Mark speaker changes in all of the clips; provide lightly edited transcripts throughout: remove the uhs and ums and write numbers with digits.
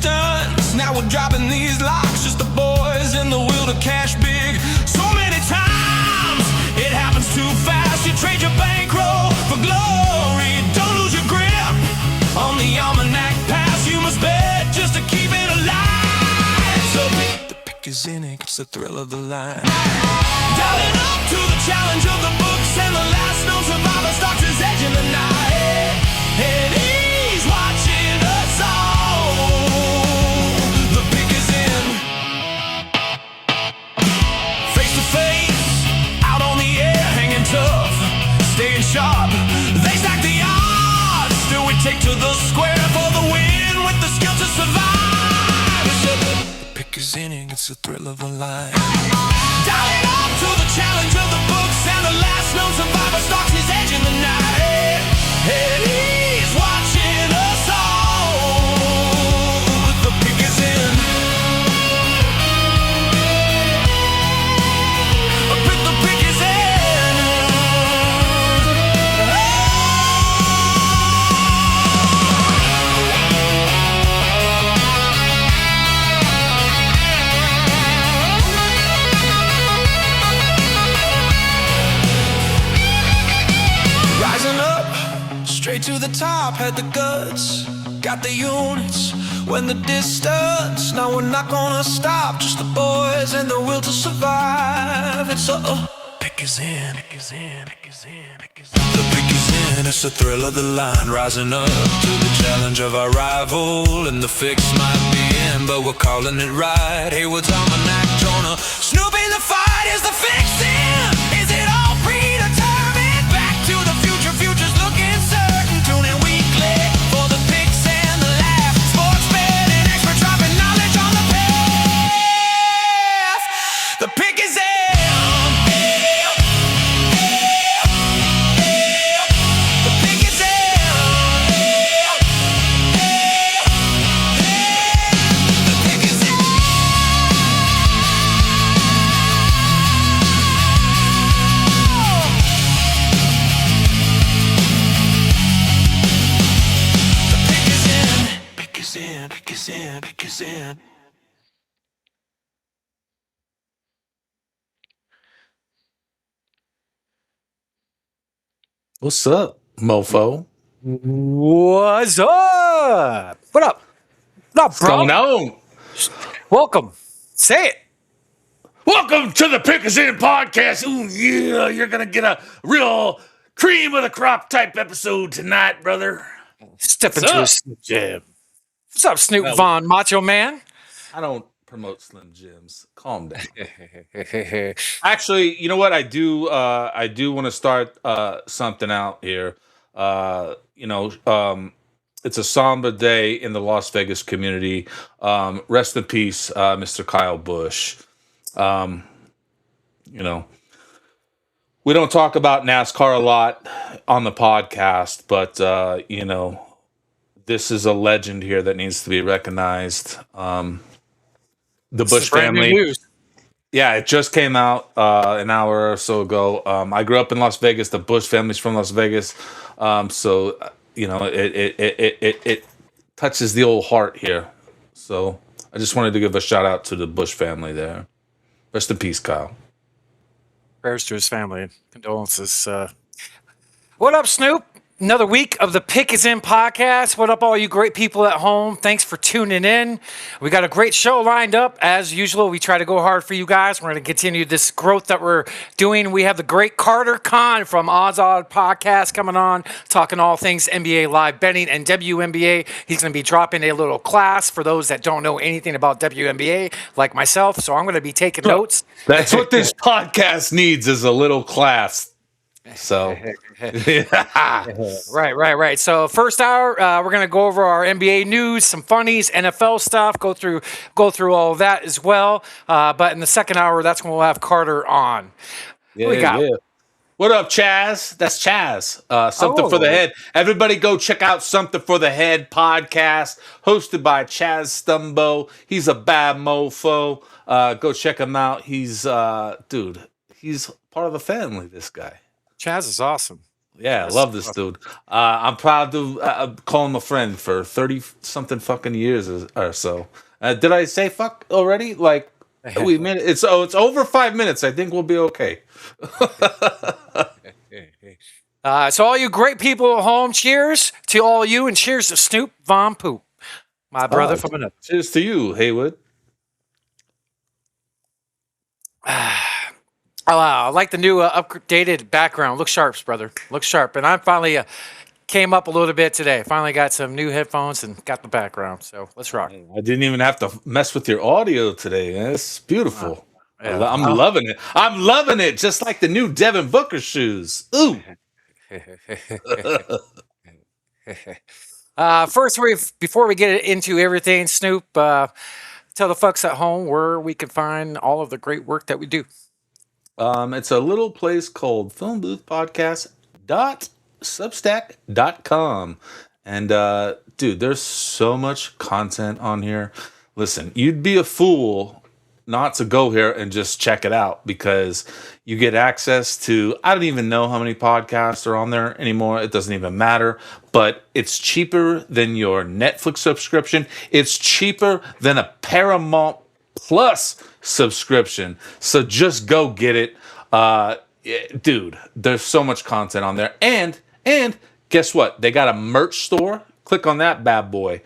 Speaker 1: stunts. Now we're dropping these locks, just the boys in the will to cash big. So many times it happens too fast. You trade your bankroll for glory. Don't lose your grip on the almanac pass. You must bet just to keep it alive. So the pick is in it, it's the thrill of the line. Dialing up to the challenge of the books, and the last known survivor stalks his edge in the night. And he's watching us all. The pick is in. Face to face, out on the air, hanging tough, staying sharp. They stack the odds, still we take to the square for the win with the skill to survive. The pick is in, it's the thrill of a line. Dialing up to the challenge of the books, and the last known survivor stalks his edge in the night. And he's watching us all. The pick is in. The pick is in. Rising up, straight to the top, had the guts, got the units, went the distance. Now we're not gonna stop, just the boys and the will to survive. It's pick is in, pick is in, pick is in, pick is in. The pick is in, it's the thrill of the line. Rising up to the challenge of our rival, and the fix might be in, but we're calling it right. Hayward's almanac, Jonah, Snoop in the fight, is the fix in? Is it all predetermined? Back to the future, future's looking certain. Tune in weekly for the picks and the laugh. Sports betting expert dropping knowledge on the path. The pick is in. The pick is in. The pick is in. The pick is in. Pick is in. Pick is in. Pick is in.
Speaker 2: What's up, mofo?
Speaker 3: What's up? What up? What up,
Speaker 2: What's
Speaker 3: bro?
Speaker 2: going on?
Speaker 3: Welcome. Say it.
Speaker 2: Welcome to the Pick Is In podcast. Ooh, yeah, you're going to get a real cream of the crop type episode tonight, brother.
Speaker 3: Step
Speaker 2: What's
Speaker 3: into
Speaker 2: up?
Speaker 3: a Snoop Jam. What's up, Snoop
Speaker 2: Well-
Speaker 3: Von Macho Man?
Speaker 2: I don't promote Slim Jims. Calm down. Actually, you know what? I do want to start something out here. It's a somber day in the Las Vegas community. Rest in peace, Mr. Kyle Busch. We don't talk about NASCAR a lot on the podcast, but this is a legend here that needs to be recognized. The
Speaker 3: This is
Speaker 2: Busch
Speaker 3: brand new
Speaker 2: family.
Speaker 3: news.
Speaker 2: Yeah, it just came out an hour or so ago. I grew up in Las Vegas. The Busch family's from Las Vegas, so it touches the old heart here. So I just wanted to give a shout out to the Busch family there. Rest in peace, Kyle.
Speaker 3: Prayers to his family. Condolences. What up, Snoop? Another week of the Pick Is In podcast. What up, all you great people at home? Thanks for tuning in. We got a great show lined up. As usual, we try to go hard for you guys. We're going to continue this growth that we're doing. We have the great Carter Khan from Odd Podcast coming on, talking all things NBA live betting and WNBA. He's going to be dropping a little class for those that don't know anything about WNBA, like myself. So I'm going to be taking notes.
Speaker 2: That's what this podcast needs, is a little class. So,
Speaker 3: Right. So first hour, we're gonna go over our NBA news, some funnies, NFL stuff, go through all of that as well. But in the second hour, that's when we'll have Carter on. What we got?
Speaker 2: What up, Chaz? That's Chaz. Something for the Head. Everybody go check out Something for the Head podcast, hosted by Chaz Stumbo. He's a bad mofo. Go check him out. He's he's part of the family, this guy.
Speaker 3: Chaz is awesome.
Speaker 2: Yeah, I love this dude. I'm proud to call him a friend for 30 something fucking years or so. Did I say fuck already? Like we made it. It's over 5 minutes. I think we'll be okay.
Speaker 3: So all you great people at home, cheers to all you, and cheers to Snoop Von Poop, my brother from another.
Speaker 2: Cheers to you, Haywood.
Speaker 3: I like the new updated background. Look sharp, brother. Look sharp. And I finally came up a little bit today. Finally got some new headphones and got the background. So let's rock.
Speaker 2: I didn't even have to mess with your audio today. It's beautiful.
Speaker 3: Yeah.
Speaker 2: I'm loving it. I'm loving it. Just like the new Devin Booker shoes. Ooh.
Speaker 3: First, before we get into everything, Snoop, tell the folks at home where we can find all of the great work that we do.
Speaker 2: It's a little place called phoneboothpodcast.substack.com. And dude, there's so much content on here. Listen, you'd be a fool not to go here and just check it out, because you get access to, I don't even know how many podcasts are on there anymore. It doesn't even matter, but it's cheaper than your Netflix subscription. It's cheaper than a Paramount Plus subscription. So just go get it. Dude, there's so much content on there. And guess what? They got a merch store. Click on that bad boy.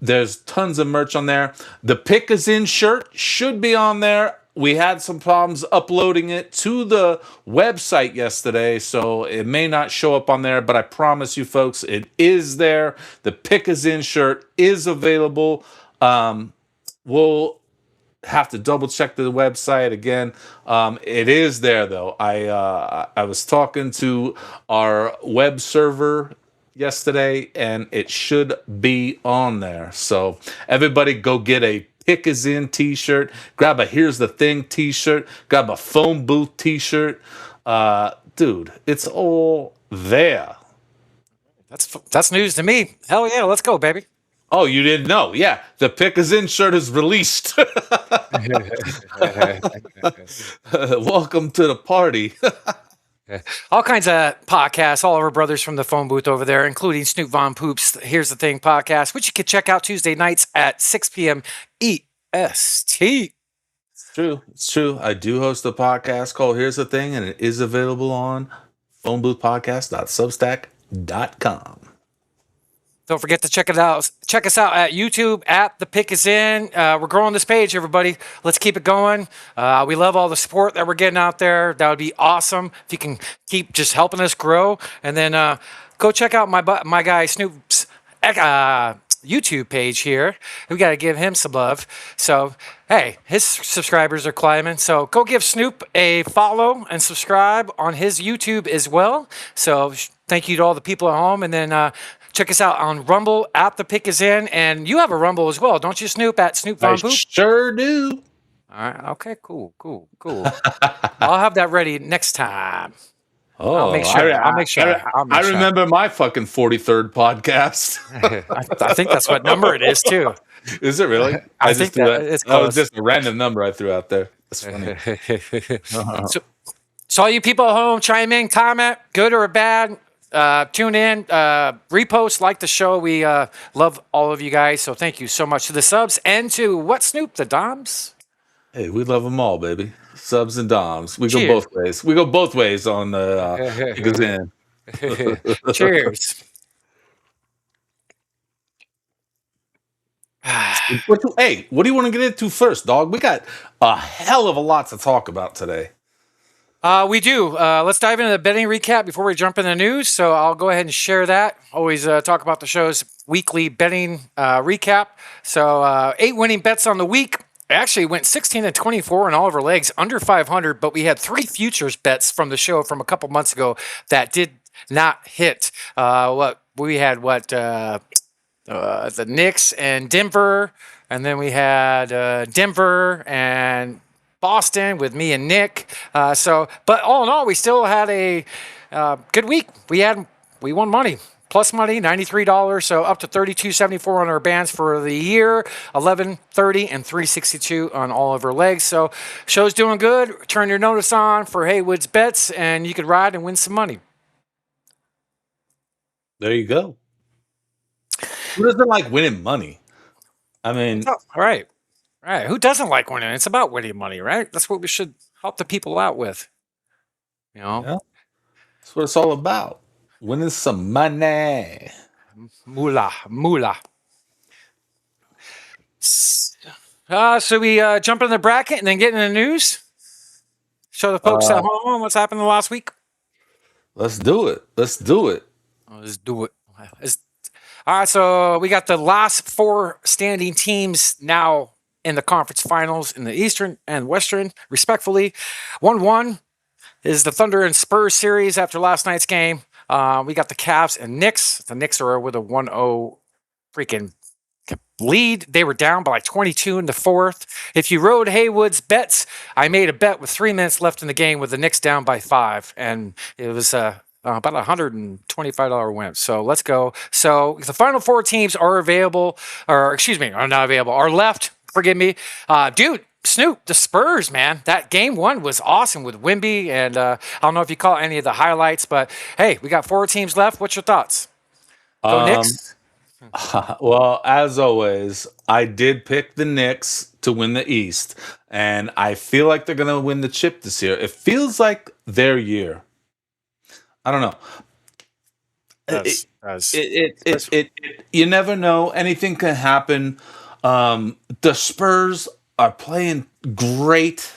Speaker 2: There's tons of merch on there. The Pick Is In shirt should be on there. We had some problems uploading it to the website yesterday, so it may not show up on there, but I promise you folks, it is there. The Pick Is In shirt is available. We'll have to double check the website again. It is there though. I was talking to our web server yesterday, and it should be on there. So everybody go get a Pick Is In t-shirt, grab a Here's the Thing t-shirt, grab a Phone Booth t-shirt. Dude, it's all there.
Speaker 3: That's news to me. Hell yeah, let's go, baby.
Speaker 2: Oh, you didn't know? Yeah, the Pick Is In shirt is released. Welcome to the party.
Speaker 3: All kinds of podcasts, all of our brothers from the phone booth over there, including Snoop Von Poop's Here's the Thing podcast, which you can check out Tuesday nights at 6 p.m. EST.
Speaker 2: It's true. I do host a podcast called Here's the Thing, and it is available on phoneboothpodcast.substack.com.
Speaker 3: Don't forget to check it out. Check us out at YouTube at The Pick Is In. We're growing this page, everybody. Let's keep it going. We love all the support that we're getting out there. That would be awesome if you can keep just helping us grow. And then go check out my guy Snoop's YouTube page here. We got to give him some love. So, hey, his subscribers are climbing. So go give Snoop a follow and subscribe on his YouTube as well. So thank you to all the people at home. And then check us out on Rumble at The Pick Is In. And you have a Rumble as well, don't you, Snoop? At Snoop Von Poop?
Speaker 2: Sure do.
Speaker 3: All right. Okay, cool. I'll have that ready next time.
Speaker 2: Oh,
Speaker 3: I'll make sure.
Speaker 2: I remember my fucking 43rd podcast.
Speaker 3: I think that's what number it is, too.
Speaker 2: Is it really?
Speaker 3: I think that it's close.
Speaker 2: Oh, it's just a random number I threw out there. That's funny.
Speaker 3: So all you people at home, chime in, comment, good or bad. Tune in, repost, like the show. We love all of you guys. So thank you so much to the subs and to what, Snoop, the Doms?
Speaker 2: Hey, we love them all, baby. Subs and Doms. We go both ways. We go both ways on the Pick Is In.
Speaker 3: Cheers.
Speaker 2: Hey, what do you want to get into first, dog? We got a hell of a lot to talk about today.
Speaker 3: We do. Let's dive into the betting recap before we jump in the news. So I'll go ahead and share that. Always talk about the show's weekly betting recap. So 8 winning bets on the week. Actually went 16-24 in all of our legs, under 500, but we had 3 futures bets from the show from a couple months ago that did not hit. The Knicks and Denver, and then we had Denver and Boston with me and Nick. But all in all, we still had a good week. We won money. Plus money, $93, so up to $32.74 on our bands for the year, $11.30 and $3.62 on all of our legs. So show's doing good. Turn your notice on for Haywood's bets, and you could ride and win some money.
Speaker 2: There you go. Who doesn't like winning money? I mean,
Speaker 3: Right. Who doesn't like winning? It's about winning money, right? That's what we should help the people out with.
Speaker 2: yeah, that's what it's all about. Winning some money.
Speaker 3: Moolah. So we jump in the bracket and then get in the news? Show the folks at home what's happened the last week?
Speaker 2: Let's do it. Let's do it.
Speaker 3: Let's do it. All right, so we got the last 4 standing teams now in the conference finals in the Eastern and Western, respectfully. 1-1 is the Thunder and Spurs series after last night's game. We got the Cavs and Knicks. The Knicks are with a 1-0 freaking lead. They were down by like 22 in the fourth. If you rode Haywood's bets, I made a bet with 3 minutes left in the game with the Knicks down by 5, and it was about $125 win. So let's go. So the final 4 teams are available, or excuse me, are not available, are left. Forgive me. Dude, Snoop, the Spurs, man. That game 1 was awesome with Wemby, and I don't know if you caught any of the highlights, but hey, we got 4 teams left. What's your thoughts? Go Knicks.
Speaker 2: Well, as always, I did pick the Knicks to win the East, and I feel like they're going to win the chip this year. It feels like their year. I don't know. You never know. Anything can happen. The Spurs are playing great.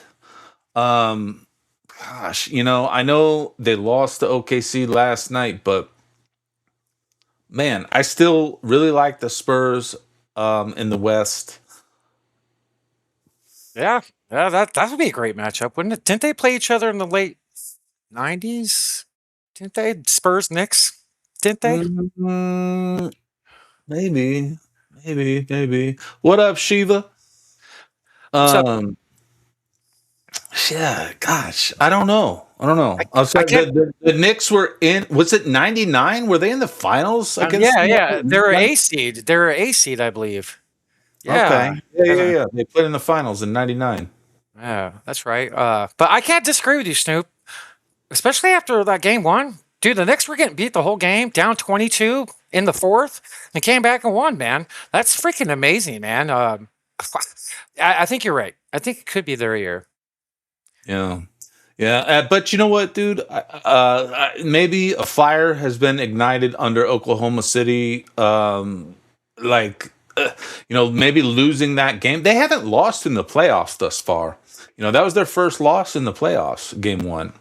Speaker 2: Gosh, I know they lost to OKC last night, but man, I still really like the Spurs in the West.
Speaker 3: Yeah, that would be a great matchup, wouldn't it? Didn't they play each other in the late 90s? Didn't they? Spurs, Knicks? Didn't they?
Speaker 2: Maybe. What up, Shiva? Yeah, gosh, I don't know. I'll say the Knicks were in. Was it 99? Were they in the finals?
Speaker 3: Yeah. They're an A seed. They're an A seed, I believe. Yeah.
Speaker 2: Okay. Yeah. They played in the finals in 99.
Speaker 3: Yeah, that's right. But I can't disagree with you, Snoop. Especially after that game 1. Dude, the Knicks were getting beat the whole game, down 22 in the fourth, and came back and won, man. That's freaking amazing, man. I think you're right. I think it could be their year.
Speaker 2: Yeah. But you know what, dude? Maybe a fire has been ignited under Oklahoma City. Maybe losing that game. They haven't lost in the playoffs thus far. That was their first loss in the playoffs, game 1.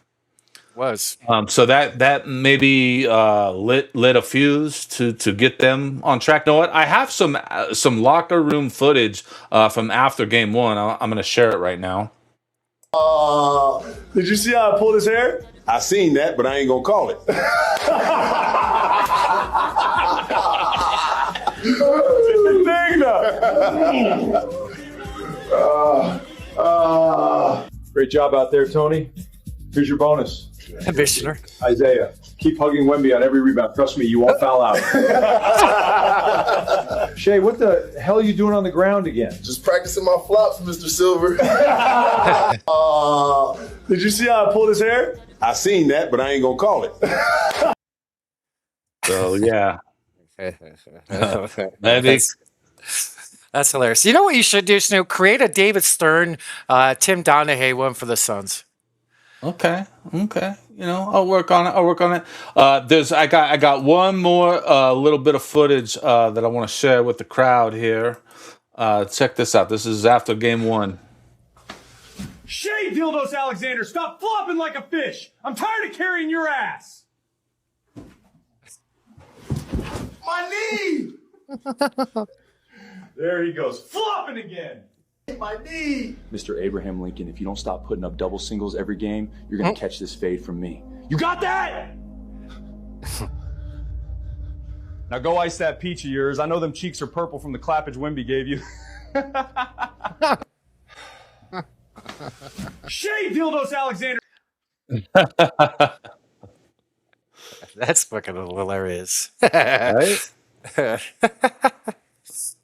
Speaker 3: Was.
Speaker 2: So that maybe lit a fuse to get them on track. You know what? I have some locker room footage from after game 1. I'm going to share it right now.
Speaker 4: Did you see how I pulled his hair? I seen that, but I ain't gonna call it. Great job out there, Tony. Here's your bonus.
Speaker 3: Commissioner.
Speaker 4: Isaiah, keep hugging Wemby on every rebound. Trust me, you won't foul out. Shay, what the hell are you doing on the ground again?
Speaker 5: Just practicing my flops, Mr. Silver.
Speaker 4: Did you see how I pulled his hair? I seen that, but I ain't gonna call it.
Speaker 2: So yeah.
Speaker 3: That's hilarious. You know what you should do, Snoop? Create a David Stern, Tim Donahue one for the Suns.
Speaker 2: Okay. I'll work on it. I got one more little bit of footage that I want to share with the crowd here. Check this out. This is after game 1.
Speaker 6: Shay Dildos Alexander, stop flopping like a fish. I'm tired of carrying your ass.
Speaker 5: My knee!
Speaker 6: There he goes, flopping again.
Speaker 5: My knee!
Speaker 7: Mr. Abraham Lincoln, if you don't stop putting up double singles every game, you're going to catch this fade from me.
Speaker 6: You got that? Now go ice that peach of yours. I know them cheeks are purple from the clappage Wemby gave you. Shay Dildos Alexander.
Speaker 3: That's fucking hilarious.
Speaker 2: Right?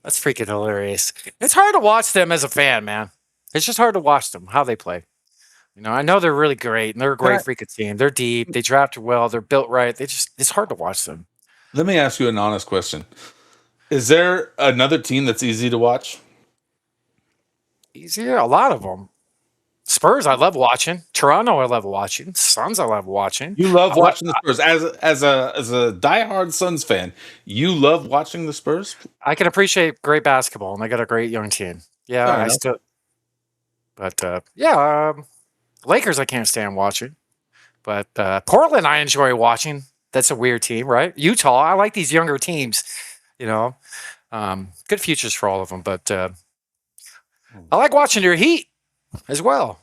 Speaker 3: That's freaking hilarious. It's hard to watch them as a fan, man. It's just hard to watch them, how they play. I know they're really great, and they're a great freaking team. They're deep. They draft well. They're built right. It's hard to watch them.
Speaker 2: Let me ask you an honest question. Is there another team that's easy to watch?
Speaker 3: Easier, a lot of them. Spurs, I love watching. Toronto, I love watching. Suns, I love watching.
Speaker 2: You love watching the Spurs as a diehard Suns fan. You love watching the Spurs.
Speaker 3: I can appreciate great basketball, and they got a great young team. Yeah,
Speaker 2: Fair
Speaker 3: I
Speaker 2: enough.
Speaker 3: still. But yeah, Lakers, I can't stand watching. But Portland, I enjoy watching. That's a weird team, right? Utah, I like these younger teams. You know, good futures for all of them. But I like watching your Heat as well.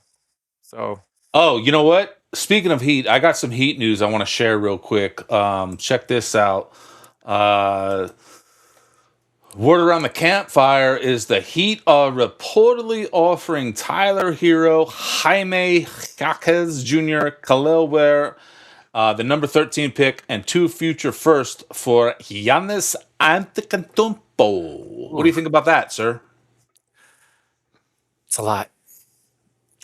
Speaker 3: So,
Speaker 2: Oh, you know what? Speaking of Heat, I got some Heat news I want to share real quick. Check this out. Word around the campfire is the Heat are reportedly offering Tyler Hero, Jaime Jaquez Jr., Khalil Ware, the number 13 pick, and 2 future first for Giannis Antetokounmpo. What do you think about that, sir?
Speaker 3: it's a lot.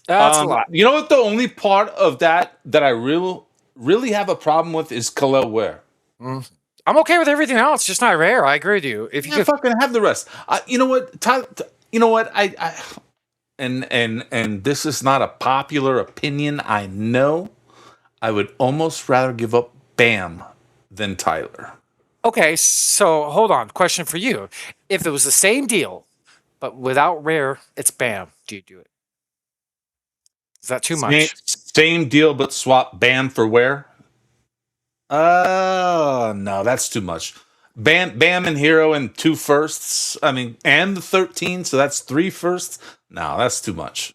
Speaker 3: That's a lot.
Speaker 2: You know what? The only part of that I really have a problem with is Khalil Ware.
Speaker 3: I'm okay with everything else, just not rare. I agree with you. If you
Speaker 2: Yeah,
Speaker 3: could,
Speaker 2: fucking have the rest. You know what? You know what? And this is not a popular opinion. I know. I would almost rather give up Bam than Tyler.
Speaker 3: okay, so hold on. Question for you: if it was the same deal, but without rare, it's Bam. Do you do it? Is that too much?
Speaker 2: Same deal, but swap Bam for Ware. No, that's too much. Bam and Hero and 2 firsts. I mean, and the 13, so that's 3 firsts. No, that's too much.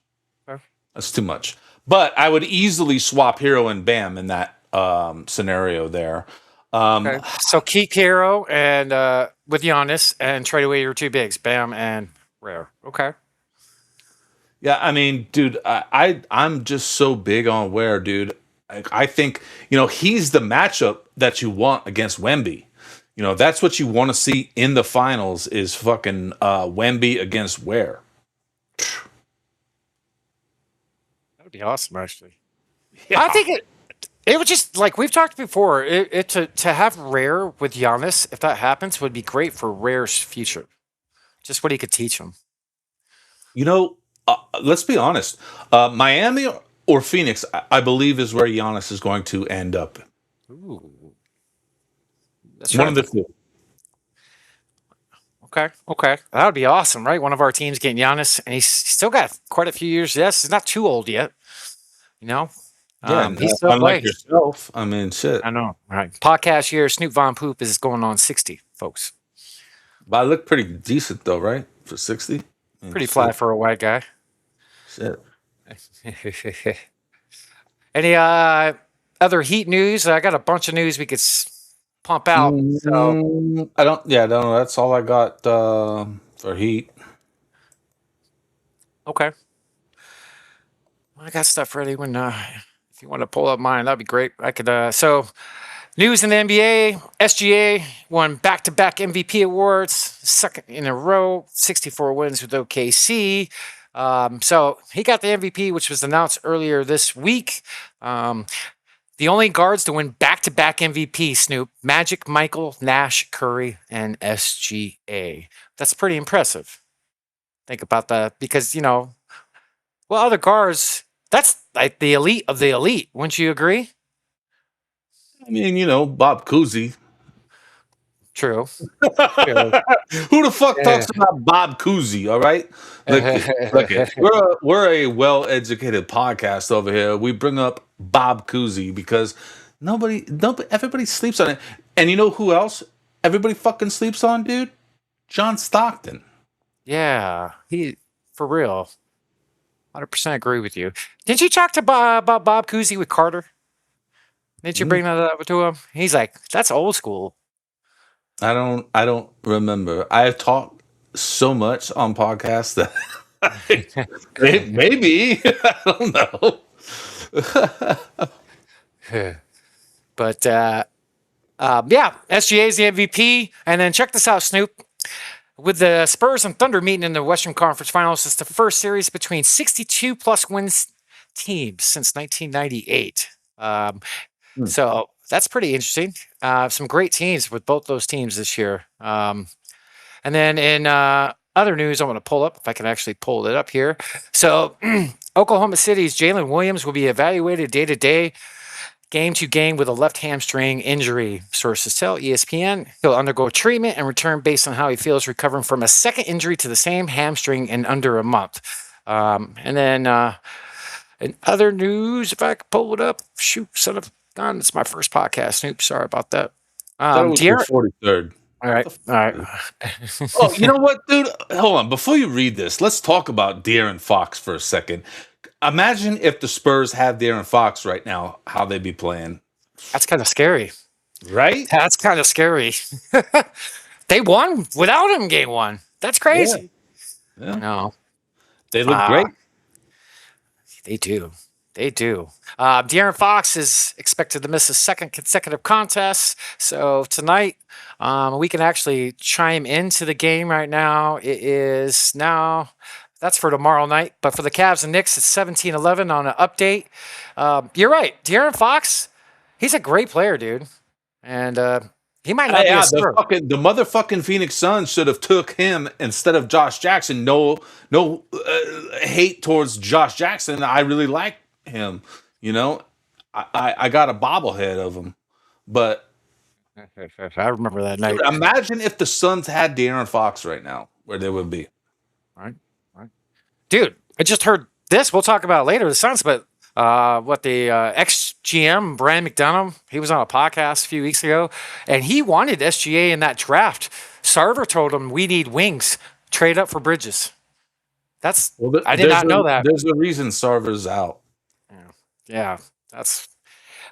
Speaker 3: Okay.
Speaker 2: That's too much. But I would easily swap Hero and Bam in that scenario there.
Speaker 3: Okay. So keep Hero and with Giannis and trade away your 2 bigs, Bam and Rare. Okay.
Speaker 2: Yeah, I mean, dude, I'm just so big on Ware, dude. I think, he's the matchup that you want against Wemby. That's what you want to see in the finals is fucking Wemby against Ware.
Speaker 3: That would be awesome, actually. Yeah. I think it would just like we've talked before. To have Rare with Giannis, if that happens, would be great for Rare's future. Just what he could teach him.
Speaker 2: Let's be honest. Miami or Phoenix, I believe, is where Giannis is going to end up.
Speaker 3: Ooh, that's
Speaker 2: One
Speaker 3: right.
Speaker 2: of the 2.
Speaker 3: Okay, that would be awesome, right? One of our teams getting Giannis, and he's still got quite a few years. Yes, he's not too old yet.
Speaker 2: Yeah,
Speaker 3: He's still
Speaker 2: unlike
Speaker 3: playing.
Speaker 2: yourself. I mean, shit.
Speaker 3: I know, right? Podcast year, Snoop Von Poop is going on 60, folks.
Speaker 2: But I look pretty decent though, right? For 60. I mean,
Speaker 3: Pretty
Speaker 2: shit.
Speaker 3: flat for a white guy.
Speaker 2: Shit.
Speaker 3: Any other Heat news? I got a bunch of news we could pump out. So
Speaker 2: I don't know. That's all I got for Heat.
Speaker 3: okay, I got stuff ready. When if you want to pull up mine, that'd be great. I could. So news in the NBA: SGA won back-to-back MVP awards, second in a row, 64 wins with OKC. So he got the MVP, which was announced earlier this week. The only guards to win back-to-back MVP, Snoop, Magic, Michael, Nash, Curry, and SGA. That's pretty impressive. Think about that because, other guards, that's like the elite of the elite. Wouldn't you agree?
Speaker 2: I mean, Bob Cousy.
Speaker 3: True.
Speaker 2: Who the fuck talks about Bob Cousy? All right, look, we're a well-educated podcast over here. We bring up Bob Cousy because everybody sleeps on it. And you know who else everybody fucking sleeps on, dude? John Stockton.
Speaker 3: Yeah, for real. 100% agree with you. Didn't you talk to about Bob Cousy with Carter? Didn't you bring that up to him? He's like, that's old school.
Speaker 2: I don't remember. I've talked so much on podcasts that maybe I don't know.
Speaker 3: But SGA is the MVP. And then check this out, Snoop. With the Spurs and Thunder meeting in the Western Conference Finals, it's the first series between 62-plus wins teams since 1998. So that's pretty interesting. Some great teams with both those teams this year. And then in other news, I want to pull up if I can actually pull it up here. So Oklahoma City's Jalen Williams will be evaluated day to day, game to game with a left hamstring injury. Sources tell ESPN he'll undergo treatment and return based on how he feels recovering from a second injury to the same hamstring in under a month. And then in other news, if I could pull it up, shoot, son of a gun, it's my first podcast. Snoop, sorry about that.
Speaker 2: That was your 43rd.
Speaker 3: All right. All right.
Speaker 2: Oh, you know what, dude? Hold on. Before you read this, let's talk about De'Aaron Fox for a second. Imagine if the Spurs had De'Aaron Fox right now, how they'd be playing.
Speaker 3: That's kind of scary.
Speaker 2: Right?
Speaker 3: That's kind of scary. They won without him game one. That's crazy.
Speaker 2: Yeah.
Speaker 3: No.
Speaker 2: They look great.
Speaker 3: They do. They do. De'Aaron Fox is expected to miss a second consecutive contest. So tonight, we can actually chime into the game right now. It is now, that's for tomorrow night. But for the Cavs and Knicks, it's 17-11 on an update. You're right. De'Aaron Fox, he's a great player, dude. And he might not be a star.
Speaker 2: The motherfucking Phoenix Suns should have took him instead of Josh Jackson. No hate towards Josh Jackson. I really like him. You know, I got a bobblehead of him. But
Speaker 3: I remember that night.
Speaker 2: Imagine if the Suns had De'Aaron Fox right now, where they would be.
Speaker 3: Right. Dude, I just heard this. We'll talk about it later, the Suns, but what the ex-GM, Brian McDonough, he was on a podcast a few weeks ago, and he wanted SGA in that draft. Sarver told him, we need wings. Trade up for Bridges. I did not know that.
Speaker 2: There's a reason Sarver's out.
Speaker 3: Yeah, that's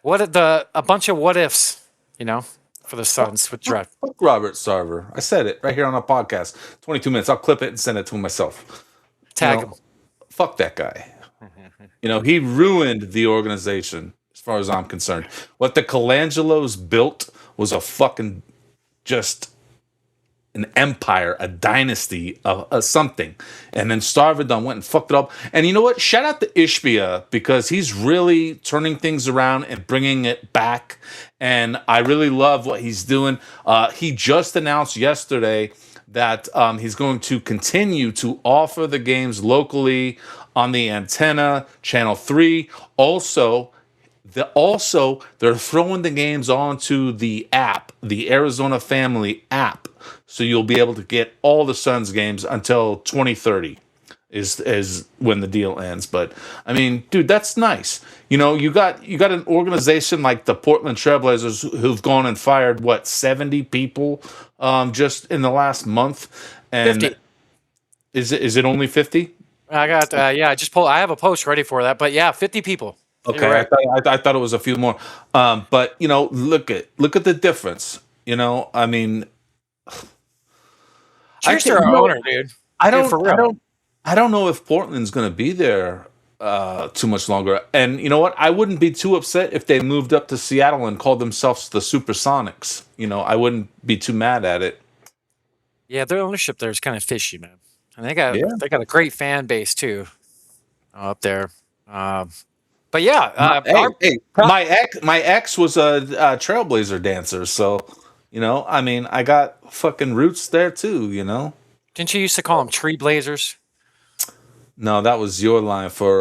Speaker 3: a bunch of what ifs, for the Suns with draft.
Speaker 2: Fuck Robert Sarver. I said it right here on our podcast. 22 minutes. I'll clip it and send it to myself.
Speaker 3: Tag him.
Speaker 2: Fuck that guy. He ruined the organization as far as I'm concerned. What the Colangelos built was a fucking just an empire, a dynasty, of something. And then Starvedon went and fucked it up. And you know what? Shout out to Ishbia because he's really turning things around and bringing it back. And I really love what he's doing. He just announced yesterday that he's going to continue to offer the games locally on the antenna, Channel 3. Also, they're throwing the games onto the app, the Arizona Family app. So you'll be able to get all the Suns games until 2030 is when the deal ends. But I mean, dude, that's nice. You got an organization like the Portland Trailblazers who've gone and fired 70 people just in the last month. And
Speaker 3: 50.
Speaker 2: Is it only 50?
Speaker 3: I got I have a post ready for that, but yeah, 50 people.
Speaker 2: Okay,
Speaker 3: Right.
Speaker 2: I thought it was a few more. But look at the difference. I mean,
Speaker 3: Cheers to our owner, dude.
Speaker 2: I don't know if Portland's going to be there too much longer. And you know what? I wouldn't be too upset if they moved up to Seattle and called themselves the Supersonics. I wouldn't be too mad at it.
Speaker 3: Yeah, their ownership there is kind of fishy, man. And they got a great fan base too up there. But yeah,
Speaker 2: my ex was a Trailblazer dancer, so I mean, I got fucking roots there too.
Speaker 3: Didn't you used to call them tree blazers?
Speaker 2: No, that was your line for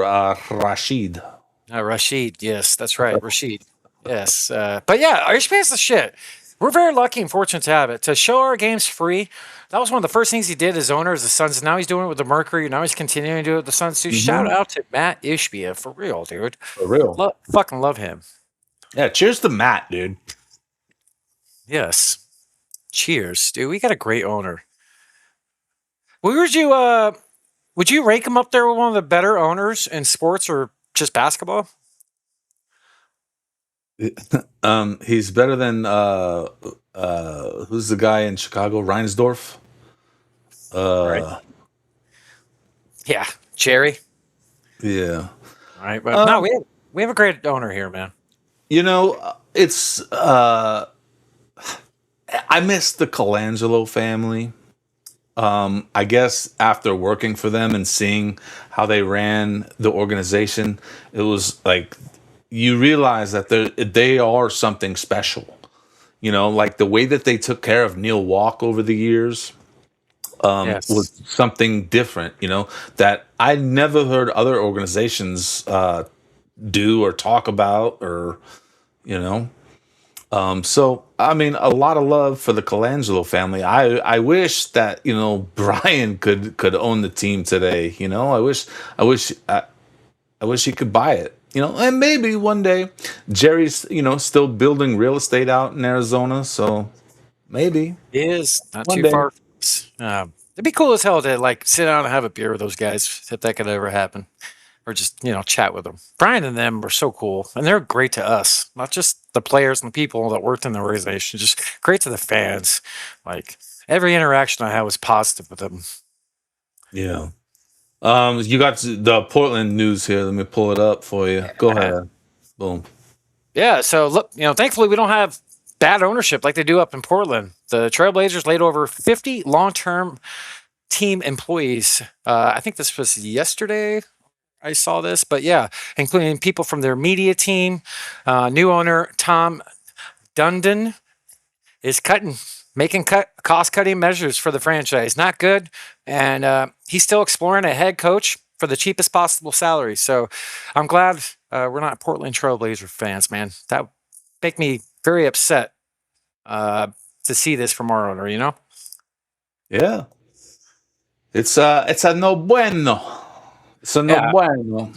Speaker 2: Rashid.
Speaker 3: Rashid, yes, that's right, Rashid. Yes, but yeah, HB's the shit. We're very lucky and fortunate to have it. To show our games free, that was one of the first things he did as owner of the Suns. Now he's doing it with the Mercury. Now he's continuing to do it with the Suns too. Shout out to Matt Ishbia, for real, dude.
Speaker 2: For real.
Speaker 3: Fucking love him.
Speaker 2: Yeah, cheers to Matt, dude.
Speaker 3: Yes. Cheers, dude. We got a great owner. Would you rank him up there with one of the better owners in sports or just basketball?
Speaker 2: He's better than who's the guy in Chicago, Reinsdorf?
Speaker 3: Right. Yeah, Jerry.
Speaker 2: Yeah.
Speaker 3: All right, but no, we have a great owner here, man.
Speaker 2: It's I miss the Colangelo family. I guess after working for them and seeing how they ran the organization, it was like, you realize that they are something special. You know, like the way that they took care of Neil Walk over the years was something different. You know, that I never heard other organizations do or talk about, or you know. So I mean, a lot of love for the Colangelo family. I wish that, you know, Brian could own the team today. You know, I wish he could buy it. You know, and maybe one day Jerry's, you know, still building real estate out in Arizona. So maybe
Speaker 3: It is not
Speaker 2: one
Speaker 3: too
Speaker 2: day.
Speaker 3: far. It'd be cool as hell to like sit down and have a beer with those guys if that could ever happen, or just chat with them. Brian and them were so cool, and they're great to us, not just the players and the people that worked in the organization, just great to the fans. Like every interaction I had was positive with them.
Speaker 2: Yeah. You got the Portland news here. Let me pull it up for you. Go ahead. Boom.
Speaker 3: Yeah, so look, thankfully we don't have bad ownership like they do up in Portland. The Trailblazers laid over 50 long-term team employees. I think this was yesterday I saw this, but yeah, including people from their media team. New owner Tom Dundon is making cost-cutting measures for the franchise. Not good, and he's still exploring a head coach for the cheapest possible salary. So I'm glad we're not Portland Trailblazer fans, man. That would make me very upset to see this from our owner,
Speaker 2: Yeah. It's a no bueno. It's a no bueno.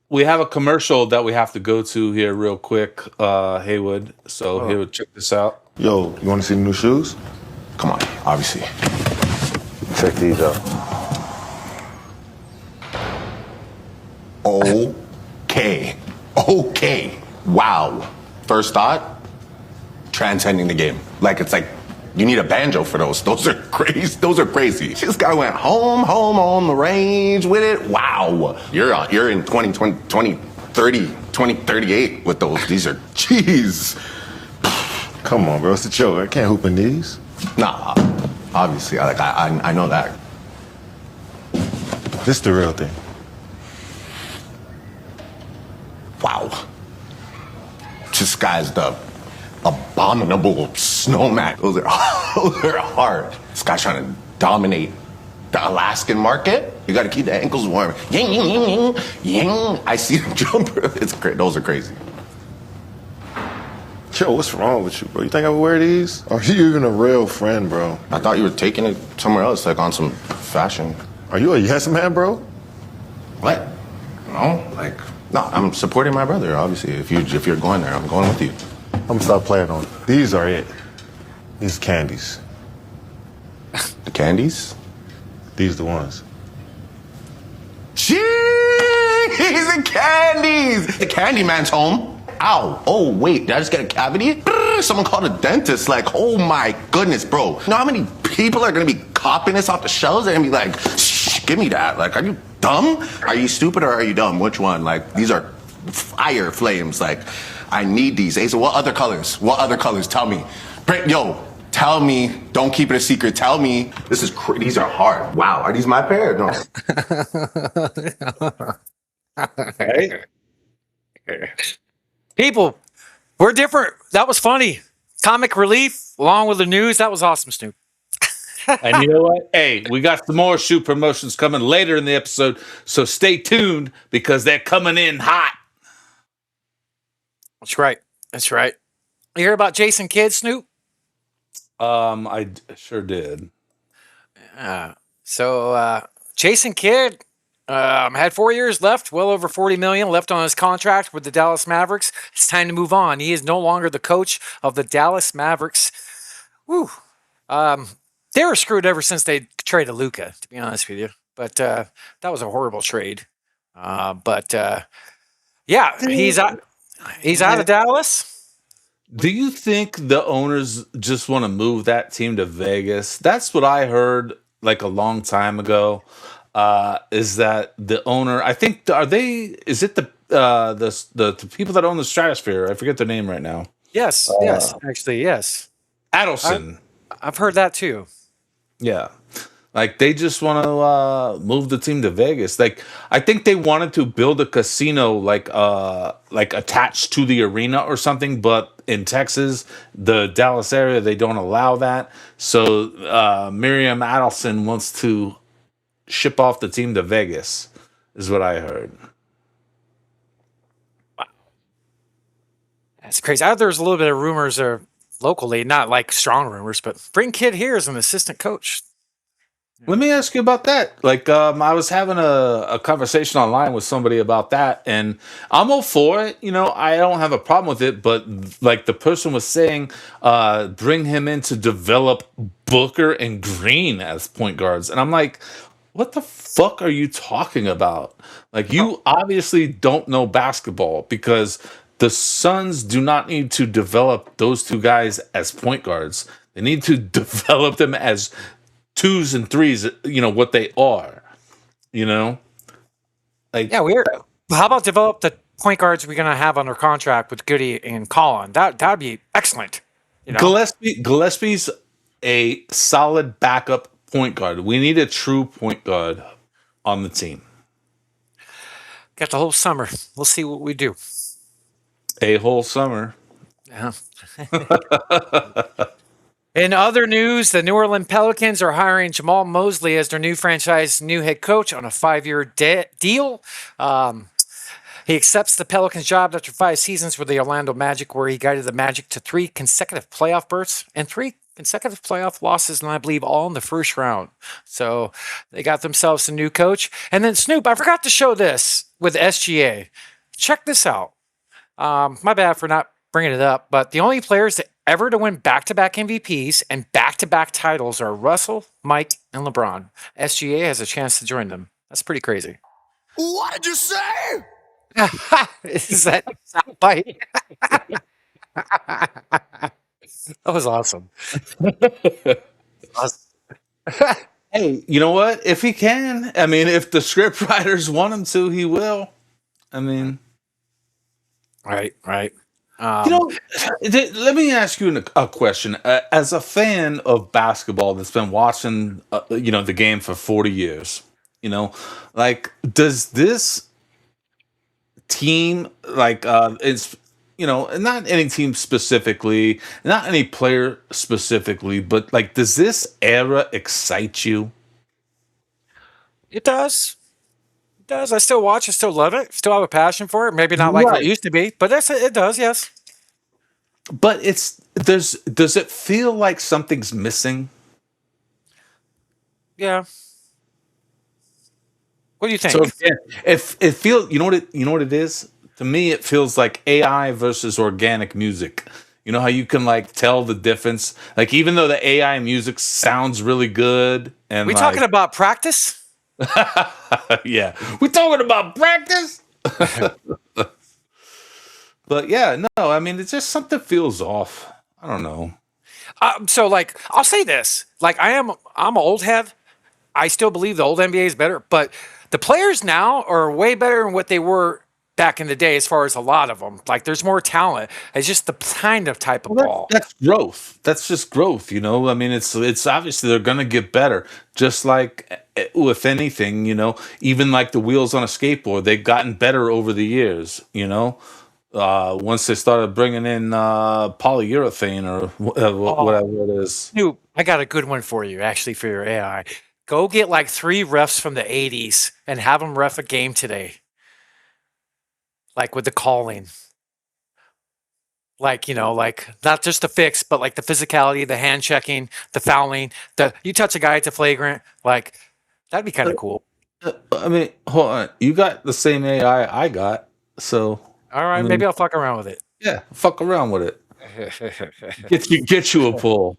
Speaker 2: We have a commercial that we have to go to here real quick, Haywood. So Haywood, check this out.
Speaker 4: Yo, you want to see the new shoes?
Speaker 8: Come on, obviously.
Speaker 4: Check these out.
Speaker 8: Okay. Wow. First thought, transcending the game. It's like you need a banjo for those. Those are crazy. This guy went home on the range with it. Wow. You're in 2038 with those. These are, jeez.
Speaker 4: Come on, bro. It's a joke. I can't hoop in these.
Speaker 8: Nah, obviously. I know that.
Speaker 4: This the real thing.
Speaker 8: Wow. This guy's the abominable snowman. Those are hard. This guy's trying to dominate the Alaskan market. You got to keep the ankles warm. Ying, ying, ying, ying, ying. I see the jumper. It's great. Those are crazy.
Speaker 4: Yo, what's wrong with you, bro? You think I would wear these? Are you even a real friend, bro?
Speaker 8: I thought you were taking it somewhere else, on some fashion.
Speaker 4: Are you a yes man, bro?
Speaker 8: What? No, no. I'm supporting my brother. Obviously, if you're going there, I'm going with you.
Speaker 4: I'm gonna stop playing on it. These are it. These candies.
Speaker 8: The candies?
Speaker 4: These the ones.
Speaker 8: Jeez, the candies! The candy man's home. Ow. Oh, wait, did I just get a cavity? Someone called a dentist. Oh my goodness, bro. You know how many people are gonna be copying this off the shelves? They're gonna be like, shh, give me that. Are you dumb? Are you stupid or are you dumb? Which one? These are fire flames. I need these. Asa, what other colors? What other colors? Tell me. Yo, tell me. Don't keep it a secret. Tell me. These are hard. Wow. Are these my pair? No.
Speaker 2: Right?
Speaker 3: People, we're different. That was funny. Comic relief along with the news. That was awesome, Snoop.
Speaker 2: And you know what? Hey, we got some more shoe promotions coming later in the episode, so stay tuned because they're coming in hot.
Speaker 3: That's right. That's right. You hear about Jason Kidd, Snoop?
Speaker 2: I sure did.
Speaker 3: So Jason Kidd had 4 years left, well over $40 million left on his contract with the Dallas Mavericks. It's time to move on. He is no longer the coach of the Dallas Mavericks. Woo. They were screwed ever since they traded Luka, to be honest with you. But that was a horrible trade. Yeah, he's out of Dallas.
Speaker 2: Do you think the owners just want to move that team to Vegas? That's what I heard a long time ago. Is that the owner? I think is it the people that own the Stratosphere? I forget their name right now.
Speaker 3: Yes, actually, yes.
Speaker 2: Adelson.
Speaker 3: I've heard that too.
Speaker 2: Yeah. Like they just want to move the team to Vegas. Like I think they wanted to build a casino like attached to the arena or something, but in Texas, the Dallas area, they don't allow that. So Miriam Adelson wants to ship off the team to Vegas, is what I heard.
Speaker 3: That's crazy. There's a little bit of rumors locally, not like strong rumors, but bring kid here as an assistant coach.
Speaker 2: Let me ask you about that. Like, I was having a conversation online with somebody about that, and I'm all for it. You know, I don't have a problem with it, but like the person was saying, bring him in to develop Booker and Green as point guards. And I'm like, what the fuck are you talking about? Like, you obviously don't know basketball because the Suns do not need to develop those two guys as point guards. They need to develop them as twos and threes, you know, what they are, you know? Like,
Speaker 3: Yeah, weird. How about develop the point guards we're going to have under contract with Goody and Collin? That'd be excellent. You know?
Speaker 2: Gillespie's a solid backup point guard. We need a true point guard on the team.
Speaker 3: Got the whole summer. We'll see what we do.
Speaker 2: A whole summer.
Speaker 3: Yeah. In other news, the New Orleans Pelicans are hiring Jamal Mosley as their new head coach on a 5-year deal. He accepts the Pelicans job after 5 seasons with the Orlando Magic, where he guided the Magic to 3 consecutive playoff berths and 3 consecutive playoff losses, and I believe all in the first round. So they got themselves a new coach. And then Snoop, I forgot to show this with SGA. Check this out. My bad for not bringing it up, but the only players that ever to win back-to-back MVPs and back-to-back titles are Russell, Mike, and LeBron. SGA has a chance to join them. That's pretty crazy.
Speaker 5: What did you say?
Speaker 3: Is that soundbite? That was awesome.
Speaker 2: Hey, you know what? If he can, I mean, if the script writers want him to, he will. I mean,
Speaker 3: Right.
Speaker 2: you know, let me ask you a question. As a fan of basketball that's been watching, you know, the game for 40 years, you know, like, does this team, like, it's, you know, not any team specifically, not any player specifically, but like, does this era excite you?
Speaker 3: It does. It does. I still watch. I still love it. Still have a passion for it. Maybe not like
Speaker 2: Right.
Speaker 3: it used to be, but it does, yes.
Speaker 2: But does it feel like something's missing?
Speaker 3: Yeah. What do you think?
Speaker 2: So if it feels, you know what it is? To me, it feels like AI versus organic music. You know how you can like tell the difference? Like even though the AI music sounds really good and
Speaker 3: we
Speaker 2: like,
Speaker 3: talking about practice?
Speaker 2: yeah, we talking about practice. But yeah, no, I mean it's just something feels off. I don't know.
Speaker 3: So like I'll say this. Like I'm an old head. I still believe the old NBA is better, but the players now are way better than what they were back in the day as far as a lot of them. Like there's more talent. It's just the kind of type of ball.
Speaker 2: That's growth. That's just growth, you know? I mean, it's obviously they're going to get better. Just like with anything, you know, even like the wheels on a skateboard, they've gotten better over the years, you know? Once they started bringing in polyurethane or whatever it is.
Speaker 3: Snoop, I got a good one for you, actually, for your AI. Go get like 3 refs from the 80s and have them ref a game today. Like with the calling. Like, you know, like not just the fix, but like the physicality, the hand checking, the fouling, you touch a guy, it's a flagrant. Like, that'd be kind of cool.
Speaker 2: I mean, hold on. You got the same AI I got, so.
Speaker 3: All right,
Speaker 2: I mean,
Speaker 3: maybe I'll fuck around with it.
Speaker 2: Yeah, fuck around with it. Get you a pull.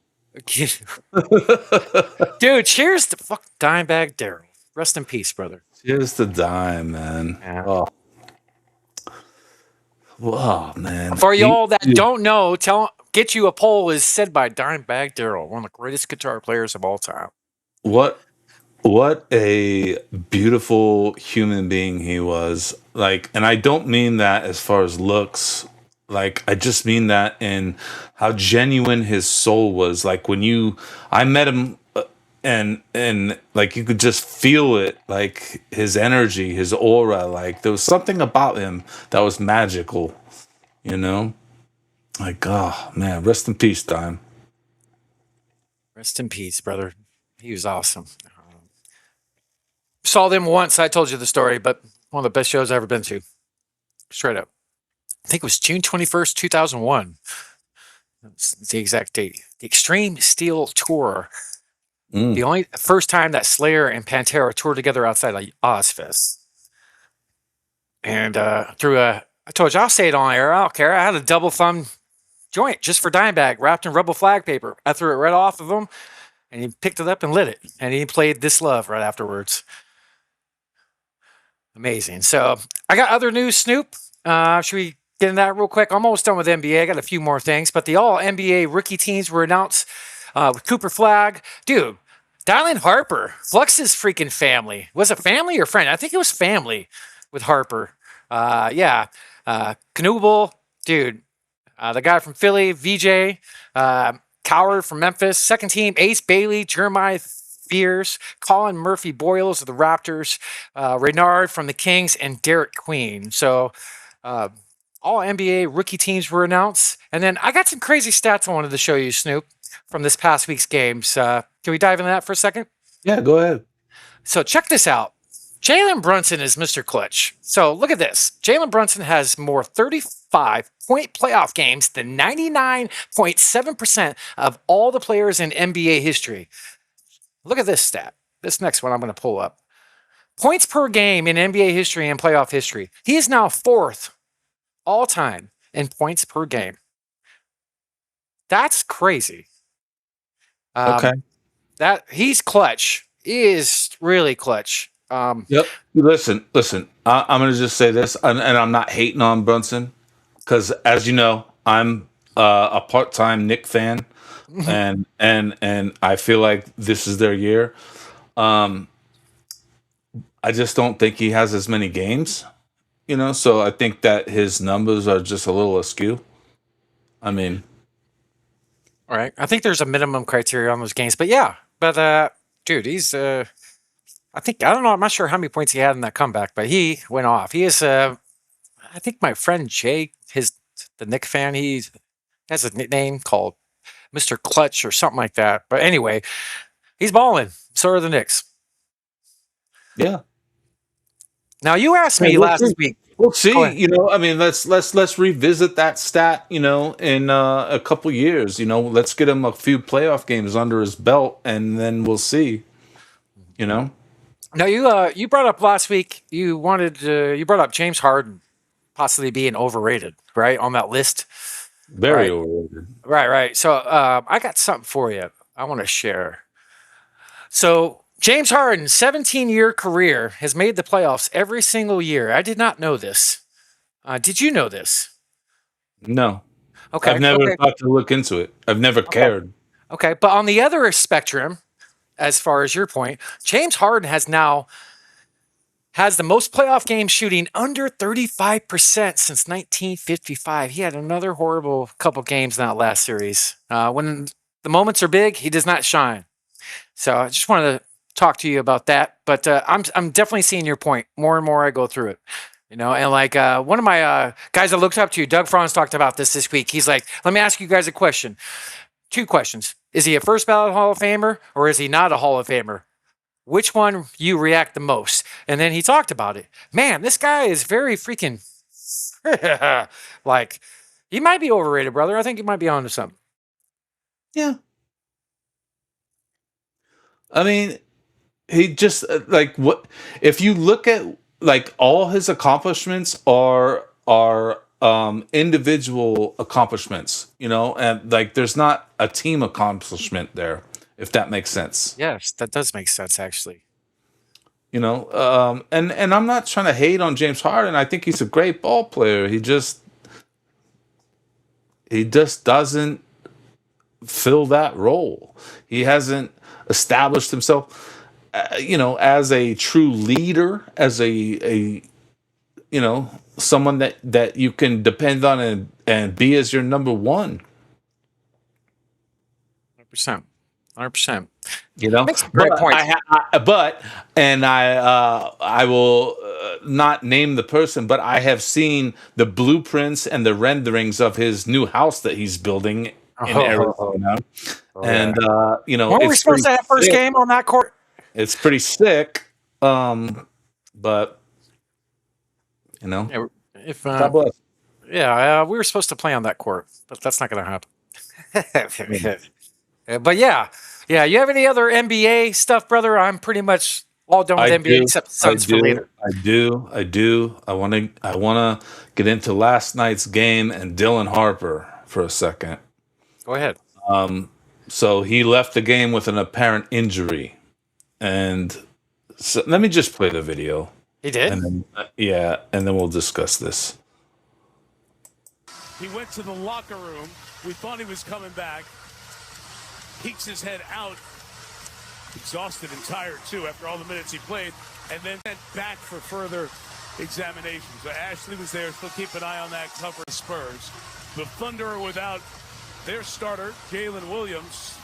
Speaker 3: Dude, cheers to fuck Dimebag Daryl. Rest in peace, brother.
Speaker 2: Cheers to dime, man.
Speaker 3: Yeah.
Speaker 2: Oh. Whoa, man.
Speaker 3: For y'all that don't know, Get You a Pole is said by Dimebag Daryl, one of the greatest guitar players of all time.
Speaker 2: What a beautiful human being he was. Like, and I don't mean that as far as looks. Like, I just mean that in how genuine his soul was. Like when I met him and like you could just feel it, like his energy, his aura, like there was something about him that was magical, you know? Like, oh man, rest in peace, Dime.
Speaker 3: Rest in peace, brother. He was awesome. Saw them once. I told you the story, but one of the best shows I've ever been to. Straight up. I think it was June 21st, 2001. That's the exact date. The Extreme Steel Tour. The first time that Slayer and Pantera toured together outside of Ozfest. And I told you, I'll say it on air. I don't care. I had a double thumb joint just for Dimebag wrapped in rubber flag paper. I threw it right off of him, and he picked it up and lit it. And he played This Love right afterwards. Amazing. So I got other news, Snoop. Should we get into that real quick? I'm almost done with NBA. I got a few more things, but the all NBA rookie teams were announced with Cooper Flag. Dude, Dylan Harper, Flux's freaking family. Was it family or friend? I think it was family with Harper. Knubel, dude. The guy from Philly, VJ, Coward from Memphis. Second team, Ace Bailey, Jeremiah Fears, Colin Murphy Boyles of the Raptors, Renard from the Kings, and Derek Queen. So all NBA rookie teams were announced. And then I got some crazy stats I wanted to show you, Snoop, from this past week's games. Can we dive into that for a second?
Speaker 2: Yeah, go ahead. So
Speaker 3: check this out. Jalen Brunson is Mr. Clutch. So look at this. Jalen Brunson has more 35-point playoff games than 99.7% of all the players in NBA history. Look at this stat. This next one I'm going to pull up. Points per game in NBA history and playoff history. He is now 4th all time in points per game. That's crazy.
Speaker 2: Okay.
Speaker 3: That he's clutch. He is really clutch.
Speaker 2: Yep. Listen. I'm going to just say this, and I'm not hating on Brunson because, as you know, I'm a part-time Knick fan, and I feel like this is their year. I just don't think he has as many games, so I think that his numbers are just a little askew. I mean,
Speaker 3: all right. I think there's a minimum criteria on those games, but dude, he's I don't know. I'm not sure how many points he had in that comeback, but he went off. He is, I think my friend Jay, the Knick fan, he has a nickname called Mr. Clutch or something like that. But anyway, he's balling. So are the Knicks.
Speaker 2: Yeah.
Speaker 3: Now you asked me last week.
Speaker 2: We'll see. I mean, let's revisit that stat. In a couple years. Let's get him a few playoff games under his belt, and then we'll see.
Speaker 3: Now you brought up last week. You brought up James Harden possibly being overrated, right, on that list.
Speaker 2: Very overrated.
Speaker 3: Right. So I got something for you. I want to share. So James Harden's 17-year career has made the playoffs every single year. I did not know this. Did you know this?
Speaker 2: No.
Speaker 3: Okay.
Speaker 2: I've never thought to look into it. I've never cared.
Speaker 3: Okay, but on the other spectrum, as far as your point, James Harden has the most playoff games shooting under 35% since 1955. He had another horrible couple games in that last series. When the moments are big, he does not shine. So I just wanted to talk to you about that. But I'm definitely seeing your point more and more I go through it. And like one of my guys I looked up to, Doug Franz, talked about this week. He's like, let me ask you guys a question. 2 questions. Is he a first ballot Hall of Famer or is he not a Hall of Famer? Which one you react the most? And then he talked about it. Man, this guy is very freaking like, he might be overrated, brother. I think he might be onto something.
Speaker 2: Yeah. I mean, he just like what if you look at like all his accomplishments are individual accomplishments, and like there's not a team accomplishment there, if that makes sense.
Speaker 3: Yes, that does make sense, actually.
Speaker 2: And I'm not trying to hate on James Harden. I think he's a great ball player. He just doesn't fill that role. He hasn't established himself, as a true leader, as a someone that you can depend on and be as your number one.
Speaker 3: 100%. 100%.
Speaker 2: You know,
Speaker 3: Makes some great points.
Speaker 2: I will not name the person, but I have seen the blueprints and the renderings of his new house that he's building in Arizona. And you know,
Speaker 3: Weren't we supposed to have first game on that court?
Speaker 2: It's pretty sick. But you know,
Speaker 3: Yeah, if
Speaker 2: God bless.
Speaker 3: we were supposed to play on that court, but that's not going to happen. But yeah. You have any other NBA stuff, brother? I'm pretty much all done with NBA except Suns for later.
Speaker 2: I do. I wanna get into last night's game and Dylan Harper for a second.
Speaker 3: Go ahead.
Speaker 2: So he left the game with an apparent injury, and so let me just play the video.
Speaker 3: He did?
Speaker 2: And then, and then we'll discuss this.
Speaker 9: He went to the locker room. We thought he was coming back. Peeks his head out. Exhausted and tired, too, after all the minutes he played. And then went back for further examination. So Ashley was there. Still keep an eye on that cover of Spurs. The Thunder are without their starter, Jalen Williams.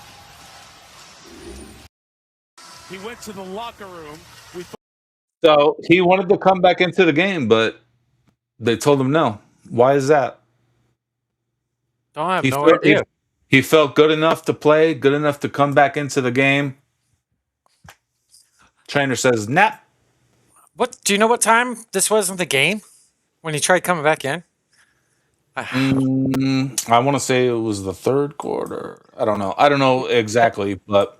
Speaker 9: He went to the locker room.
Speaker 2: So he wanted to come back into the game, but they told him no. Why is that?
Speaker 3: I have no idea.
Speaker 2: He felt good enough to play, good enough to come back into the game. Trainer says, nah.
Speaker 3: What do you know what time this was in the game when he tried coming back in?
Speaker 2: I want to say it was the third quarter. I don't know exactly, but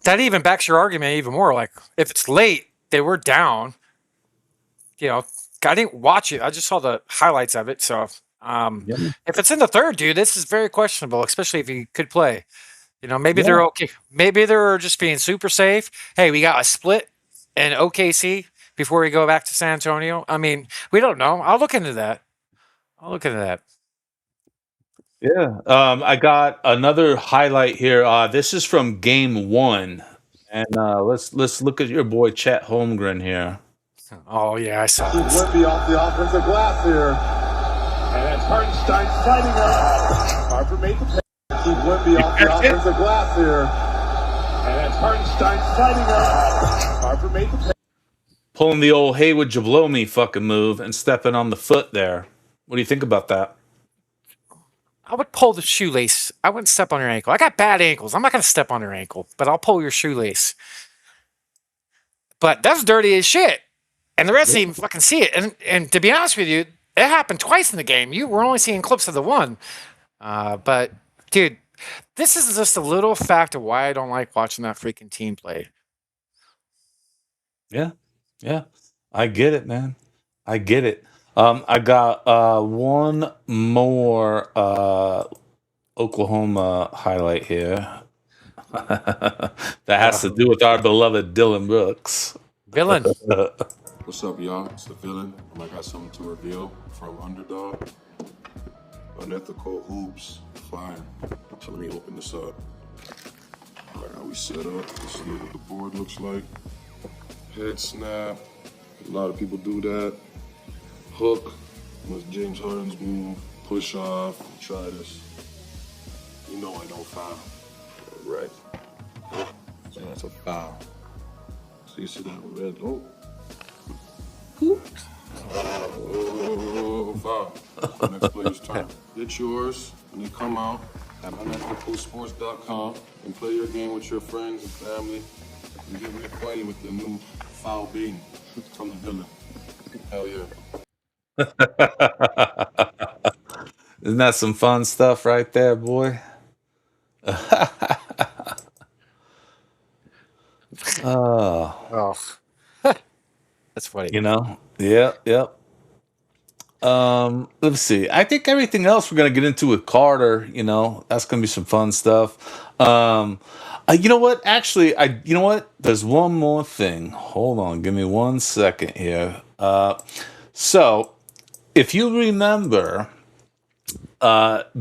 Speaker 3: that even backs your argument even more. Like, if it's late, they were down. You know, I didn't watch it. I just saw the highlights of it. So if it's in the third, dude, this is very questionable, especially if he could play. You know, maybe they're okay. Maybe they're just being super safe. Hey, we got a split in OKC before we go back to San Antonio. I mean, we don't know. I'll look into that.
Speaker 2: Yeah. I got another highlight here. This is from game 1. And let's look at your boy Chet Holmgren here.
Speaker 3: Oh, yeah, I saw
Speaker 10: this. Wimpy off the offensive glass here. And that's Hartenstein fighting up. Harper made the pass. Wimpy off the offensive glass here. And that's Hartenstein fighting up. Harper made the pass.
Speaker 2: Pulling the old "hey, would you blow me" fucking move and stepping on the foot there. What do you think about that?
Speaker 3: I would pull the shoelace. I wouldn't step on your ankle. I got bad ankles. I'm not going to step on your ankle, but I'll pull your shoelace. But that's dirty as shit. And the rest didn't even fucking see it. And to be honest with you, it happened twice in the game. You were only seeing clips of the one. But, dude, this is just a little fact of why I don't like watching that freaking team play.
Speaker 2: Yeah. I get it, man. I get it. I got one more Oklahoma highlight here that has to do with our beloved Dylan Brooks.
Speaker 3: Villain.
Speaker 4: What's up, y'all? It's the Villain. I got something to reveal from Underdog. Unethical hoops flying. So let me open this up. All right, how we set up. Let's see what the board looks like. Head snap. A lot of people do that. Hook was James Harden's move. Push off. Try this. You know I don't foul. Right. And that's a foul. So you see that red? Oh. Oh, foul. Next player's turn. Get yours when you come out at unethicalsports.com and play your game with your friends and family and get reacquainted with the new foul being from the Villain. Hell yeah.
Speaker 2: Isn't that some fun stuff right there, boy?
Speaker 3: Oh. That's funny.
Speaker 2: You know? Yep. Let's see. I think everything else we're gonna get into with Carter, you know, that's gonna be some fun stuff. You know what? Actually, you know what? There's one more thing. Hold on, give me 1 second here. So if you remember,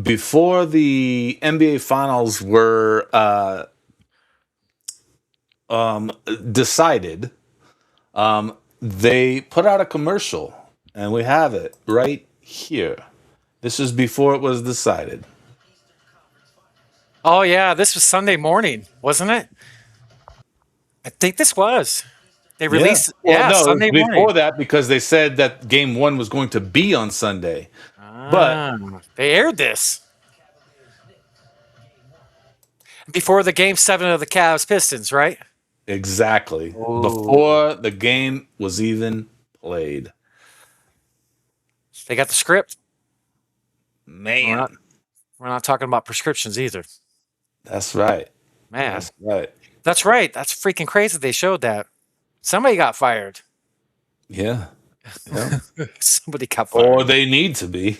Speaker 2: before the NBA finals were decided, they put out a commercial, and we have it right here. This is before it was decided.
Speaker 3: Oh yeah, this was Sunday morning, wasn't it? I think this was. They released.
Speaker 2: Well,
Speaker 3: Yeah,
Speaker 2: no, it was
Speaker 3: Sunday
Speaker 2: before
Speaker 3: morning.
Speaker 2: that because they said that game 1 was going to be on Sunday. But
Speaker 3: They aired this before the game 7 of the Cavs Pistons, right?
Speaker 2: exactly before the game was even played.
Speaker 3: They got the script.
Speaker 2: Man,
Speaker 3: We're not talking about prescriptions either.
Speaker 2: that's right.
Speaker 3: Man,
Speaker 2: That's right.
Speaker 3: that's right. That's freaking crazy. They showed that. Somebody got fired.
Speaker 2: Yeah. Yeah.
Speaker 3: Somebody got fired.
Speaker 2: Or they need to be.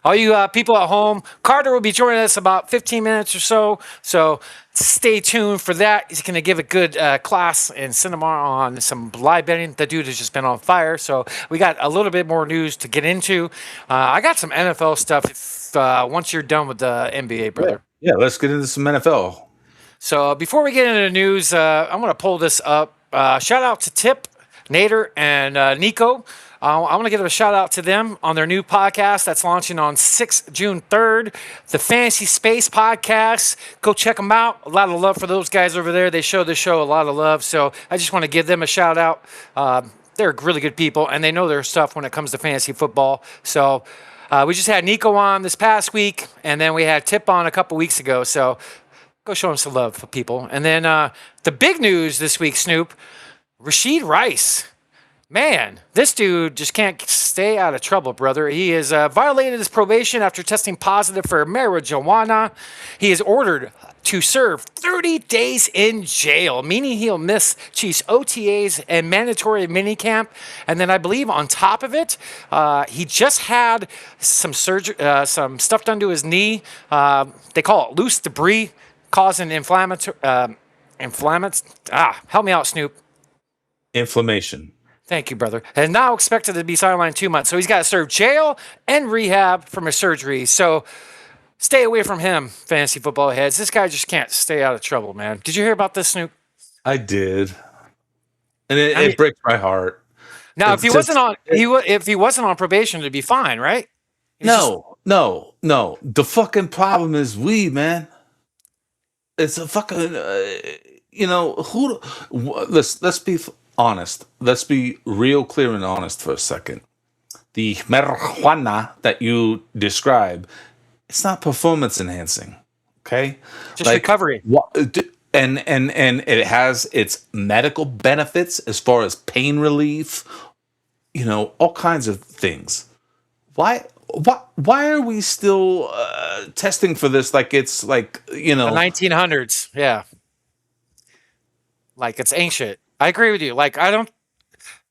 Speaker 3: All you people at home, Carter will be joining us about 15 minutes or so. So stay tuned for that. He's going to give a good class in cinema on some live betting. The dude has just been on fire. So we got a little bit more news to get into. I got some NFL stuff once you're done with the NBA, brother.
Speaker 2: Yeah, let's get into some NFL.
Speaker 3: So before we get into the news, I'm going to pull this up. Shout out to Tip, Nader, and Nico. I want to give a shout out to them on their new podcast that's launching on June 3rd, the Fantasy Space Podcast. Go check them out. A lot of love for those guys over there. They show the show a lot of love. So I just want to give them a shout out. They're really good people, and they know their stuff when it comes to fantasy football. So we just had Nico on this past week, and then we had Tip on a couple weeks ago. So go show them some love for people. And then the big news this week, Snoop, Rashid Rice. Man, this dude just can't stay out of trouble, brother. He has violated his probation after testing positive for marijuana. He is ordered to serve 30 days in jail, meaning he'll miss Chiefs OTAs and mandatory minicamp. And then I believe on top of it, he just had some surgery, some stuff done to his knee. They call it loose debris, causing inflammatory. Help me out, Snoop.
Speaker 2: Inflammation.
Speaker 3: Thank you, brother. And now expected to be sidelined 2 months. So he's got to serve jail and rehab from his surgery. So stay away from him, fantasy football heads. This guy just can't stay out of trouble, man. Did you hear about this, Snoop?
Speaker 2: I did. And it breaks my heart.
Speaker 3: Now, if he wasn't on probation, it'd be fine, right?
Speaker 2: No. The fucking problem is weed, man. It's a fucking, let's be honest. Let's be real clear and honest for a second. The marijuana that you describe, it's not performance enhancing. Okay?
Speaker 3: Just recovery.
Speaker 2: And it has its medical benefits as far as pain relief, all kinds of things. Why are we still testing for this like it's like,
Speaker 3: The 1900s, yeah. Like it's ancient. I agree with you. Like I don't,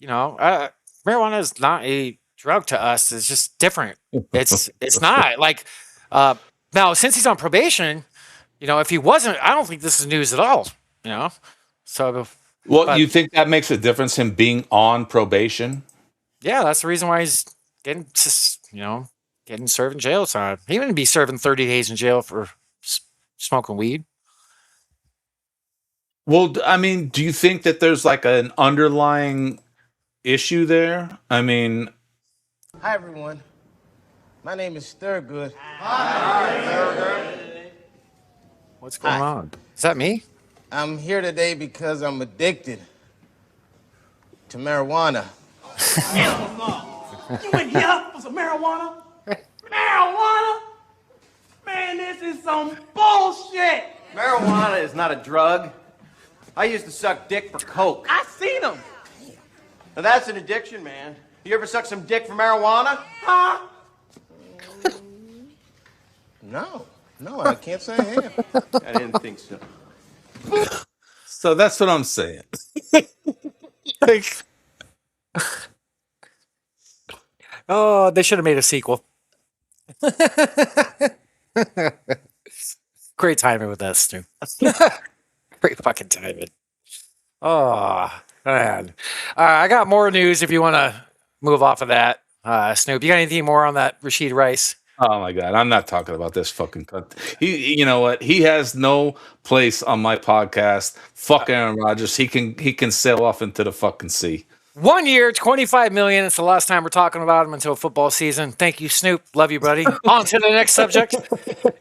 Speaker 3: marijuana is not a drug to us. It's just different. It's not like now since he's on probation. If he wasn't, I don't think this is news at all. So.
Speaker 2: Well, you think that makes a difference, him being on probation?
Speaker 3: Yeah, that's the reason why he's getting served in jail time. He wouldn't be serving 30 days in jail for smoking weed.
Speaker 2: Well, I mean, do you think that there's like an underlying issue there? I mean,
Speaker 11: hi everyone. My name is Thurgood.
Speaker 3: What's going on? Is that me?
Speaker 11: I'm here today because I'm addicted to marijuana.
Speaker 6: You in here for some marijuana? Marijuana? Man, this is some bullshit.
Speaker 12: Marijuana is not a drug. I used to suck dick for coke.
Speaker 6: I seen them.
Speaker 12: Now that's an addiction, man. You ever suck some dick for marijuana?
Speaker 6: Huh?
Speaker 11: No, I can't say I have.
Speaker 12: I didn't think so.
Speaker 2: So that's what I'm saying.
Speaker 3: Oh, they should have made a sequel. Great timing with that, Stu. Great fucking timing. Oh, man. I got more news if you want to move off of that. Snoop, you got anything more on that Rashid Rice?
Speaker 2: Oh my God, I'm not talking about this fucking cunt. You know what? He has no place on my podcast. Fuck Aaron Rodgers. He can sail off into the fucking sea.
Speaker 3: 1 year, $25 million. It's the last time we're talking about him until football season. Thank you, Snoop. Love you, buddy. On to the next subject.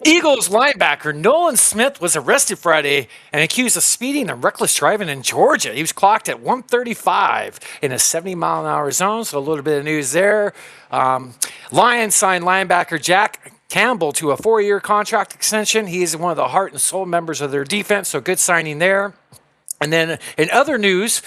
Speaker 3: Eagles linebacker Nolan Smith was arrested Friday and accused of speeding and reckless driving in Georgia. He was clocked at 135 in a 70-mile-an-hour zone, so a little bit of news there. Lions signed linebacker Jack Campbell to a 4-year contract extension. He is one of the heart and soul members of their defense, so good signing there. And then in other news,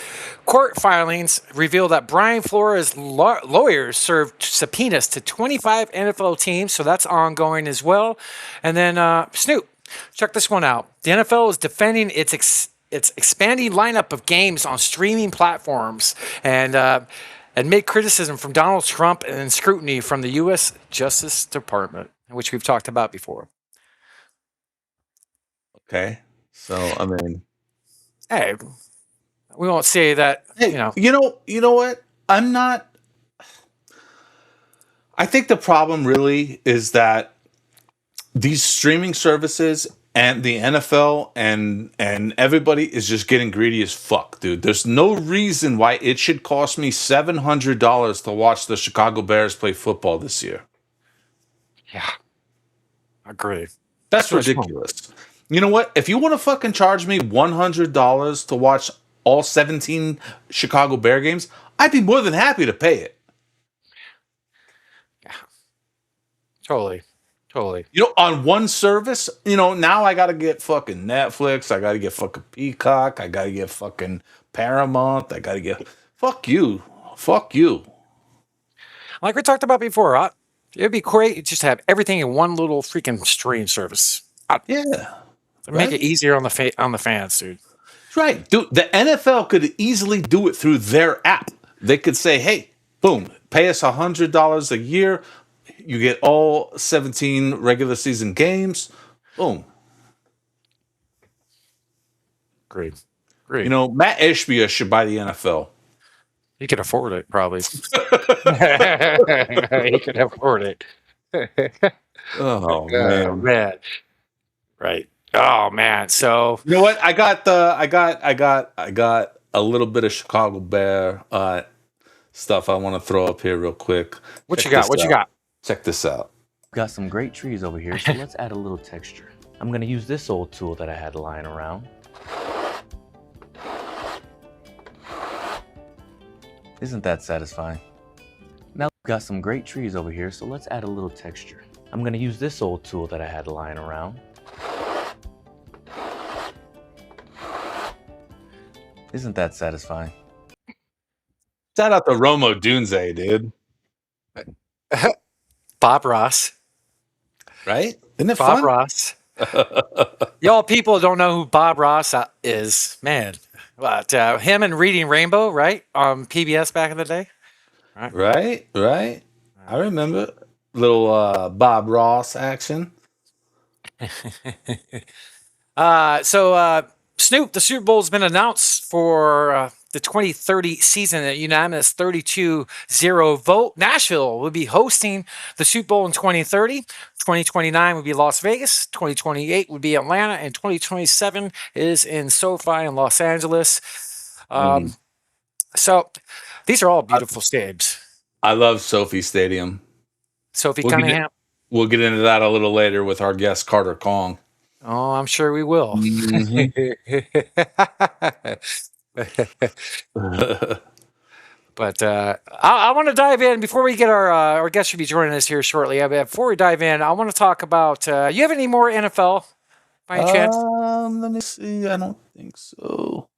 Speaker 3: court filings reveal that Brian Flores' lawyers served subpoenas to 25 NFL teams, so that's ongoing as well. And then Snoop, check this one out. The NFL is defending its expanding lineup of games on streaming platforms and made criticism from Donald Trump and scrutiny from the U.S. Justice Department, which we've talked about before.
Speaker 2: Okay. So, I mean...
Speaker 3: Hey, we won't say that,
Speaker 2: Hey, you know what? I'm not... I think the problem really is that these streaming services and the NFL and everybody is just getting greedy as fuck, dude. There's no reason why it should cost me $700 to watch the Chicago Bears play football this year.
Speaker 3: Yeah. Agree.
Speaker 2: That's ridiculous. You know what? If you want to fucking charge me $100 to watch all 17 Chicago Bear games, I'd be more than happy to pay it.
Speaker 3: Yeah. Totally.
Speaker 2: You know, on one service, you know, now I got to get fucking Netflix. I got to get fucking Peacock. I got to get fucking Paramount. I got to get... Fuck you.
Speaker 3: Like we talked about before, it'd be great just to have everything in one little freaking stream service.
Speaker 2: Yeah.
Speaker 3: Make it easier on the fans, dude.
Speaker 2: Right. Dude, the NFL could easily do it through their app. They could say, hey, boom, pay us $100 a year. You get all 17 regular season games. Boom.
Speaker 3: Great.
Speaker 2: You know, Matt Ishbia should buy the NFL.
Speaker 3: He could afford it, probably. He could afford it.
Speaker 2: Oh,
Speaker 3: man. Right. Oh man. So
Speaker 2: you know what? I got a little bit of Chicago Bear stuff I want to throw up here real quick.
Speaker 3: What you got?
Speaker 2: Check this out.
Speaker 13: Got some great trees over here, so let's add a little texture. I'm gonna use this old tool that I had lying around. Isn't that satisfying? Now got some great trees over here, so let's add a little texture. I'm gonna use this old tool that I had lying around. Isn't that satisfying?
Speaker 2: Shout out to Romo Dunze, dude.
Speaker 3: Bob Ross.
Speaker 2: Right? Isn't it
Speaker 3: Bob
Speaker 2: fun?
Speaker 3: Ross. Y'all people don't know who Bob Ross is, man. But him and Reading Rainbow, right? On PBS back in the day.
Speaker 2: Right. I remember little Bob Ross action.
Speaker 3: So Snoop, the Super Bowl has been announced for the 2030 season at unanimous 32-0 vote. Nashville will be hosting the Super Bowl in 2030. 2029 would be Las Vegas. 2028 would be Atlanta. And 2027 is in SoFi in Los Angeles. So these are all beautiful stadiums.
Speaker 2: I love Sophie Stadium.
Speaker 3: Sophie Cunningham.
Speaker 2: We'll get into that a little later with our guest, Carter Kong.
Speaker 3: Oh, I'm sure we will. But I want to dive in before we get our guest should be joining us here shortly. Before we dive in, I want to talk about. You have any more NFL by any chance?
Speaker 2: Let me see. I don't think so.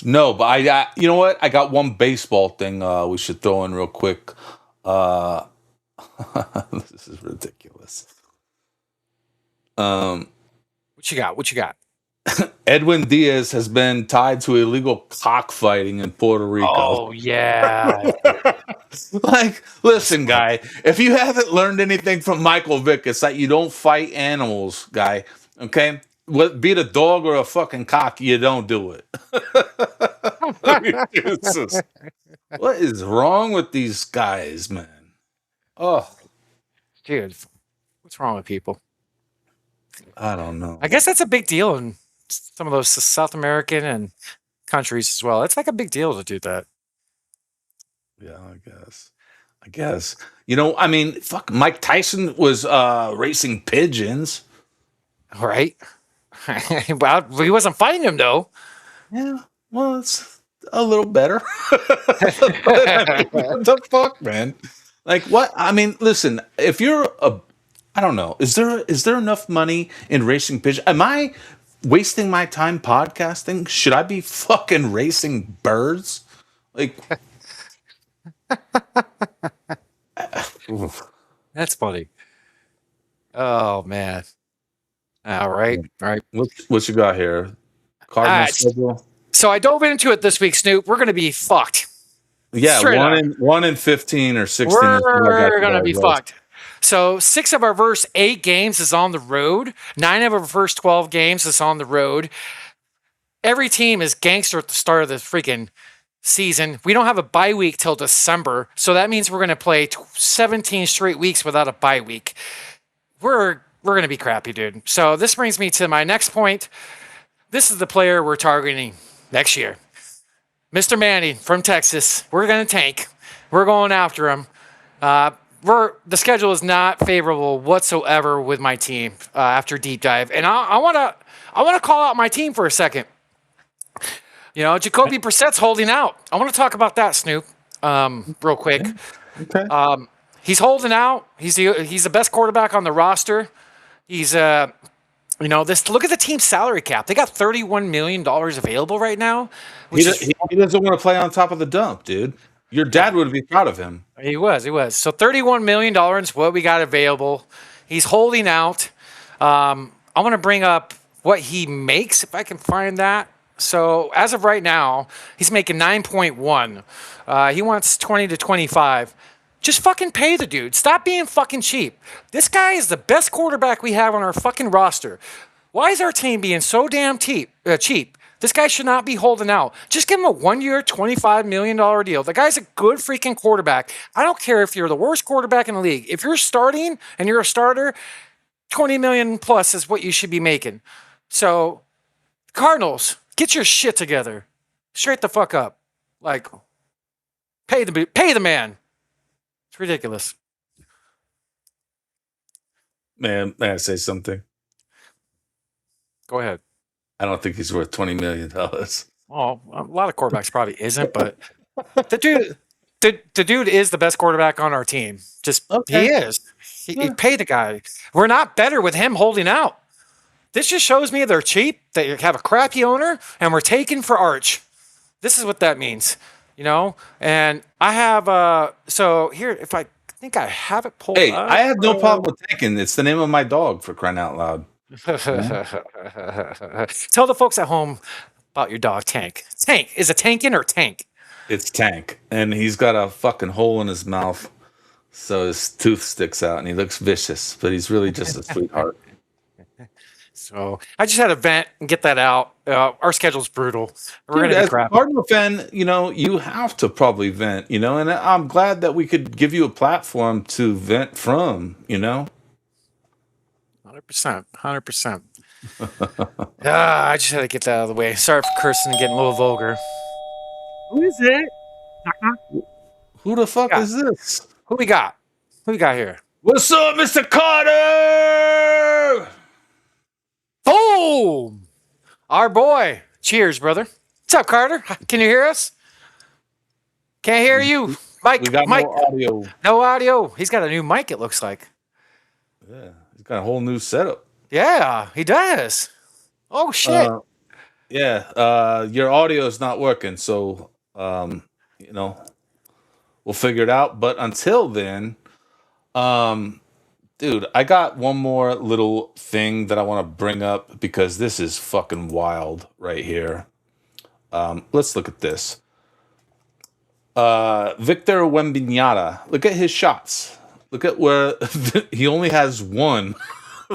Speaker 2: No, but I you know what? I got one baseball thing we should throw in real quick. This is ridiculous.
Speaker 3: What you got?
Speaker 2: Edwin Diaz has been tied to illegal cockfighting in Puerto Rico.
Speaker 3: Oh yeah.
Speaker 2: Like, listen, guy, if you haven't learned anything from Michael Vick, it's that you don't fight animals, guy. Okay? Be it a dog or a fucking cock, you don't do it. Jesus. What is wrong with these guys, man? Oh,
Speaker 3: dude, what's wrong with people?
Speaker 2: I don't know.
Speaker 3: I guess that's a big deal in some of those South American and countries as well. It's like a big deal to do that.
Speaker 2: Yeah, I guess. I mean, fuck, Mike Tyson was racing pigeons.
Speaker 3: All right. Well, he wasn't fighting him though.
Speaker 2: Yeah. Well, it's a little better. But, I mean, what the fuck, man? Like what? I mean, listen, if you're I don't know, is there enough money in racing pigeons? Am I wasting my time podcasting? Should I be fucking racing birds? Like
Speaker 3: That's funny. Oh man. All right.
Speaker 2: What you got here? Cardinals schedule?
Speaker 3: So I dove into it this week, Snoop. We're going to be fucked.
Speaker 2: Yeah,
Speaker 3: Straight up.
Speaker 2: 1 in 15 or 16.
Speaker 3: We're going to be fucked. So 6 of our first 8 games is on the road. 9 of our first 12 games is on the road. Every team is gangster at the start of the freaking season. We don't have a bye week till December. So that means we're going to play 17 straight weeks without a bye week. We're going to be crappy, dude. So this brings me to my next point. This is the player we're targeting next year. Mr. Manning from Texas. We're going to tank. We're going after him. The schedule is not favorable whatsoever with my team after deep dive. And I want to call out my team for a second. Jacoby Brissett's holding out. I want to talk about that, Snoop, real quick.
Speaker 2: Okay.
Speaker 3: He's holding out. He's the best quarterback on the roster. He's look at the team's salary cap. They got $31 million available right now.
Speaker 2: He doesn't want to play on top of the dump, dude. Your dad would be proud of him.
Speaker 3: He was. So $31 million is what we got available. He's holding out. I want to bring up what he makes, if I can find that. So as of right now, he's making 9.1. He wants 20 to 25. Just fucking pay the dude. Stop being fucking cheap. This guy is the best quarterback we have on our fucking roster. Why is our team being so damn cheap? This guy should not be holding out. Just give him a 1-year, $25 million deal. The guy's a good freaking quarterback. I don't care if you're the worst quarterback in the league. If you're starting and you're a starter, $20 million plus is what you should be making. So, Cardinals, get your shit together. Straight the fuck up. Like, pay the man. It's ridiculous.
Speaker 2: Man, may I say something?
Speaker 3: Go ahead.
Speaker 2: I don't think he's worth $20 million.
Speaker 3: Oh, a lot of quarterbacks probably isn't, but the dude is the best quarterback on our team. Just He is. He paid the guy. We're not better with him holding out. This just shows me they're cheap. They have a crappy owner, and we're taking for Arch. This is what that means, And I have so here, if I think I have it pulled.
Speaker 2: Hey,
Speaker 3: up.
Speaker 2: I have no problem with tanking. It's the name of my dog, for crying out loud.
Speaker 3: Tell the folks at home about your dog, Tank. Tank. Is it Tankin or Tank?
Speaker 2: It's Tank. And he's got a fucking hole in his mouth. So his tooth sticks out and he looks vicious, but he's really just a sweetheart.
Speaker 3: So I just had to vent and get that out. Our schedule's brutal. We're going to
Speaker 2: as
Speaker 3: be crap.
Speaker 2: a Cardinal fan, you have to probably vent, and I'm glad that we could give you a platform to vent from,
Speaker 3: 100%. I just had to get that out of the way. Sorry for cursing and getting a little vulgar. Who is it?
Speaker 2: Who the fuck is this?
Speaker 3: Who we got? Who we got here?
Speaker 2: What's up, Mr. Carter?
Speaker 3: Boom! Our boy. Cheers, brother. What's up, Carter? Can you hear us? Can't hear you. Mike.
Speaker 2: We got
Speaker 3: Mike.
Speaker 2: no audio.
Speaker 3: No audio. He's got a new mic, it looks like.
Speaker 2: Yeah, he's got a whole new setup.
Speaker 3: Yeah, he does. Oh, shit.
Speaker 2: Your audio is not working, so, we'll figure it out. But until then, dude, I got one more little thing that I want to bring up because this is fucking wild right here. Let's look at this. Victor Wembanyama, look at his shots. Look at where he only has one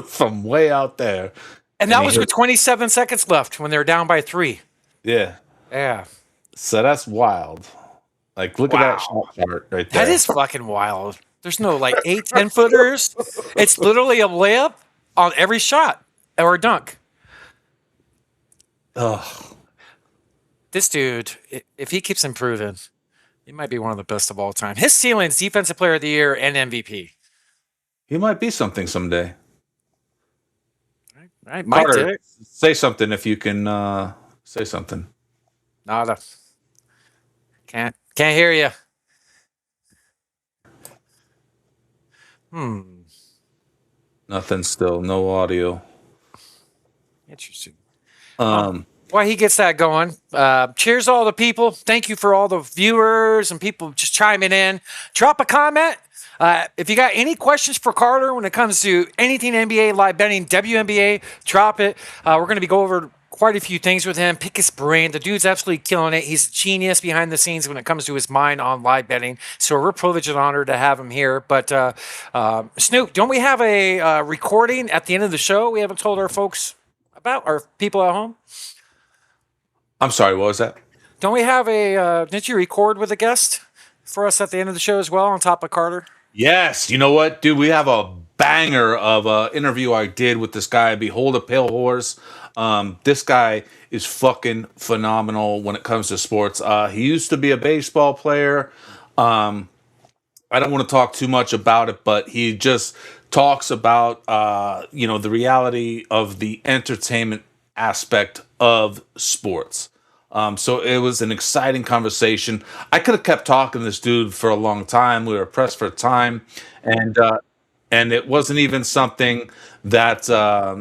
Speaker 2: from way out there.
Speaker 3: And that was with 27 seconds left when they were down by 3.
Speaker 2: Yeah.
Speaker 3: Yeah.
Speaker 2: So that's wild. Like, look at that shot chart right there.
Speaker 3: That is fucking wild. There's no 8, 10-footers. It's literally a layup on every shot or a dunk.
Speaker 2: Oh,
Speaker 3: This dude, if he keeps improving, he might be one of the best of all time. His ceiling's Defensive Player of the Year and MVP.
Speaker 2: he might be something someday.
Speaker 3: Right, Mike
Speaker 2: Carter,
Speaker 3: did it.
Speaker 2: say something if you can say something.
Speaker 3: Nada. Can't hear you.
Speaker 2: Nothing still. No audio.
Speaker 3: Interesting. Why he gets that going. Cheers to all the people. Thank you for all the viewers and people just chiming in. Drop a comment. If you got any questions for Carter when it comes to anything NBA, live betting, WNBA, drop it. We're going to be going over quite a few things with him. Pick his brain. The dude's absolutely killing it. He's a genius behind the scenes when it comes to his mind on live betting. So we're privileged and honored to have him here. But Snoop, don't we have a recording at the end of the show we haven't told our folks about, our people at home?
Speaker 2: I'm sorry, what was that?
Speaker 3: Don't we have a, didn't you record with a guest for us at the end of the show as well on top of Carter?
Speaker 2: Yes. You know what, dude? We have a banger of an interview I did with this guy, Behold a Pale Horse. This guy is fucking phenomenal when it comes to sports. He used to be a baseball player. I don't want to talk too much about it, but he just talks about, the reality of the entertainment aspect of sports. So it was an exciting conversation. I could have kept talking to this dude for a long time. We were pressed for time, and it wasn't even something that I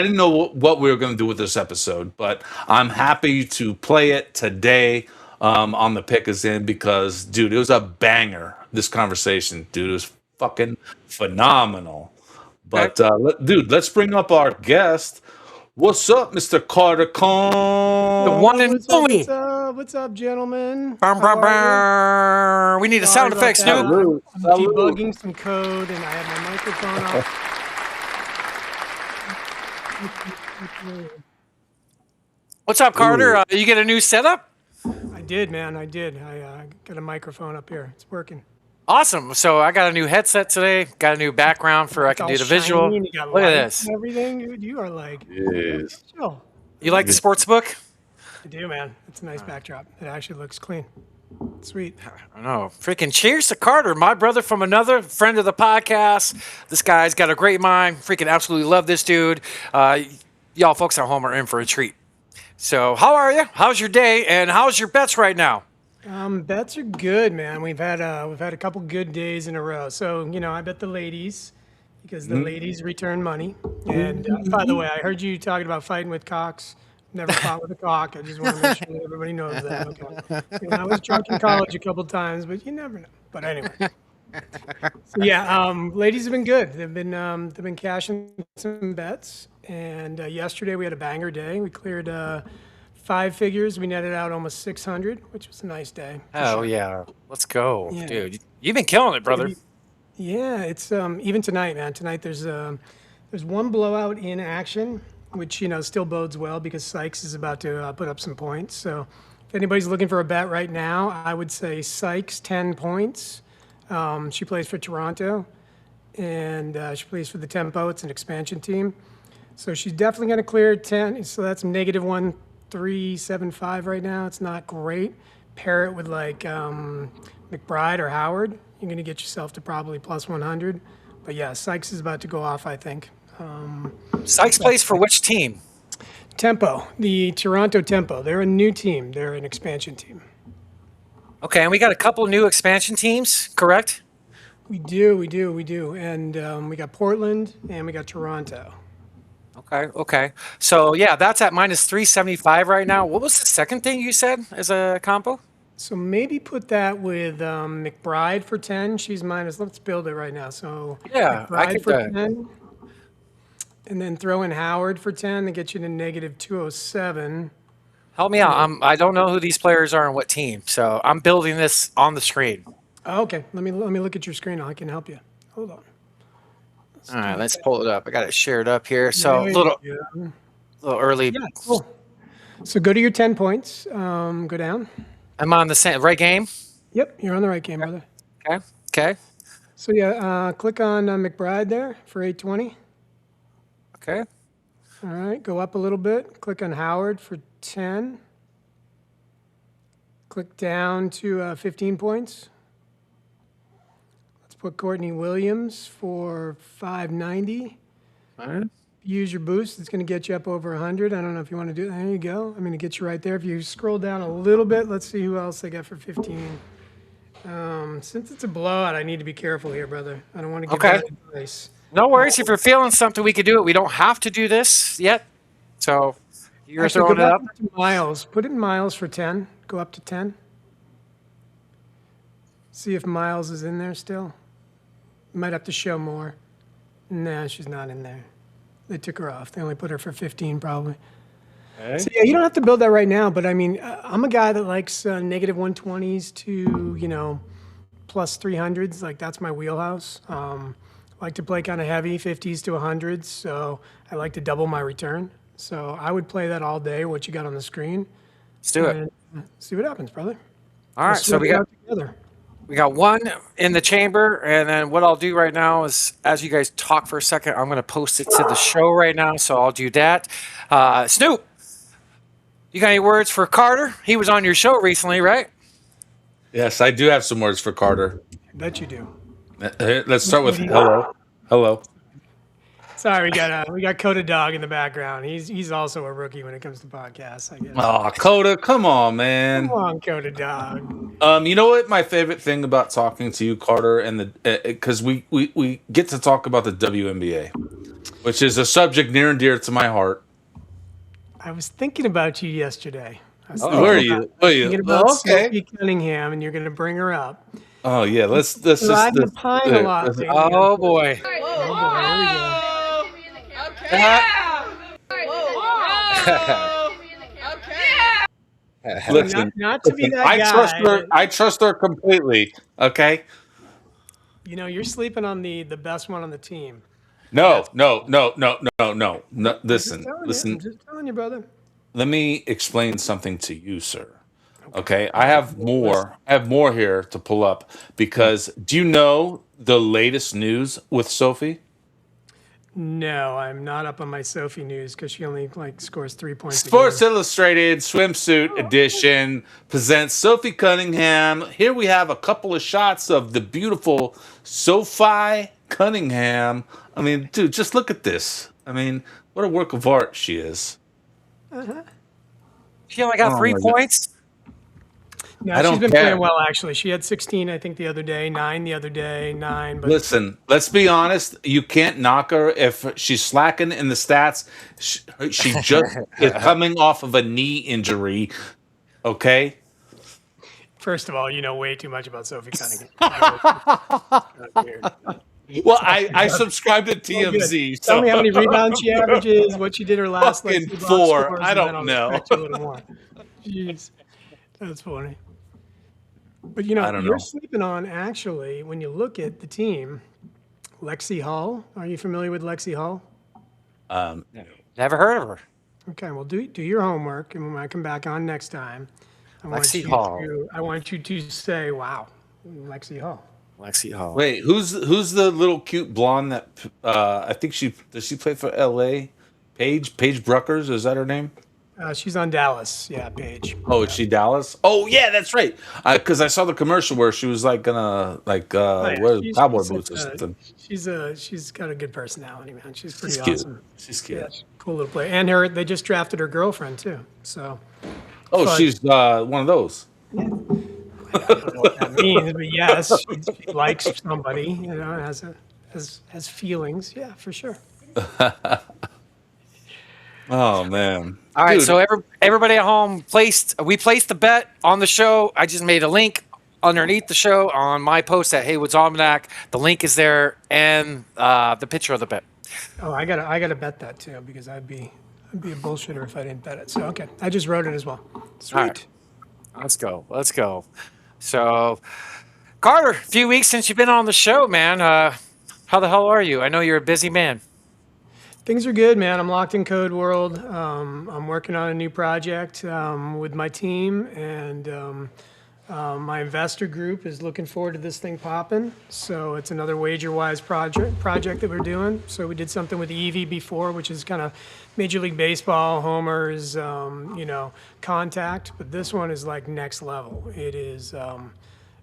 Speaker 2: didn't know what we were going to do with this episode. But I'm happy to play it today on the Pick Is In because, dude, it was a banger. This conversation, dude, it was fucking phenomenal. But dude, let's bring up our guest. What's up, Mr. Carter Cone?
Speaker 3: The one and only.
Speaker 14: What's up, gentlemen?
Speaker 3: We need a sound effect, Snoop.
Speaker 14: I'm debugging some code, and I have my microphone off.
Speaker 3: What's up, Carter? You get a new setup?
Speaker 14: I did, man. I did. I got a microphone up here. It's working.
Speaker 3: Awesome. So I got a new headset today. Got a new background for I can do the visual.
Speaker 14: Look at
Speaker 3: this.
Speaker 14: And everything, dude. You are like.
Speaker 2: Yes.
Speaker 14: Chill.
Speaker 3: You like the sports book?
Speaker 14: I do, man. It's a nice backdrop. It actually looks clean. Sweet.
Speaker 3: I know. Freaking cheers to Carter, my brother from another friend of the podcast. This guy's got a great mind. Freaking absolutely love this dude. Y'all folks at home are in for a treat. So how are you? How's your day? And how's your bets right now?
Speaker 14: Bets are good, man. We've had a couple good days in a row. So I bet the ladies because the ladies return money. And by the way, I heard you talking about fighting with cocks. Never fought with a cock. I just want to make sure that everybody knows that. Okay. I was drunk in college a couple times, but you never know. But anyway. So yeah, ladies have been good. They've been cashing some bets. And yesterday we had a banger day. We cleared 5 figures. We netted out almost 600, which was a nice day.
Speaker 3: Oh yeah, let's go, dude. You've been killing it, brother.
Speaker 14: Yeah, it's even tonight, man. Tonight there's one blowout in action, which still bodes well because Sykes is about to put up some points. So if anybody's looking for a bet right now, I would say Sykes 10 points. She plays for Toronto, and she plays for the Tempo. It's an expansion team, so she's definitely going to clear 10. So that's -1.375 right now. It's not great. Pair it with like McBride or Howard, you're going to get yourself to probably +100. But yeah, Sykes is about to go off, I think.
Speaker 3: Sykes plays for which team?
Speaker 14: Tempo, the Toronto Tempo. They're a new team. They're an expansion team.
Speaker 3: Okay, and we got a couple new expansion teams, correct?
Speaker 14: We do. And we got Portland and we got Toronto.
Speaker 3: Okay. So yeah, that's at -375 right now. What was the second thing you said as a combo?
Speaker 14: So maybe put that with McBride for 10. She's minus. Let's build it right now. So
Speaker 3: yeah,
Speaker 14: McBride for 10. And then throw in Howard for 10 to get you to -207.
Speaker 3: Help me out. I don't know who these players are and what team, so I'm building this on the screen.
Speaker 14: Oh, okay, let me look at your screen. I can help you. Hold on.
Speaker 3: All right, let's pull it up. I got it shared up here. So a little early.
Speaker 14: Yeah, cool. So go to your 10 points. Go down.
Speaker 3: I'm on the right game.
Speaker 14: Yep, you're on the right game, brother.
Speaker 3: Okay.
Speaker 14: So yeah, click on McBride there for 820.
Speaker 3: Okay.
Speaker 14: All right, go up a little bit. Click on Howard for 10. Click down to 15 points. Let's put Courtney Williams for 590.
Speaker 3: All right.
Speaker 14: Use your boost. It's going to get you up over 100. I don't know if you want to do it. There you go. I'm going to get you right there. If you scroll down a little bit, let's see who else they got for 15. Since it's a blowout, I need to be careful here, brother. I don't want to give bad advice.
Speaker 3: No worries. If you're feeling something, we could do it. We don't have to do this yet. So you're throwing it up.
Speaker 14: Miles. Put it in Miles for 10. Go up to 10. See if Miles is in there still. Might have to show more. Nah, she's not in there. They took her off. They only put her for 15 probably.
Speaker 3: Okay.
Speaker 14: So yeah, you don't have to build that right now, but I mean, I'm a guy that likes negative 120s to, plus 300s. Like that's my wheelhouse. I like to play kind of heavy 50s to 100s. So I like to double my return. So I would play that all day, what you got on the screen.
Speaker 3: Let's do it.
Speaker 14: See what happens, brother.
Speaker 3: All right. So we got one in the chamber, and then what I'll do right now is, as you guys talk for a second, I'm going to post it to the show right now, so I'll do that. Snoop, you got any words for Carter? He was on your show recently, right?
Speaker 2: Yes, I do have some words for Carter.
Speaker 14: I bet you do.
Speaker 2: Let's start with hello. Hello.
Speaker 14: Sorry, we got Coda Dog in the background. He's also a rookie when it comes to podcasts, I guess.
Speaker 2: Oh, Coda, come on, man.
Speaker 14: Come on, Coda Dog.
Speaker 2: You know what? My favorite thing about talking to you, Carter, and because we get to talk about the WNBA, which is a subject near and dear to my heart.
Speaker 14: I was thinking about you yesterday.
Speaker 2: Where are you?
Speaker 14: Thinking about Sophie Cunningham, and you're going to bring her up.
Speaker 2: Oh yeah, let's
Speaker 14: Ride the pine a lot.
Speaker 3: Oh boy.
Speaker 14: Oh boy, here we go.
Speaker 2: Listen,
Speaker 14: not to be that
Speaker 2: I
Speaker 14: guy.
Speaker 2: trust her. I trust her completely. Okay.
Speaker 14: You're sleeping on the best one on the team.
Speaker 2: No. Listen.
Speaker 14: I'm just telling you, brother.
Speaker 2: Let me explain something to you, sir. Okay, I have more here to pull up because do you know the latest news with Sophie?
Speaker 14: No, I'm not up on my Sophie news because she only scores 3 points.
Speaker 2: Sports Illustrated swimsuit edition presents Sophie Cunningham. Here we have a couple of shots of the beautiful Sophie Cunningham. I mean, dude, just look at this. I mean, what a work of art she is.
Speaker 3: She only got 3 points.
Speaker 14: No, she's been playing well, actually. She had 16, I think, the other day, 9 the other day, 9. But
Speaker 2: listen, let's be honest. You can't knock her if she's slacking in the stats. She just is coming off of a knee injury. Okay.
Speaker 14: First of all, you know way too much about Sophie Cunningham.
Speaker 2: Well, I subscribe to TMZ.
Speaker 14: Tell me how many rebounds she averages, what she did her last
Speaker 2: fucking 4.
Speaker 14: Scores,
Speaker 2: I don't know.
Speaker 14: A little more. Jeez, that's funny. But you're sleeping on, actually, when you look at the team, Lexi Hall. Are you familiar with Lexi Hall?
Speaker 3: Never heard of her.
Speaker 14: Okay, well, do your homework, and when I come back on next time, I want you to say, "Wow, Lexi Hall."
Speaker 3: Lexi Hall.
Speaker 2: Wait, who's the little cute blonde that I think does she play for LA? Paige Bruckers, is that her name?
Speaker 14: She's on Dallas. Yeah, Paige.
Speaker 2: Oh, is she Dallas? Oh, yeah, that's right. Because I saw the commercial where she was gonna wear cowboy boots or something.
Speaker 14: She's got a good personality, man. She's pretty
Speaker 2: awesome.
Speaker 14: Cute.
Speaker 2: She's cute.
Speaker 14: Yeah, cool little player. And they just drafted her girlfriend too. So.
Speaker 2: Oh, she's one of those.
Speaker 14: I don't know what that means, but yes, she likes somebody. Has feelings. Yeah, for sure.
Speaker 2: Oh man!
Speaker 3: All right, so everybody at home we placed the bet on the show. I just made a link underneath the show on my post at Haywood's Almanac. The link is there and the picture of the bet.
Speaker 14: Oh, I gotta bet that too because I'd be a bullshitter if I didn't bet it. So okay, I just wrote it as well. Sweet.
Speaker 3: Right. Let's go. So, Carter, a few weeks since you've been on the show, man. How the hell are you? I know you're a busy man.
Speaker 14: Things are good, man. I'm locked in Code World. I'm working on a new project with my team, and my investor group is looking forward to this thing popping. So it's another WagerWise project that we're doing. So we did something with Evie before, which is kind of Major League Baseball, homers, contact, but this one is like next level. It is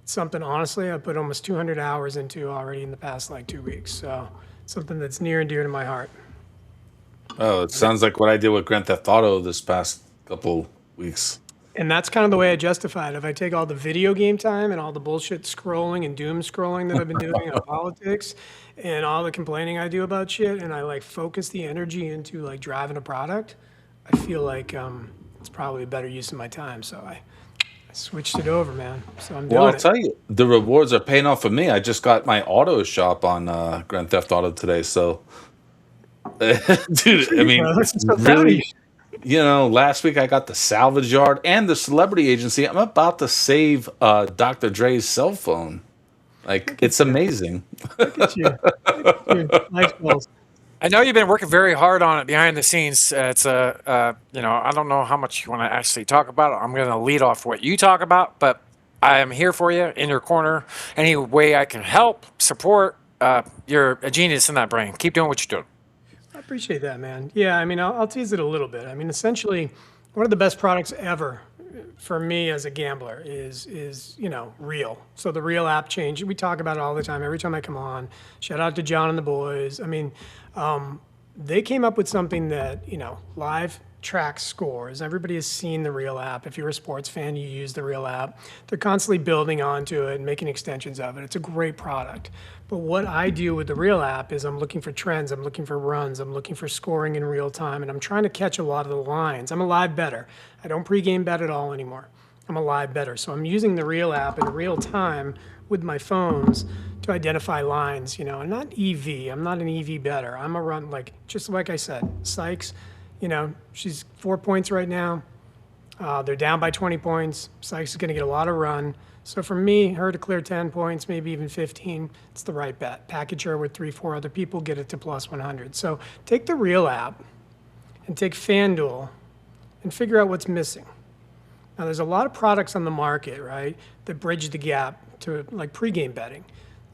Speaker 14: something, honestly, I put almost 200 hours into already in the past like 2 weeks. So something that's near and dear to my heart.
Speaker 2: Oh, it sounds like what I did with Grand Theft Auto this past couple weeks.
Speaker 14: And that's kind of the way I justify it. If I take all the video game time and all the bullshit scrolling and doom scrolling that I've been doing on politics and all the complaining I do about shit, and I like focus the energy into like driving a product, I feel like it's probably a better use of my time. So I switched it over, man. So I'm doing
Speaker 2: Well,
Speaker 14: it.
Speaker 2: I'll tell you, the rewards are paying off for me. I just got my auto shop on Grand Theft Auto today, so dude, I mean, really, last week I got the salvage yard and the celebrity agency. I'm about to save Dr. Dre's cell phone. Like, it's amazing.
Speaker 14: Look at you. Nice balls.
Speaker 3: I know you've been working very hard on it behind the scenes. It's I don't know how much you want to actually talk about it. I'm going to lead off what you talk about, but I am here for you in your corner. Any way I can help, support, you're a genius in that brain. Keep doing what you're doing.
Speaker 14: I appreciate that, man. Yeah, I mean, I'll tease it a little bit. I mean, essentially, one of the best products ever for me as a gambler is Real. So the Real app change. We talk about it all the time. Every time I come on, shout out to John and the boys. I mean, they came up with something that live track scores. Everybody has seen the Real app. If you're a sports fan, you use the Real app. They're constantly building onto it and making extensions of it. It's a great product. But what I do with the Real app is I'm looking for trends, I'm looking for runs, I'm looking for scoring in real time, and I'm trying to catch a lot of the lines. I'm a live bettor. I don't pregame bet at all anymore. I'm a live bettor. So I'm using the Real app in real time with my phones to identify lines, I'm not EV. I'm not an EV bettor. I'm a run, just like I said, Sykes, she's 4 points right now. They're down by 20 points. Sykes is going to get a lot of run. So for me, her to clear 10 points, maybe even 15, it's the right bet. Package her with 3-4 other people, get it to plus 100. So take the Real app and take FanDuel and figure out what's missing. Now, there's a lot of products on the market, right, that bridge the gap to like pregame betting.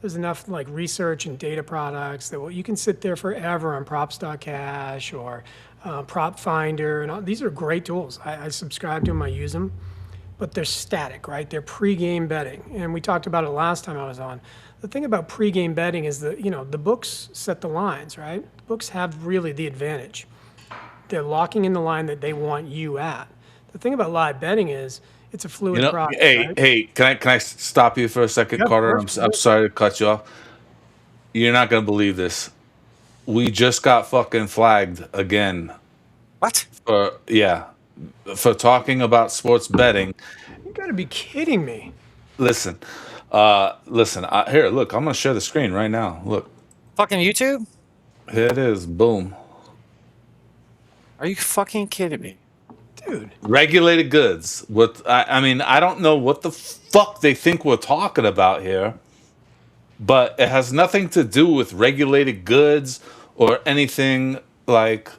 Speaker 14: There's enough like research and data products that you can sit there forever on props.cash or Prop Finder, and these are great tools. I subscribe to them, I use them, but they're static, right? They're pregame betting, and we talked about it last time I was on. The thing about pregame betting is that the books set the lines, right? The books have really the advantage. They're locking in the line that they want you at. The thing about live betting is it's a fluid process.
Speaker 2: Hey, can I stop you for a second, Carter? I'm sorry to cut you off. You're not gonna believe this. We just got fucking flagged again.
Speaker 3: What?
Speaker 2: For talking about sports betting.
Speaker 14: You gotta be kidding me.
Speaker 2: Listen. Here, look. I'm gonna share the screen right now. Look.
Speaker 3: Fucking YouTube?
Speaker 2: Here it is. Boom.
Speaker 3: Are you fucking kidding me?
Speaker 14: Dude.
Speaker 2: Regulated goods. I mean, I don't know what the fuck they think we're talking about here, but it has nothing to do with regulated goods or anything like.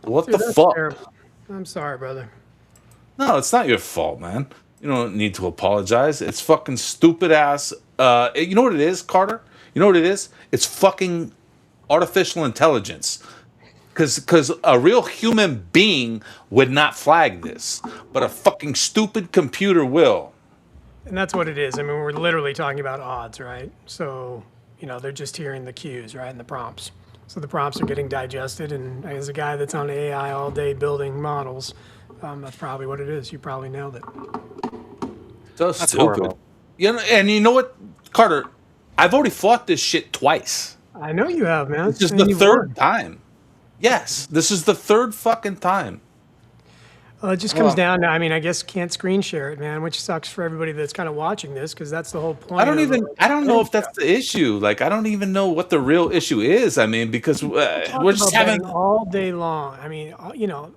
Speaker 2: What the fuck?
Speaker 14: Terrible. I'm sorry, brother.
Speaker 2: No, it's not your fault, man. You don't need to apologize. It's fucking stupid ass. You know what it is, Carter? You know what it is? It's fucking artificial intelligence. Because a real human being would not flag this, but a fucking stupid computer will.
Speaker 14: And that's what it is. I mean, we're literally talking about odds, right? So, they're just hearing the cues, right, and the prompts. So the prompts are getting digested, and as a guy that's on AI all day building models, that's probably what it is. You probably nailed it.
Speaker 2: So that's stupid. Horrible. And you know what, Carter? I've already fought this shit twice.
Speaker 14: I know you have, man.
Speaker 2: This is the third time. Yes, this is the third fucking time.
Speaker 14: It just comes down to, I guess can't screen share it, man, which sucks for everybody that's kind of watching this because that's the whole point.
Speaker 2: I don't know if that's the issue. Like, I don't even know what the real issue is. I mean, because we're just having
Speaker 14: all day long.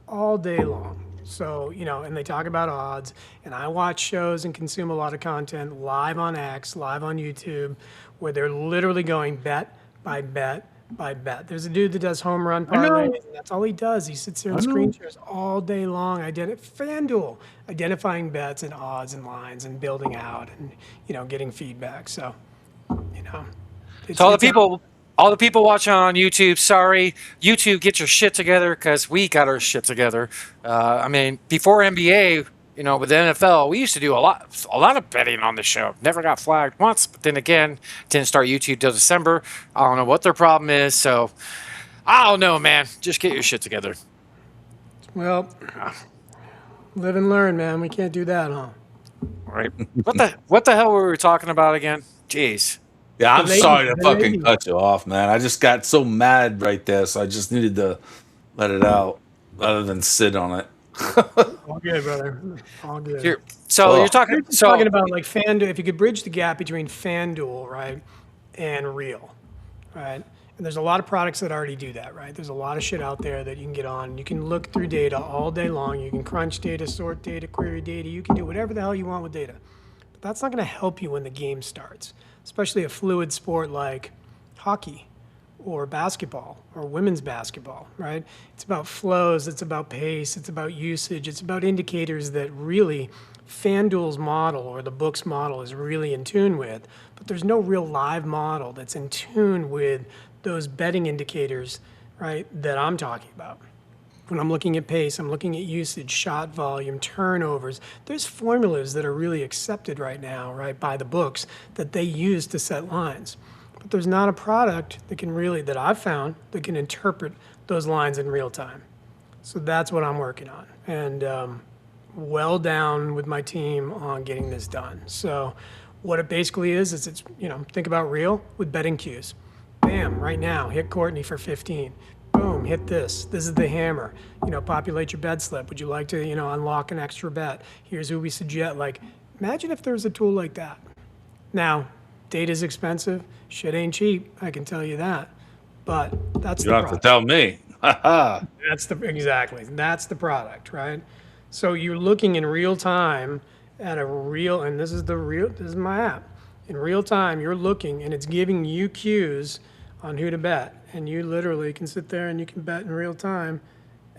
Speaker 14: All day long. So, and they talk about odds, and I watch shows and consume a lot of content live on X, live on YouTube, where they're literally going bet by bet by bet. There's a dude that does home run parlays, and that's all he does. He sits there and screen shares all day long. FanDuel, identifying bets and odds and lines and building out and, getting feedback. So,
Speaker 3: So all All the people watching on YouTube, sorry. YouTube, get your shit together because we got our shit together. I mean, before NBA, you know, with the NFL, we used to do a lot of betting on the show. Never got flagged once, but then again, didn't start YouTube till December. I don't know what their problem is, so I don't know, man. Just get your shit together.
Speaker 14: Well, live and learn, man. We can't do that, huh?
Speaker 3: Right. What the hell were we talking about again? Jeez.
Speaker 2: Yeah, I'm sorry to fucking
Speaker 14: lady.
Speaker 2: cut you off, man. I just got so mad right there, so I just needed to let it out rather than sit on it.
Speaker 14: All good, brother. All good.
Speaker 3: You're
Speaker 14: You're
Speaker 3: talking
Speaker 14: about like FanDuel. If you could bridge the gap between FanDuel, right, and Real, right? And there's a lot of products that already do that, right? There's a lot of shit out there that you can get on. You can look through data all day long. You can crunch data, sort data, query data. You can do whatever the hell you want with data. But that's not going to help you when the game starts, especially a fluid sport like hockey or basketball or women's basketball, right? It's about flows, it's about pace, it's about usage, it's about indicators that really FanDuel's model or the book's model is really in tune with, but there's no real live model that's in tune with those betting indicators, right, that I'm talking about. When I'm looking at pace, I'm looking at usage, shot volume, turnovers. There's formulas that are really accepted right now, right, by the books that they use to set lines. But there's not a product that can really, that I've found, that can interpret those lines in real time. So that's what I'm working on. And well down with my team on getting this done. So what it basically is it's, you know, think about Real with betting cues. Bam, right now, hit Courtney for 15. Boom, hit this. This is the hammer. You know, populate your bet slip. Would you like to, you know, unlock an extra bet? Here's who we suggest. Like, imagine if there was a tool like that. Now, data's expensive. Shit ain't cheap. I can tell you that. But that's
Speaker 2: You don't have to tell me.
Speaker 14: That's exactly. That's the product, right? So you're looking in real time at a real, and this is my app. In real time, you're looking and it's giving you cues on who to bet. And you literally can sit there and you can bet in real time,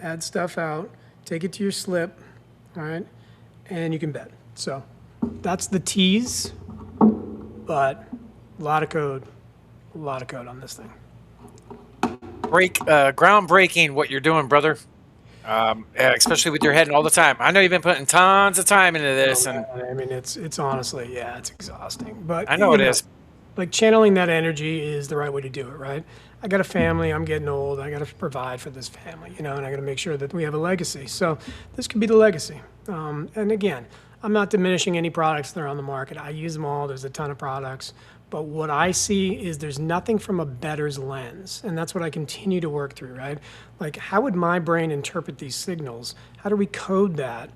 Speaker 14: add stuff out, take it to your slip, all right? And you can bet. So that's the tease, but a lot of code on this thing.
Speaker 3: Groundbreaking what you're doing, brother. Especially with your head all the time. I know you've been putting tons of time into this, and
Speaker 14: I mean, it's honestly, yeah, it's exhausting. But
Speaker 3: I know it is.
Speaker 14: Like channeling that energy is the right way to do it, right? I got a family. I'm getting old. I got to provide for this family, you know, and I got to make sure that we have a legacy. So this could be the legacy. And again, I'm not diminishing any products that are on the market. I use them all. There's a ton of products. But what I see is there's nothing from a bettor's lens. And that's what I continue to work through, right? Like, how would my brain interpret these signals? How do we code that,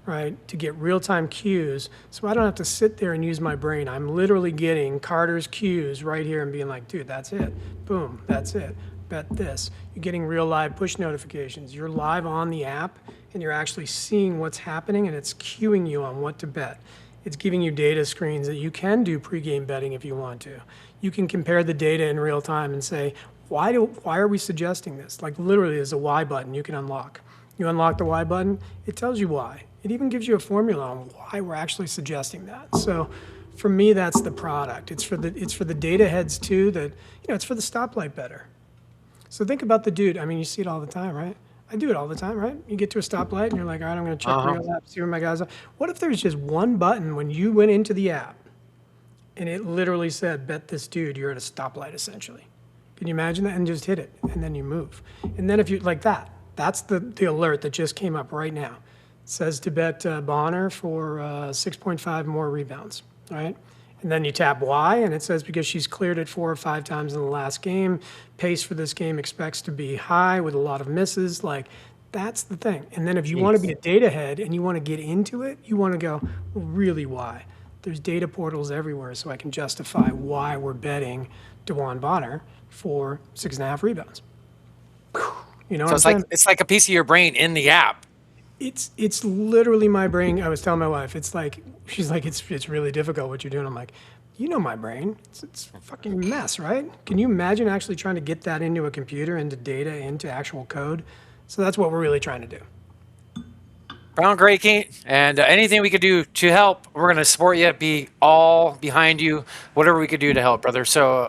Speaker 14: right, to get real-time cues so I don't have to sit there and use my brain? I'm literally getting Carter's cues right here and being like, dude, that's it. Boom, that's it. Bet this. You're getting real live push notifications. You're live on the app and you're actually seeing what's happening and it's cueing you on what to bet. It's giving you data screens that you can do pregame betting if you want to. You can compare the data in real time and say, why are we suggesting this? Like literally there's a Y button you can unlock. You unlock the Y button, it tells you why. It even gives you a formula on why we're actually suggesting that. So for me, that's the product. It's for the data heads too that, you know, it's for the stoplight better. So think about the dude. I mean, you see it all the time, right? I do it all the time, right? You get to a stoplight and you're like, all right, I'm going to check real app, see where my guys are. What if there's just one button when you went into the app and it literally said, bet this dude, you're at a stoplight essentially. Can you imagine that? And just hit it and then you move. And then if you, like that, that's the alert that just came up right now. It says to bet Bonner for 6.5 more rebounds, all right? And then you tap Y, and it says because she's cleared it 4 or 5 times in the last game, pace for this game expects to be high with a lot of misses. Like, that's the thing. And then if you want to be a data head and you want to get into it, you want to go, well, really why? There's data portals everywhere, so I can justify why we're betting DeJuan Bonner for 6.5 rebounds. You know,
Speaker 3: so it's like a piece of your brain in the app.
Speaker 14: It's literally my brain. I was telling my wife, it's like, she's like, it's really difficult what you're doing. I'm like, you know my brain. It's a fucking mess, right? Can you imagine actually trying to get that into a computer, into data, into actual code? So that's what we're really trying to do.
Speaker 3: Groundbreaking, and anything we could do to help, we're going to support you, be all behind you, whatever we could do to help, brother. So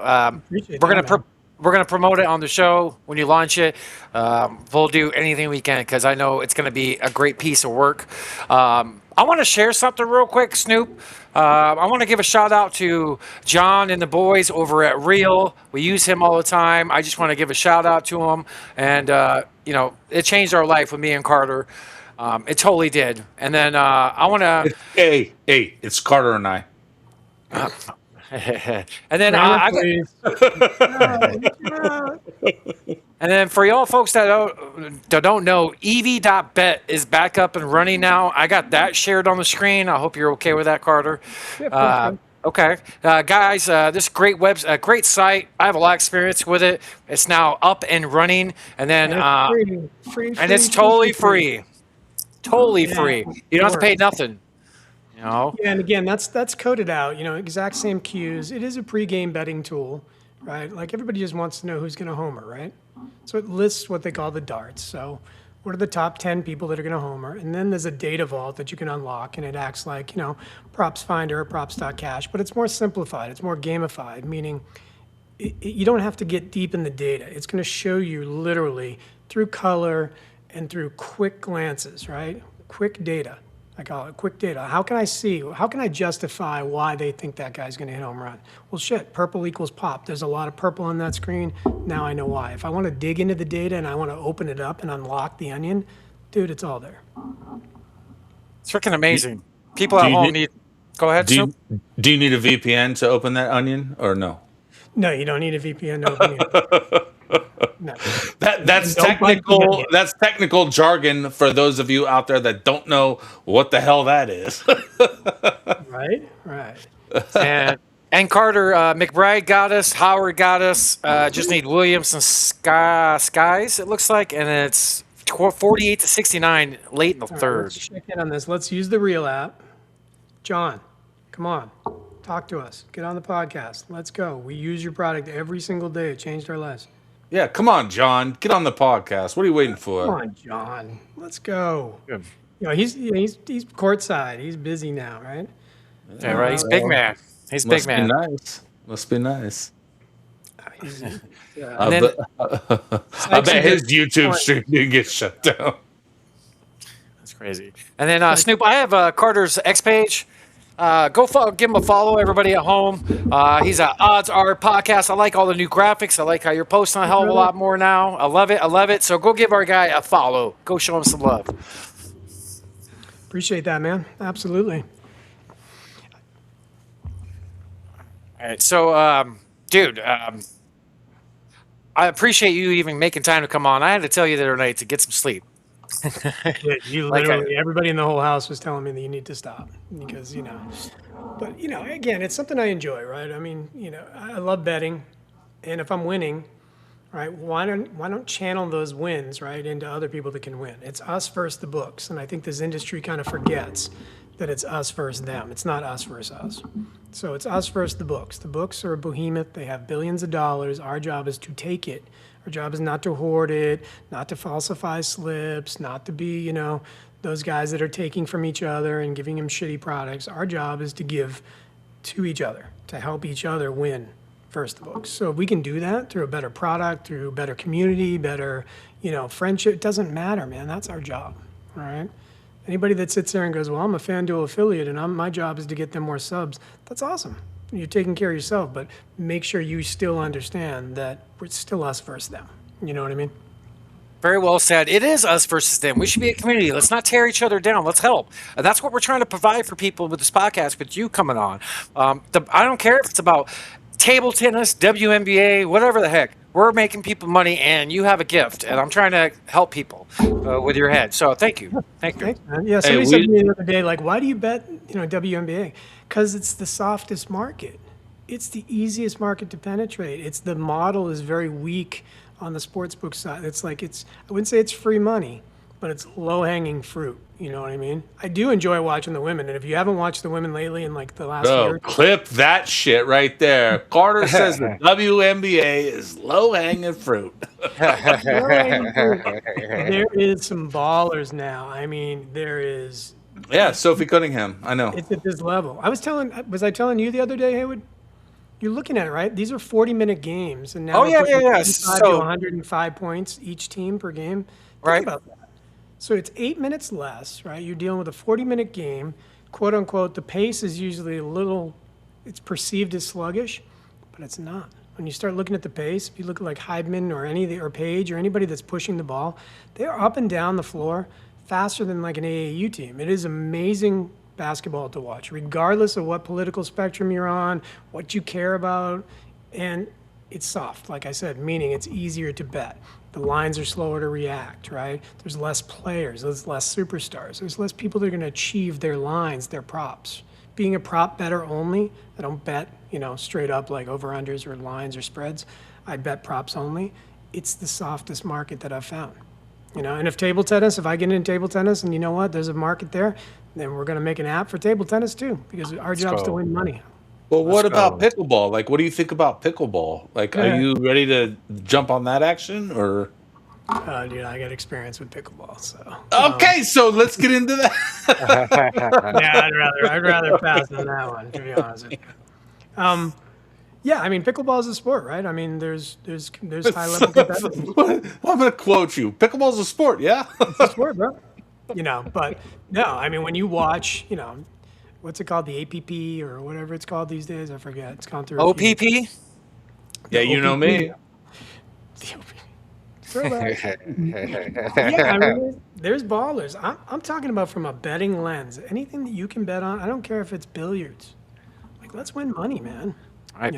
Speaker 3: we're going to we're going to promote it on the show when you launch it. We'll do anything we can because I know it's going to be a great piece of work. I want to share something real quick, Snoop. I want to give a shout out to John and the boys over at Real. We use him all the time. I just want to give a shout out to him. And, it changed our life with me and Carter. It totally did. And then I want to...
Speaker 2: Hey, it's Carter and I.
Speaker 3: And then and then for y'all folks that don't know, EV.bet is back up and running now. I got that shared on the screen. I hope you're okay with that, Carter.
Speaker 14: Yeah,
Speaker 3: okay, guys, this great great site. I have a lot of experience with it. It's now up and running, and then it's totally free. Totally free. You don't have to pay nothing.
Speaker 14: Yeah, and again, that's coded out. Exact same cues. It is a pre-game betting tool, right? Like everybody just wants to know who's going to homer, right? So it lists what they call the darts. So what are the top 10 people that are going to homer? And then there's a data vault that you can unlock, and it acts like props finder or props.cash, but it's more simplified. It's more gamified, meaning you don't have to get deep in the data. It's going to show you literally through color and through quick glances, right? Quick data. I call it quick data. How can I justify why they think that guy's going to hit a home run? Well, shit, purple equals pop. There's a lot of purple on that screen. Now I know why. If I want to dig into the data and I want to open it up and unlock the onion, dude, it's all there.
Speaker 3: It's freaking amazing. People at home need... Go ahead,
Speaker 2: do you need a VPN to open that onion or no?
Speaker 14: No, you don't need a VPN to open it. No.
Speaker 2: That's technical. That's technical jargon for those of you out there that don't know what the hell that is.
Speaker 14: Right.
Speaker 3: And Carter McBride got us. Howard got us. Just need Williams and Skies. It looks like, and it's 48-69 late in the third.
Speaker 14: Let's check in on this. Let's use the Real app. John, come on. Talk to us. Get on the podcast. Let's go. We use your product every single day. It changed our lives.
Speaker 2: Yeah, come on, John. Get on the podcast. What are you waiting for?
Speaker 14: Come on, John. Let's go. Good. He's courtside. He's busy now, right?
Speaker 3: Yeah, right. He's big man. He's big man.
Speaker 2: Must be nice.
Speaker 3: I
Speaker 2: bet his YouTube stream didn't get shut down.
Speaker 3: That's crazy. And then Snoop, I have Carter's X page. Go give him a follow, everybody at home. He's at Odds Are Podcast. I like all the new graphics. I like how you're posting a hell of a lot more now. I love it. So go give our guy a follow. Go show him some love.
Speaker 14: Appreciate that, man. Absolutely.
Speaker 3: All right. So, dude, I appreciate you even making time to come on. I had to tell you the other night to get some sleep.
Speaker 14: Yeah, you literally, everybody in the whole house was telling me that you need to stop because, but, again, it's something I enjoy, right? I mean, I love betting, and if I'm winning, right, why don't channel those wins, right, into other people that can win? It's us versus the books, and I think this industry kind of forgets that it's us versus them. It's not us versus us. So it's us versus the books. The books are a behemoth. They have billions of dollars. Our job is to take it. Our job is not to hoard it, not to falsify slips, not to be, those guys that are taking from each other and giving them shitty products. Our job is to give to each other, to help each other win versus the books. So if we can do that through a better product, through better community, better, friendship, it doesn't matter, man. That's our job, all right? Anybody that sits there and goes, well, I'm a FanDuel affiliate and my job is to get them more subs, that's awesome. You're taking care of yourself, but make sure you still understand that it's still us versus them. You know what I mean?
Speaker 3: Very well said. It is us versus them. We should be a community. Let's not tear each other down. Let's help. And that's what we're trying to provide for people with this podcast, with you coming on. I don't care if it's about table tennis, WNBA, whatever the heck. We're making people money, and you have a gift, and I'm trying to help people with your head. So thank you. Thank you.
Speaker 14: Yeah, somebody said to me the other day, like, why do you bet, WNBA? Because it's the softest market. It's the easiest market to penetrate. The model is very weak on the sportsbook side. I wouldn't say it's free money, but it's low-hanging fruit. You know what I mean? I do enjoy watching the women, and if you haven't watched the women lately in the last year,
Speaker 2: clip that shit right there. Carter says the WNBA is low-hanging fruit.
Speaker 14: There is some ballers now. I mean, there is.
Speaker 2: Yeah, Sophie Cunningham. I know.
Speaker 14: It's at this level. Was I telling you the other day, Haywood? you're looking at it, right? These are 40-minute games, and now
Speaker 3: Oh, yeah,
Speaker 14: we're putting
Speaker 3: yeah.
Speaker 14: 85 to
Speaker 3: So,
Speaker 14: 105 points each team per game. Think
Speaker 3: right.
Speaker 14: about that. So it's 8 minutes less, right? You're dealing with a 40-minute game, quote unquote. The pace is usually a little, it's perceived as sluggish, but it's not. When you start looking at the pace, if you look at like Heidman or Page or anybody that's pushing the ball, they're up and down the floor faster than like an AAU team. It is amazing basketball to watch, regardless of what political spectrum you're on, what you care about, and it's soft, like I said, meaning it's easier to bet. The lines are slower to react, right? There's less players, there's less superstars, there's less people that are going to achieve their lines, their props. Being a prop better only, I don't bet, straight up like over-unders or lines or spreads. I bet props only. It's the softest market that I've found. And if I get into table tennis and you know what, there's a market there, then we're going to make an app for table tennis too, because our job's to win money.
Speaker 2: Well, what about pickleball? Like, what do you think about pickleball? Like, are you ready to jump on that action, or?
Speaker 14: Dude, I got experience with pickleball, so.
Speaker 2: Okay, so let's get into that.
Speaker 14: Yeah, I'd rather pass on that one, to be honest with you. Yeah, I mean, pickleball is a sport, right? I mean, there's high level competitors.
Speaker 2: I'm gonna quote you. Pickleball's a sport, yeah.
Speaker 14: It's a sport, bro. But no, I mean, when you watch, what's it called, the APP or whatever it's called these days? I forget. It's gone through.
Speaker 3: OPP.
Speaker 2: Yeah, you know me.
Speaker 14: Yeah, I mean, there's ballers. I'm talking about from a betting lens. Anything that you can bet on. I don't care if it's billiards. Like, let's win money, man.
Speaker 3: Right.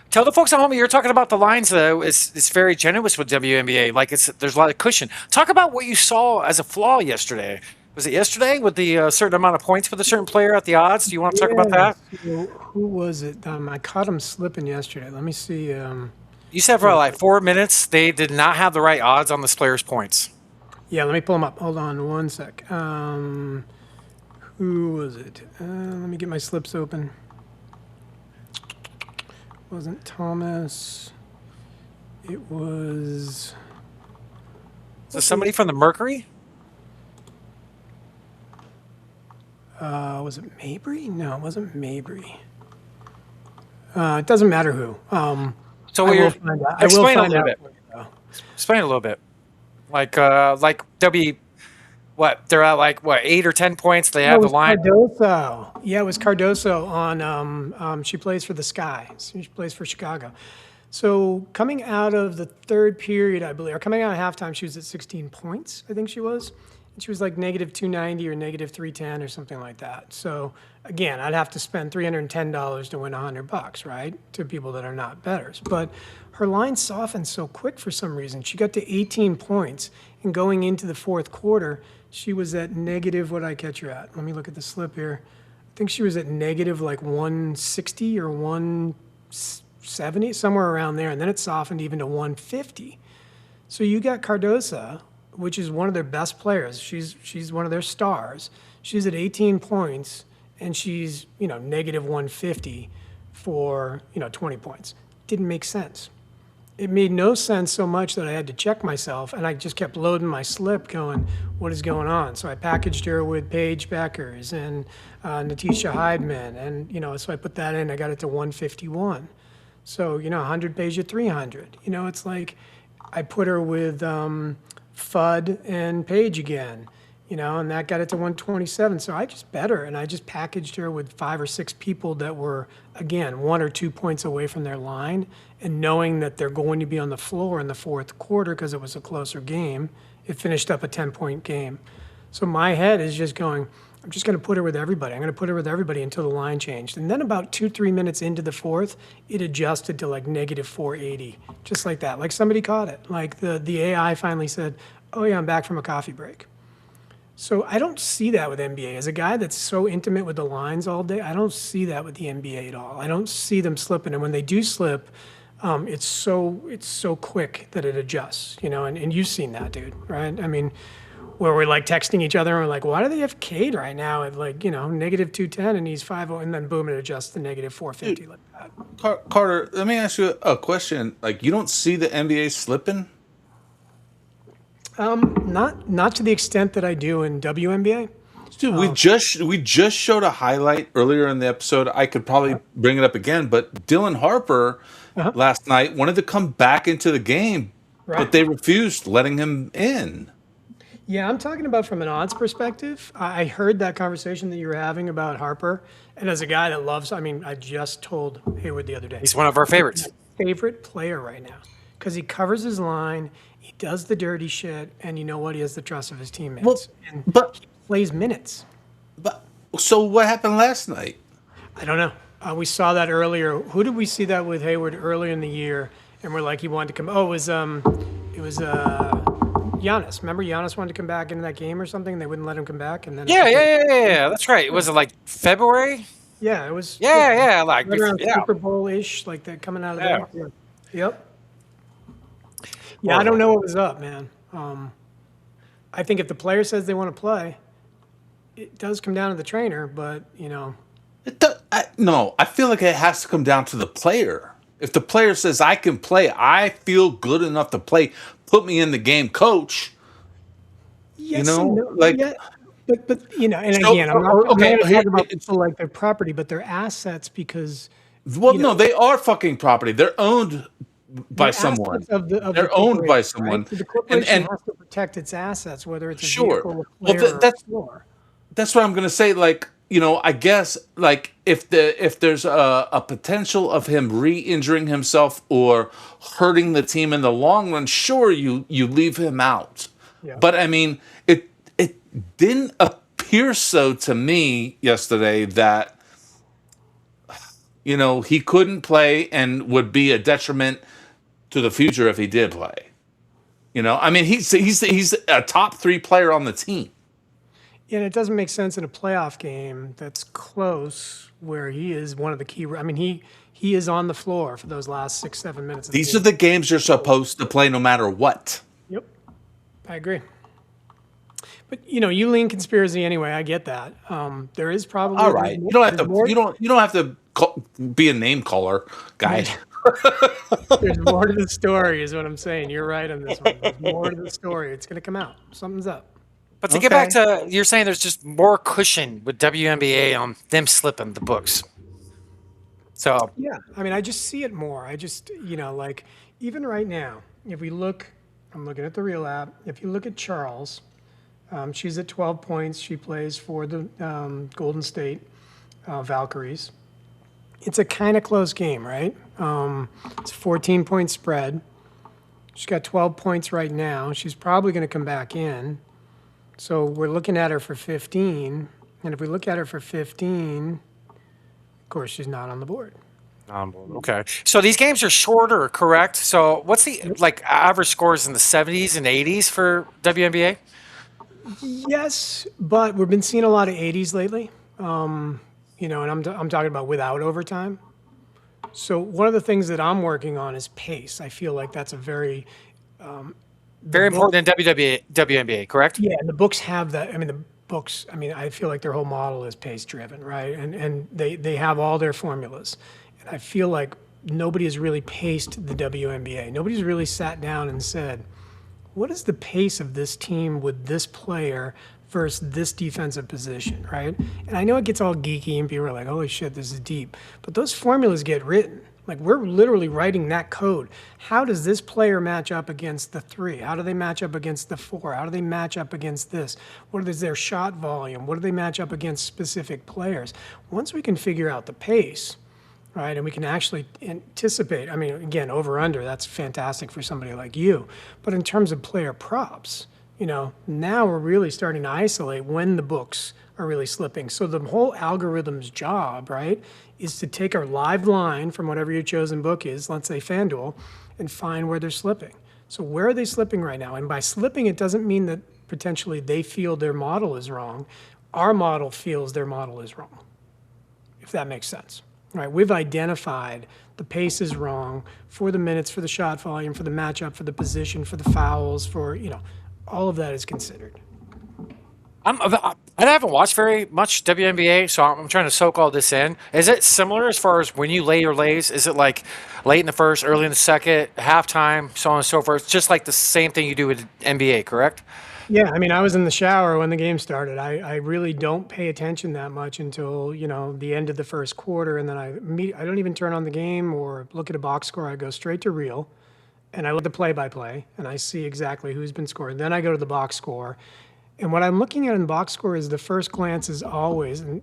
Speaker 3: Tell the folks at home you're talking about the lines though. It's very generous with WNBA. Like there's a lot of cushion. Talk about what you saw as a flaw yesterday. Was it yesterday with the certain amount of points with a certain player at the odds? Do you want to talk about that?
Speaker 14: So who was it? I caught him slipping yesterday. Let me see.
Speaker 3: You said for like 4 minutes they did not have the right odds on this player's points.
Speaker 14: Yeah, let me pull them up. Hold on one sec. Who was it? Let me get my slips open. Wasn't Thomas. It was.
Speaker 3: Is this somebody from the Mercury?
Speaker 14: Was it Mabry? No, it wasn't Mabry. It doesn't matter who.
Speaker 3: So
Speaker 14: I will find out.
Speaker 3: Explain a little bit. Explain a little bit. Like what? They're at like what 8 or 10 points. They have the line.
Speaker 14: Cardoso. Yeah, it was Cardoso on. She plays for the Sky. She plays for Chicago. So coming out of the third period, I believe, or coming out of halftime, she was at 16 points. I think she was. And she was like negative 290 or negative 310 or something like that. So again, I'd have to spend $310 to win $100, right? To people that are not bettors. But her line softened so quick for some reason. She got to 18 points, and going into the fourth quarter, she was at negative, what did I catch her at? Let me look at the slip here. I think she was at negative like 160 or 170, somewhere around there. And then it softened even to 150. So you got Cardoso, which is one of their best players. She's one of their stars. She's at 18 points, and she's, negative 150 for, 20 points. Didn't make sense. It made no sense so much that I had to check myself, and I just kept loading my slip going, what is going on? So I packaged her with Paige Beckers and Natisha Heidman, and, so I put that in. I got it to 151. So, 100 pays you 300. It's like I put her with Fudd and Paige again, and that got it to 127. So I just bet her, and I just packaged her with 5 or 6 people that were, again, 1 or 2 points away from their line, and knowing that they're going to be on the floor in the fourth quarter because it was a closer game. It finished up a 10-point game. So my head is just going, I'm just going to put her with everybody. I'm going to put her with everybody until the line changed. And then about 2-3 minutes into the fourth, it adjusted to like negative 480, just like that. Like somebody caught it. Like the AI finally said, oh yeah, I'm back from a coffee break. So I don't see that with NBA. As a guy that's so intimate with the lines all day, I don't see that with the NBA at all. I don't see them slipping. And when they do slip, it's so quick that it adjusts, and you've seen that, dude, right? I mean, where we're like texting each other and we're like, why do they have Cade right now at like, negative 210 and he's 5-0, and then boom, it adjusts to negative 450 like that.
Speaker 2: Carter, let me ask you a question. Like, you don't see the NBA slipping?
Speaker 14: Not to the extent that I do in WNBA.
Speaker 2: Dude, we just showed a highlight earlier in the episode. I could probably bring it up again, but Dylan Harper last night wanted to come back into the game, but they refused letting him in.
Speaker 14: Yeah, I'm talking about from an odds perspective. I heard that conversation that you were having about Harper, and as a guy that loves, I just told Hayward the other day.
Speaker 3: He's one of our favorites.
Speaker 14: My favorite player right now because he covers his line, he does the dirty shit, and you know what? He has the trust of his teammates.
Speaker 2: But
Speaker 14: he plays minutes.
Speaker 2: But so what happened last night?
Speaker 14: I don't know. We saw that earlier. Who did we see that with Hayward earlier in the year? And we're like, he wanted to come. Oh, it was Giannis. Remember, Giannis wanted to come back into that game or something. They wouldn't let him come back, and then
Speaker 3: yeah. That's right. Was it like February?
Speaker 14: Yeah, it was.
Speaker 3: Like
Speaker 14: right around Super Bowl-ish, like that coming out of there. Yeah. Yep. Yeah, I don't know what was up, man. I think if the player says they want to play, it does come down to the trainer, but
Speaker 2: no, I feel like it has to come down to the player. If the player says I can play, I feel good enough to play, put me in the game, coach.
Speaker 14: Yes,
Speaker 2: but
Speaker 14: and again, I'm not talking about people like their property, but their assets because.
Speaker 2: Well, no, they are fucking property. They're owned by someone. They're owned by someone.
Speaker 14: Right? So the corporation has to protect its assets, whether it's a vehicle, a player,
Speaker 2: well, that's what I'm gonna say. Like, I guess like if there's a potential of him re-injuring himself or hurting the team in the long run, sure, you leave him out. Yeah. But I mean, it didn't appear so to me yesterday that he couldn't play and would be a detriment to the future if he did play. I mean, he's a top 3 player on the team.
Speaker 14: Yeah, and it doesn't make sense in a playoff game that's close where he is one of the key. I mean, he is on the floor for those last 6-7 minutes.
Speaker 2: These are the games you're supposed to play no matter what.
Speaker 14: Yep, I agree. But you lean conspiracy anyway. I get that. There is probably
Speaker 2: all right. You don't have to be a name caller, guy.
Speaker 14: There's more to the story, is what I'm saying. You're right on this one. There's more to the story. It's going to come out. Something's up.
Speaker 3: But to get back to, you're saying there's just more cushion with WNBA on them slipping the books. So
Speaker 14: yeah, I mean, I just see it more. I just, like even right now, if we look, I'm looking at the real app. If you look at Charles, she's at 12 points. She plays for the Golden State Valkyries. It's a kind of close game, right? It's a 14-point spread. She's got 12 points right now. She's probably going to come back in. So we're looking at her for 15. And if we look at her for 15, of course, she's not on the board.
Speaker 3: Okay. So these games are shorter, correct? So what's the average scores in the 70s and 80s for WNBA?
Speaker 14: Yes, but we've been seeing a lot of 80s lately. And I'm talking about without overtime. So one of the things that I'm working on is pace. I feel like that's a very
Speaker 3: important in WNBA, correct?
Speaker 14: Yeah, and the books have that. I mean, I feel like their whole model is pace driven, right? And they have all their formulas. And I feel like nobody has really paced the WNBA. Nobody's really sat down and said, what is the pace of this team with this player versus this defensive position, right? And I know it gets all geeky and people are like, holy shit, this is deep. But those formulas get written. Like, we're literally writing that code. How does this player match up against the 3? How do they match up against the 4? How do they match up against this? What is their shot volume? What do they match up against specific players? Once we can figure out the pace, right, and we can actually anticipate, I mean, again, over-under, that's fantastic for somebody like you. But in terms of player props, now we're really starting to isolate when the books are really slipping. So the whole algorithm's job, right, is to take our live line from whatever your chosen book is, let's say FanDuel, and find where they're slipping. So where are they slipping right now? And by slipping, it doesn't mean that potentially they feel their model is wrong. Our model feels their model is wrong, if that makes sense. Right? We've identified the pace is wrong for the minutes, for the shot volume, for the matchup, for the position, for the fouls, for, all of that is considered.
Speaker 3: I haven't watched very much WNBA, so I'm trying to soak all this in. Is it similar as far as when you lay your lays? Is it like late in the first, early in the second, halftime, so on and so forth? It's just like the same thing you do with NBA, correct?
Speaker 14: Yeah, I mean, I was in the shower when the game started. I really don't pay attention that much until, the end of the first quarter, and then I don't even turn on the game or look at a box score. I go straight to reel, and I look at the play-by-play, and I see exactly who's been scored. Then I go to the box score, and what I'm looking at in the box score is the first glance is always, and,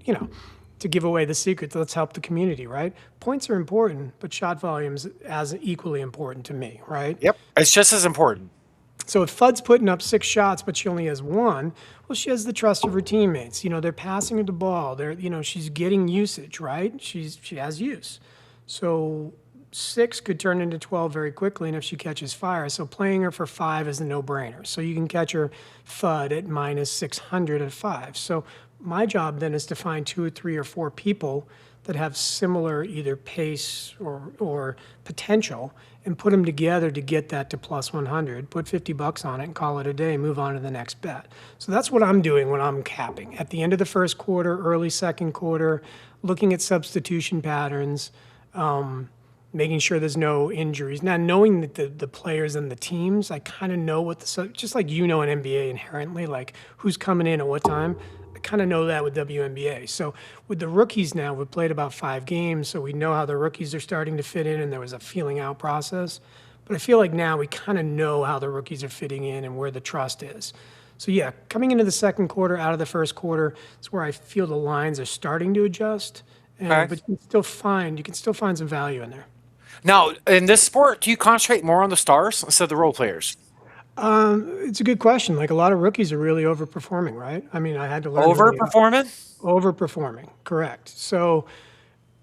Speaker 14: to give away the secret, let's help the community, right? Points are important, but shot volume's as equally important to me, right?
Speaker 3: Yep, it's just as important.
Speaker 14: So if Fudd's putting up 6 shots, but she only has 1, well, she has the trust of her teammates. They're passing her the ball. She's getting usage, right? She has use. So 6 could turn into 12 very quickly, and if she catches fire. So playing her for 5 is a no-brainer. So you can catch her Fudd at minus 600 at 5. So my job then is to find 2 or 3 or 4 people that have similar either pace or potential and put them together to get that to plus 100, put $50 on it and call it a day, move on to the next bet. So that's what I'm doing when I'm capping. At the end of the first quarter, early second quarter, looking at substitution patterns, making sure there's no injuries. Now, knowing that the players and the teams, I kind of know just like in NBA inherently, like who's coming in at what time, I kind of know that with WNBA. So with the rookies now, we've played about 5 games, so we know how the rookies are starting to fit in, and there was a feeling out process. But I feel like now we kind of know how the rookies are fitting in and where the trust is. So yeah, coming into the second quarter, out of the first quarter, is where I feel the lines are starting to adjust. But you can still find some value in there.
Speaker 3: Now, in this sport, do you concentrate more on the stars instead of the role players?
Speaker 14: It's a good question. Like a lot of rookies are really overperforming, right? I mean, I had to learn.
Speaker 3: Overperforming?
Speaker 14: Overperforming, correct. So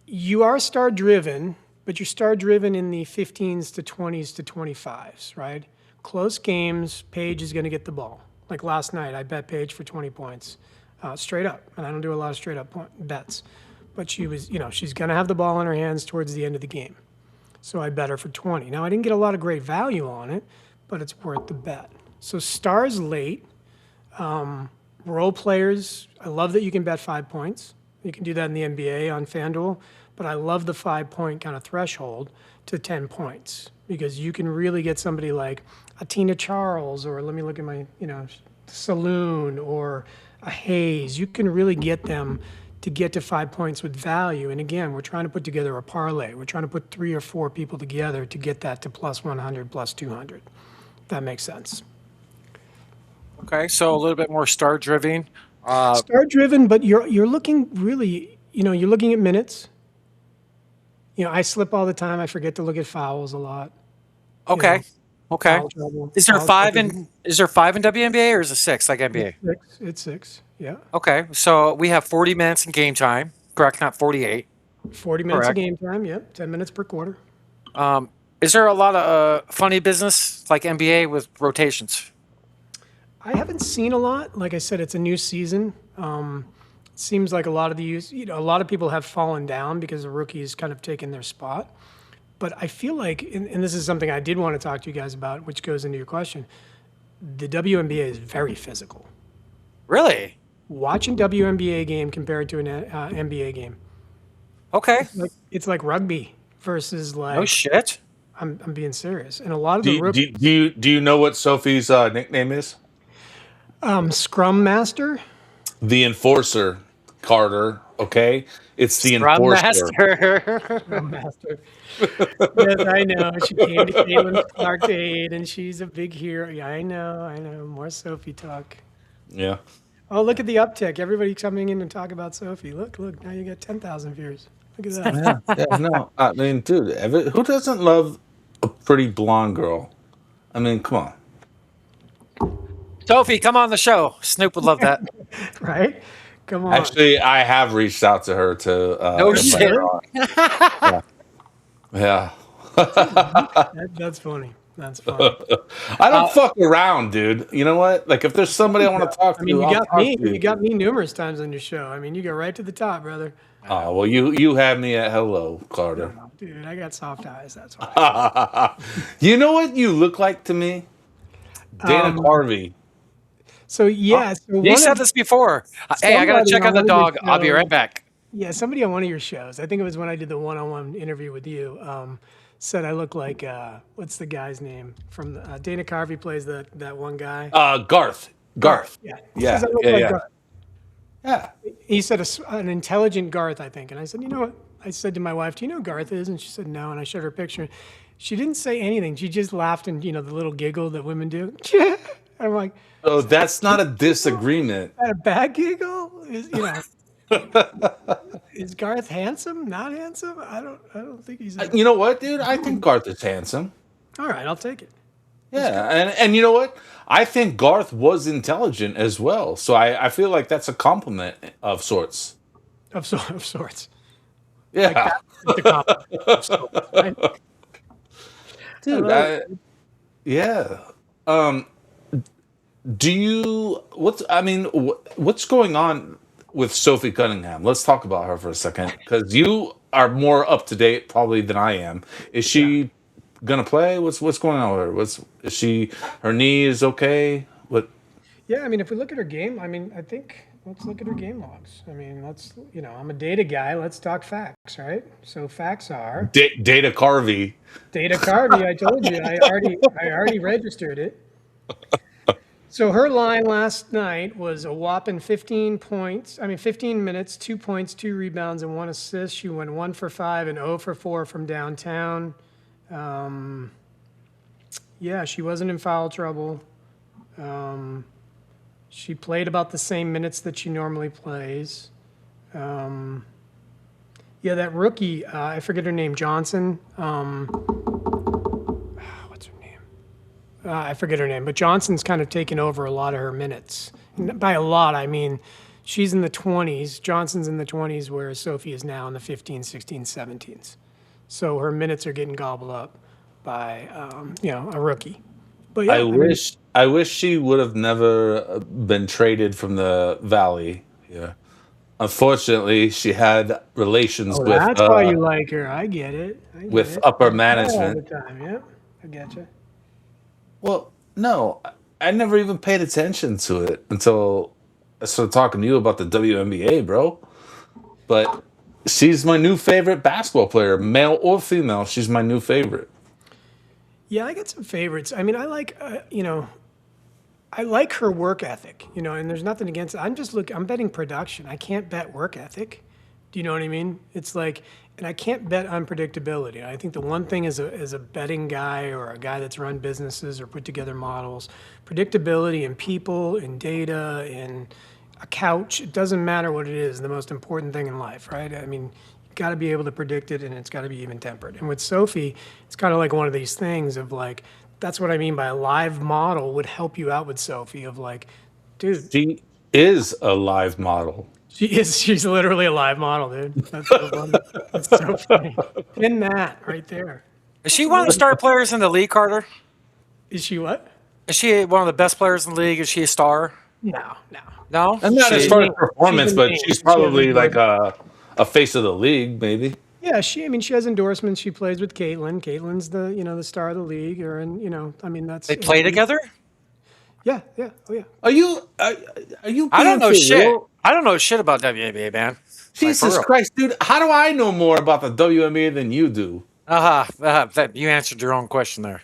Speaker 14: you are star driven, but you're star driven in the 15s to 20s to 25s, right? Close games, Paige is going to get the ball. Like last night, I bet Paige for 20 points, straight up. And I don't do a lot of straight up bets. But she was, she's going to have the ball in her hands towards the end of the game. So I bet her for 20. Now, I didn't get a lot of great value on it, but it's worth the bet. So stars late, role players, I love that you can bet 5 points. You can do that in the NBA on FanDuel, but I love the 5-point kind of threshold to 10 points because you can really get somebody like a Tina Charles, or let me look at my, Saloon, or a Hayes. You can really get them to get to 5 points with value. And again, we're trying to put together a parlay. We're trying to put 3 or 4 people together to get that to plus 100, plus 200. That makes sense.
Speaker 3: Okay, so a little bit more star-driven.
Speaker 14: Star-driven, but you're looking really, you're looking at minutes. I slip all the time. I forget to look at fouls a lot.
Speaker 3: Okay. Okay. Is there 5 in WNBA or is it 6 like NBA?
Speaker 14: It's 6. Yeah.
Speaker 3: Okay. So we have 40 minutes in game time. Correct, not 48.
Speaker 14: 40 minutes of game time, yep. 10 minutes per quarter.
Speaker 3: Is there a lot of funny business like NBA with rotations?
Speaker 14: I haven't seen a lot. Like I said, it's a new season. It seems like a lot of a lot of people have fallen down because the rookies kind of taken their spot. But I feel like, and this is something I did want to talk to you guys about, which goes into your question, the WNBA is very physical.
Speaker 3: Really?
Speaker 14: Watch a WNBA game compared to an NBA game.
Speaker 3: Okay.
Speaker 14: It's like rugby versus like.
Speaker 3: No shit.
Speaker 14: I'm being serious. And a lot of the rookies.
Speaker 2: Do you know what Sophie's nickname is?
Speaker 14: Scrum Master.
Speaker 2: The Enforcer, Carter. Okay, it's the
Speaker 3: Scrum
Speaker 2: Enforcer.
Speaker 3: Master.
Speaker 14: Scrum Master. Yes, I know. She came to Caitlin Clark's aid, and she's a big hero. Yeah, I know. More Sophie talk.
Speaker 2: Yeah.
Speaker 14: Oh, look at the uptick. Everybody coming in and talk about Sophie. Look. Now you got 10,000 viewers. Look at that.
Speaker 2: Yeah, no. I mean, dude, who doesn't love a pretty blonde girl? I mean, come on.
Speaker 3: Sophie, come on the show. Snoop would love that.
Speaker 14: Right? Come on.
Speaker 2: Actually, I have reached out to her to.
Speaker 3: No shit.
Speaker 2: Yeah.
Speaker 14: That's funny. That's funny.
Speaker 2: I don't fuck around, dude. You know what? Like, if there's somebody I want to talk to,
Speaker 14: you got me. You got me numerous times on your show. I mean, you go right to the top, brother.
Speaker 2: Oh, well, you had me at hello, Carter.
Speaker 14: Oh, dude, I got soft eyes. That's why.
Speaker 2: You know what you look like to me? Dana Carvey.
Speaker 14: So, yeah. So
Speaker 3: you said this before. Hey, I got to check on the dog. I'll be right back.
Speaker 14: Yeah, somebody on one of your shows, I think it was when I did the one-on-one interview with you, said I look like, what's the guy's name? From Dana Carvey plays that one guy.
Speaker 2: Garth. Garth.
Speaker 14: Yeah.
Speaker 2: Yeah.
Speaker 14: Says I look
Speaker 2: Yeah.
Speaker 14: like
Speaker 2: Yeah.
Speaker 14: Garth.
Speaker 2: Yeah.
Speaker 14: He said an intelligent Garth, I think. And I said, you know what? I said to my wife, do you know who Garth is? And she said, no. And I showed her a picture. She didn't say anything. She just laughed and, the little giggle that women do. I'm like,
Speaker 2: Oh, that's not a disagreement.
Speaker 14: is that a bad giggle? Is Garth handsome? Not handsome? I don't think he's.
Speaker 2: You know what, dude? I think Garth is handsome.
Speaker 14: All right, I'll take it.
Speaker 2: Yeah, and you know what? I think Garth was intelligent as well. So I feel like that's a compliment of sorts.
Speaker 14: Of sorts.
Speaker 2: Yeah.
Speaker 14: Like that's a compliment of sorts, right?
Speaker 2: Dude, yeah. What's going on with Sophie Cunningham? Let's talk about her for a second, because you are more up to date probably than I am. Is she gonna play? What's going on with her? Her knee is okay? What?
Speaker 14: Yeah, I mean, if we look at her game, I think let's look at her game logs. I'm a data guy. Let's talk facts, right? So facts are
Speaker 2: Data Carvey.
Speaker 14: Data Carvey. I told you, I already registered it. So her line last night was a whopping 15 minutes, 2 points, 2 rebounds, and 1 assist. She went 1 for 5 and 0 for 4 from downtown. Yeah, she wasn't in foul trouble. She played about the same minutes that she normally plays. Yeah, that rookie, I forget her name, Johnson. What's her name? I forget her name, but Johnson's kind of taken over a lot of her minutes. And by a lot, I mean she's in the 20s. Johnson's in the 20s, whereas Sophie is now in the 15s, 16s, 17s. So her minutes are getting gobbled up by, a rookie. But yeah,
Speaker 2: I wish she would have never been traded from the Valley. Yeah. Unfortunately, she had relations with.
Speaker 14: That's why you like her. I get it.
Speaker 2: With upper management.
Speaker 14: All the time. Yeah, I get you.
Speaker 2: Well, no, I never even paid attention to it until I started talking to you about the WNBA, bro. But she's my new favorite basketball player, male or female. She's my new favorite.
Speaker 14: Yeah, I got some favorites. I mean, I like, I like her work ethic, and there's nothing against it. I'm betting production. I can't bet work ethic. Do you know what I mean? It's like, and I can't bet unpredictability. I think the one thing as a betting guy or a guy that's run businesses or put together models, predictability in people, in data, in a couch, it doesn't matter what it is, the most important thing in life, right? I mean, you've got to be able to predict it, and it's got to be even tempered. And with Sophie, it's kind of like one of these things of like, that's what I mean by a live model would help you out with Sophie of like, dude.
Speaker 2: She is a live model.
Speaker 14: She's literally a live model, dude. That's so funny. That's so funny. Pin that right there.
Speaker 3: Is she one of the star players in the league, Carter?
Speaker 14: Is she what?
Speaker 3: Is she one of the best players in the league? Is she a star?
Speaker 14: No.
Speaker 2: And not as far as performance, but she's probably like a face of the league, maybe.
Speaker 14: Yeah, she has endorsements. She plays with Caitlin. Caitlin's the the star of the league, that's
Speaker 3: they play together.
Speaker 14: Yeah. Oh yeah.
Speaker 2: Are you?
Speaker 3: I don't know shit. Real? I don't know shit about WNBA, man.
Speaker 2: Jesus Christ, dude! How do I know more about the WNBA than you do?
Speaker 3: You answered your own question there.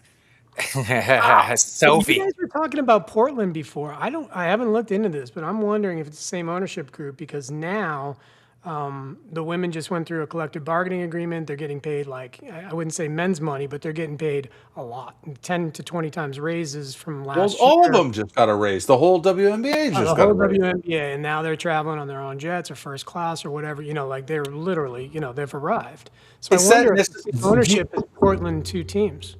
Speaker 3: Sophie.
Speaker 14: You guys were talking about Portland before. I haven't looked into this, but I'm wondering if it's the same ownership group because now the women just went through a collective bargaining agreement. They're getting paid I wouldn't say men's money, but they're getting paid a lot, 10 to 20 times raises from last year.
Speaker 2: All of them just got a raise. The whole WNBA just got a raise.
Speaker 14: The whole WNBA, and now they're traveling on their own jets or first class or whatever. They're literally, they've arrived. So I wonder if ownership is Portland 2 teams.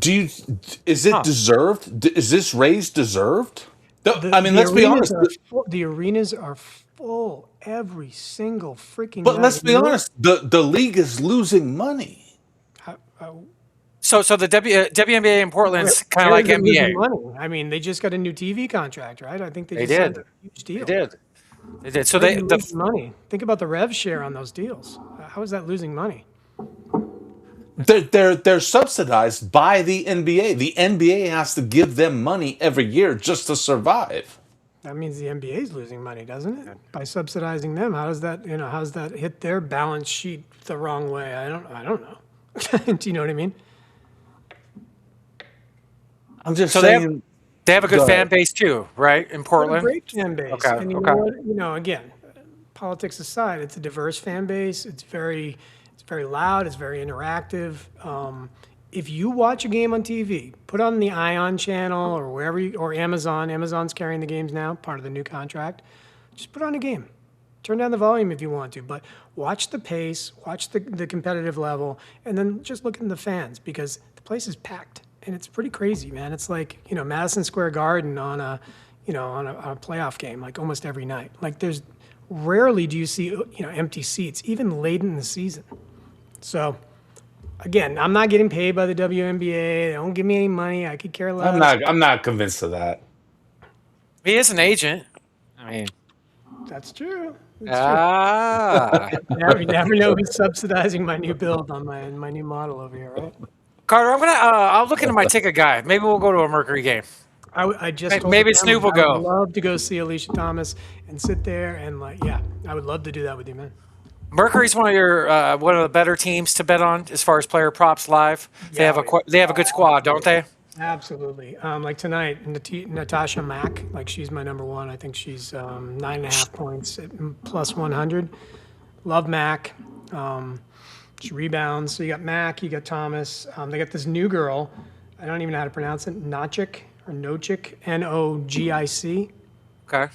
Speaker 2: Is it deserved? Is this raise deserved? Let's be honest.
Speaker 14: The arenas are full every single freaking
Speaker 2: But
Speaker 14: night.
Speaker 2: let's be honest, the league is losing money.
Speaker 3: So the WNBA in Portland's kind of like NBA.
Speaker 14: Money. I mean, they just got a new TV contract, right? I think they just
Speaker 3: did.
Speaker 14: signed a huge deal.
Speaker 3: They did. So they
Speaker 14: losing money. Think about the rev share on those deals. How is that losing money?
Speaker 2: They're subsidized by the NBA. The NBA has to give them money every year just to survive.
Speaker 14: That means the NBA is losing money, doesn't it? By subsidizing them, how does that hit their balance sheet the wrong way? I don't know. Do you know what I mean?
Speaker 2: I'm just saying.
Speaker 3: They have a good
Speaker 2: Go
Speaker 3: fan
Speaker 2: ahead.
Speaker 3: base too, right? In Portland.
Speaker 14: Great fan base.
Speaker 3: Okay.
Speaker 14: And you know what? You know, again, politics aside, it's a diverse fan base. It's very loud. It's very interactive. If you watch a game on TV, put on the Ion channel or wherever or Amazon. Amazon's carrying the games now, part of the new contract. Just put on a game. Turn down the volume if you want to, but watch the pace, watch the competitive level, and then just look at the fans because the place is packed. And it's pretty crazy, man. It's like, you know, Madison Square Garden on a playoff game, like almost every night. Like there's rarely do you see, you know, empty seats, even late in the season. So again, I'm not getting paid by the WNBA. They don't give me any money. I could care less.
Speaker 2: I'm not convinced of that.
Speaker 3: He is an agent. I mean,
Speaker 14: that's true.
Speaker 3: That's
Speaker 14: You never know who's subsidizing my new build on my new model over here, right?
Speaker 3: Carter, I'm gonna. I'll look into my ticket guide. Maybe we'll go to a Mercury game.
Speaker 14: I just told
Speaker 3: maybe
Speaker 14: the
Speaker 3: Snoop will
Speaker 14: family I
Speaker 3: go.
Speaker 14: would love to go see Alicia Thomas and sit there and I would love to do that with you, man.
Speaker 3: Mercury's one of the better teams to bet on as far as player props live. They have a good squad, don't they?
Speaker 14: Absolutely. Like tonight, Natasha Mack, like she's my number one. I think she's 9.5 points at plus 100. Love Mack. She rebounds. So you got Mack, you got Thomas. They got this new girl. I don't even know how to pronounce it. Nogic. Nogic.
Speaker 3: Okay.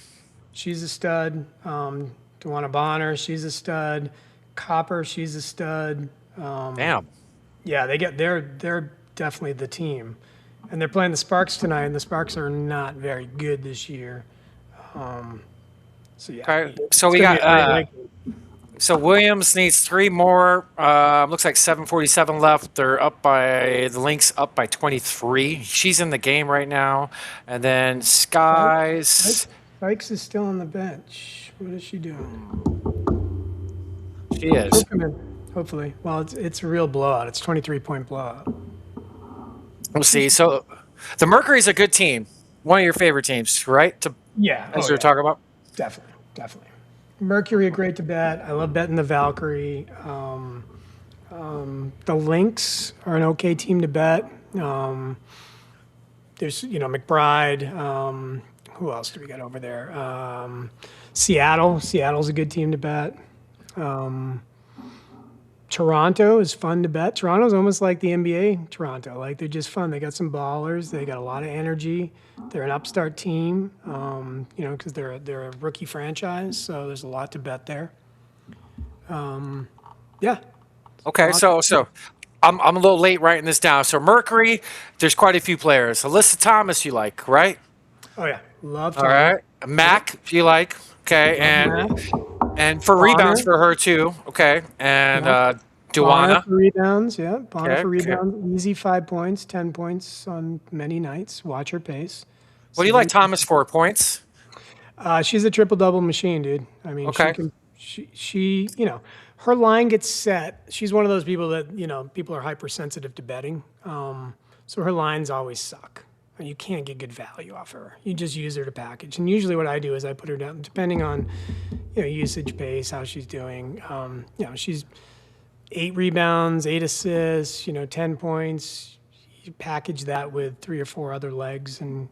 Speaker 14: She's a stud. Dewana Bonner, she's a stud. Copper, she's a stud.
Speaker 3: Damn.
Speaker 14: Yeah, they're definitely the team. And they're playing the Sparks tonight, and the Sparks are not very good this year. So yeah.
Speaker 3: Okay. So we got. So Williams needs 3 more. Looks like 7:47 left. They're up by the Lynx up by 23. She's in the game right now, and then Skies.
Speaker 14: Spikes is still on the bench. What is she doing?
Speaker 3: She is.
Speaker 14: She'll come in, hopefully. Well, it's a real blowout. It's 23-point blowout.
Speaker 3: We'll see. So the Mercury's a good team. One of your favorite teams, right? As we were talking about.
Speaker 14: Definitely. Mercury are great to bet. I love betting the Valkyrie. The Lynx are an okay team to bet. There's, McBride. Who else do we got over there? Seattle. Seattle's a good team to bet. Toronto is fun to bet. Toronto's almost like the NBA Toronto. Like, they're just fun. They got some ballers. They got a lot of energy. They're an upstart team, because they're a rookie franchise. So there's a lot to bet there. Yeah.
Speaker 3: Okay, so I'm a little late writing this down. So Mercury, there's quite a few players. Alyssa Thomas you like, right?
Speaker 14: Oh, yeah. Love
Speaker 3: All
Speaker 14: Toronto.
Speaker 3: right. Mac, you like. Okay, and for rebounds for her too. Okay, and
Speaker 14: Bonner
Speaker 3: Duana.
Speaker 14: for rebounds, yeah. Bonner
Speaker 3: Okay,
Speaker 14: for
Speaker 3: okay.
Speaker 14: rebounds. Easy 5 points, 10 points on many nights. Watch her pace.
Speaker 3: What do you like Thomas for? Points?
Speaker 14: She's a triple-double machine, dude. I mean,
Speaker 3: Okay.
Speaker 14: she her line gets set. She's one of those people that, people are hypersensitive to betting. So her lines always suck. And you can't get good value off her. You just use her to package. And usually what I do is I put her down, depending on, usage pace, how she's doing. She's 8 rebounds, 8 assists, 10 points. You package that with 3 or 4 other legs and,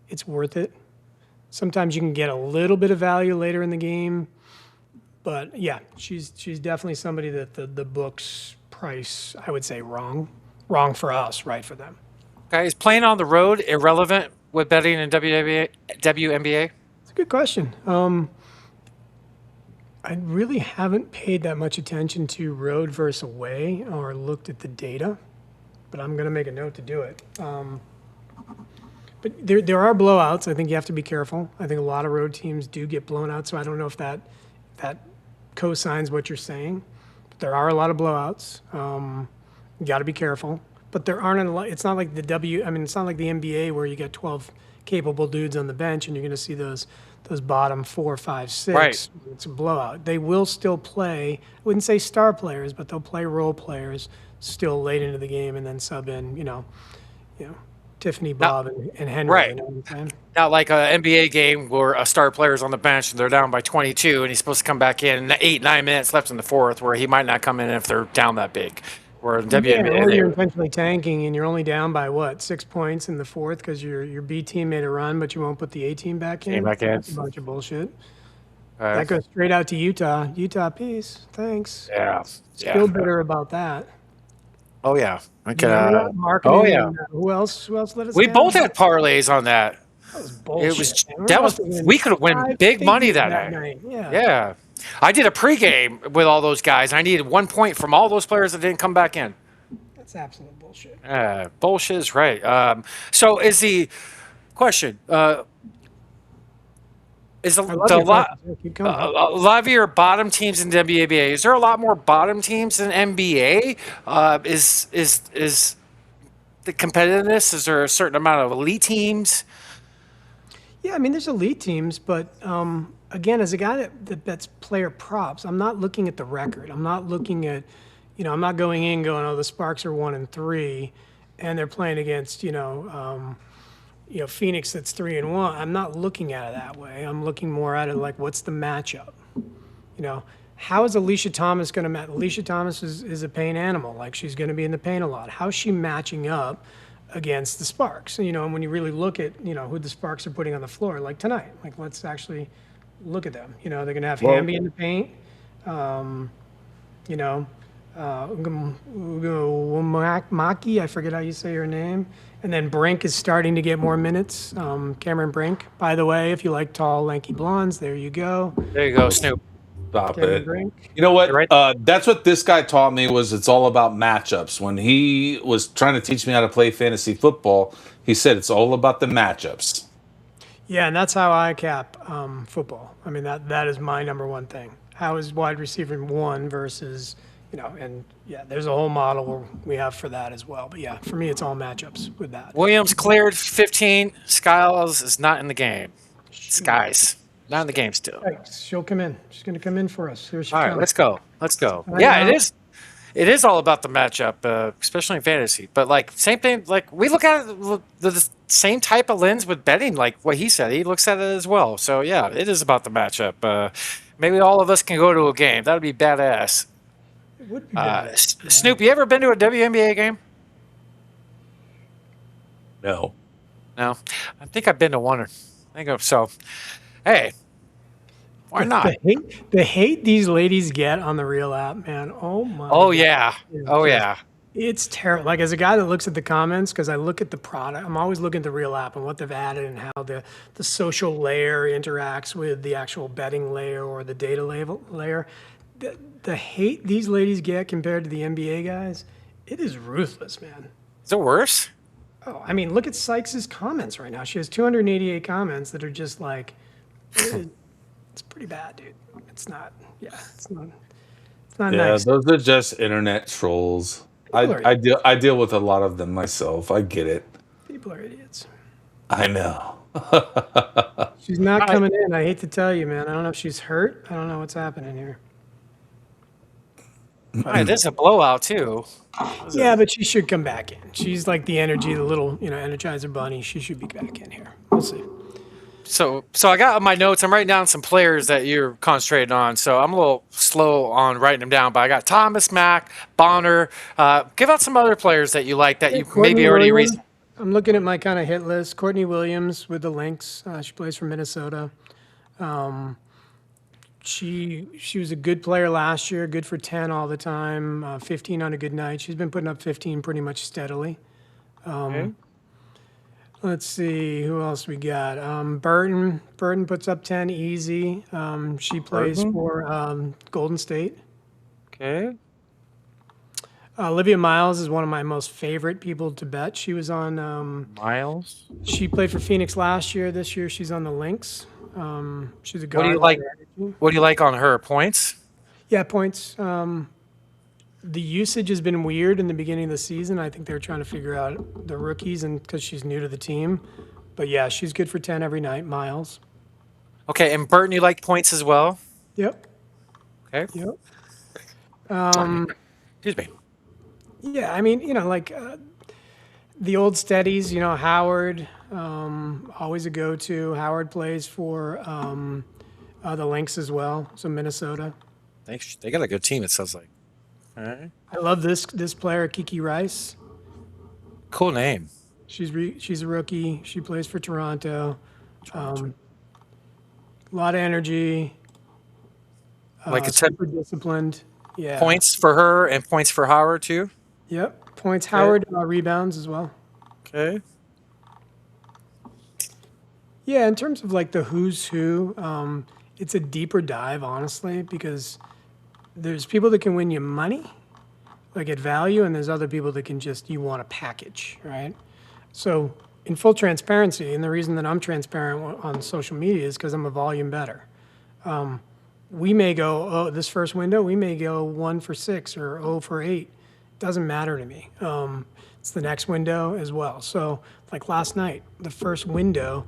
Speaker 14: it's worth it. Sometimes you can get a little bit of value later in the game. But yeah, she's definitely somebody that the books price, I would say, wrong. Wrong for us, right for them.
Speaker 3: Okay, is playing on the road irrelevant with betting in WNBA?
Speaker 14: It's a good question. I really haven't paid that much attention to road versus away or looked at the data, but I'm going to make a note to do it. But there are blowouts. I think you have to be careful. I think a lot of road teams do get blown out, so I don't know if that co-signs what you're saying. But there are a lot of blowouts. You got to be careful. But there aren't a lot. It's not like it's not like the NBA where you get 12 capable dudes on the bench and you're going to see those bottom 4, 5, 6.
Speaker 3: Right.
Speaker 14: It's a blowout. They will still play. I wouldn't say star players, but they'll play role players still late into the game and then sub in. Tiffany, Bob, and Henry.
Speaker 3: Right.
Speaker 14: You know what I'm saying?
Speaker 3: Not like an NBA game where a star player's on the bench and they're down by 22 and he's supposed to come back in 8, 9 minutes left in the fourth where he might not come in if they're down that big. Or in
Speaker 14: Yeah, or you're
Speaker 3: WNBA.
Speaker 14: intentionally tanking and you're only down by what, 6 points in the fourth because your B team made a run, but you won't put the A team back in. That's a bunch of bullshit. That goes straight out to Utah. Utah, peace. Thanks.
Speaker 3: Yeah.
Speaker 14: Still bitter about that.
Speaker 3: Oh yeah. Okay.
Speaker 14: Remember that? Marketing.
Speaker 3: Oh yeah.
Speaker 14: And, who else? Who else let us
Speaker 3: We
Speaker 14: down?
Speaker 3: both had parlays on that.
Speaker 14: That was bullshit.
Speaker 3: We could have won big money that night. Yeah. I did a pregame with all those guys. I needed 1 point from all those players that didn't come back in.
Speaker 14: That's absolute bullshit.
Speaker 3: Bullshit is right. So is the question? Is a lot of your bottom teams in the WNBA? Is there a lot more bottom teams in NBA? Is the competitiveness? Is there a certain amount of elite teams?
Speaker 14: Yeah, I mean, there's elite teams, but again, as a guy that bets player props, I'm not looking at the record. I'm not looking at, I'm not going in going, oh, the Sparks are 1-3, and they're playing against, Phoenix that's 3-1. I'm not looking at it that way. I'm looking more at it like, what's the matchup? How is Alicia Thomas going to match? Alicia Thomas is a paint animal. Like, she's going to be in the paint a lot. How's she matching up against the Sparks? And when you really look at, who the Sparks are putting on the floor, like tonight, like, let's actually look at them. They're going to have Hamby in the paint. Maki, I forget how you say her name. And then Brink is starting to get more minutes. Cameron Brink, by the way, if you like tall, lanky blondes, there you go.
Speaker 3: There you go, Snoop.
Speaker 2: Stop it. You know what? That's what this guy taught me was it's all about matchups. When he was trying to teach me how to play fantasy football, he said it's all about the matchups.
Speaker 14: Yeah, and that's how I cap football. I mean, that is my number one thing. How is wide receiver one versus, and yeah, there's a whole model we have for that as well. But yeah, for me, it's all matchups with that.
Speaker 3: Williams cleared 15. Skiles is not in the game. Skies. Not in the game still.
Speaker 14: Thanks. She'll come in. She's going to come in for us. Here she
Speaker 3: all right,
Speaker 14: comes.
Speaker 3: let's go. Yeah, it is. It is all about the matchup, especially in fantasy. But same thing. We look at it the same type of lens with betting. Like what he said, he looks at it as well. So yeah, it is about the matchup. Maybe all of us can go to a game. That would be badass.
Speaker 14: It would be badass.
Speaker 3: Snoop, you ever been to a WNBA game?
Speaker 2: No.
Speaker 3: I think I've been to one. I think so. Hey, why not?
Speaker 14: The hate these ladies get on the real app, man. Oh my.
Speaker 3: Oh yeah. Oh yeah.
Speaker 14: It's terrible. Like, as a guy that looks at the comments, because I look at the product, I'm always looking at the real app and what they've added and how the social layer interacts with the actual betting layer or the data layer. The hate these ladies get compared to the NBA guys, it is ruthless, man.
Speaker 3: Is it worse?
Speaker 14: Oh, I mean, look at Sykes' comments right now. She has 288 comments that are just like, it's pretty bad, dude. It's not nice.
Speaker 2: Yeah, those are just internet trolls. I deal with a lot of them myself. I get it.
Speaker 14: People are idiots.
Speaker 2: I know.
Speaker 14: She's not coming in. I hate to tell you, man. I don't know if she's hurt. I don't know what's happening here.
Speaker 3: All right, this is a blowout too.
Speaker 14: Yeah, but she should come back in. She's like the energy, the little, Energizer bunny. She should be back in here. We'll see.
Speaker 3: So I got on my notes. I'm writing down some players that you're concentrating on. So I'm a little slow on writing them down. But I got Thomas, Mack, Bonner. Give out some other players that you like that you maybe already read.
Speaker 14: I'm looking at my kind of hit list. Courtney Williams with the Lynx. She plays for Minnesota. She was a good player last year, good for 10 all the time, 15 on a good night. She's been putting up 15 pretty much steadily.
Speaker 3: Okay.
Speaker 14: Let's see, who else we got? Burton puts up 10 easy. She plays for Golden State.
Speaker 3: Okay.
Speaker 14: Olivia Miles is one of my most favorite people to bet. She was on
Speaker 3: Miles.
Speaker 14: She played for Phoenix last year. This year she's on the Lynx. She's a guard.
Speaker 3: What do you like on her? Points?
Speaker 14: Yeah, points. The usage has been weird in the beginning of the season. I think they're trying to figure out the rookies and because she's new to the team. But yeah, she's good for 10 every night, Miles.
Speaker 3: Okay, and Burton, you like points as well?
Speaker 14: Yep.
Speaker 3: Okay.
Speaker 14: Yep.
Speaker 3: Excuse me.
Speaker 14: Yeah, I mean, the old steadies, Howard, always a go-to. Howard plays for the Lynx as well, so Minnesota.
Speaker 3: They got a good team, it sounds like. right.
Speaker 14: I love this player, Kiki Rice.
Speaker 3: Cool name.
Speaker 14: She's a rookie. She plays for Toronto. A lot of energy.
Speaker 3: Like it's
Speaker 14: super disciplined. Yeah.
Speaker 3: points for her and points for Howard too.
Speaker 14: Yep. Points Howard, rebounds as well.
Speaker 3: Okay.
Speaker 14: Yeah, in terms of like the who's who, it's a deeper dive, honestly, because there's people that can win you money, like at value, and there's other people that can just, you want a package, right? So in full transparency, and the reason that I'm transparent on social media is because I'm a volume better. We may go, this first window, we may go 1 for 6 or 0 for 8. Doesn't matter to me. It's the next window as well. So like last night, the first window,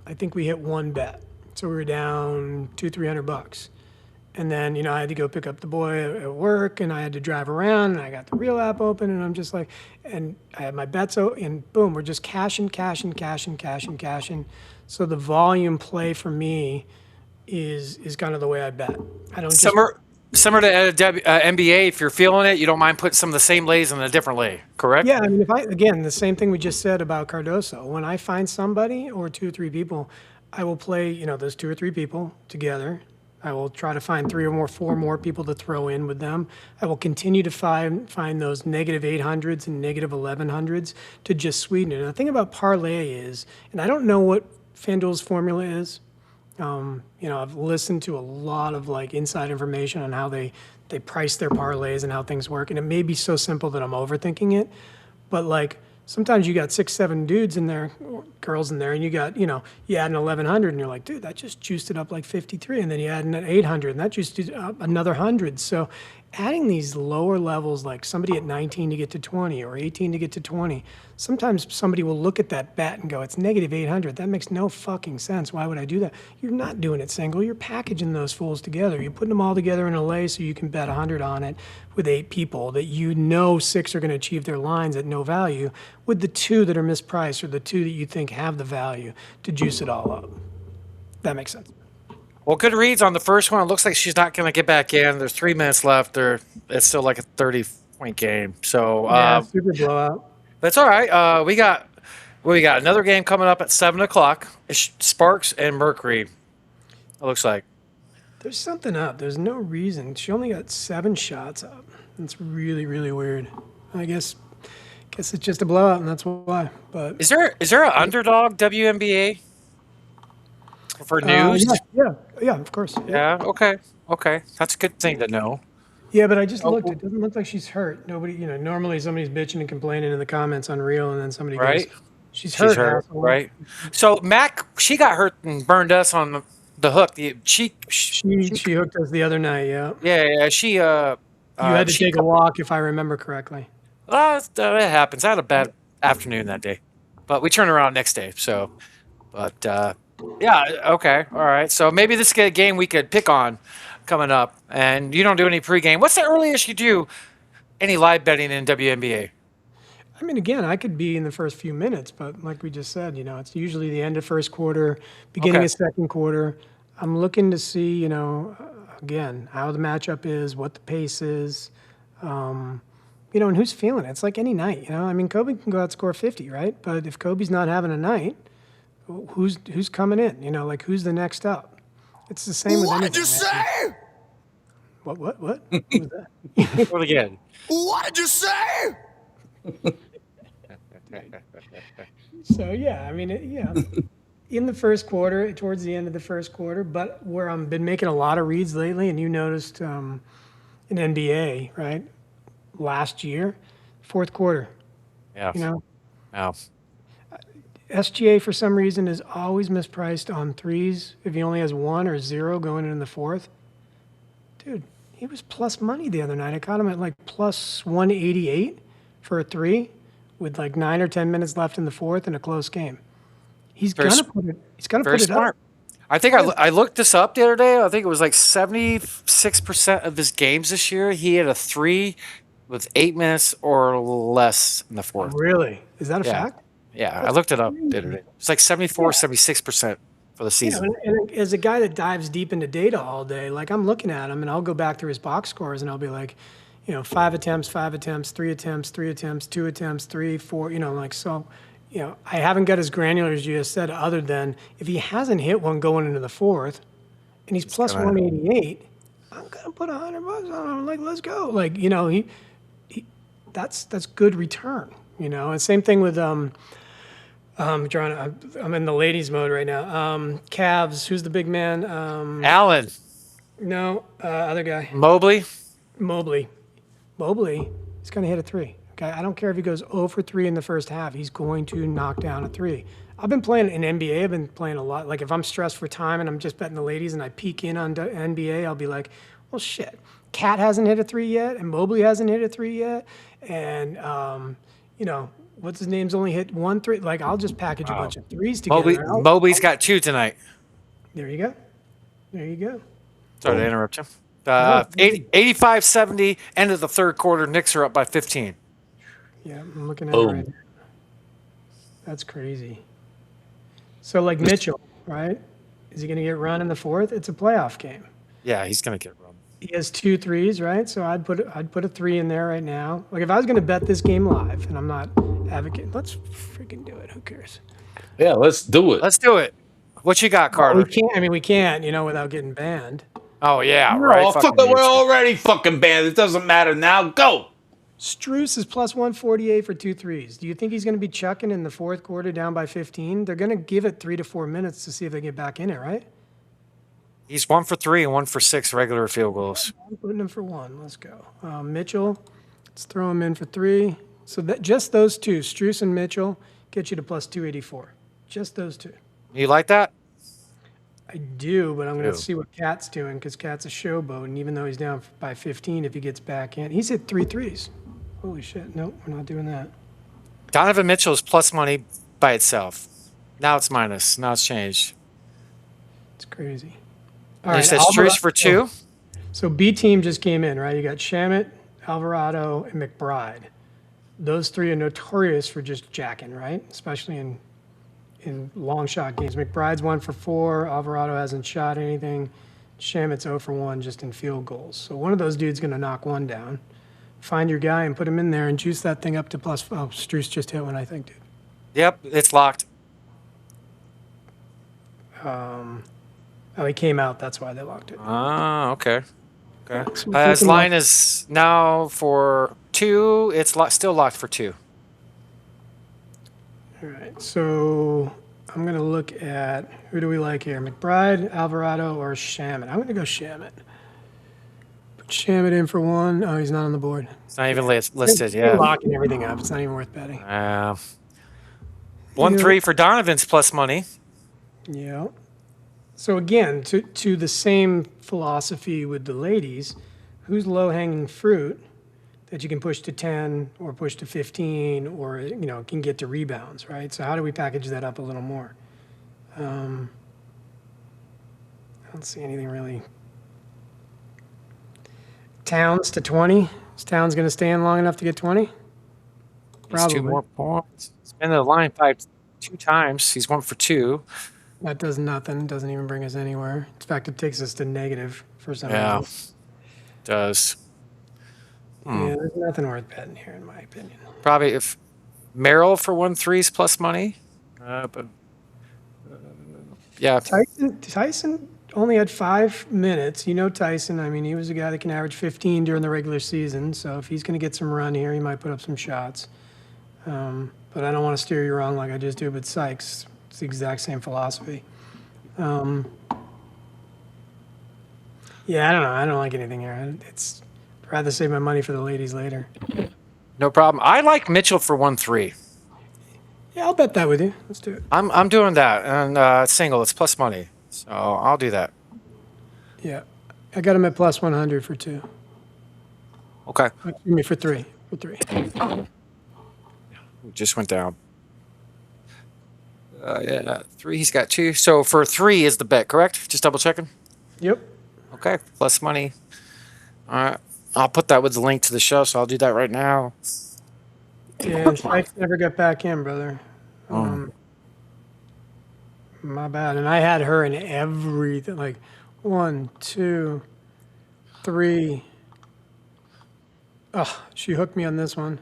Speaker 14: I think we hit 1 bet. So we were down $200-300. And then, I had to go pick up the boy at work, and I had to drive around, and I got the real app open, and I'm just like, and I had my bets out, and boom, we're just cashing. So the volume play for me is kind of the way I bet. I don't
Speaker 3: Similar to NBA, if you're feeling it, you don't mind putting some of the same lays in a different lay, correct?
Speaker 14: Yeah, I mean, again, the same thing we just said about Cardoso. When I find somebody or 2 or 3 people, I will play, those 2 or 3 people together. I will try to find 3 or more, 4 more people to throw in with them. I will continue to find those negative 800s and negative 1100s to just sweeten it. And the thing about parlay is, and I don't know what FanDuel's formula is. I've listened to a lot of like inside information on how they price their parlays and how things work. And it may be so simple that I'm overthinking it, but like sometimes you got 6, 7 dudes in there, or girls in there, and you got, you add an 1100 and you're like, dude, that just juiced it up like 53. And then you add an 800 and that just did up another 100. So adding these lower levels, like somebody at 19 to get to 20 or 18 to get to 20, sometimes somebody will look at that bet and go, it's negative 800. That makes no fucking sense. Why would I do that? You're not doing it single. You're packaging those fools together. You're putting them all together in a lay so you can bet 100 on it with 8 people that 6 are going to achieve their lines at no value, with the 2 that are mispriced or the 2 that you think have the value to juice it all up. That makes sense.
Speaker 3: Well, good reads on the first one. It looks like she's not going to get back in. There's 3 minutes left. It's still like a 30-point game. So
Speaker 14: super blowout.
Speaker 3: That's all right. We got another game coming up at 7 o'clock. It's Sparks and Mercury. It looks like
Speaker 14: there's something up. There's no reason. She only got 7 shots up. It's really, really weird. I guess it's just a blowout, and that's why. But
Speaker 3: is there an underdog WNBA for news?
Speaker 14: Yeah, of course.
Speaker 3: Yeah. Okay. That's a good thing to know.
Speaker 14: Yeah, but I just looked. It doesn't look like she's hurt. Nobody, normally somebody's bitching and complaining in the comments on Reel, and then somebody goes, she's hurt.
Speaker 3: Right. So Mac, she got hurt and burned us on the hook. She
Speaker 14: hooked us the other night. Yeah.
Speaker 3: Yeah. She.
Speaker 14: You had to take a walk, if I remember correctly.
Speaker 3: It happens. I had a bad afternoon that day, but we turned around next day. So, but yeah, okay, all right. So maybe this is a game we could pick on coming up. And you don't do any pregame. What's the earliest you do any live betting in WNBA?
Speaker 14: I mean, again, I could be in the first few minutes, but like we just said, it's usually the end of first quarter, beginning of second quarter. I'm looking to see, again, how the matchup is, what the pace is, and who's feeling it. It's like any night, I mean, Kobe can go out and score 50, right? But if Kobe's not having a night, who's coming in? Like who's the next up? It's the same with anything.
Speaker 5: What did you say?
Speaker 14: What was that?
Speaker 3: What again?
Speaker 5: What did you say?
Speaker 14: So yeah, I mean, in the first quarter, towards the end of the first quarter, but where I've been making a lot of reads lately, and you noticed in NBA, right? Last year, fourth quarter.
Speaker 3: Yeah.
Speaker 14: Yeah. SGA for some reason is always mispriced on threes if he only has 1 or 0 going in the fourth. Dude, he was plus money the other night. I caught him at like plus 188 for a 3 with like 9 or 10 minutes left in the fourth in a close game. He's gonna put it up.
Speaker 3: I think I looked this up the other day. I think it was like 76% of his games this year, he had a 3 with 8 minutes or less in the fourth.
Speaker 14: Really? Is that a fact?
Speaker 3: Yeah, I looked it up the other day. It's like 74, 76% for the season.
Speaker 14: And as a guy that dives deep into data all day, like I'm looking at him and I'll go back through his box scores and I'll be like, 5 attempts, 3 attempts, 2 attempts, 3, 4, so, I haven't got as granular as you just said, other than if he hasn't hit one going into the fourth and he's plus 188, I'm going to put $100 on him. Like, let's go. Like, that's good return, and same thing with, I'm in the ladies mode right now. Cavs, who's the big man?
Speaker 3: Allen.
Speaker 14: No, other guy.
Speaker 3: Mobley.
Speaker 14: He's going to hit a 3. Okay, I don't care if he goes 0 for 3 in the first half. He's going to knock down a 3. I've been playing in NBA. I've been playing a lot. Like if I'm stressed for time and I'm just betting the ladies and I peek in on NBA, I'll be like, well, shit. Cat hasn't hit a 3 yet, and Mobley hasn't hit a 3 yet, and what's his name's only hit 1 3. Like I'll just package a bunch of 3s together.
Speaker 3: Mobley's got 2 tonight.
Speaker 14: There you go.
Speaker 3: Sorry to interrupt you. 85-70, end of the third quarter. Knicks are up by 15.
Speaker 14: Yeah, I'm looking at it right now. That's crazy. So, like Mitchell, right? Is he going to get run in the fourth? It's a playoff game.
Speaker 3: Yeah, he's going to get run.
Speaker 14: He has 2 3s, right? So I'd put a 3 in there right now. Like if I was going to bet this game live, and I'm not advocating, let's freaking do it. Who cares?
Speaker 2: Yeah, let's do it.
Speaker 3: Let's do it. What you got, Carter?
Speaker 14: We can't, without getting banned.
Speaker 3: Oh yeah,
Speaker 2: No,
Speaker 3: right.
Speaker 2: we're already fucking banned. It doesn't matter now. Go.
Speaker 14: Strus is plus 148 for 2 3s. Do you think he's going to be chucking in the fourth quarter down by 15? They're going to give it 3 to 4 minutes to see if they get back in it, right?
Speaker 3: He's 1 for 3 and 1 for 6 regular field goals.
Speaker 14: I'm putting him for 1. Let's go. Mitchell, let's throw him in for 3. So that just those two, Strus and Mitchell, get you to plus 284. Just those two.
Speaker 3: You like that?
Speaker 14: I do, but I'm going to see what Cat's doing because Cat's a showboat, and even though he's down by 15, if he gets back in, he's hit 3 3s. Holy shit! Nope, we're not doing that.
Speaker 3: Donovan Mitchell is plus money by itself. Now it's minus. Now it's changed.
Speaker 14: It's crazy.
Speaker 3: All right, you said Strus for 2.
Speaker 14: So B team just came in, right? You got Shamet, Alvarado, and McBride. Those 3 are notorious for just jacking, right? Especially in long shot games. McBride's 1 for 4. Alvarado hasn't shot anything. Shamet's 0 for 1 just in field goals. So one of those dudes going to knock one down. Find your guy and put him in there and juice that thing up to plus. Oh, Strus just hit one, I think, dude.
Speaker 3: Yep, it's locked.
Speaker 14: He came out. That's why they locked it.
Speaker 3: Ah, okay. Okay.
Speaker 14: So
Speaker 3: His line is now for 2. It's still locked for 2.
Speaker 14: All right. So I'm going to look at who do we like here? McBride, Alvarado, or Shamet? I'm going to go Shamet. Put Shamet in for 1. Oh, he's not on the board.
Speaker 3: It's not even listed. Yeah.
Speaker 14: Locking everything up. It's not even worth betting.
Speaker 3: 1-3 for Donovan's plus money.
Speaker 14: Yeah. So again, to the same philosophy with the ladies, who's low-hanging fruit that you can push to 10 or push to 15 or, can get to rebounds, right? So how do we package that up a little more? I don't see anything really. Towns to 20. Is Towns going to stay in long enough to get 20?
Speaker 3: Probably. 2 more points. He's been in the line 2 times. He's 1 for 2.
Speaker 14: That does nothing. Doesn't even bring us anywhere. In fact, it takes us to negative for some
Speaker 3: reason.
Speaker 14: Yeah,
Speaker 3: it does.
Speaker 14: Yeah, there's nothing worth betting here, in my opinion.
Speaker 3: Probably if Merrill for 1-3 is plus money. Yeah.
Speaker 14: Tyson only had 5 minutes. Tyson. I mean, he was a guy that can average 15 during the regular season. So if he's going to get some run here, he might put up some shots. But I don't want to steer you wrong like I just did with Sykes. It's the exact same philosophy. Yeah, I don't know. I don't like anything here. I'd rather save my money for the ladies later.
Speaker 3: No problem. I like Mitchell for 1-3.
Speaker 14: Yeah, I'll bet that with you. Let's do it.
Speaker 3: I'm doing that. And single, it's plus money. So I'll do that.
Speaker 14: Yeah. I got him at plus 100 for 2.
Speaker 3: Okay.
Speaker 14: Give me for 3. For 3.
Speaker 3: Just went down. Yeah, 3. He's got 2. So for 3 is the bet, correct? Just double checking.
Speaker 14: Yep.
Speaker 3: Okay. Plus money. All right. I'll put that with the link to the show, so I'll do that right now.
Speaker 14: Yeah, Sykes never got back in, brother. My bad. And I had her in everything, like 1, 2, 3, Oh, she hooked me on this one.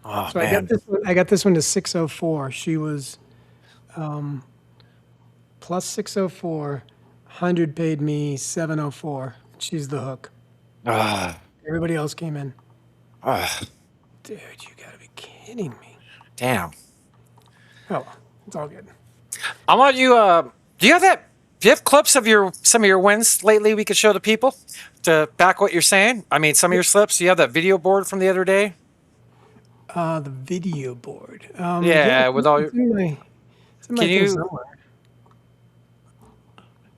Speaker 3: Oh,
Speaker 14: So
Speaker 3: man.
Speaker 14: I got this one to 604. She was plus 604. 100 paid me 704. She's the hook.
Speaker 3: Ah.
Speaker 14: Everybody else came in.
Speaker 3: Ah.
Speaker 14: Dude, you gotta be kidding me.
Speaker 3: Damn.
Speaker 14: Oh, it's all good.
Speaker 3: I want you. Do you have clips of some of your wins lately? We could show the people to back what you're saying. I mean, some of your slips. Do you have that video board from the other day?
Speaker 14: The video board.
Speaker 3: Yeah, with all your.
Speaker 14: It's in my
Speaker 3: Can
Speaker 14: thing
Speaker 3: you?
Speaker 14: somewhere.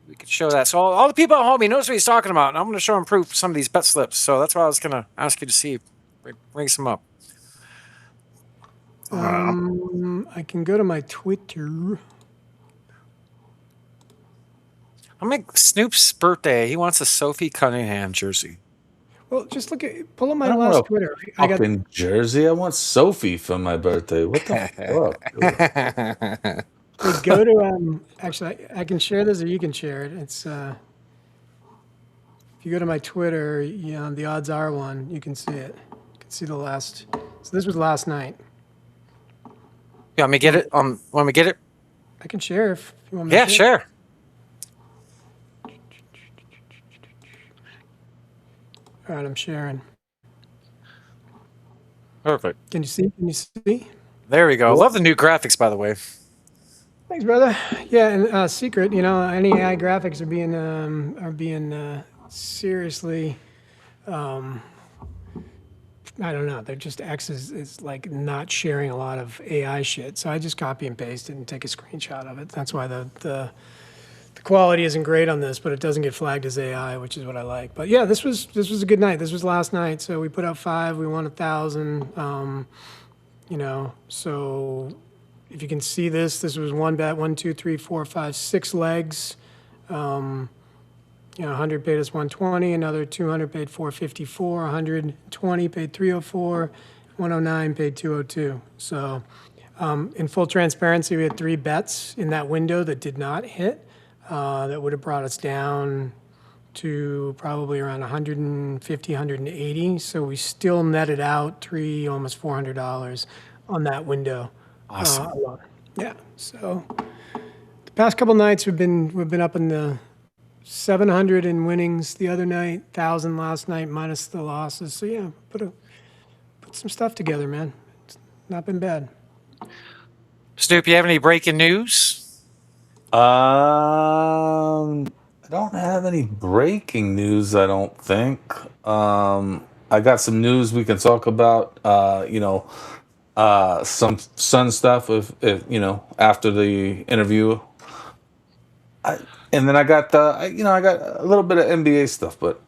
Speaker 3: We could show that. So all the people at home, he knows what he's talking about. And I'm going to show him proof of some of these bet slips. So that's why I was going to ask you to see. Bring some up.
Speaker 14: I can go to my Twitter.
Speaker 3: I'll make Snoop's birthday. He wants a Sophie Cunningham jersey.
Speaker 14: Well, just pull up my
Speaker 2: I don't
Speaker 14: last
Speaker 2: want a
Speaker 14: Twitter.
Speaker 2: fucking jersey. I want Sophie for my birthday. What the fuck?
Speaker 14: We go to actually I can share this or you can share it. It's if you go to my Twitter, the odds are one, you can see it. You can see the last. So this was last night.
Speaker 3: You want me to get it? Want me to get it?
Speaker 14: I can share if you want me
Speaker 3: Yeah,
Speaker 14: to share.
Speaker 3: sure.
Speaker 14: All right, I'm sharing.
Speaker 3: Perfect.
Speaker 14: Can you see? Can you see?
Speaker 3: There we go. Love the new graphics, by the way.
Speaker 14: Thanks, brother. Yeah, and secret, any AI graphics are being seriously, I don't know. They're just X is like not sharing a lot of AI shit. So I just copy and paste it and take a screenshot of it. That's why the quality isn't great on this, but it doesn't get flagged as AI, which is what I like. But yeah, this was a good night. This was last night. So we put out 5, we won 1,000. So if you can see this was one bet, 1, 2, 3, 4, 5, 6 legs. 100 paid us 120, another 200 paid 454, 120 paid 304, 109 paid 202. So in full transparency, we had 3 bets in that window that did not hit. That would have brought us down to probably around 150, 180. So we still netted out almost $400 on that window.
Speaker 3: Awesome.
Speaker 14: Yeah. So the past couple nights we've been up in the 700 in winnings the other night, 1,000 last night minus the losses. So yeah, put some stuff together, man. It's not been bad.
Speaker 3: Snoop, you have any breaking news?
Speaker 2: I don't have any breaking news, I don't think. I got some news we can talk about, some Sun stuff if after the interview. And then I got I got a little bit of NBA stuff, but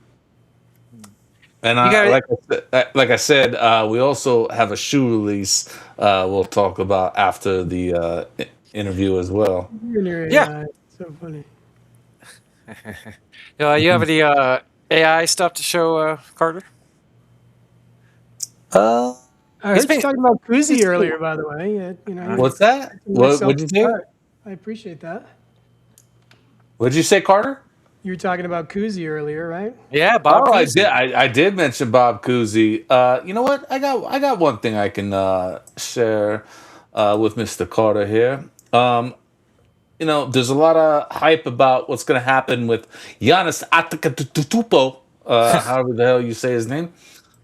Speaker 2: like I said, we also have a shoe release we'll talk about after the interview as well.
Speaker 14: Yeah. So funny.
Speaker 3: You have any AI stuff to show, Carter?
Speaker 14: I heard you talking about Koozie earlier, by the way.
Speaker 2: What's that? What'd you say?
Speaker 14: I appreciate that.
Speaker 2: What'd you say, Carter?
Speaker 14: You were talking about Koozie earlier, right?
Speaker 3: Yeah, Bob.
Speaker 2: Oh, Cousy. I did mention Bob Cousy. You know what? I got one thing I can share with Mr. Carter here. There's a lot of hype about what's going to happen with Giannis Antetokounmpo, however the hell you say his name.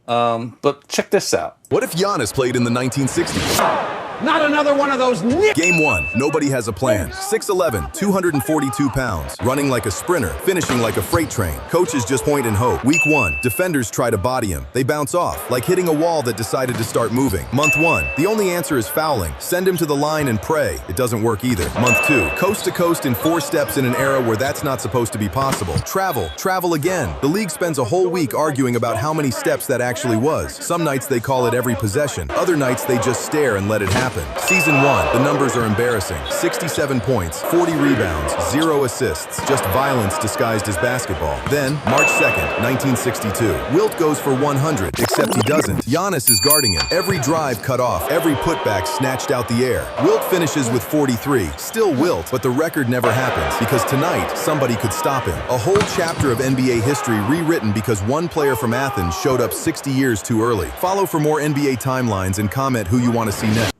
Speaker 2: But check this out.
Speaker 15: What if Giannis played in the 1960s?
Speaker 5: Not another one of those.
Speaker 15: Game 1, nobody has a plan. 6'11", 242 pounds. Running like a sprinter, finishing like a freight train. Coaches just point and hope. Week 1, defenders try to body him. They bounce off, like hitting a wall that decided to start moving. Month 1, the only answer is fouling. Send him to the line and pray. It doesn't work either. Month 2, coast to coast in 4 steps in an era where that's not supposed to be possible. Travel again. The league spends a whole week arguing about how many steps that actually was. Some nights they call it every possession. Other nights they just stare and let it happen. happen. Season 1, the numbers are embarrassing. 67 points, 40 rebounds, 0 assists. Just violence disguised as basketball. Then, March 2nd, 1962. Wilt goes for 100, except he doesn't. Giannis is guarding him. Every drive cut off, every putback snatched out the air. Wilt finishes with 43. Still Wilt, but the record never happens because tonight, somebody could stop him. A whole chapter of NBA history rewritten because one player from Athens showed up 60 years too early. Follow for more NBA timelines and comment who you want to see next.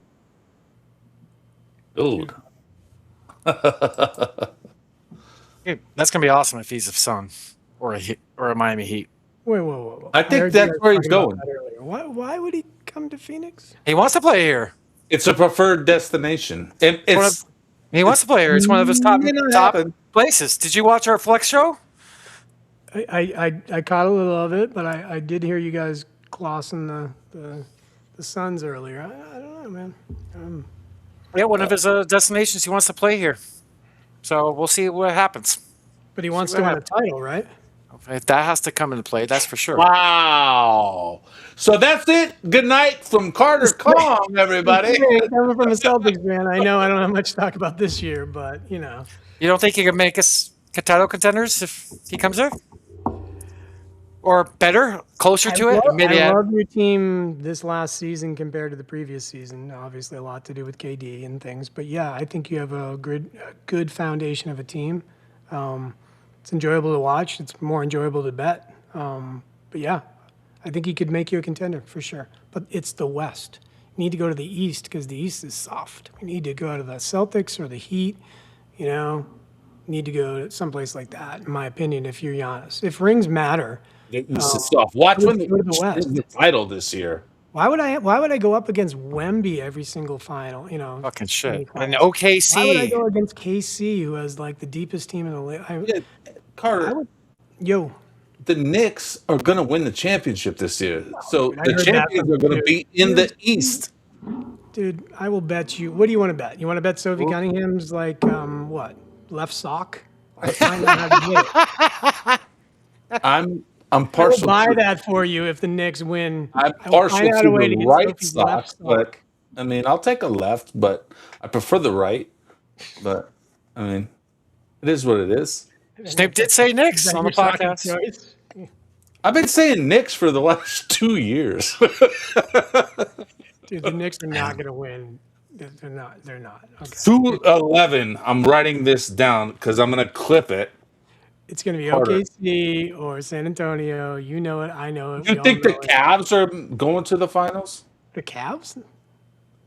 Speaker 2: Dude.
Speaker 3: That's going to be awesome if he's a Sun or a Miami Heat.
Speaker 14: Wait, whoa.
Speaker 2: I think that's where he's going.
Speaker 14: Why would he come to Phoenix?
Speaker 3: He wants to play here.
Speaker 2: It's a preferred destination.
Speaker 3: He wants to play here. It's one of his top places. Did you watch our Flex show?
Speaker 14: I caught a little of it, but I did hear you guys glossing the Suns earlier. I don't know, man.
Speaker 3: Yeah, one of his destinations. He wants to play here. So we'll see what happens.
Speaker 14: But he wants to win a title, right?
Speaker 3: That has to come into play. That's for sure.
Speaker 2: Wow. So that's it. Good night from Carter Kong, everybody.
Speaker 14: Coming from a Celtics fan, I know I don't have much to talk about this year, but you know.
Speaker 3: You don't think he can make us title contenders if he comes there? Or better, closer to it?
Speaker 14: I love your team this last season compared to the previous season. Obviously, a lot to do with KD and things, but yeah, I think you have a good foundation of a team. It's enjoyable to watch. It's more enjoyable to bet. But yeah, I think he could make you a contender for sure. But it's the West. You need to go to the East because the East is soft. You need to go to the Celtics or the Heat. You know, need to go to someplace like that, in my opinion, if you're Giannis. If rings matter.
Speaker 2: This is soft. Watch when the title this year.
Speaker 14: Why would I go up against Wemby every single final? You know,
Speaker 3: fucking shit. And OKC.
Speaker 14: Why would I go against KC, who has like the deepest team in the league?
Speaker 2: Carter. The Knicks are going to win the championship this year. So the champions are going to be in the East.
Speaker 14: Dude, I will bet you. What do you want to bet? You want to bet Sophie Cunningham's like what? Left sock? I find out how to get it.
Speaker 2: I'm partial.
Speaker 14: I'll buy that for you if the Knicks win.
Speaker 2: I'm partial to the right sock, but I mean, I'll take a left, but I prefer the right. But I mean, it is what it is.
Speaker 3: Snoop did say Knicks on the podcast.
Speaker 2: I've been saying Knicks for the last 2 years.
Speaker 14: Dude, the Knicks are not going to win. They're not. Okay.
Speaker 2: Through 11, I'm writing this down because I'm going to clip it.
Speaker 14: It's going to be OKC or San Antonio. You know it. I know it.
Speaker 2: You think the Cavs are going to the finals?
Speaker 14: The Cavs?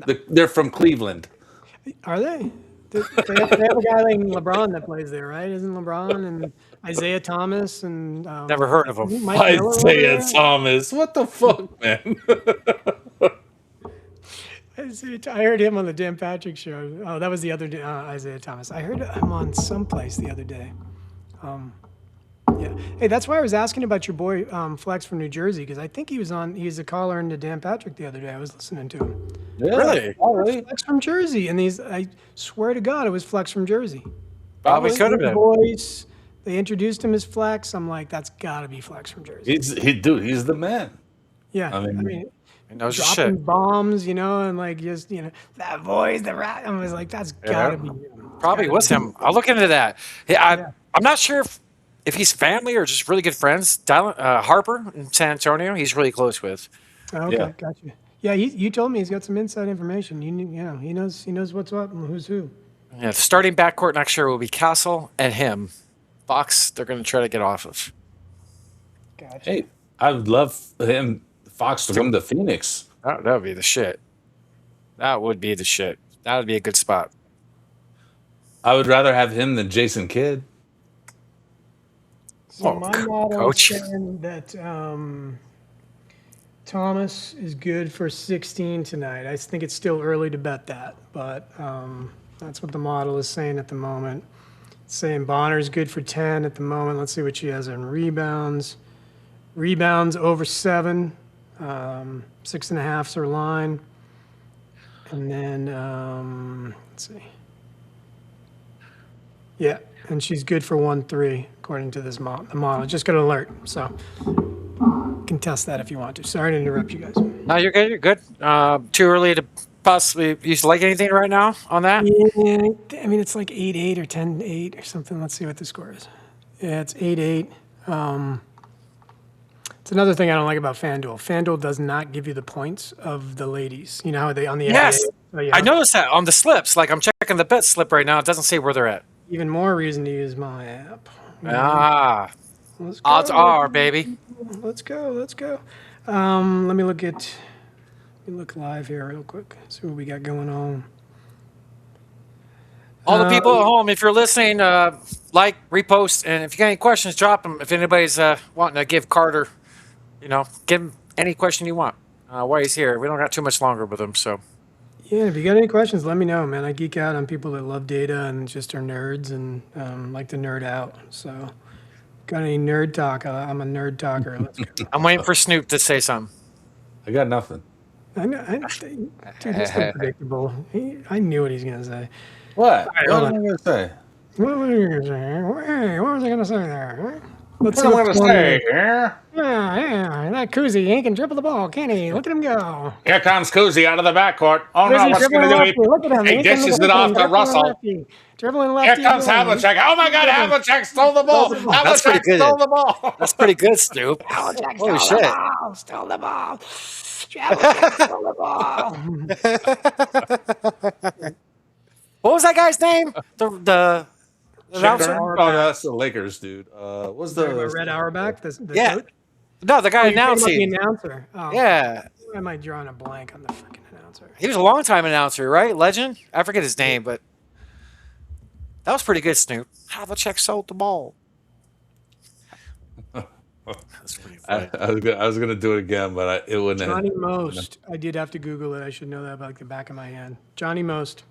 Speaker 2: No. They're from Cleveland.
Speaker 14: Are they? They have a guy like LeBron that plays there, right? Isn't LeBron and Isaiah Thomas and
Speaker 3: never heard of him.
Speaker 2: Isaiah Thomas. What the fuck, man?
Speaker 14: I heard him on the Dan Patrick show. Oh, that was the other Isaiah Thomas. I heard him on someplace the other day. Yeah. Hey, that's why I was asking about your boy Flex from New Jersey because I think he's a caller into Dan Patrick the other day. I was listening to him.
Speaker 2: Yeah, really?
Speaker 14: Flex from Jersey, and I swear to God, it was Flex from Jersey.
Speaker 3: Probably could have been.
Speaker 14: Voice. They introduced him as Flex. I'm like, that's got to be Flex from Jersey.
Speaker 2: He's the man.
Speaker 14: Yeah, I mean
Speaker 3: he knows your
Speaker 14: dropping
Speaker 3: shit.
Speaker 14: Bombs, you know, and like just that voice, the rat. I was like, that's got to be him.
Speaker 3: Probably was him. I'll look into that. I'm not sure if he's family or just really good friends. Harper in San Antonio, he's really close with.
Speaker 14: Okay, gotcha. Yeah, you told me he's got some inside information. He knows what's up and who's who.
Speaker 3: Yeah, the starting backcourt next year will be Castle and him. Fox, they're going to try to get off of.
Speaker 14: Gotcha.
Speaker 2: Hey, I would love Fox to come to Phoenix.
Speaker 3: That would be the shit. That would be the shit. That would be a good spot.
Speaker 2: I would rather have him than Jason Kidd.
Speaker 14: So my model is saying that Thomas is good for 16 tonight. I think it's still early to bet that, but that's what the model is saying at the moment. It's saying Bonner's good for 10 at the moment. Let's see what she has in rebounds. Rebounds over 7. 6.5's her line. And then, let's see. Yeah, and she's good for 1-3, according to this the model. Just got an alert, so you can test that if you want to. Sorry to interrupt you guys.
Speaker 3: No, you're good. You're good. Too early to possibly you like anything right now on that?
Speaker 14: Yeah, I mean it's like 8-8 or 10-8 or something. Let's see what the score is. Yeah, it's 8-8. It's another thing I don't like about FanDuel. FanDuel does not give you the points of the ladies. You know how they on the
Speaker 3: Yes,
Speaker 14: NBA,
Speaker 3: I noticed that on the slips. Like I'm checking the bet slip right now. It doesn't say where they're at.
Speaker 14: Even more reason to use my app.
Speaker 3: Ah,
Speaker 14: Let's
Speaker 3: odds
Speaker 14: go.
Speaker 3: are, baby.
Speaker 14: Let's go. Let me look live here real quick. See what we got going on.
Speaker 3: All the people at home, if you're listening, like, repost, and if you got any questions, drop them. If anybody's wanting to give Carter, give him any question you want while he's here. We don't got too much longer with him, so.
Speaker 14: Yeah, if you got any questions, let me know, man. I geek out on people that love data and just are nerds and like to nerd out. So, got any nerd talk? I'm a nerd talker. Let's go.
Speaker 3: I'm waiting for Snoop to say something.
Speaker 2: I got nothing.
Speaker 14: I know, dude, he's so predictable. I knew what he's gonna say.
Speaker 2: What?
Speaker 14: Right,
Speaker 2: What
Speaker 14: hold
Speaker 2: am I
Speaker 14: on.
Speaker 2: going to say?
Speaker 14: What were you gonna say? Hey, what was I gonna say there?
Speaker 2: What
Speaker 14: see
Speaker 2: am I
Speaker 14: what's
Speaker 2: going to
Speaker 14: going
Speaker 2: say
Speaker 14: on.
Speaker 2: here?
Speaker 14: Yeah, that Koozie, he can dribble the ball, can he? Look at him go.
Speaker 2: Here comes Koozie out of the backcourt. Oh
Speaker 14: Where's
Speaker 2: no,
Speaker 14: he
Speaker 2: what's he going
Speaker 14: dribbling
Speaker 2: to
Speaker 14: lefty?
Speaker 2: do?
Speaker 14: Look at him.
Speaker 2: He
Speaker 14: He's in
Speaker 2: dishes
Speaker 14: the
Speaker 2: it off
Speaker 14: lane,
Speaker 2: to
Speaker 14: dribbling
Speaker 2: Russell.
Speaker 14: lefty. Dribbling lefty.
Speaker 2: Here comes Havlicek. Oh my God, Havlicek stole the ball.
Speaker 3: That's pretty
Speaker 2: Havlicek
Speaker 3: good.
Speaker 2: stole the ball.
Speaker 3: That's pretty good, Snoop.
Speaker 14: Havlicek
Speaker 3: Holy
Speaker 14: stole
Speaker 3: shit.
Speaker 14: the ball. Stole the ball. Havlicek stole the ball.
Speaker 3: What was that guy's name? The announcer?
Speaker 2: Oh, that's the Lakers, dude. What's the
Speaker 14: Red Auerbach? The
Speaker 3: Yeah.
Speaker 14: coach?
Speaker 3: No, the guy
Speaker 14: you're talking about
Speaker 3: announcing.
Speaker 14: the announcer. Oh,
Speaker 3: Yeah.
Speaker 14: why am I drawing a blank on the freaking announcer?
Speaker 3: He was a long-time announcer, right? Legend? I forget his name, but that was pretty good, Snoop. Havlicek sold the ball. That's pretty funny.
Speaker 2: I was gonna do it again, but it wouldn't.
Speaker 14: Johnny Most. I did have to Google it. I should know that by like the back of my hand. Johnny Most.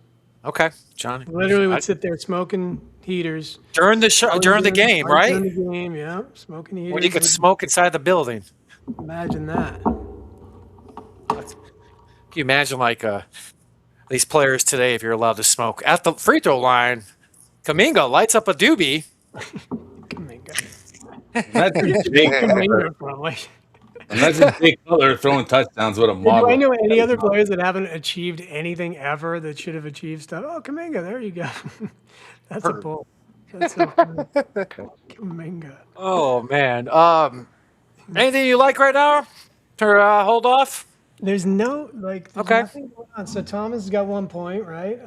Speaker 3: Okay, Johnny.
Speaker 14: Literally would sit there smoking heaters.
Speaker 3: During the show, during the game, right?
Speaker 14: During the game, yeah. Smoking heaters.
Speaker 3: When you could smoke inside the building.
Speaker 14: Imagine that.
Speaker 3: Can you imagine, like, these players today, if you're allowed to smoke? At the free throw line, Kuminga lights up a doobie.
Speaker 2: Imagine Jake Cutler throwing touchdowns with a
Speaker 14: Do
Speaker 2: model.
Speaker 14: I know any other players that haven't achieved anything ever that should have achieved stuff? Oh, Kuminga, there you go. That's a pull. That's so funny. Kuminga.
Speaker 3: Oh, man. Anything you like right now to hold off?
Speaker 14: There's no, like, there's
Speaker 3: Okay.
Speaker 14: nothing going on. So Thomas has got 1 point, right?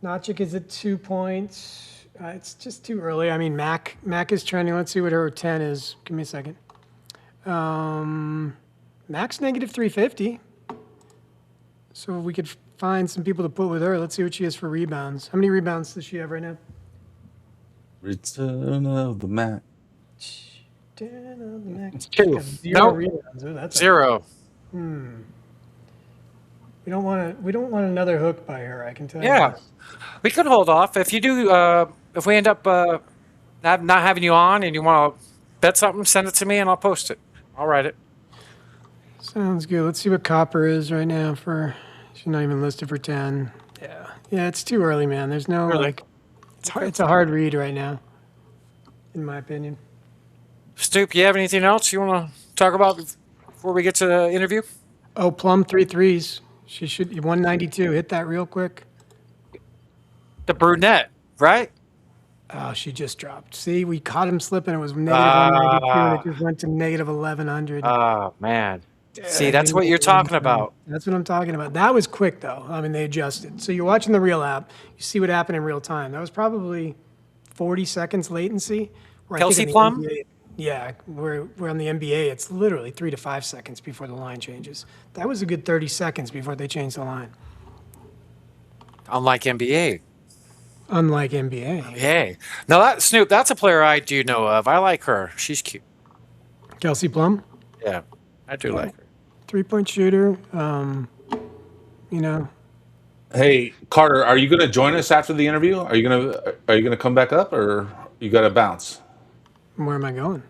Speaker 14: Nachik is at 2 points. It's just too early. I mean, Mac is trending. Let's see what her 10 is. Give me a second. Mac's negative 350. So if we could find some people to put with her. Let's see what she has for rebounds. How many rebounds does she have right now?
Speaker 2: Return of the Mac.
Speaker 3: Two.
Speaker 14: Zero
Speaker 3: Nope.
Speaker 14: rebounds. Oh, that's
Speaker 3: Zero.
Speaker 14: We don't want another hook by her. I can tell you.
Speaker 3: Yeah. We could hold off. If you do, if we end up not having you on and you want to bet something, send it to me and I'll post it. I'll write it.
Speaker 14: Sounds good. Let's see what Copper is right now for. She's not even listed for 10. Yeah, it's too early, man. There's no like. It's a hard read right now, in my opinion.
Speaker 3: Snoop, you have anything else you want to talk about before we get to the interview?
Speaker 14: Oh, Plum 3 threes. She should 192. Hit that real quick.
Speaker 3: The brunette, right?
Speaker 14: Oh, she just dropped. See, we caught him slipping. It was negative 192, and it just went to negative 1100.
Speaker 3: Oh, man. See, that's what you're talking about.
Speaker 14: That's what I'm talking about. That was quick, though. I mean, they adjusted. So you're watching the real app. You see what happened in real time. That was probably 40 seconds latency. where I think
Speaker 3: Kelsey
Speaker 14: in the
Speaker 3: Plum?
Speaker 14: NBA yeah, we're on the NBA. It's literally 3 to 5 seconds before the line changes. That was a good 30 seconds before they changed the line.
Speaker 3: Unlike NBA.
Speaker 14: Unlike NBA.
Speaker 3: Yay. Now, that Snoop, that's a player I do know of. I like her. She's cute.
Speaker 14: Kelsey Plum,
Speaker 3: Yeah, I do like her.
Speaker 14: 3-point shooter. You know,
Speaker 2: Hey, Carter, are you going to join us after the interview? Are you gonna come back up, or you got to bounce?
Speaker 14: where am I going?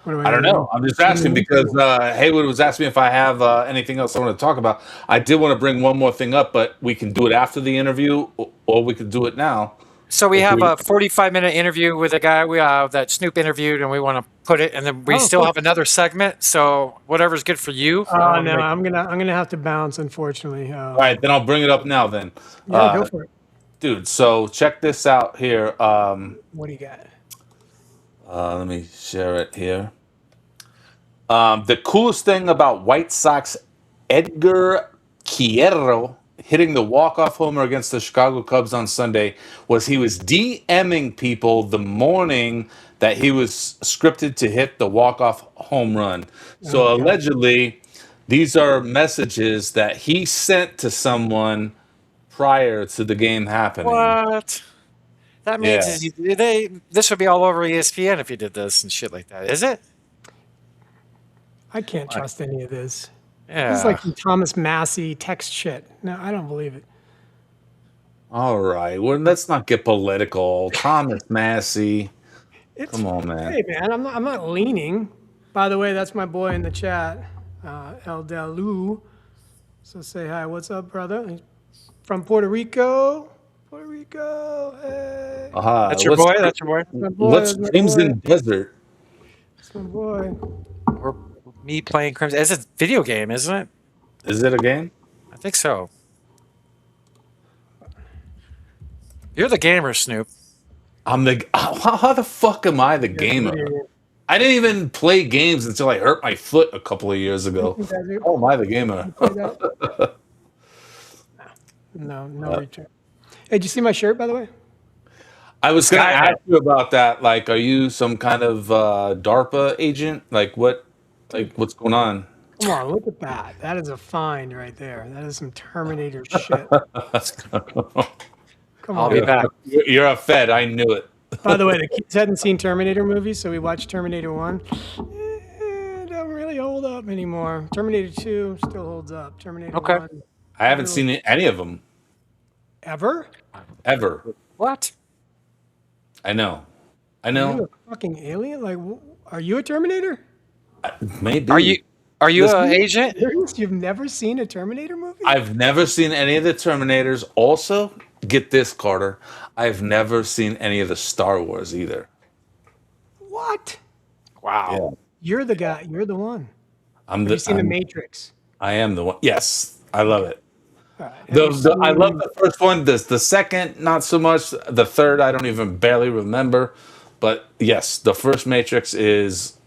Speaker 14: What do
Speaker 2: I don't
Speaker 14: gotta
Speaker 2: know. I'm just asking because Haywood was asking me if I have anything else I want to talk about. I did want to bring one more thing up, but we can do it after the interview, or we could do it now.
Speaker 3: So we have a 45-minute interview with a guy that Snoop interviewed, and we want to put it, and then we still have another segment. So whatever's good for you.
Speaker 14: Oh no, I'm gonna have to bounce, unfortunately.
Speaker 2: All right, then I'll bring it up now. Then,
Speaker 14: Yeah, go for it,
Speaker 2: dude. So check this out here.
Speaker 14: What do you got?
Speaker 2: Let me share it here. The coolest thing about White Sox Edgar Quierro hitting the walk-off homer against the Chicago Cubs on Sunday was he was DMing people the morning that he was scripted to hit the walk-off home run. So allegedly, these are messages that he sent to someone prior to the game happening.
Speaker 3: What? That means this would be all over ESPN if you did this and shit like that. Is it?
Speaker 14: I can't trust any of this.
Speaker 3: Yeah.
Speaker 14: This is like some Thomas Massey text shit. No, I don't believe it.
Speaker 2: All right, well, let's not get political. Thomas Massey. Come on, man.
Speaker 14: Hey, man, I'm not leaning. By the way, that's my boy in the chat, El Delu. So say hi. What's up, brother? He's from Puerto Rico. Puerto Rico. Hey.
Speaker 3: That's your boy? That's your boy?
Speaker 2: What's Crimson Desert?
Speaker 14: That's my boy.
Speaker 3: Or me playing Crimson. It's a video game, isn't it?
Speaker 2: Is it a game?
Speaker 3: I think so. You're the gamer, Snoop.
Speaker 2: I'm the. How the fuck am I the gamer? I didn't even play games until I hurt my foot a couple of years ago. How am I the gamer?
Speaker 14: No return. Hey, did you see my shirt, by the way?
Speaker 2: I was going to ask you about that. Like, are you some kind of DARPA agent? Like, what's going on?
Speaker 14: Come on, look at that. That is a find right there. That is some Terminator shit. Come on.
Speaker 3: I'll be back.
Speaker 2: You're a Fed. I knew it.
Speaker 14: By the way, the kids hadn't seen Terminator movies, so we watched Terminator 1. It don't really hold up anymore. Terminator 2 still holds up. Terminator 1.
Speaker 2: I haven't seen any of them.
Speaker 14: Ever?
Speaker 2: Ever.
Speaker 3: What?
Speaker 2: I know.
Speaker 14: Are you a fucking alien? Like, are you a Terminator?
Speaker 2: Maybe.
Speaker 3: Are you an agent?
Speaker 14: You've never seen a Terminator movie?
Speaker 2: I've never seen any of the Terminators. Also, get this, Carter. I've never seen any of the Star Wars either.
Speaker 14: What?
Speaker 3: Wow.
Speaker 2: Yeah.
Speaker 14: You're the guy. You're the one.
Speaker 2: Have
Speaker 14: you seen The Matrix?
Speaker 2: I am the one. Yes, I love it. I love the first one. The second, not so much. The third, I don't even barely remember. But yes, the first Matrix is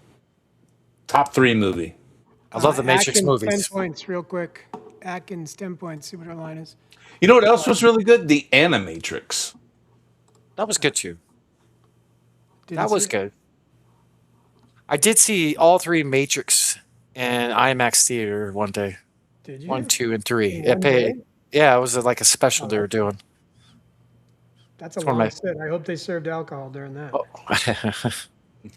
Speaker 2: top 3 movie.
Speaker 3: I love the Matrix
Speaker 14: Atkins,
Speaker 3: movies.
Speaker 14: 10 points, real quick. Atkins, 10 points. See what our line is.
Speaker 2: You know what else was really good? The Animatrix.
Speaker 3: That was good too.
Speaker 14: Didn't
Speaker 3: That was
Speaker 14: see it.
Speaker 3: good. I did see all 3 Matrix in IMAX theater one day.
Speaker 14: Did you?
Speaker 3: 1, 2, and 3.
Speaker 14: In
Speaker 3: It
Speaker 14: one
Speaker 3: paid.
Speaker 14: day?
Speaker 3: Yeah, it was like a special they were doing.
Speaker 14: That's a
Speaker 3: It's one of
Speaker 14: long
Speaker 3: my-
Speaker 14: sit. I hope they served alcohol during that.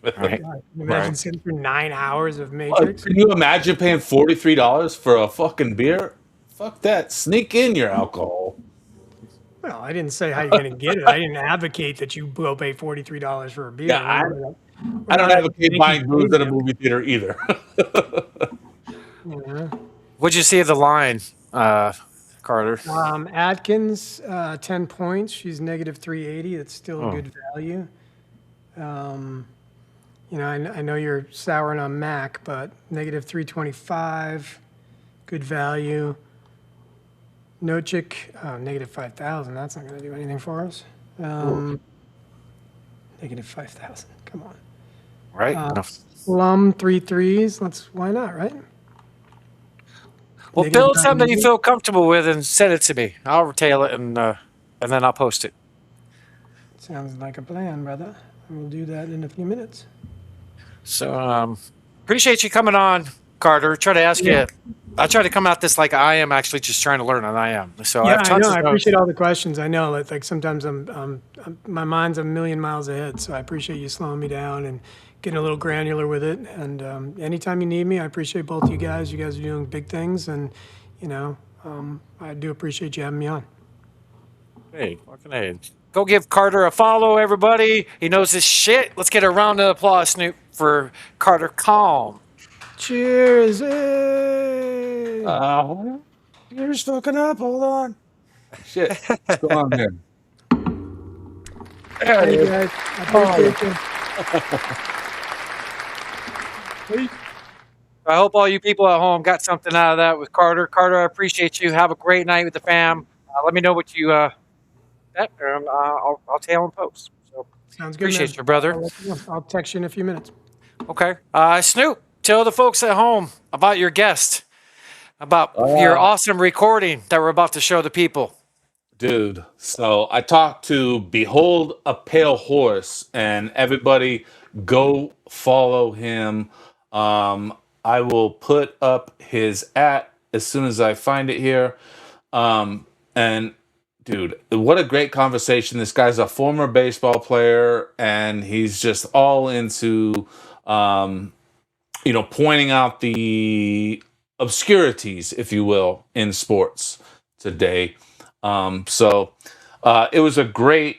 Speaker 3: Right.
Speaker 14: God, can you imagine sitting for 9 hours of Matrix?
Speaker 2: Can you imagine paying $43 for a fucking beer? Fuck that. Sneak in your alcohol.
Speaker 14: Well, I didn't say how you're going to get it. I didn't advocate that you go pay $43 for a beer.
Speaker 2: Yeah, I don't advocate buying booze at a movie theater either.
Speaker 14: Yeah.
Speaker 3: What'd you see of the line, Carter?
Speaker 14: Atkins, 10 points. She's negative 380. That's still a good value. I know you're souring on Mac, but negative 325, good value. Nochik, negative 5,000. That's not going to do anything for us. Negative 5,000. Come on.
Speaker 3: Right.
Speaker 14: Plum 3 threes. Why not, right?
Speaker 3: Well,
Speaker 14: Negative
Speaker 3: build something you
Speaker 14: 90.
Speaker 3: feel comfortable with and send it to me. I'll retail it and then I'll post it.
Speaker 14: Sounds like a plan, brother. We'll do that in a few minutes.
Speaker 3: So appreciate you coming on, Carter. Try to ask you. I try to come at this like I am actually just trying to learn, and I am. So
Speaker 14: Yeah,
Speaker 3: have
Speaker 14: I
Speaker 3: tons
Speaker 14: know.
Speaker 3: of
Speaker 14: I
Speaker 3: notes.
Speaker 14: appreciate all the questions. I know, like sometimes my mind's a million miles ahead. So I appreciate you slowing me down and getting a little granular with it. And anytime you need me, I appreciate both you guys. You guys are doing big things, and I do appreciate you having me on.
Speaker 3: Hey, fucking A. Go give Carter a follow, everybody. He knows his shit. Let's get a round of applause, Snoop, for Carter Calm.
Speaker 14: Cheers. Hey.
Speaker 2: You're just fucking up. Hold on. Shit. What's going on here?
Speaker 14: Hey, guys. I appreciate you.
Speaker 3: I hope all you people at home got something out of that with Carter. Carter, I appreciate you. Have a great night with the fam. Let me know what you I'll tail and post. So
Speaker 14: Sounds good,
Speaker 3: appreciate
Speaker 14: man.
Speaker 3: you, brother.
Speaker 14: I'll let you know. I'll text you in a few minutes.
Speaker 3: Okay. Snoop, tell the folks at home about your guest, about your awesome recording that we're about to show the people.
Speaker 2: Dude, so I talked to Behold a Pale Horse, and everybody go follow him. I will put up his as soon as I find it here. And dude, what a great conversation. This guy's a former baseball player, and he's just all into, pointing out the obscurities, if you will, in sports today. So it was a great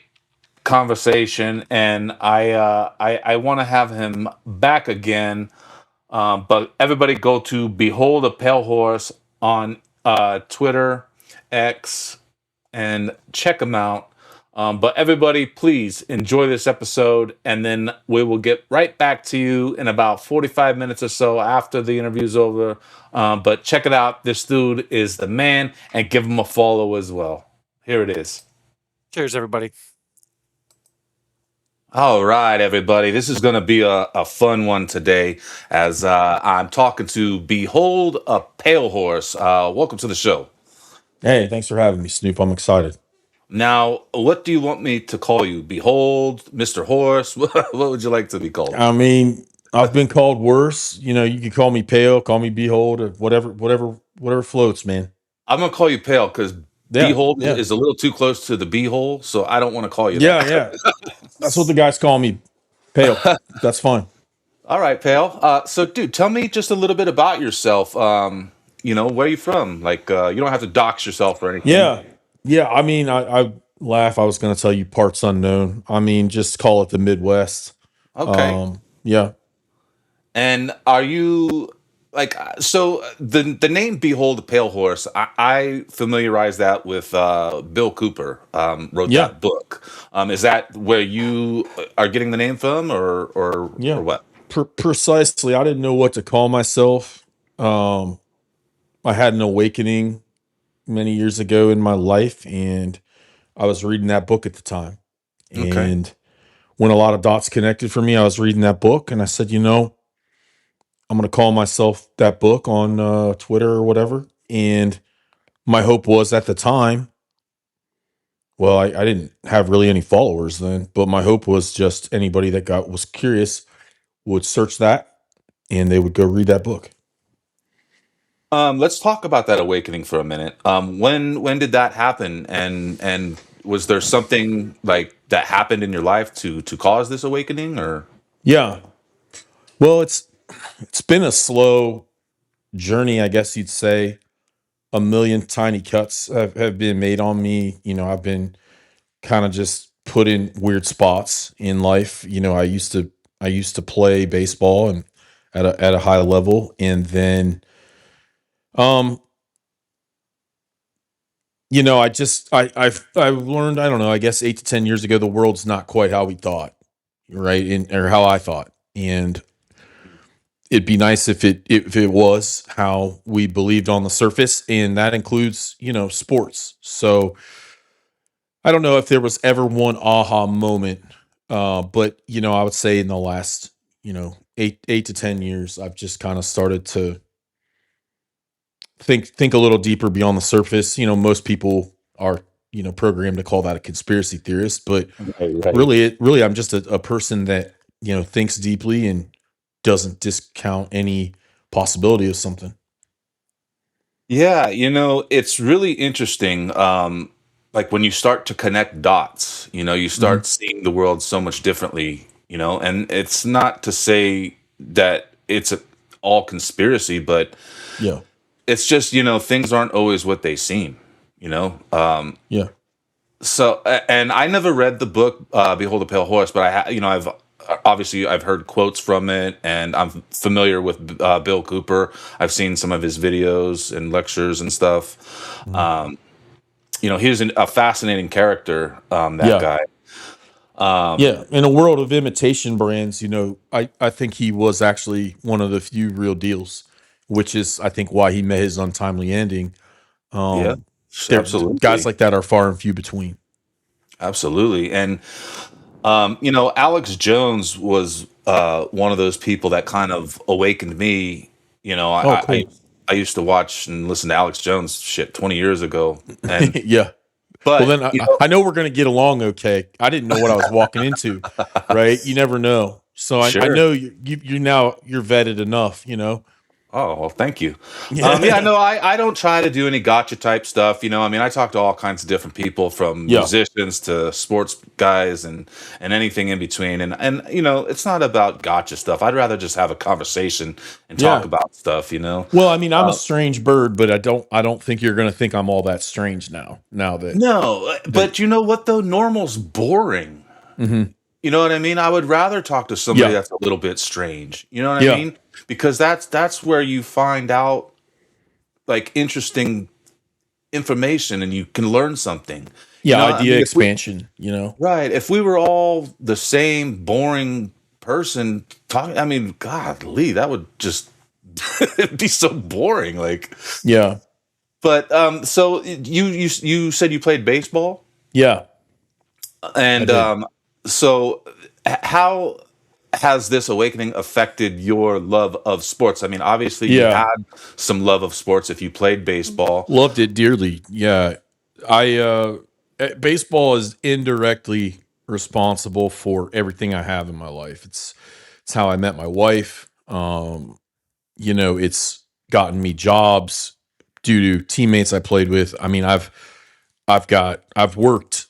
Speaker 2: conversation, and I want to have him back again. But everybody go to Behold a Pale Horse on Twitter, X, and check him out. But everybody, please enjoy this episode, and then we will get right back to you in about 45 minutes or so after the interview's over. But check it out. This dude is the man, and give him a follow as well. Here it is.
Speaker 3: Cheers, everybody.
Speaker 2: All right, everybody. This is going to be a fun one today as I'm talking to Behold a Pale Horse. Welcome to the show.
Speaker 16: Hey, thanks for having me, Snoop. I'm excited.
Speaker 2: Now, what do you want me to call you? Behold, Mr. Horse? What would you like to be called?
Speaker 16: I mean, I've been called worse. You can call me Pale, call me Behold, or whatever floats, man.
Speaker 2: I'm going to call you Pale because Behold is a little too close to the beehole, so I don't want to call you that.
Speaker 16: Yeah. That's what the guys call me, Pale. That's fine.
Speaker 2: All right, Pale. So, dude, tell me just a little bit about yourself. Where are you from? Like, you don't have to dox yourself or anything.
Speaker 16: Yeah. I mean, I laugh. I was going to tell you parts unknown. I mean, just call it the Midwest.
Speaker 2: Okay.
Speaker 16: Yeah.
Speaker 2: And are you so the name Behold a Pale Horse, I familiarized that with Bill Cooper, wrote that book. Is that where you are getting the name from or what?
Speaker 16: Precisely. I didn't know what to call myself. I had an awakening many years ago in my life, and I was reading that book at the time.
Speaker 2: Okay.
Speaker 16: And when a lot of dots connected for me, I was reading that book, and I said, I'm going to call myself that book on Twitter or whatever. And my hope was at the time, well, I didn't have really any followers then, but my hope was just anybody that was curious would search that and they would go read that book.
Speaker 2: Let's talk about that awakening for a minute. When did that happen? And was there something like that happened in your life to cause this awakening or?
Speaker 16: Yeah. Well, it's been a slow journey, I guess you'd say. A million tiny cuts have been made on me. I've been kind of just put in weird spots in life. I used to play baseball and at a high level, and then I've learned, I don't know, I guess 8 to 10 years ago, the world's not quite how we thought, right? Or how I thought. And it'd be nice if it was how we believed on the surface, and that includes, sports. So I don't know if there was ever one aha moment, but I would say in the last, 8 to 10 years, I've just kind of started to think a little deeper beyond the surface. Most people are, programmed to call that a conspiracy theorist, but
Speaker 2: Right.
Speaker 16: really, I'm just a person that, thinks deeply and doesn't discount any possibility of something.
Speaker 2: Yeah, it's really interesting. Like when you start to connect dots, you start seeing the world so much differently, and it's not to say that it's all conspiracy, but
Speaker 16: yeah,
Speaker 2: it's just, things aren't always what they seem,
Speaker 16: Yeah.
Speaker 2: So, and I never read the book, Behold a Pale Horse, but I've heard quotes from it, and I'm familiar with Bill Cooper. I've seen some of his videos and lectures and stuff. He's a fascinating character, that guy.
Speaker 16: Yeah, in a world of imitation brands, I think he was actually one of the few real deals, which is I think why he met his untimely ending.
Speaker 2: Yeah,
Speaker 16: Guys
Speaker 2: absolutely.
Speaker 16: like that are far and few between.
Speaker 2: Absolutely. And Alex Jones was one of those people that kind of awakened me.
Speaker 16: Oh, cool.
Speaker 2: I used to watch and listen to Alex Jones shit 20 years ago. And
Speaker 16: Yeah. Well,
Speaker 2: but
Speaker 16: then I know we're going to get along okay. I didn't know what I was walking into, right? You never know. So I
Speaker 2: Sure.
Speaker 16: know you're vetted enough,
Speaker 2: Oh, well, thank you. Yeah, no, I don't try to do any gotcha type stuff. I talk to all kinds of different people from
Speaker 16: Yeah.
Speaker 2: musicians to sports guys and anything in between. And it's not about gotcha stuff. I'd rather just have a conversation and talk
Speaker 16: Yeah.
Speaker 2: about stuff,
Speaker 16: Well, I'm a strange bird, but I don't think you're going to think I'm all that strange now. Now that
Speaker 2: No, but you know what though? Normal's boring.
Speaker 16: Mhm.
Speaker 2: You know what I mean? I would rather talk to somebody
Speaker 16: Yeah.
Speaker 2: that's a little bit strange. You know what
Speaker 16: Yeah.
Speaker 2: I mean? Because that's where you find out like interesting information and you can learn something.
Speaker 16: Yeah,
Speaker 2: I
Speaker 16: idea
Speaker 2: mean,
Speaker 16: expansion,
Speaker 2: right. If we were all the same boring person talking, golly, that would just it'd be so boring. Like,
Speaker 16: Yeah.
Speaker 2: but so you said you played baseball?
Speaker 16: Yeah.
Speaker 2: And
Speaker 16: I did.
Speaker 2: so how has this awakening affected your love of sports? Obviously you
Speaker 16: Yeah.
Speaker 2: had some love of sports if you played baseball.
Speaker 16: Loved it dearly. Yeah. Baseball is indirectly responsible for everything I have in my life. It's how I met my wife. It's gotten me jobs due to teammates I played with. I've worked,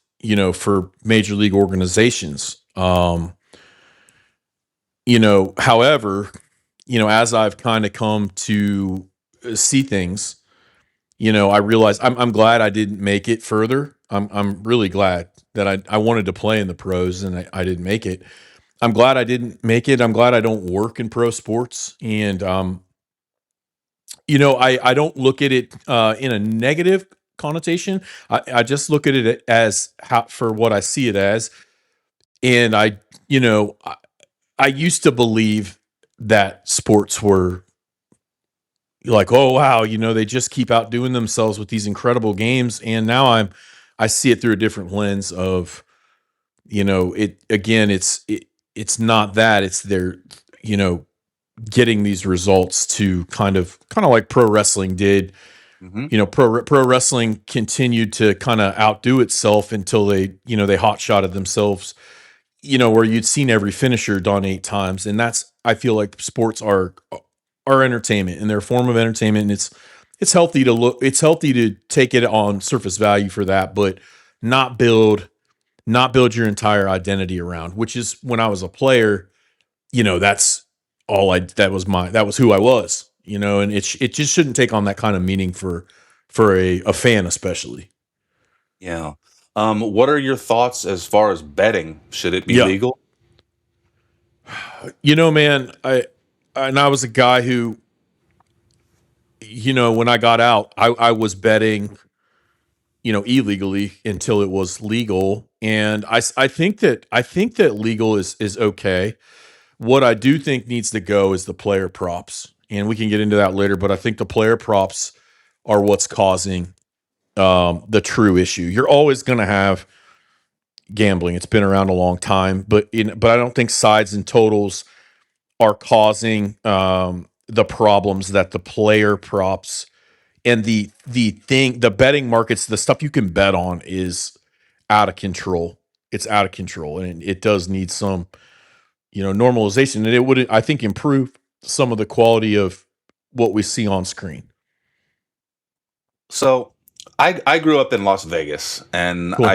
Speaker 16: for major league organizations. However, as I've kind of come to see things, I realized I'm glad I didn't make it further. I'm really glad that I wanted to play in the pros and I didn't make it. I'm glad I didn't make it. I'm glad I don't work in pro sports. And I don't look at it in a negative connotation. I just look at it as for what I see it as. And I used to believe that sports were like, oh wow, they just keep outdoing themselves with these incredible games. And now I see it through a different lens of, it's not that, it's their, getting these results to kind of like pro wrestling did. Pro wrestling continued to kind of outdo itself until they hot shotted themselves, where you'd seen every finisher done 8 times. And I feel like sports are entertainment and they're a form of entertainment. And it's healthy to take it on surface value for that, but not build your entire identity around, which is when I was a player, that's that was who I was, and it just shouldn't take on that kind of meaning for a fan, especially.
Speaker 2: Yeah. What are your thoughts as far as betting? Should it be legal?
Speaker 16: Man, I was a guy who, when I got out, I was betting, illegally until it was legal. And I think that legal is okay. What I do think needs to go is the player props. And we can get into that later, but I think the player props are what's causing the true issue. You're always going to have gambling. It's been around a long time, but I don't think sides and totals are causing the problems that the player props and the betting markets, the stuff you can bet on is out of control. It's out of control, and it does need some, normalization, and it would, I think, improve some of the quality of what we see on screen.
Speaker 2: So I grew up in Las Vegas, and
Speaker 16: Cool.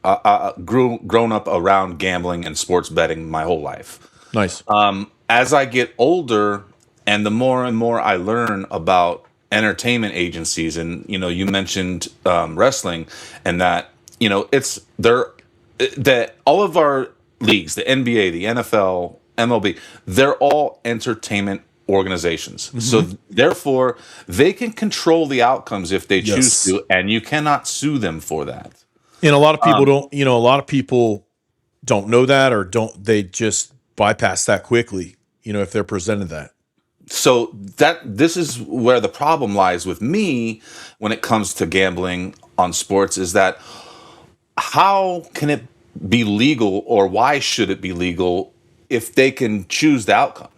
Speaker 2: I grown up around gambling and sports betting my whole life.
Speaker 16: Nice.
Speaker 2: As I get older, and the more and more I learn about entertainment agencies, and you mentioned wrestling, and that it's that all of our leagues, the NBA, the NFL, MLB, they're all entertainment organizations. So therefore, they can control the outcomes if they choose to, and you cannot sue them for that.
Speaker 16: And a lot of people don't, a lot of people don't know that, or they just bypass that quickly, if they're presented that.
Speaker 2: So this is where the problem lies with me when it comes to gambling on sports, is that how can it be legal, or why should it be legal if they can choose the outcome?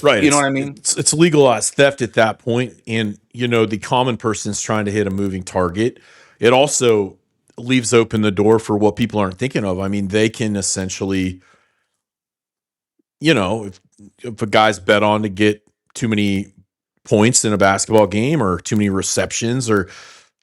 Speaker 16: Right.
Speaker 2: You know what I mean?
Speaker 16: It's legalized theft at that point. And, the common person's trying to hit a moving target. It also leaves open the door for what people aren't thinking of. I mean, they can essentially, if a guy's bet on to get too many points in a basketball game, or too many receptions, or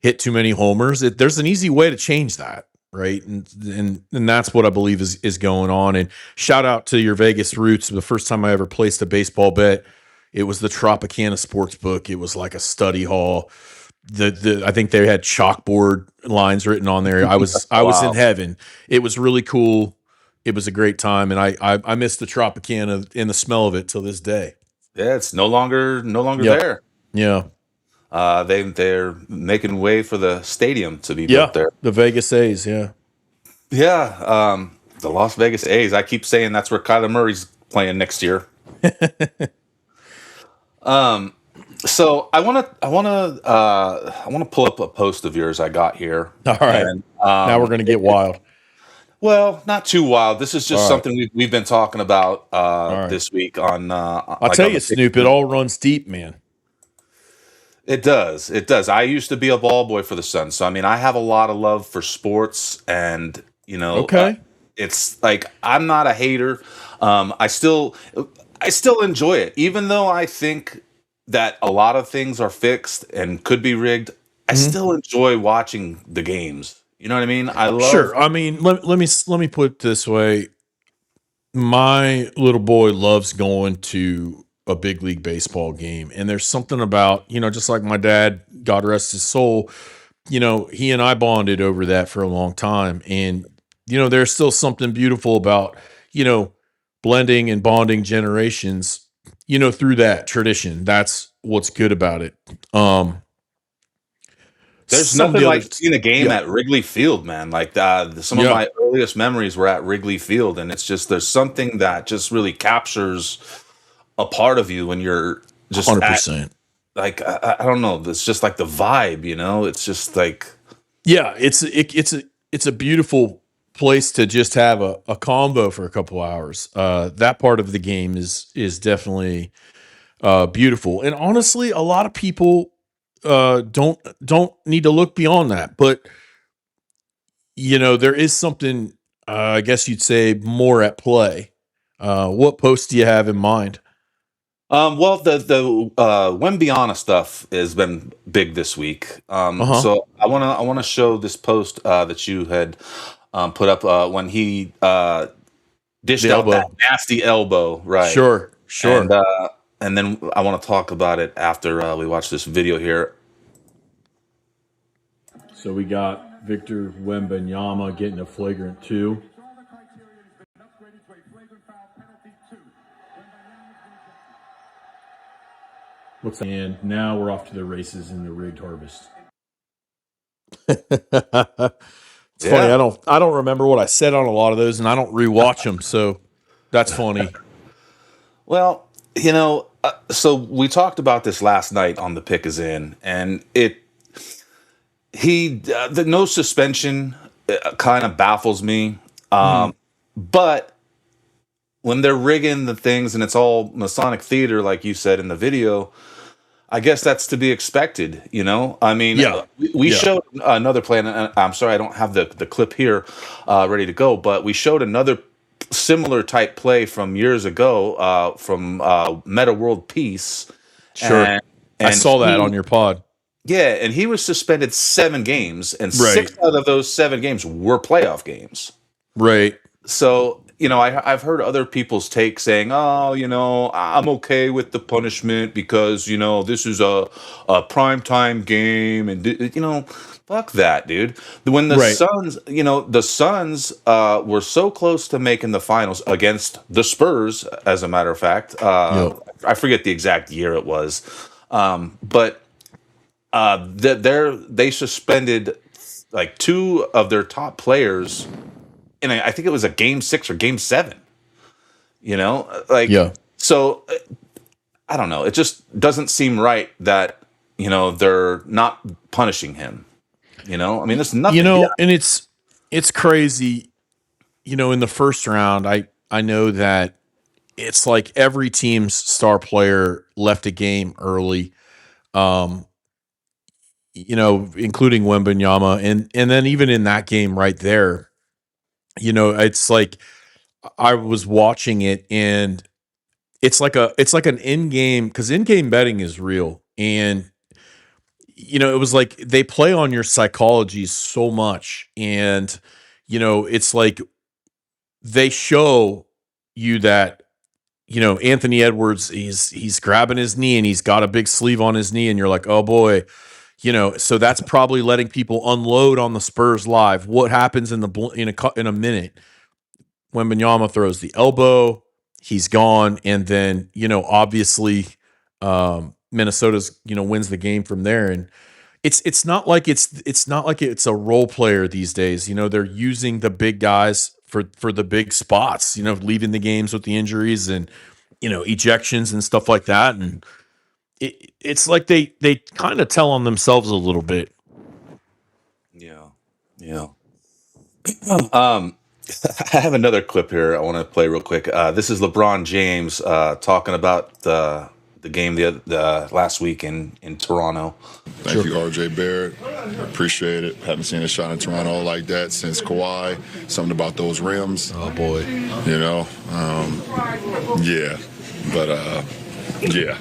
Speaker 16: hit too many homers, there's an easy way to change that. Right. And that's what I believe is going on. And shout out to your Vegas roots. The first time I ever placed a baseball bet, it was the Tropicana Sportsbook. It was like a study hall. I think they had chalkboard lines written on there. I was in heaven. It was really cool. It was a great time. And I miss the Tropicana and the smell of it till this day.
Speaker 2: Yeah, it's no longer
Speaker 16: Yep.
Speaker 2: there.
Speaker 16: Yeah.
Speaker 2: They're making way for the stadium to be built there.
Speaker 16: The Vegas A's, yeah.
Speaker 2: Yeah, the Las Vegas A's. I keep saying that's where Kyler Murray's playing next year. So I want to pull up a post of yours I got here.
Speaker 16: All right.
Speaker 2: And,
Speaker 16: now we're going to get wild.
Speaker 2: Well, not too wild. This is just
Speaker 16: All right.
Speaker 2: something we've been talking about this week on.
Speaker 16: I'll tell you, Snoop, it all runs deep, man.
Speaker 2: It does. It does. I used to be a ball boy for the Suns. So, I mean, I have a lot of love for sports, and,
Speaker 16: Okay.
Speaker 2: it's like, I'm not a hater. I still enjoy it, even though I think that a lot of things are fixed and could be rigged. I still enjoy watching the games. You know what I mean? I love.
Speaker 16: Sure. I mean, let me put it this way. My little boy loves going to a big league baseball game, and there's something about, just like my dad, God rest his soul, he and I bonded over that for a long time. And, there's still something beautiful about, blending and bonding generations, through that tradition. That's what's good about it.
Speaker 2: There's nothing like seeing a game at Wrigley Field, man. Like some of my earliest memories were at Wrigley Field, and it's just, there's something that just really captures a part of you when you're just
Speaker 16: 100%.
Speaker 2: Like I don't know, it's just like the vibe, It's just like,
Speaker 16: yeah, it's a beautiful place to just have a combo for a couple hours. That part of the game is definitely beautiful, and honestly, a lot of people don't need to look beyond that. But there is something, I guess you'd say, more at play. What post do you have in mind?
Speaker 2: Well, the Wembyana stuff has been big this week. So I wanna show this post that you had put up when he dished out that nasty elbow, right?
Speaker 16: Sure.
Speaker 2: And then I want to talk about it after we watch this video here.
Speaker 16: So we got Victor Wembanyama getting a flagrant 2. And now we're off to the races in the rigged harvest. It's funny. I don't remember what I said on a lot of those, and I don't rewatch them. So that's funny.
Speaker 2: Well, so we talked about this last night on the Pick Is In, and the no suspension kind of baffles me. But when they're rigging the things and it's all Masonic theater, like you said in the video, I guess that's to be expected. I mean, we showed another play, and I'm sorry, I don't have the clip here ready to go, but we showed another similar type play from years ago from Meta World Peace.
Speaker 16: Sure.
Speaker 2: And
Speaker 16: I saw that on your pod.
Speaker 2: Yeah, and he was suspended 7 games, and 6 out of those 7 games were playoff games.
Speaker 16: Right.
Speaker 2: So, I've heard other people's take saying, oh, I'm okay with the punishment because, this is a primetime game. And, fuck that, dude. When the Suns, the Suns were so close to making the finals against the Spurs, as a matter of fact. I forget the exact year it was. But they suspended like 2 of their top players and I think it was a game 6 or game 7. So I don't know. It just doesn't seem right that they're not punishing him. I mean, there's nothing.
Speaker 16: And it's crazy. In the first round, I know that it's like every team's star player left a game early, including Wembanyama, and then even in that game right there, it's like I was watching it, and it's like an in-game, because in-game betting is real, and it was like they play on your psychology so much, and it's like they show you that Anthony Edwards, he's grabbing his knee and he's got a big sleeve on his knee, and you're like, oh boy, so that's probably letting people unload on the Spurs live. What happens in a minute? When Wembanyama throws the elbow, he's gone, and then obviously Minnesota's wins the game from there. And it's not like it's a role player these days. They're using the big guys for the big spots, leaving the games with the injuries and ejections and stuff like that. And it's like they kind of tell on themselves a little bit.
Speaker 2: Yeah. I have another clip here I want to play real quick. This is LeBron James talking about the game the last week in Toronto.
Speaker 4: Thank you, RJ Barrett. I appreciate it. Haven't seen a shot in Toronto like that since Kawhi. Something about those rims.
Speaker 16: Oh boy.
Speaker 4: Yeah. But yeah.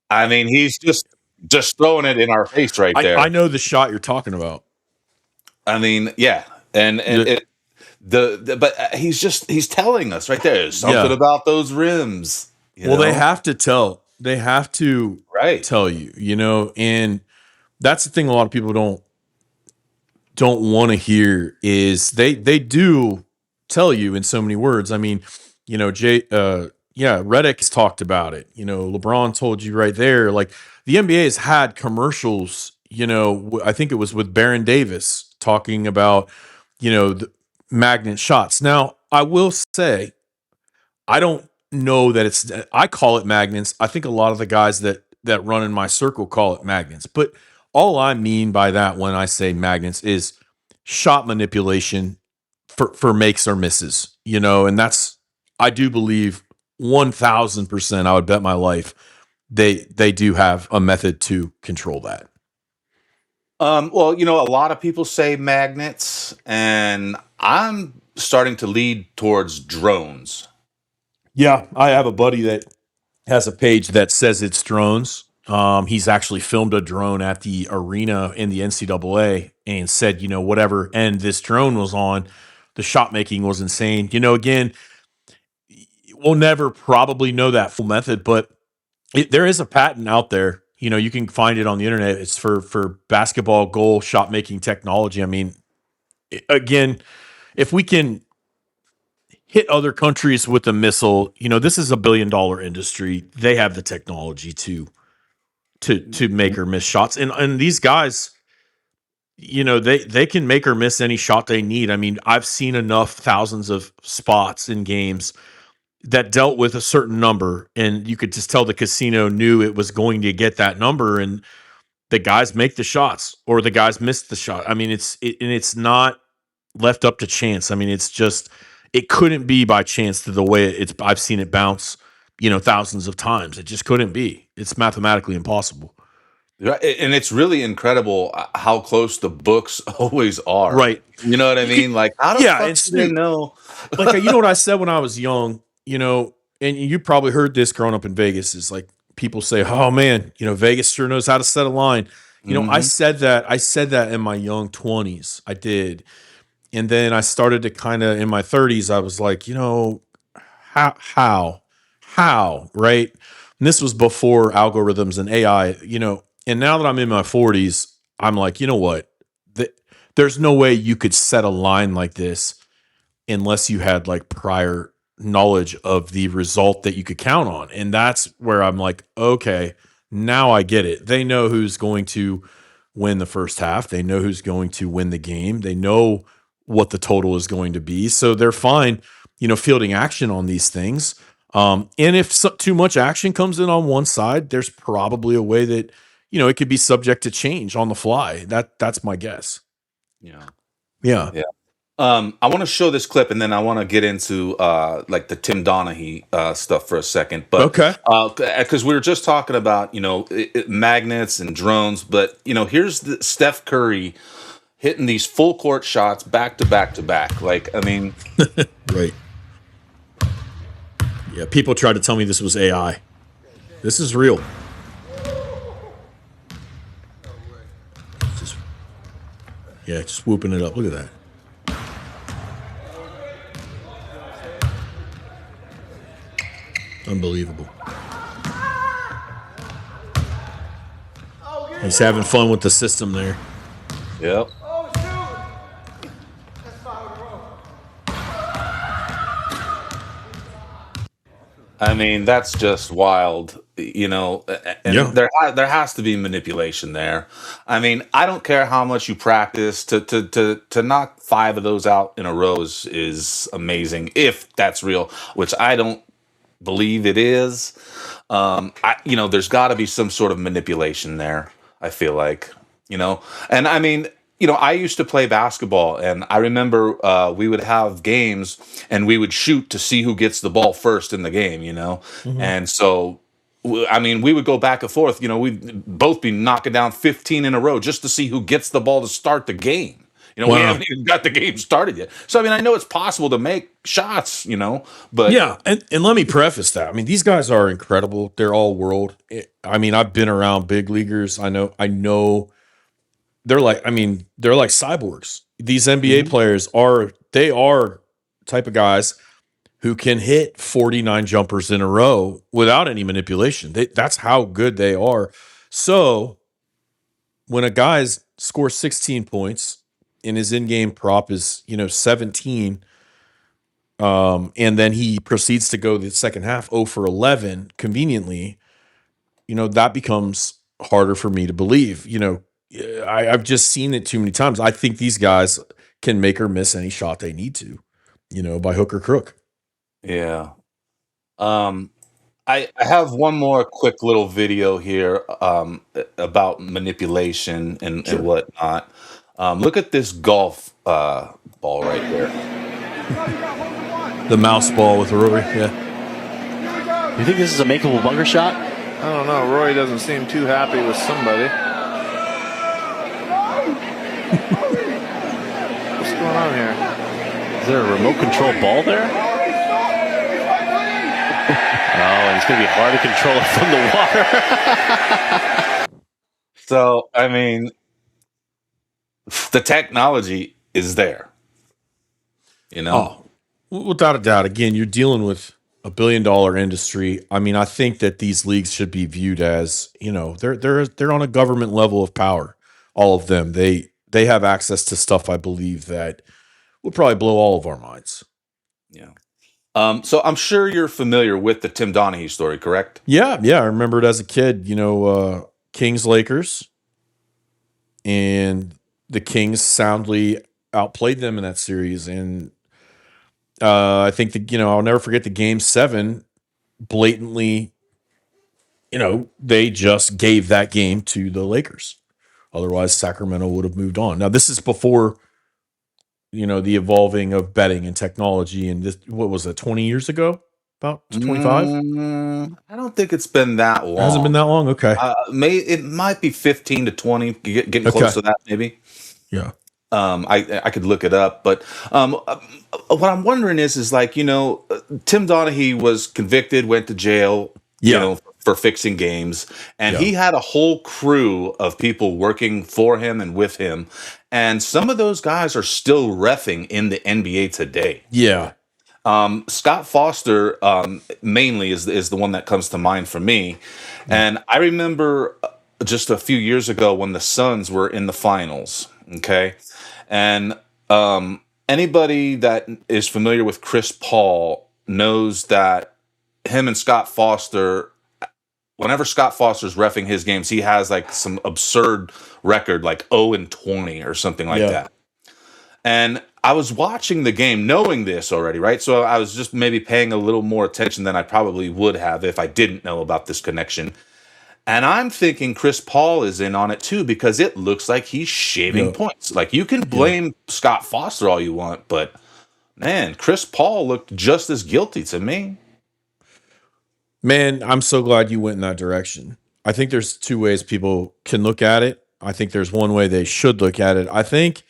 Speaker 2: I mean, he's just throwing it in our face right there.
Speaker 16: I know the shot you're talking about.
Speaker 2: I mean, yeah. And but he's telling us right there. There's something about those rims.
Speaker 16: They have to tell. They have to tell you, and that's the thing a lot of people don't want to hear is they do tell you in so many words. I mean, Redick has talked about it. LeBron told you right there. Like the NBA has had commercials. I think it was with Baron Davis talking about the magnet shots. Now, I will say, I don't know that I call it magnets. I think a lot of the guys that run in my circle call it magnets. But all I mean by that when I say magnets is shot manipulation for makes or misses, and that's, I do believe 1000%, I would bet my life they do have a method to control that.
Speaker 2: Well, a lot of people say magnets, and I'm starting to lead towards drones.
Speaker 16: Yeah, I have a buddy that has a page that says it's drones. He's actually filmed a drone at the arena in the NCAA and said, whatever end this drone was on, the shot making was insane. Again, we'll never probably know that full method, but there is a patent out there. You can find it on the internet. It's for basketball goal shot making technology. I mean, again, if we can hit other countries with a missile, this is $1 billion industry. They have the technology to make or miss shots. And these guys, they can make or miss any shot they need. I mean, I've seen enough thousands of spots in games that dealt with a certain number, and you could just tell the casino knew it was going to get that number, and the guys make the shots or the guys miss the shot. I mean, it's not left up to chance. I mean, it's just, it couldn't be by chance to the way I've seen it bounce, thousands of times. It just couldn't be. It's mathematically impossible.
Speaker 2: Right. And it's really incredible how close the books always are.
Speaker 16: Right.
Speaker 2: You know what I mean? Like, how the fuck do they know?
Speaker 16: Like, what I said when I was young, and you probably heard this growing up in Vegas, is like people say, oh man, Vegas sure knows how to set a line. I said that in my young 20s. I did. And then I started to kind of, in my 30s, I was like, how, right? And this was before algorithms and AI, and now that I'm in my 40s, I'm like, you know what? There's no way you could set a line like this unless you had like prior knowledge of the result that you could count on. And that's where I'm like, okay, now I get it. They know who's going to win the first half. They know who's going to win the game. They know what the total is going to be. So they're fine, fielding action on these things. And if too much action comes in on one side, there's probably a way that, it could be subject to change on the fly. That's my guess.
Speaker 2: Yeah.
Speaker 16: Yeah.
Speaker 2: Yeah. I want to show this clip, and then I want to get into like the Tim Donaghy stuff for a second. But
Speaker 16: okay,
Speaker 2: because we were just talking about magnets and drones, but here's the Steph Curry hitting these full court shots back to back to back. Like, I mean,
Speaker 16: right? Yeah, people tried to tell me this was AI. This is real. Just whooping it up. Look at that. Unbelievable. He's having fun with the system there.
Speaker 2: Yep. I mean, that's just wild, and there has to be manipulation there. I mean, I don't care how much you practice to knock 5 of those out in a row is amazing, if that's real, which I don't believe it is. There's got to be some sort of manipulation there, I feel like, and I mean, I used to play basketball, and I remember we would have games and we would shoot to see who gets the ball first in the game,
Speaker 16: Mm-hmm.
Speaker 2: and so I mean, we would go back and forth, we'd both be knocking down 15 in a row just to see who gets the ball to start the game. We haven't even got the game started yet. So, I mean, I know it's possible to make shots, but
Speaker 16: yeah. And let me preface that. I mean, these guys are incredible. They're all world. I mean, I've been around big leaguers. I know they're like cyborgs. These NBA players are type of guys who can hit 49 jumpers in a row without any manipulation. That's how good they are. So when a guy scores 16 points and his in-game prop is 17, and then he proceeds to go the second half 0 for 11 conveniently, that becomes harder for me to believe. I've just seen it too many times. I think these guys can make or miss any shot they need to, by hook or crook.
Speaker 2: Yeah. I have one more quick little video here about manipulation and whatnot. Look at this golf ball right there.
Speaker 16: The mouse ball with Rory, yeah.
Speaker 17: You think this is a makeable bunker shot?
Speaker 18: I don't know. Rory doesn't seem too happy with somebody. What's going on here?
Speaker 17: Is there a remote control ball there? Oh, and it's going to be hard to control it from the water.
Speaker 2: So, I mean, the technology is there.
Speaker 16: Oh, without a doubt. Again, you're dealing with a $1 billion industry. I mean, I think that these leagues should be viewed as, they're on a government level of power. All of them. They have access to stuff, I believe, that will probably blow all of our minds.
Speaker 2: Yeah. So I'm sure you're familiar with the Tim Donaghy story, correct?
Speaker 16: Yeah. I remember it as a kid, Kings Lakers, and the Kings soundly outplayed them in that series. And I think that, I'll never forget the Game 7 blatantly, they just gave that game to the Lakers. Otherwise, Sacramento would have moved on. Now, this is before, the evolving of betting and technology. And this, what was it, 20 years ago? About 25?
Speaker 2: I don't think it's been that long.
Speaker 16: It hasn't been that long? Okay.
Speaker 2: It might be 15 to 20, getting close to that, maybe.
Speaker 16: Yeah.
Speaker 2: I could look it up, but what I'm wondering is like, Tim Donaghy was convicted, went to jail, for fixing games, and he had a whole crew of people working for him and with him, and some of those guys are still reffing in the NBA today.
Speaker 16: Yeah.
Speaker 2: Scott Foster mainly is the one that comes to mind for me, and I remember just a few years ago when the Suns were in the finals. Okay. And anybody that is familiar with Chris Paul knows that him and Scott Foster, whenever Scott Foster's reffing his games, he has like some absurd record, like 0-20 or something like that. And I was watching the game knowing this already, right? So I was just maybe paying a little more attention than I probably would have if I didn't know about this connection. And I'm thinking Chris Paul is in on it too, because it looks like he's shaving points. Like, you can blame Scott Foster all you want, but man, Chris Paul looked just as guilty to me.
Speaker 16: Man, I'm so glad you went in that direction. I think there's two ways people can look at it. I think there's one way they should look at it. I think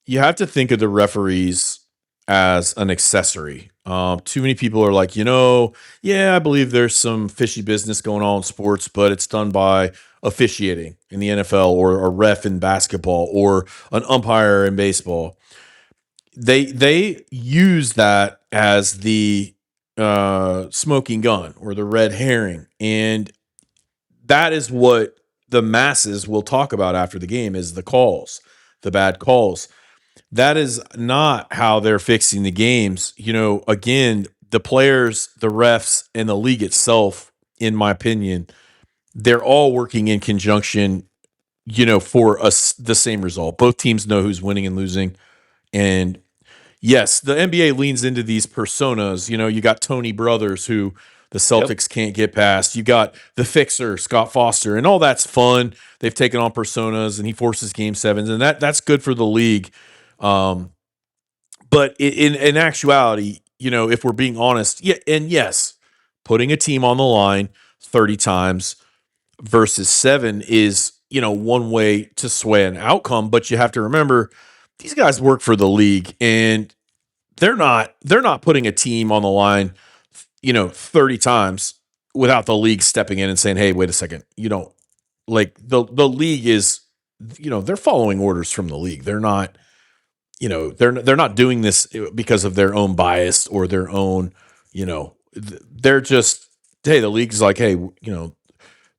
Speaker 16: you have to think of the referees as an accessory. Too many people are like, yeah, I believe there's some fishy business going on in sports, but it's done by officiating in the NFL, or a ref in basketball, or an umpire in baseball. They use that as the smoking gun or the red herring, and that is what the masses will talk about after the game, is the calls, the bad calls. That is not how they're fixing the games. Again, the players, the refs, and the league itself, in my opinion, they're all working in conjunction, for us the same result. Both teams know who's winning and losing. And yes, the NBA leans into these personas. You got Tony Brothers, who the Celtics can't get past. You got the fixer, Scott Foster, and all that's fun. They've taken on personas, and he forces game sevens, and that's good for the league. But in actuality, if we're being honest, yes, putting a team on the line 30 times versus 7 is, one way to sway an outcome. But you have to remember, these guys work for the league, and they're not putting a team on the line, 30 times without the league stepping in and saying, hey, wait a second, like the league is, they're following orders from the league. They're not, they're not doing this because of their own bias or their own, they're just, hey, the league's like, hey, the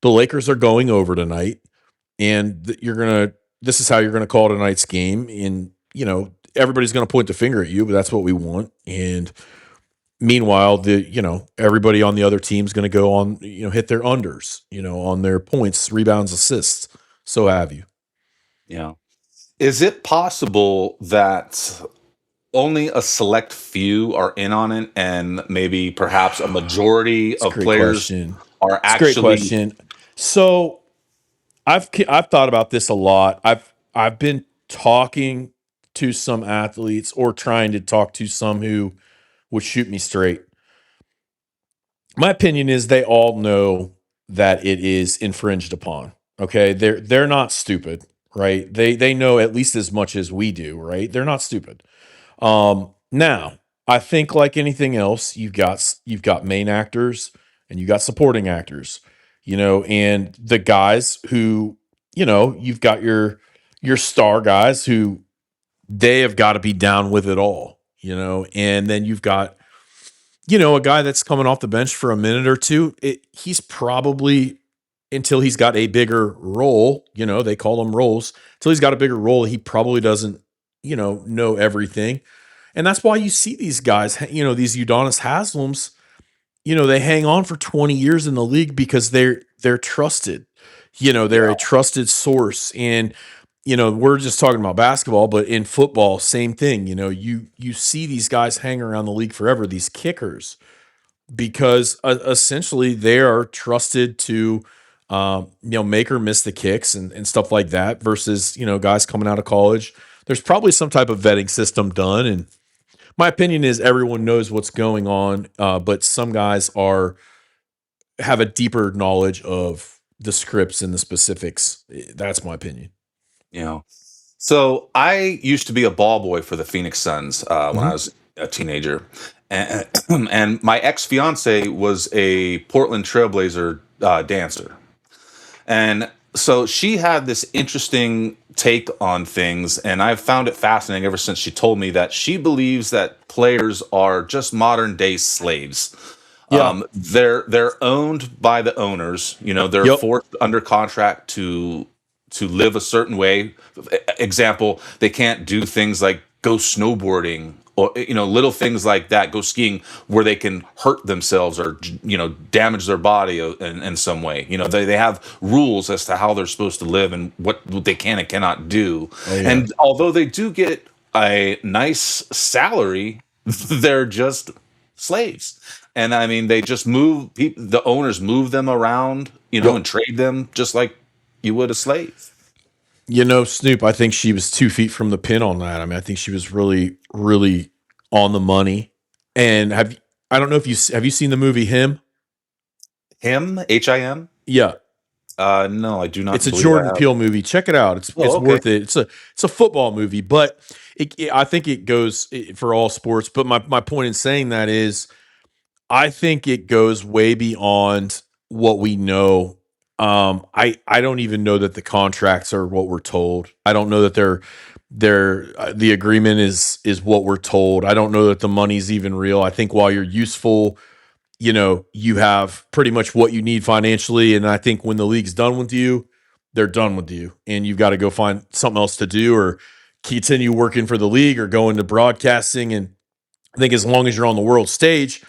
Speaker 16: Lakers are going over tonight, and this is how you're going to call tonight's game. And, everybody's going to point the finger at you, but that's what we want. And meanwhile, everybody on the other team's going to go on, hit their unders, on their points, rebounds, assists, so have you.
Speaker 2: Yeah. Is it possible that only a select few are in on it, and maybe perhaps a majority of players are actually?
Speaker 16: Great question. So I've thought about this a lot. I've been talking to some athletes, or trying to talk to some who would shoot me straight. My opinion is they all know that it is infringed upon. Okay, they're not stupid, right? They know at least as much as we do, right? They're not stupid. Now, I think like anything else, you've got main actors and you got supporting actors, and the guys who, you've got your star guys who they have got to be down with it all, and then you've got, a guy that's coming off the bench for a minute or two. He's probably, until he's got a bigger role, they call them roles, until he's got a bigger role, he probably doesn't, know everything. And that's why you see these guys, these Udonis Haslams, they hang on for 20 years in the league because they're trusted. They're a trusted source. And, we're just talking about basketball, but in football, same thing. You see these guys hang around the league forever, these kickers, because essentially they are trusted to, make or miss the kicks and stuff like that, versus, guys coming out of college. There's probably some type of vetting system done. And my opinion is everyone knows what's going on, but some guys have a deeper knowledge of the scripts and the specifics. That's my opinion.
Speaker 2: So I used to be a ball boy for the Phoenix Suns when I was a teenager, and my ex-fiance was a Portland Trailblazer dancer, and so she had this interesting take on things, and I've found it fascinating ever since she told me that she believes that players are just modern day slaves. They're owned by the owners. They're forced under contract to live a certain way. Example, they can't do things like go snowboarding or little things like that, go skiing, where they can hurt themselves or damage their body in some way. They have rules as to how they're supposed to live and what they can and cannot do. And although they do get a nice salary, they're just slaves. And I mean, they just move the owners move them around, and trade them just like you would a slave.
Speaker 16: Snoop, I think she was 2 feet from the pin on that. I mean, I think she was really, really on the money. And I don't know if have you seen the movie Him?
Speaker 2: Him, Him?
Speaker 16: Yeah.
Speaker 2: No, I do not.
Speaker 16: It's a Jordan Peele movie. Check it out. It's worth it. It's a football movie, but I think it goes for all sports. But my point in saying that is, I think it goes way beyond what we know. I don't even know that the contracts are what we're told. I don't know that the agreement is what we're told. I don't know that the money's even real. I think while you're useful, you have pretty much what you need financially. And I think when the league's done with you, they're done with you. And you've got to go find something else to do or continue working for the league or go into broadcasting. And I think as long as you're on the world stage,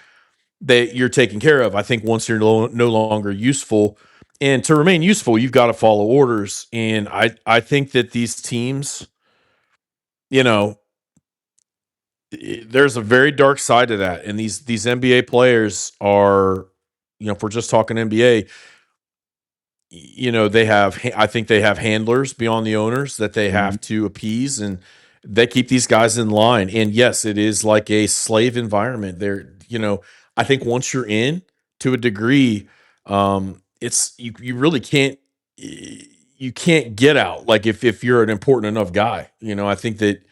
Speaker 16: that you're taken care of. I think once you're no longer useful, and to remain useful, you've got to follow orders. And I think that these teams, there's a very dark side to that. And these NBA players are, if we're just talking NBA, I think they have handlers beyond the owners that they have to appease, and they keep these guys in line. And yes, it is like a slave environment. I think once you're in to a degree, it's you really can't get out. Like if you're an important enough guy, I think that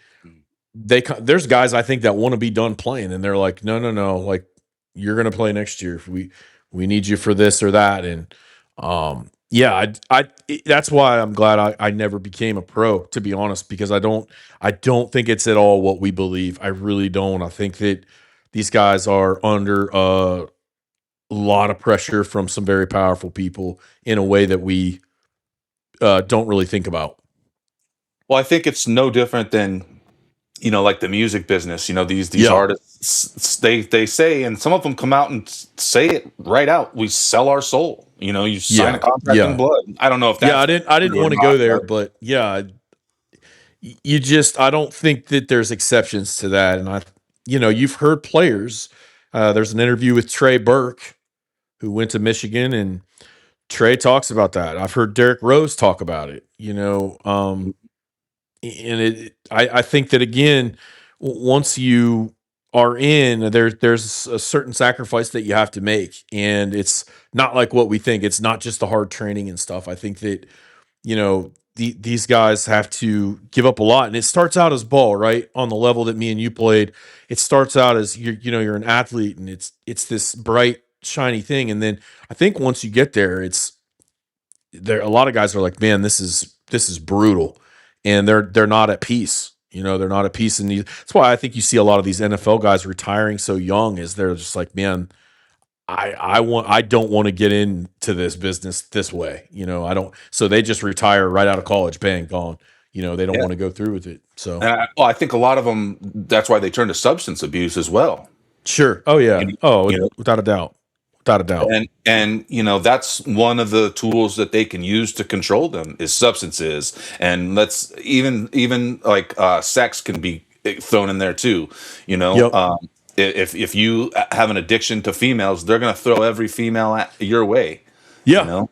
Speaker 16: there's guys I think that want to be done playing, and they're like, no, like you're going to play next year. We need you for this or that. And that's why I'm glad I never became a pro, to be honest, because I don't think it's at all what we believe. I really don't. I think that these guys are under a lot of pressure from some very powerful people in a way that we don't really think about.
Speaker 2: Well, I think it's no different than, like the music business. These artists, they say, and some of them come out and say it right out. We sell our soul. You sign a contract in blood. I don't know if that's
Speaker 16: I didn't want to go there, but I don't think that there's exceptions to that. And you've heard players. There's an interview with Trey Burke, who went to Michigan, and Trey talks about that. I've heard Derrick Rose talk about it. I think that again, once you are in, there's a certain sacrifice that you have to make, and it's not like what we think. It's not just the hard training and stuff. I think that these guys have to give up a lot, and it starts out as ball, right? On the level that me and you played, it starts out as you're an athlete, and it's this bright, shiny thing, and then I think once you get there, a lot of guys are like, man, this is brutal, and they're not at peace. They're not at peace, and that's why I think you see a lot of these NFL guys retiring so young, is they're just like, man, I don't want to get into this business this way. I don't. So they just retire right out of college, bang, gone. They don't want to go through with it. So
Speaker 2: I think a lot of them, that's why they turn to substance abuse as well.
Speaker 16: Sure. Oh yeah. Without a doubt. Without a doubt.
Speaker 2: And that's one of the tools that they can use to control them is substances. And let's even like sex can be thrown in there too. If you have an addiction to females, they're going to throw every female your way.
Speaker 16: Yeah.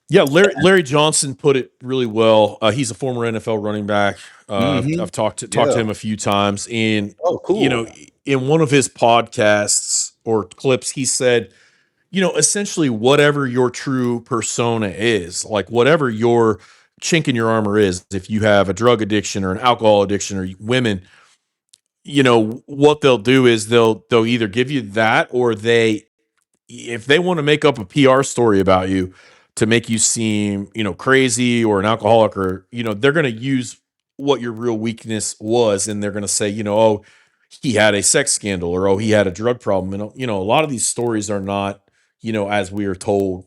Speaker 16: Yeah. Larry Johnson put it really well. He's a former NFL running back. I've talked to him a few times, and
Speaker 2: cool.
Speaker 16: In one of his podcasts or clips, he said, essentially whatever your true persona is, like whatever your chink in your armor is, if you have a drug addiction or an alcohol addiction or women, what they'll do is they'll either give you that, or if they want to make up a PR story about you to make you seem, crazy or an alcoholic, or, they're going to use what your real weakness was. And they're going to say, oh, he had a sex scandal, or, oh, he had a drug problem. And, a lot of these stories are not, as we are told,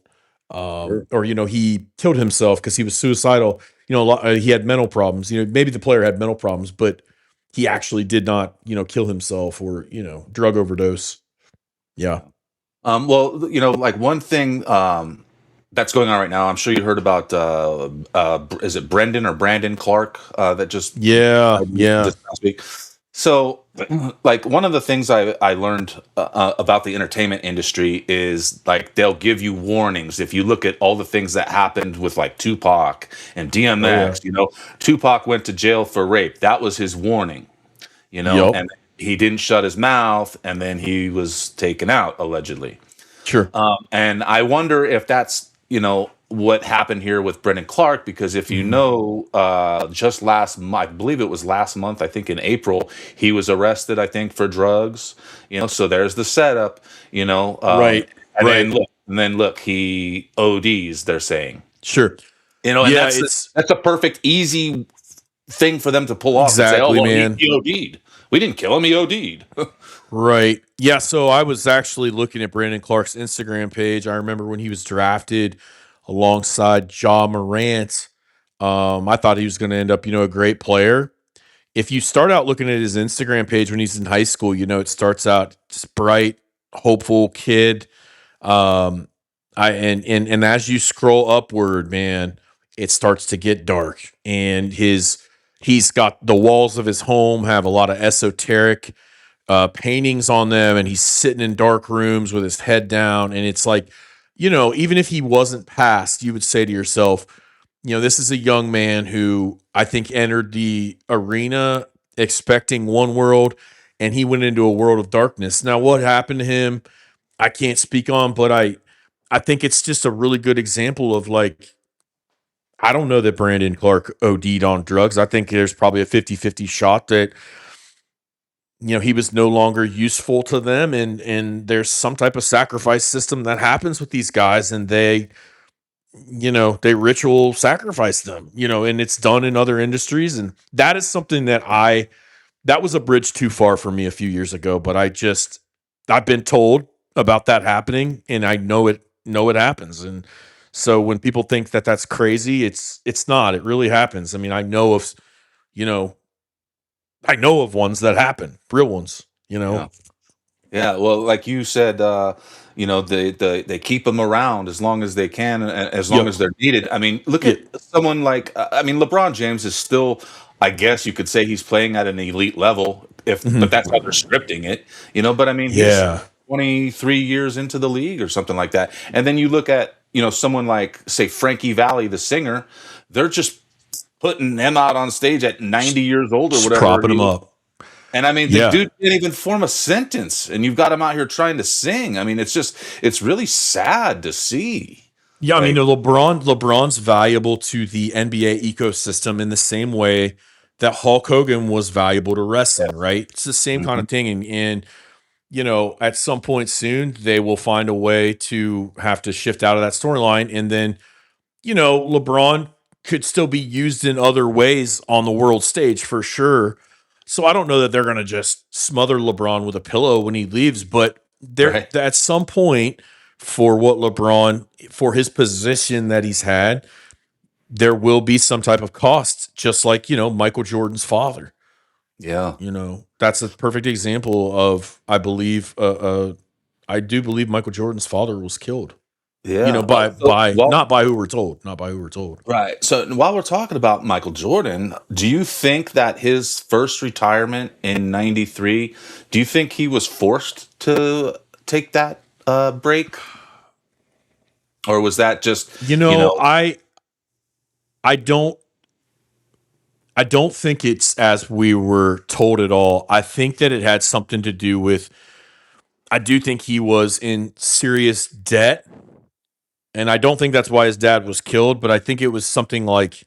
Speaker 2: Sure.
Speaker 16: or, he killed himself because he was suicidal. He had mental problems. Maybe the player had mental problems, but he actually did not, kill himself or, drug overdose. Yeah.
Speaker 2: Well, like one thing that's going on right now. I'm sure you heard about is it Brendan or Brandon Clark that just
Speaker 16: Yeah, yeah.
Speaker 2: this past week. So, like one of the things I learned about the entertainment industry is like they'll give you warnings if you look at all the things that happened with like Tupac and DMX.
Speaker 16: Oh,
Speaker 2: You know, Tupac went to jail for rape. That was his warning. You know,
Speaker 16: Yup.
Speaker 2: and he didn't shut his mouth, and then he was taken out allegedly.
Speaker 16: Sure.
Speaker 2: And I wonder if that's, what happened here with Brendan Clark, because if you know, just last month, I believe it was last month, I think in April, he was arrested, I think, for drugs, so there's the setup,
Speaker 16: Right,
Speaker 2: and
Speaker 16: right.
Speaker 2: then look, he ODs, they're saying,
Speaker 16: Sure.
Speaker 2: and
Speaker 16: Yeah,
Speaker 2: that's a perfect, easy thing for them to pull off and say, oh,
Speaker 16: exactly,
Speaker 2: well,
Speaker 16: man.
Speaker 2: he OD'd. We didn't kill him, he OD'd.
Speaker 16: Right. Yeah. So I was actually looking at Brandon Clark's Instagram page. I remember when he was drafted alongside Ja Morant. I thought he was going to end up, a great player. If you start out looking at his Instagram page when he's in high school, it starts out just bright, hopeful kid. And as you scroll upward, man, it starts to get dark. And he's got the walls of his home have a lot of esoteric paintings on them, and he's sitting in dark rooms with his head down. And it's like, even if he wasn't passed, you would say to yourself, this is a young man who I think entered the arena expecting one world, and he went into a world of darkness. Now, what happened to him, I can't speak on, but I think it's just a really good example of like, I don't know that Brandon Clark OD'd on drugs. I think there's probably a 50-50 shot that he was no longer useful to them, and there's some type of sacrifice system that happens with these guys, and they ritual sacrifice them, and it's done in other industries. And that is something that was a bridge too far for me a few years ago, but I've been told about that happening, and I know it happens. And so when people think that that's crazy, it's not. It really happens. I mean, I know of ones that happen, real ones,
Speaker 2: Yeah. Yeah, well, like you said, they keep them around as long as they can, and as long
Speaker 16: Yep.
Speaker 2: as they're needed. I mean, look at someone like, LeBron James is still, I guess you could say he's playing at an elite level, but that's how they're scripting it, But I mean,
Speaker 16: Yeah.
Speaker 2: he's 23 years into the league or something like that, and then you look at, someone like, say, Frankie Valli, the singer, they're just putting him out on stage at 90 years old or
Speaker 16: Just
Speaker 2: whatever.
Speaker 16: propping him up.
Speaker 2: And I mean,
Speaker 16: Yeah.
Speaker 2: the dude can't even form a sentence, and you've got him out here trying to sing. I mean, it's really sad to see.
Speaker 16: Yeah, I mean, LeBron's valuable to the NBA ecosystem in the same way that Hulk Hogan was valuable to wrestling, right? It's the same kind of thing. And at some point soon, they will find a way to have to shift out of that storyline. And then, LeBron could still be used in other ways on the world stage for sure. So I don't know that they're going to just smother LeBron with a pillow when he leaves, but at some point for for his position that he's had, there will be some type of cost, just like, Michael Jordan's father.
Speaker 2: Yeah.
Speaker 16: That's a perfect example of, I believe, I do believe Michael Jordan's father was killed.
Speaker 2: Yeah.
Speaker 16: Not by who we're told. Not by who we're told.
Speaker 2: Right. So while we're talking about Michael Jordan, do you think that his first retirement in '93, do you think he was forced to take that break? Or was that just,
Speaker 16: I don't think it's as we were told at all. I think that it had something to do with, I do think he was in serious debt. And I don't think that's why his dad was killed, but I think it was something like,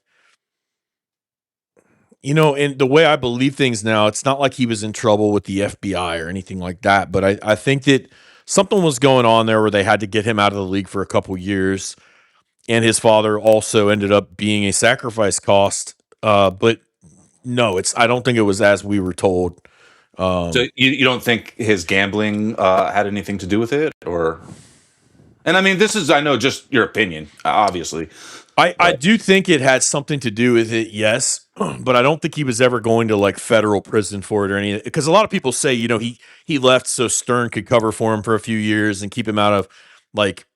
Speaker 16: and the way I believe things now, it's not like he was in trouble with the FBI or anything like that. But I think that something was going on there where they had to get him out of the league for a couple years. And his father also ended up being a sacrifice cost. But no, I don't think it was as we were told.
Speaker 2: So you don't think his gambling had anything to do with it? Or, and I mean, this is, I know, just your opinion, obviously.
Speaker 16: I do think it had something to do with it, yes, but I don't think he was ever going to like federal prison for it or anything. Because a lot of people say, he left so Stern could cover for him for a few years and keep him out of like,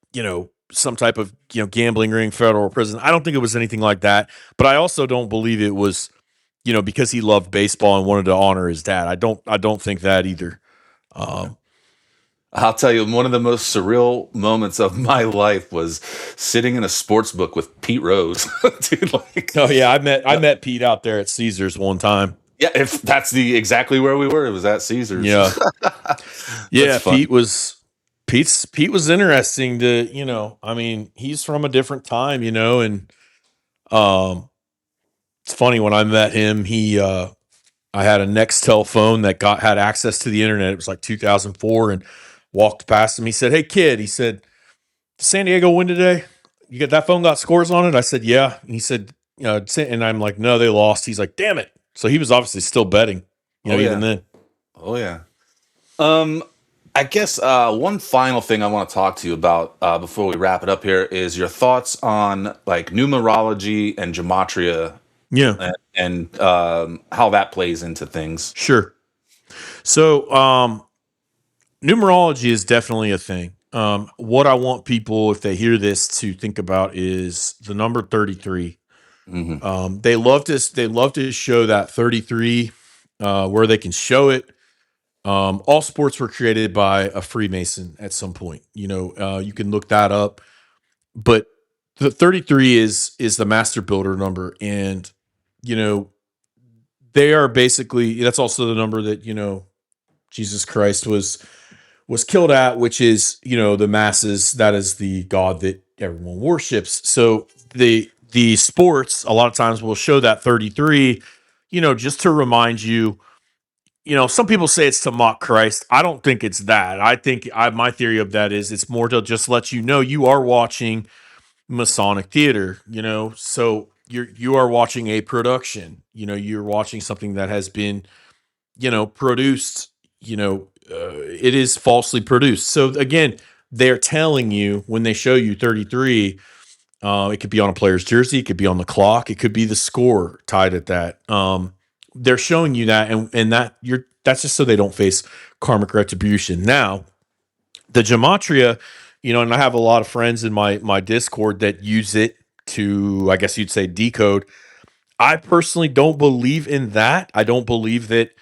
Speaker 16: some type of gambling ring, federal prison. I don't think it was anything like that. But I also don't believe it was because he loved baseball and wanted to honor his dad. I don't think that either.
Speaker 2: I'll tell you, one of the most surreal moments of my life was sitting in a sports book with Pete Rose. Dude,
Speaker 16: oh yeah, I met Pete out there at Caesars one time.
Speaker 2: Yeah, if that's exactly where we were. It was at Caesars.
Speaker 16: Yeah. Yeah, Pete was interesting to, I mean, he's from a different time, and it's funny when I met him, I had a Nextel phone that had access to the internet. It was like 2004 and walked past him. He said, "Hey kid," he said, "Did San Diego win today? You get that phone got scores on it?" I said, "Yeah." And he said, and I'm like, "No, they lost." He's like, "Damn it." So he was obviously still betting, even then.
Speaker 2: Oh yeah. I guess one final thing I want to talk to you about before we wrap it up here is your thoughts on like numerology and gematria.
Speaker 16: Yeah.
Speaker 2: And how that plays into things.
Speaker 16: Sure. So numerology is definitely a thing. What I want people, if they hear this, to think about is the number 33.
Speaker 2: Mm-hmm.
Speaker 16: They love to show that 33 where they can show it. All sports were created by a Freemason at some point. You can look that up. But the 33 is the master builder number, and they are basically, that's also the number that Jesus Christ was killed at, which is the masses. That is the God that everyone worships. So the sports a lot of times will show that 33, just to remind you. Some people say it's to mock Christ. I don't think it's that. I think my theory of that is it's more to just let you know you are watching Masonic theater, so you are watching a production, you're watching something that has been, produced, it is falsely produced. So again, they're telling you when they show you 33, it could be on a player's jersey, it could be on the clock, it could be the score tied at that. They're showing you that, and that's just so they don't face karmic retribution. Now, the gematria, and I have a lot of friends in my Discord that use it to, I guess you'd say, decode. I personally don't believe in that. I don't believe that,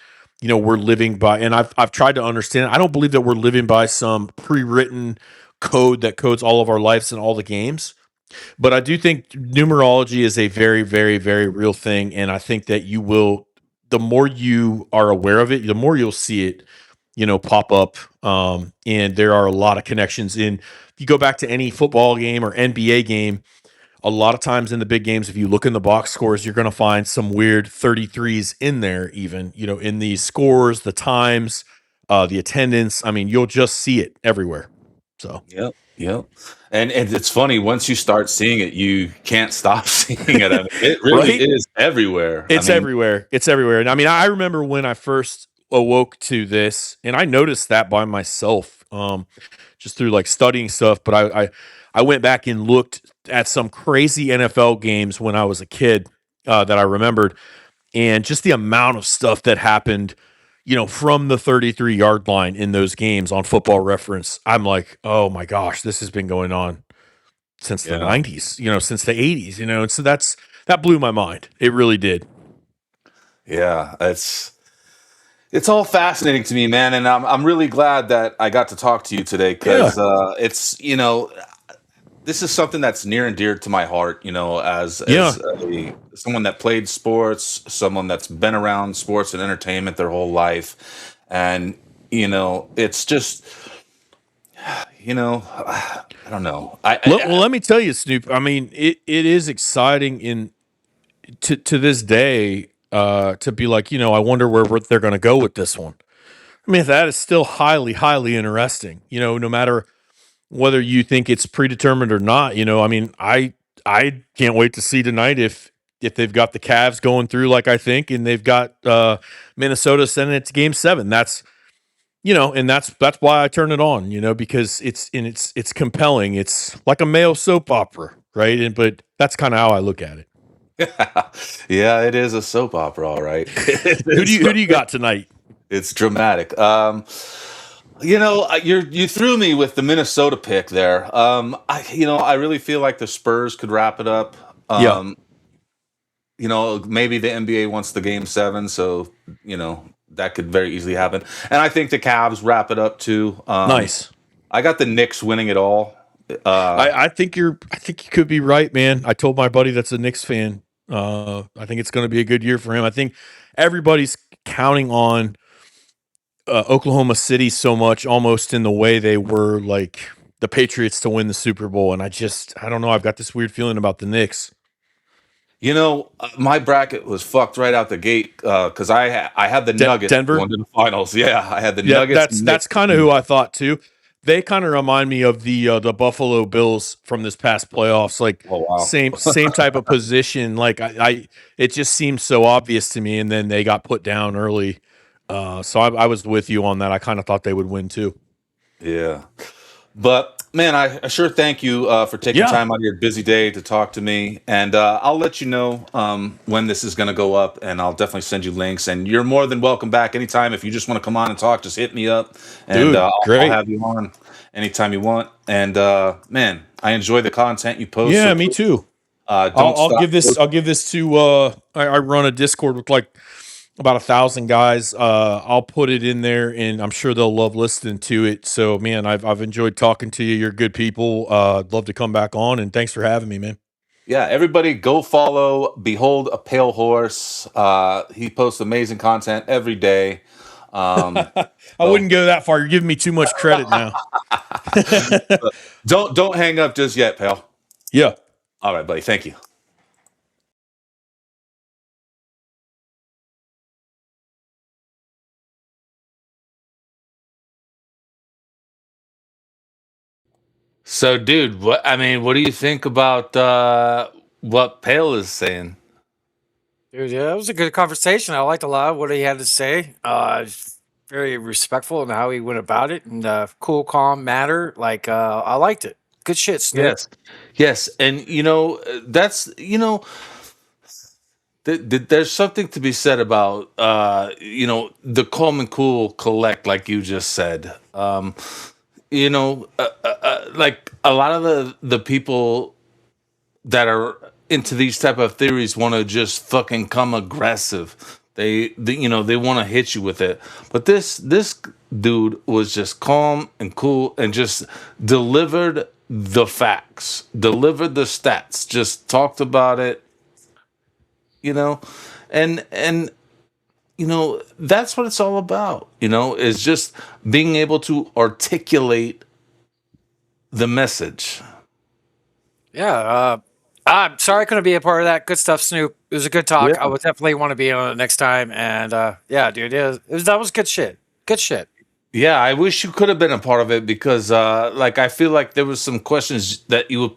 Speaker 16: we're living by, and I've tried to understand. I don't believe that we're living by some pre-written code that codes all of our lives and all the games. But I do think numerology is a very, very, very real thing, and I think that the more you are aware of it, the more you'll see it, pop up. And there are a lot of connections if you go back to any football game or NBA game, a lot of times in the big games, if you look in the box scores, you're going to find some weird 33s in there, even, in the scores, the times, the attendance. I mean, you'll just see it everywhere. So,
Speaker 2: Yep. And it's funny, once you start seeing it, you can't stop seeing it. I mean, it really is everywhere.
Speaker 16: Everywhere. It's everywhere. And I mean, I remember when I first awoke to this, and I noticed that by myself, just through like studying stuff. But I went back and looked at some crazy NFL games when I was a kid that I remembered, and just the amount of stuff that happened, from the 33-yard line in those games on Football Reference. I'm like, oh my gosh, this has been going on since the 90s, since the 80s, and so that blew my mind. It really did.
Speaker 2: Yeah, it's all fascinating to me, man, and I'm really glad that I got to talk to you today, because it's this is something that's near and dear to my heart, as someone that played sports, someone that's been around sports and entertainment their whole life, and it's just I don't know.
Speaker 16: Well, let me tell you, Snoop. I mean, it is exciting to this day to be like, I wonder where they're going to go with this one. I mean, that is still highly, highly interesting. No matter whether you think it's predetermined or not. I mean, I can't wait to see tonight if they've got the Cavs going through like I think, and they've got Minnesota sending it to Game 7. That's and that's why I turn it on, because it's compelling. It's like a male soap opera, right? But that's kind of how I look at it.
Speaker 2: Yeah, it is a soap opera, all right.
Speaker 16: Who do you got tonight?
Speaker 2: It's dramatic. You threw me with the Minnesota pick there. I really feel like the Spurs could wrap it up.
Speaker 16: Yeah.
Speaker 2: Maybe the NBA wants the game 7, so that could very easily happen. And I think the Cavs wrap it up too.
Speaker 16: Nice.
Speaker 2: I got the Knicks winning it all.
Speaker 16: I think you could be right, man. I told my buddy that's a Knicks fan. I think it's going to be a good year for him. I think everybody's counting on Oklahoma City so much, almost in the way they were like the Patriots to win the Super Bowl. And I don't know. I've got this weird feeling about the Knicks.
Speaker 2: My bracket was fucked right out the gate because I had the Nuggets
Speaker 16: Denver
Speaker 2: going to the finals. Yeah, I had the Nuggets.
Speaker 16: That's kind of who I thought too. They kind of remind me of the Buffalo Bills from this past playoffs. Like same type of position. Like it just seemed so obvious to me, and then they got put down early. So I was with you on that. I kind of thought they would win too.
Speaker 2: Yeah. But man, I sure thank you for taking time out of your busy day to talk to me, and I'll let you know when this is going to go up, and I'll definitely send you links. And you're more than welcome back anytime. If you just want to come on and talk, just hit me up, and
Speaker 16: Dude,
Speaker 2: I'll
Speaker 16: great.
Speaker 2: have you on anytime you want. And man, I enjoy the content you post.
Speaker 16: Yeah,
Speaker 2: so
Speaker 16: me too.
Speaker 2: I'll
Speaker 16: give this to. I run a Discord with like about 1,000 guys. I'll put it in there, and I'm sure they'll love listening to it. So, man, I've enjoyed talking to you. You're good people. I'd love to come back on, and thanks for having me, man.
Speaker 2: Yeah, everybody go follow Behold a Pale Horse. He posts amazing content every day.
Speaker 16: I wouldn't go that far. You're giving me too much credit now.
Speaker 2: Don't hang up just yet, pal.
Speaker 16: Yeah.
Speaker 2: All right, buddy. Thank you. So, dude, what do you think about what Pale is saying?
Speaker 3: Dude, yeah, it was a good conversation. I liked a lot of what he had to say. Very respectful in how he went about it, and cool, calm manner. Like, I liked it. Good shit, Snoop.
Speaker 2: Yes, and that's there's something to be said about the calm and cool collect, like you just said. Like a lot of the people that are into these type of theories want to just fucking come aggressive. They want to hit you with it. But this dude was just calm and cool and just delivered the facts, delivered the stats, just talked about it, and that's what it's all about, is just being able to articulate the message.
Speaker 3: Yeah. I'm sorry I couldn't be a part of that. Good stuff, Snoop. It was a good talk.
Speaker 2: Yeah.
Speaker 3: I would definitely want to be on it next time. And yeah, dude, that was good shit. Good shit.
Speaker 2: Yeah, I wish you could have been a part of it because, I feel like there was some questions that you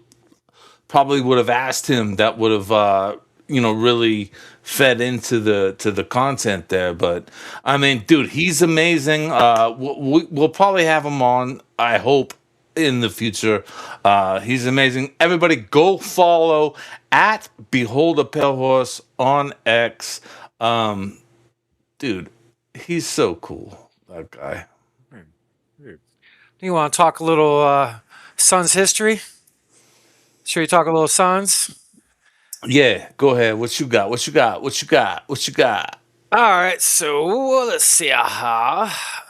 Speaker 2: probably would have asked him that would have, really fed into the content there. But I mean, dude, he's amazing. We'll probably have him on, I hope, in the future. He's amazing. Everybody go follow at Behold a Pale Horse on X. Dude, he's so cool, that guy.
Speaker 3: You want to talk a little Suns history? Should we talk a little Suns?
Speaker 2: Yeah, go ahead. What you got?
Speaker 3: All right, so let's see.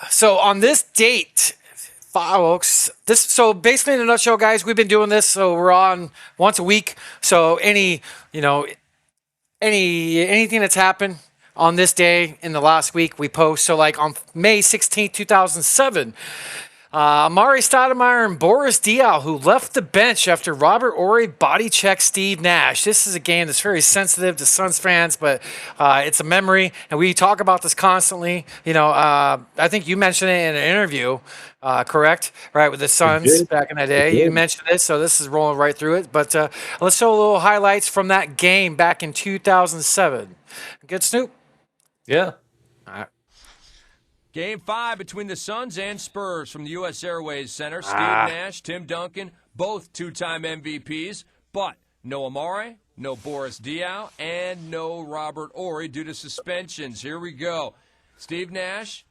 Speaker 3: So on this date, folks, so basically in a nutshell, guys, we've been doing this, so we're on once a week. So anything that's happened on this day in the last week, we post. So like on May 16th, 2007, Amari Stoudemire and Boris Diaw, who left the bench after Robert Horry body checked Steve Nash. This is a game that's very sensitive to Suns fans, but it's a memory, and we talk about this constantly. I think you mentioned it in an interview, correct? Right, with the Suns back in the day. You mentioned it, so this is rolling right through it. But let's show a little highlights from that game back in 2007. Good, Snoop?
Speaker 2: Yeah.
Speaker 3: All right.
Speaker 19: Game 5 between the Suns and Spurs from the U.S. Airways Center. Steve Nash, Tim Duncan, both two-time MVPs, but no Amari, no Boris Diaw, and no Robert Horry due to suspensions. Here we go. Steve Nash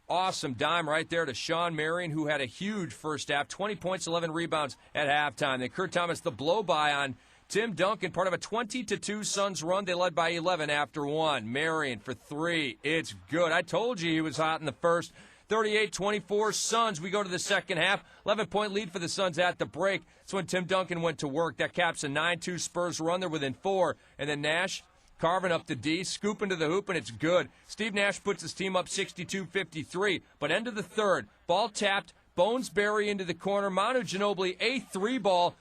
Speaker 19: Awesome dime right there to Sean Marion, who had a huge first half, 20 points, 11 rebounds at halftime. Then Kurt Thomas, the blow-by on Tim Duncan, part of a 20-2 Suns run. They led by 11 after one. Marion for three. It's good. I told you he was hot in the first. 38-24 Suns. We go to the second half. 11-point lead for the Suns at the break. That's when Tim Duncan went to work. That caps a 9-2 Spurs run. They're within 4. And then Nash carving up the D, scooping to the hoop, and it's good. Steve Nash puts his team up 62-53. But end of the third, ball tapped, Bones Berry into the corner. Manu Ginobili, a 3-ball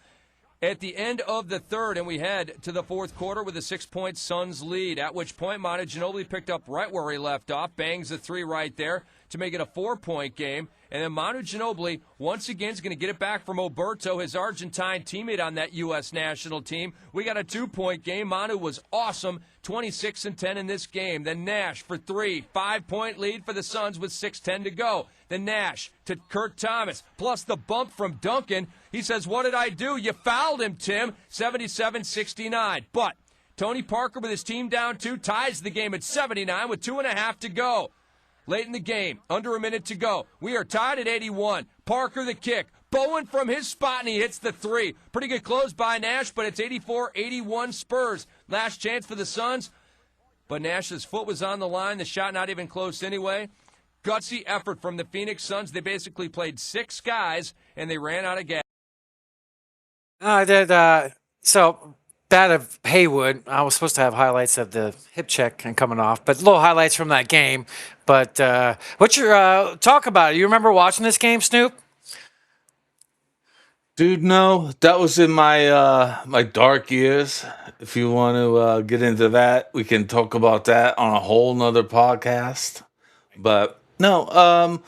Speaker 19: at the end of the third, and we head to the fourth quarter with a 6-point Suns lead, at which point Manu Ginobili picked up right where he left off, bangs a 3 right there to make it a 4-point game. And then Manu Ginobili, once again, is going to get it back from Oberto, his Argentine teammate on that U.S. national team. We got a 2-point game. Manu was awesome, 26-10 in this game. Then Nash for 3, 5-point lead for the Suns with 6:10 to go. Then Nash to Kurt Thomas, plus the bump from Duncan. He says, "What did I do? You fouled him, Tim." 77-69. But Tony Parker with his team down 2 ties the game at 79 with 2.5 to go. Late in the game, under a minute to go. We are tied at 81. Parker the kick. Bowen from his spot, and he hits the 3. Pretty good close by Nash, but it's 84-81 Spurs. Last chance for the Suns, but Nash's foot was on the line. The shot not even close anyway. Gutsy effort from the Phoenix Suns. They basically played 6 guys, and they ran out of gas.
Speaker 3: I did. So that of Haywood, I was supposed to have highlights of the hip check and coming off, but little highlights from that game. But what's your talk about it? You remember watching this game, Snoop?
Speaker 2: Dude, no, that was in my my dark years. If you want to get into that, we can talk about that on a whole nother podcast. But no,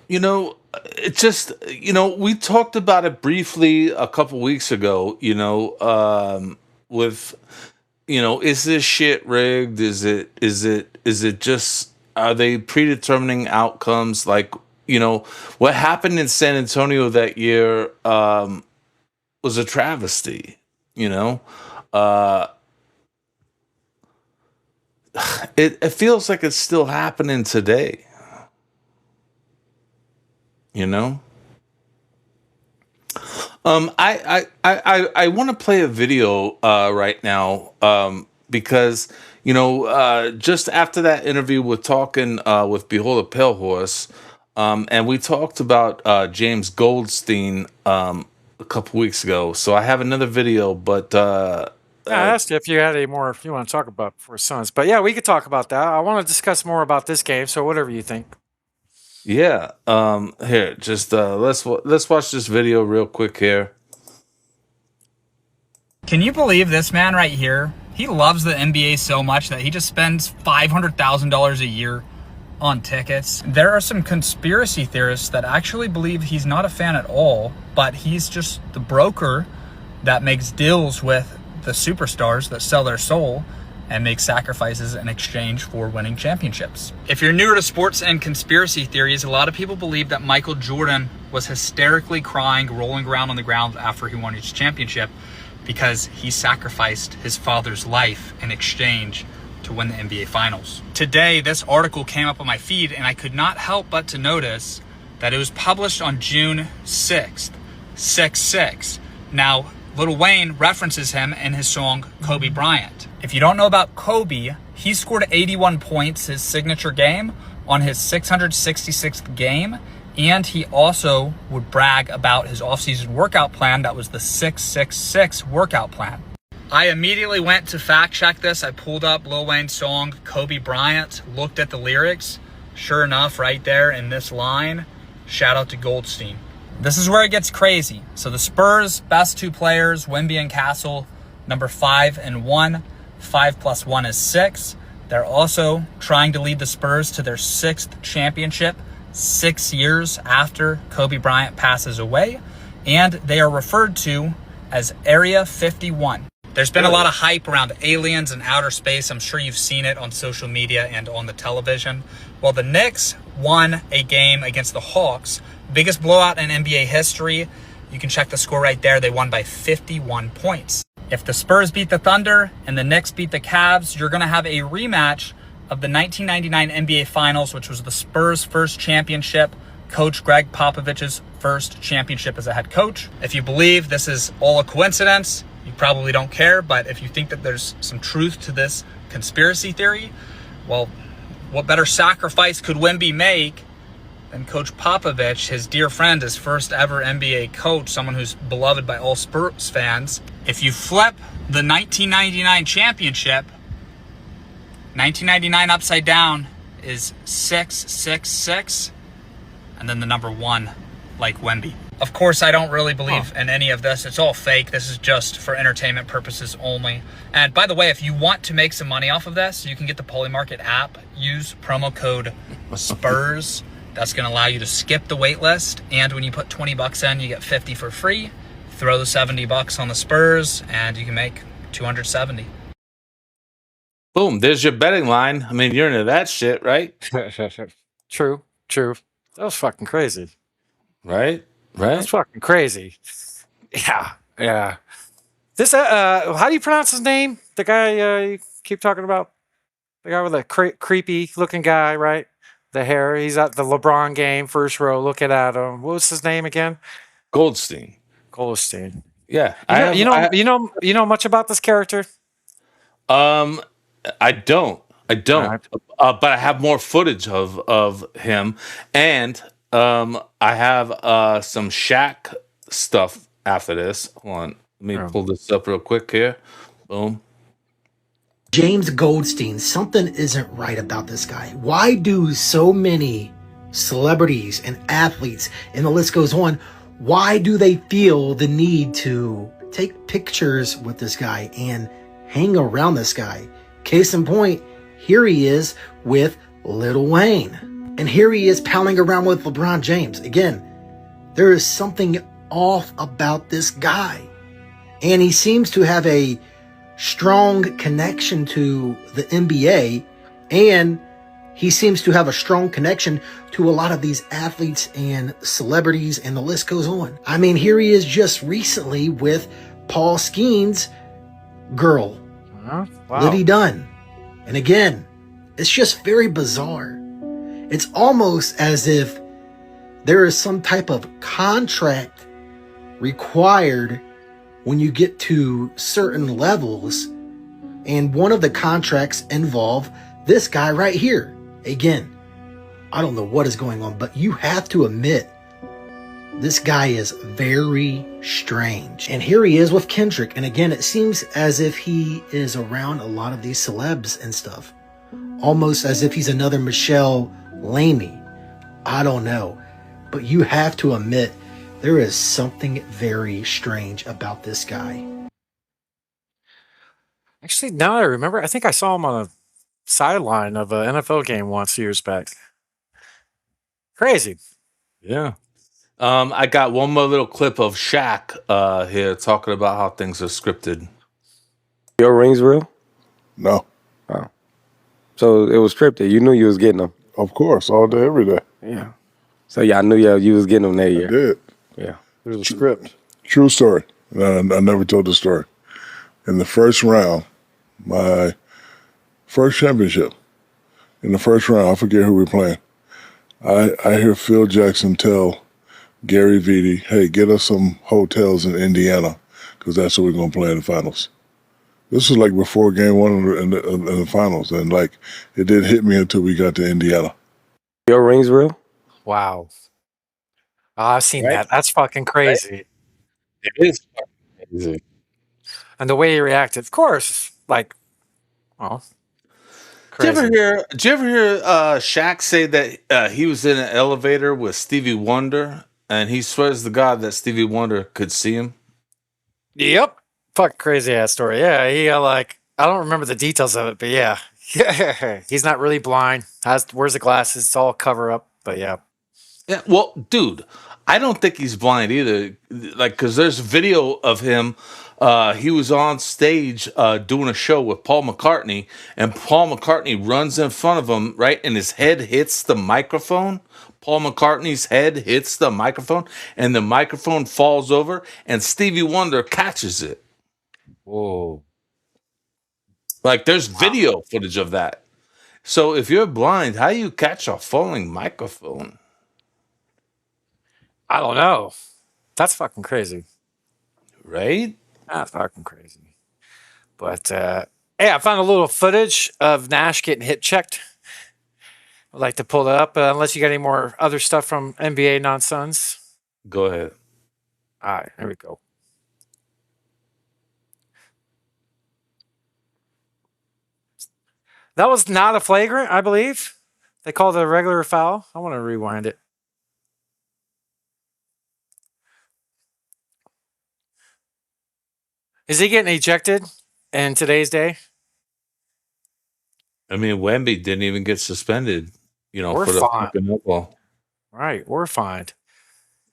Speaker 2: you know, it's just, you know, we talked about it briefly a couple weeks ago, you know, with, you know, is this shit rigged? Is it just, are they predetermining outcomes? Like, you know, what happened in San Antonio that year was a travesty, you know? It feels like it's still happening today. You know? I want to play a video right now because, you know, just after that interview with talking with Behold a Pale Horse, and we talked about James Goldstein a couple weeks ago. So I have another video, but
Speaker 3: I asked you if you had any more if you want to talk about for Suns. But yeah, we could talk about that. I want to discuss more about this game, so whatever you think.
Speaker 2: Yeah. Here, just let's watch this video real quick here.
Speaker 20: Can you believe this man right here? He loves the NBA so much that he just spends $500,000 a year on tickets. There are some conspiracy theorists that actually believe he's not a fan at all, but he's just the broker that makes deals with the superstars that sell their soul and make sacrifices in exchange for winning championships. If you're newer to sports and conspiracy theories, a lot of people believe that Michael Jordan was hysterically crying, rolling around on the ground after he won his championship because he sacrificed his father's life in exchange to win the NBA Finals. Today, this article came up on my feed, and I could not help but to notice that it was published on June 6th, 6-6. Now, Lil Wayne references him in his song Kobe Bryant. If you don't know about Kobe, he scored 81 points his signature game on his 666th game, and he also would brag about his offseason workout plan that was the 666 workout plan. I immediately went to fact check this. I pulled up Lil Wayne's song Kobe Bryant, looked at the lyrics. Sure enough, right there in this line, shout out to Goldstein. This is where it gets crazy. So the Spurs' best 2 players, Wemby and Castle, number 5 and 1. 5 + 1 is 6. They're also trying to lead the Spurs to their 6th championship 6 years after Kobe Bryant passes away. And they are referred to as Area 51. There's been a lot of hype around aliens and outer space. I'm sure you've seen it on social media and on the television. Well, the Knicks won a game against the Hawks. Biggest blowout in NBA history. You can check the score right there. They won by 51 points. If the Spurs beat the Thunder and the Knicks beat the Cavs, you're going to have a rematch of the 1999 NBA Finals, which was the Spurs' first championship, Coach Greg Popovich's first championship as a head coach. If you believe this is all a coincidence, you probably don't care, but if you think that there's some truth to this conspiracy theory, well, what better sacrifice could Wemby make than Coach Popovich, his dear friend, his first ever NBA coach, someone who's beloved by all Spurs fans. If you flip the 1999 championship, 1999 upside down is 666, and then the number 1, like Wemby. Of course, I don't really believe in any of this. It's all fake. This is just for entertainment purposes only. And by the way, if you want to make some money off of this, you can get the Polymarket app. Use promo code SPURS. That's going to allow you to skip the wait list. And when you put 20 bucks in, you get 50 for free. Throw the 70 bucks on the Spurs, and you can make 270.
Speaker 2: Boom, there's your betting line. I mean, you're into that shit, right?
Speaker 3: True. That was fucking crazy.
Speaker 2: Right?
Speaker 3: That's fucking crazy. Yeah. This, how do you pronounce his name? The guy you keep talking about? The guy with the creepy looking guy, right? The hair. He's at the LeBron game, first row, looking at him. What was his name again?
Speaker 2: Goldstein. Yeah.
Speaker 3: You know much about this character?
Speaker 2: I don't. Right. But I have more footage of him, and I have some Shaq stuff after this. Hold on, let me pull this up real quick here. Boom.
Speaker 21: James Goldstein, something isn't right about this guy. Why do so many celebrities and athletes, and the list goes on, why do they feel the need to take pictures with this guy and hang around this guy? Case in point, here he is with Lil Wayne. And here he is palling around with LeBron James. Again, there is something off about this guy. And he seems to have a strong connection to the NBA, and he seems to have a strong connection to a lot of these athletes and celebrities, and the list goes on. I mean, here he is just recently with Paul Skeen's girl, Liddy Dunn. And again, it's just very bizarre. It's almost as if there is some type of contract required when you get to certain levels, and one of the contracts involve this guy right here. Again, I don't know what is going on, but you have to admit this guy is very strange. And here he is with Kendrick, and again, it seems as if he is around a lot of these celebs and stuff, almost as if he's another Michelle Lamey. I don't know, but you have to admit there is something very strange about this guy.
Speaker 3: Actually, now I remember, I think I saw him on a sideline of an NFL game once years back. Crazy.
Speaker 2: Yeah. I got one more little clip of Shaq here talking about how things are scripted.
Speaker 22: Your rings real?
Speaker 4: No.
Speaker 22: Oh. So it was scripted. You knew you was getting them.
Speaker 4: Of course, all day, every day.
Speaker 22: Yeah. So y'all knew you was getting them that year.
Speaker 4: I did.
Speaker 22: Yeah.
Speaker 4: There's a script. True story. I never told the story. In the first round, my first championship, in the first round, I forget who we were playing. I hear Phil Jackson tell Gary Vitti, hey, get us some hotels in Indiana, because that's where we're going to play in the finals. This was like before game one in the finals, and like it didn't hit me until we got to Indiana.
Speaker 22: Your rings real?
Speaker 3: Wow. I've seen that. That's fucking crazy.
Speaker 2: It is fucking crazy.
Speaker 3: And the way he reacted, of course, like, oh.
Speaker 2: Did you ever hear Shaq say that he was in an elevator with Stevie Wonder, and he swears to God that Stevie Wonder could see him?
Speaker 3: Yep. Fuck crazy ass story. Yeah, he I don't remember the details of it, but yeah. He's not really blind. Wears the glasses. It's all cover up, but yeah.
Speaker 2: Yeah, well, dude, I don't think he's blind either. Like, because there's video of him. He was on stage doing a show with Paul McCartney, and Paul McCartney runs in front of him, right? And his head hits the microphone. Paul McCartney's head hits the microphone, and the microphone falls over, and Stevie Wonder catches it.
Speaker 3: Whoa.
Speaker 2: Like, there's video footage of that. So if you're blind, how do you catch a falling microphone?
Speaker 3: I don't know. That's fucking crazy.
Speaker 2: Right?
Speaker 3: That's fucking crazy. But hey, I found a little footage of Nash getting hit checked. I'd like to pull that up, unless you got any more other stuff from NBA non-Suns.
Speaker 2: Go ahead.
Speaker 3: All right, here we go. That was not a flagrant, I believe. They called it a regular foul. I want to rewind it. Is he getting ejected in today's day?
Speaker 2: I mean, Wemby didn't even get suspended,
Speaker 3: We're
Speaker 2: for the
Speaker 3: fine.
Speaker 2: fucking football.
Speaker 3: Right, we're fined.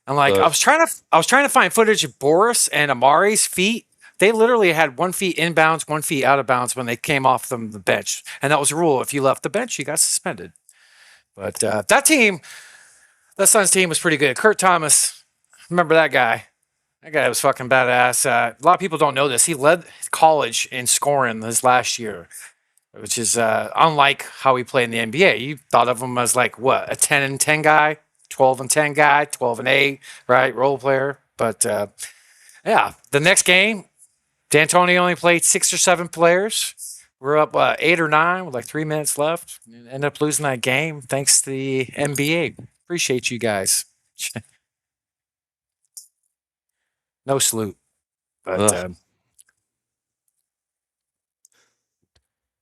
Speaker 3: And like I was trying to find footage of Boris and Amari's feet. They literally had 1 foot inbounds, 1 foot out of bounds when they came off the bench. And that was the rule. If you left the bench, you got suspended. But that Suns team was pretty good. Kurt Thomas, remember that guy? That guy was fucking badass. A lot of people don't know this. He led college in scoring this last year, which is unlike how he played in the NBA. You thought of him as like, what, a 10 and 10 guy, 12 and 10 guy, 12 and 8, right? Role player. But yeah, the next game, D'Antoni only played 6 or 7 players. We're up 8 or 9 with like 3 minutes left. Ended up losing that game thanks to the NBA. Appreciate you guys. No salute. But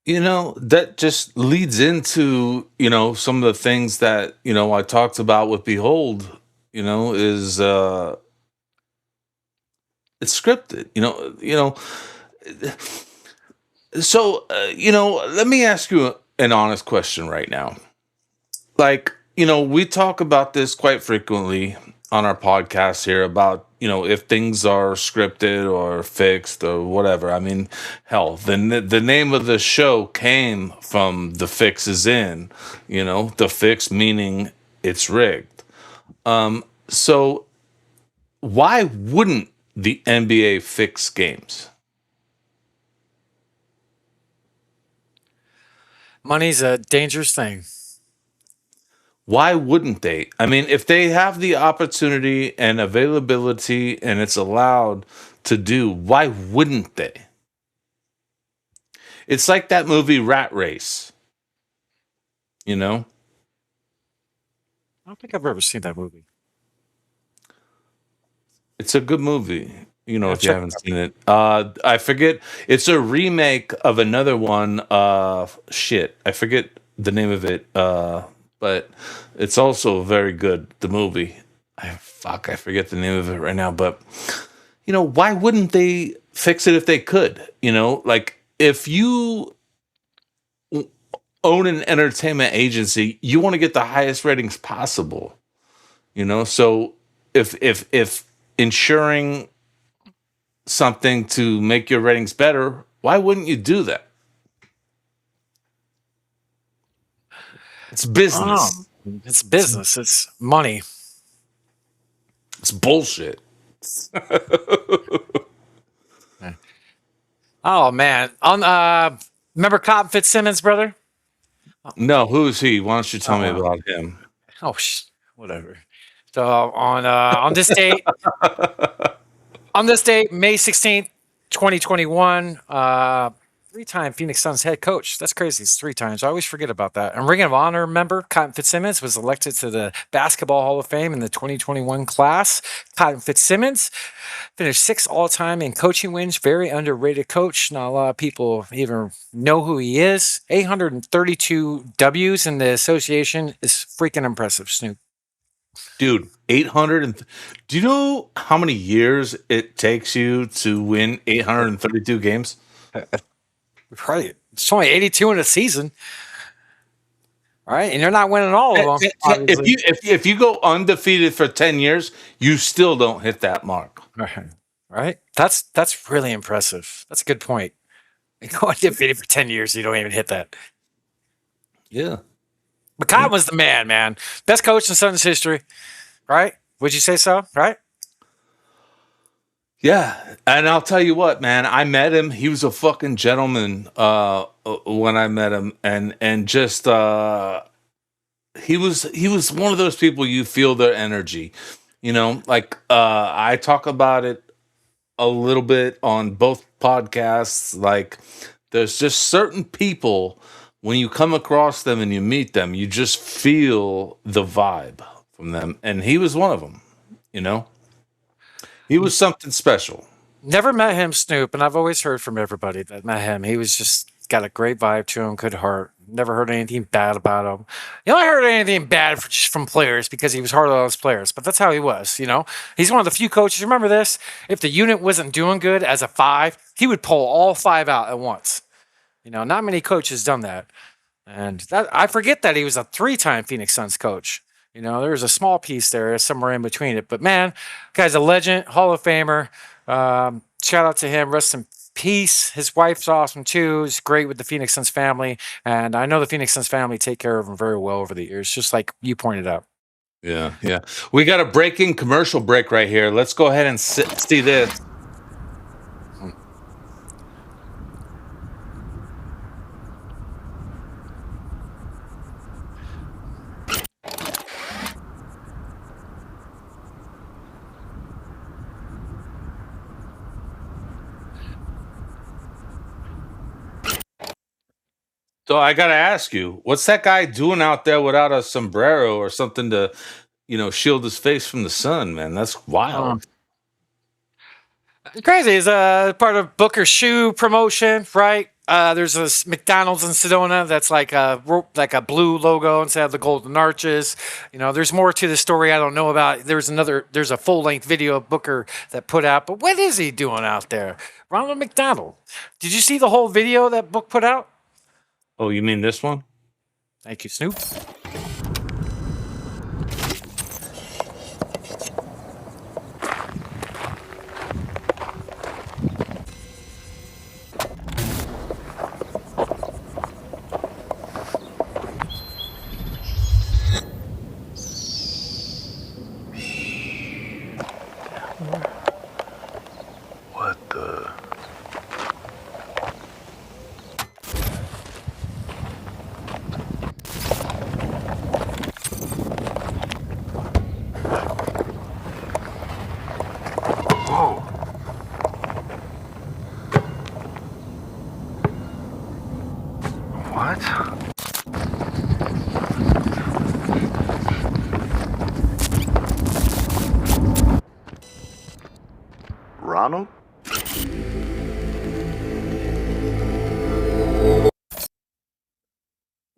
Speaker 2: that just leads into, some of the things that, I talked about with Behold, is it's scripted, So, let me ask you an honest question right now. Like, we talk about this quite frequently on our podcast here about, if things are scripted or fixed or whatever. I mean, hell, the name of the show came from The Fix Is In, the fix meaning it's rigged. So why wouldn't the NBA fix games?
Speaker 3: Money's a dangerous thing.
Speaker 2: Why wouldn't they? I mean, if they have the opportunity and availability and it's allowed to do, why wouldn't they? It's like that movie Rat Race.
Speaker 3: I don't think I've ever seen that movie.
Speaker 2: It's a good movie, if you haven't seen it. I forget. It's a remake of another one. Shit. I forget the name of it. But it's also very good, the movie. I forget the name of it right now. But, why wouldn't they fix it if they could? Like, if you own an entertainment agency, you want to get the highest ratings possible. So if ensuring something to make your ratings better, why wouldn't you do that? It's business.
Speaker 3: It's business. It's money.
Speaker 2: It's bullshit.
Speaker 3: Oh man! Remember Cotton Fitzsimmons, brother?
Speaker 2: No, who is he? Why don't you tell me about him?
Speaker 3: Oh, whatever. So on this date, May 16th, 2021. 3-time Phoenix Suns head coach. That's crazy. It's 3 times. I always forget about that. And Ring of Honor member Cotton Fitzsimmons was elected to the Basketball Hall of Fame in the 2021 class. Cotton Fitzsimmons finished 6th all-time in coaching wins. Very underrated coach. Not a lot of people even know who he is. 832 W's in the association is freaking impressive, Snoop.
Speaker 2: Dude, 800. Do you know how many years it takes you to win 832 games?
Speaker 3: Right. It's only 82 in a season. All right. And you're not winning all of them.
Speaker 2: If you go undefeated for 10 years, you still don't hit that mark.
Speaker 3: Right. That's really impressive. That's a good point. You go undefeated for 10 years, you don't even hit that.
Speaker 2: Yeah.
Speaker 3: But Cotton was the man. Best coach in Suns history. Right? Would you say so? Right?
Speaker 2: Yeah, and I'll tell you what, man. I met him. He was a fucking gentleman when I met him, and just he was one of those people you feel their energy. Like I talk about it a little bit on both podcasts. Like there's just certain people when you come across them and you meet them, you just feel the vibe from them, and he was one of them. You know, he was something special.
Speaker 3: Never met him, Snoop, and I've always heard from everybody that met him. He was just got a great vibe to him, good heart. Never heard anything bad about him. You only heard anything bad just from players because he was hard on his players, but that's how he was, He's one of the few coaches. Remember this? If the unit wasn't doing good as a 5, he would pull all 5 out at once. Not many coaches done that. And I forget that he was a 3-time Phoenix Suns coach. There's a small piece there somewhere in between it. But man, guy's a legend, Hall of Famer. Shout out to him. Rest in peace. His wife's awesome too. He's great with the Phoenix Suns family. And I know the Phoenix Suns family take care of him very well over the years, just like you pointed out.
Speaker 2: Yeah, yeah. We got a breaking commercial break right here. Let's go ahead and see this. So I gotta ask you, what's that guy doing out there without a sombrero or something to, shield his face from the sun, man? That's wild.
Speaker 3: Crazy. He's part of Booker's shoe promotion, right? There's this McDonald's in Sedona that's like a blue logo instead of the golden arches. There's more to the story I don't know about. There's a full-length video of Booker that put out, but what is he doing out there? Ronald McDonald. Did you see the whole video that Book put out?
Speaker 2: Oh, you mean this one?
Speaker 3: Thank you, Snoop.
Speaker 2: What the? Whoa. What?
Speaker 1: Ronald?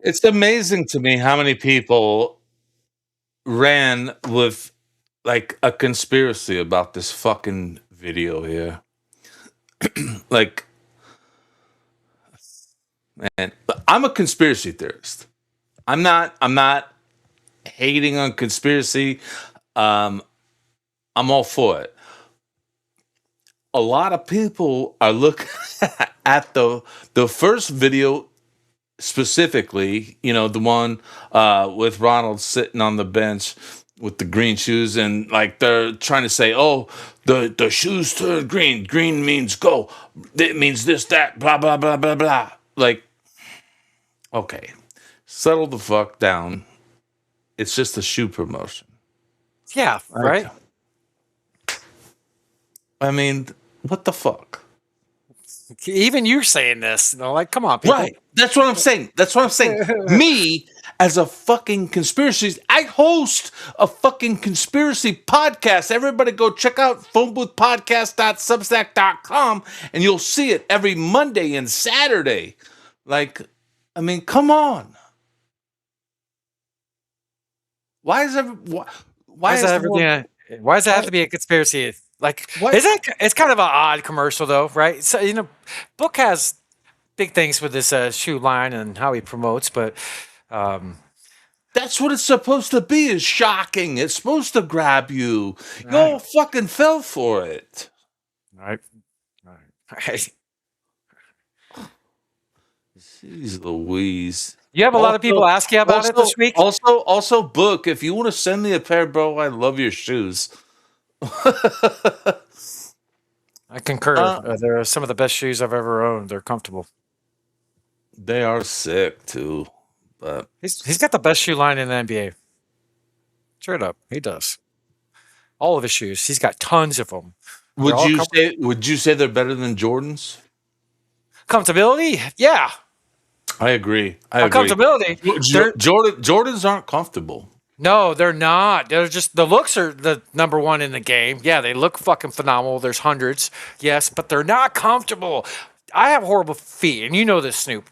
Speaker 2: It's amazing to me how many people ran with like a conspiracy about this fucking video here. Like, man, I'm a conspiracy theorist. I'm not hating on conspiracy. I'm all for it. A lot of people are looking at the first video specifically, the one with Ronald sitting on the bench with the green shoes, and like they're trying to say, oh, the shoes turn green. Green means go. It means this, that, blah, blah, blah, blah, blah. Like, okay, settle the fuck down. It's just a shoe promotion.
Speaker 3: Yeah, right?
Speaker 2: I mean, what the fuck?
Speaker 3: Even you're saying this, like, come on, people.
Speaker 2: Right. That's what I'm saying. Me, as a fucking conspiracy, I host a fucking conspiracy podcast. Everybody go check out phoneboothpodcast.substack.com and you'll see it every Monday and Saturday. Like, I mean, come on. Why does that
Speaker 3: have to be a conspiracy? Like, it's kind of an odd commercial, though, right? So, Book has big things with this shoe line and how he promotes, but
Speaker 2: that's what it's supposed to be. Is shocking. It's supposed to grab you. Right. You all fucking fell for it.
Speaker 3: Right.
Speaker 2: Jeez Louise.
Speaker 3: You have a lot of people ask you about it this week.
Speaker 2: Also, Book, if you want to send me a pair, bro, I love your shoes.
Speaker 3: I concur. They're some of the best shoes I've ever owned. They're comfortable.
Speaker 2: They are sick too, but
Speaker 3: he's got the best shoe line in the NBA. Straight up, he does. All of his shoes. He's got tons of them.
Speaker 2: Would you say they're better than Jordans?
Speaker 3: Comfortability? Yeah.
Speaker 2: I agree. I agree.
Speaker 3: Comfortability.
Speaker 2: Jordans aren't comfortable.
Speaker 3: No, they're not. They're just the looks are the number one in the game. Yeah, they look fucking phenomenal. There's hundreds, yes, but they're not comfortable. I have horrible feet, and you know this, Snoop.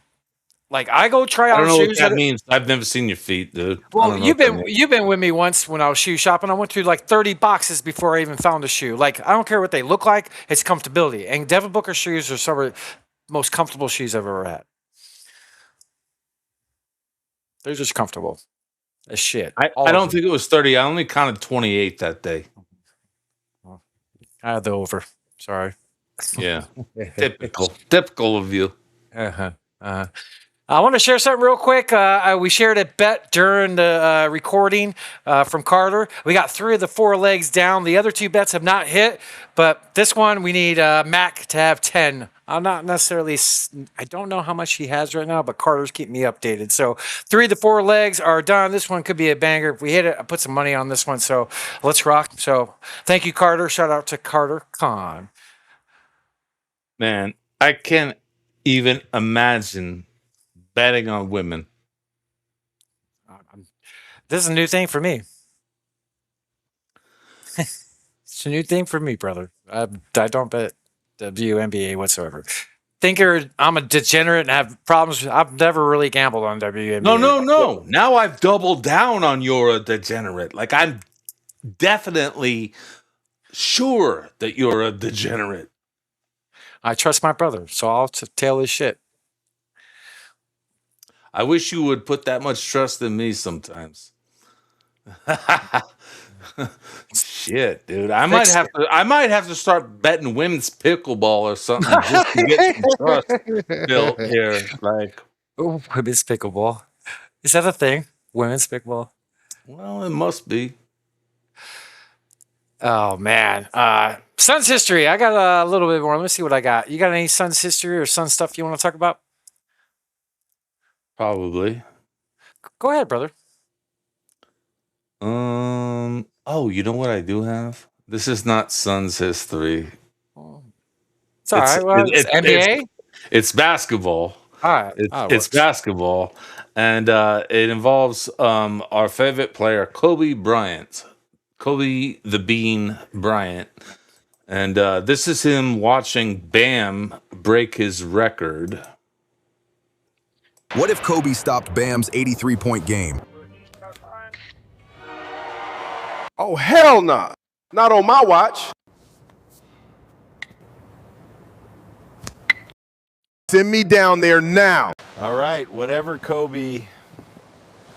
Speaker 3: Like I go try
Speaker 2: I
Speaker 3: on
Speaker 2: don't know
Speaker 3: shoes.
Speaker 2: what that means. I've never seen your feet, dude.
Speaker 3: Well, you've been with me once when I was shoe shopping. I went through like 30 boxes before I even found a shoe. Like I don't care what they look like. It's comfortability. And Devin Booker shoes are some of the most comfortable shoes I've ever had. They're just comfortable as shit.
Speaker 2: I don't think it was 30. I only counted 28 that day.
Speaker 3: I had the over. Sorry.
Speaker 2: Yeah. Typical of you.
Speaker 3: I want to share something real quick. We shared a bet during the recording from Carter. We got 3 of the 4 legs down. The other 2 bets have not hit, but this one we need Mac to have 10. I'm not necessarily, I don't know how much he has right now, but Carter's keeping me updated. So 3 of the 4 legs are done. This one could be a banger. If we hit it, I put some money on this one. So let's rock. So thank you, Carter. Shout out to Carter Khan.
Speaker 2: Man, I can't even imagine betting on women.
Speaker 3: This is a new thing for me. It's a new thing for me, brother. I don't bet WNBA whatsoever. I'm a degenerate and have problems. I've never really gambled on WNBA.
Speaker 2: No. Now I've doubled down on you're a degenerate. Like I'm definitely sure that you're a degenerate.
Speaker 3: I trust my brother, so I'll tail his shit.
Speaker 2: I wish you would put that much trust in me sometimes. Shit, dude. I might have to start betting women's pickleball or something just to get some trust built here. Like
Speaker 3: women's pickleball. Is that a thing? Women's pickleball?
Speaker 2: Well, it must be.
Speaker 3: Oh man. Suns history. I got a little bit more. Let me see what I got. You got any Suns history or Suns stuff you want to talk about?
Speaker 2: Probably.
Speaker 3: Go ahead, brother.
Speaker 2: Oh, you know what I do have? This is not Suns history.
Speaker 3: It's all right. Well, it's NBA?
Speaker 2: It's basketball.
Speaker 3: All right.
Speaker 2: It's basketball. And it involves our favorite player, Kobe Bryant. Kobe the Bean Bryant. And this is him watching Bam break his record.
Speaker 15: What if Kobe stopped Bam's 83-point game?
Speaker 10: Oh, hell nah. Not on my watch. Send me down there now.
Speaker 1: All right, whatever Kobe.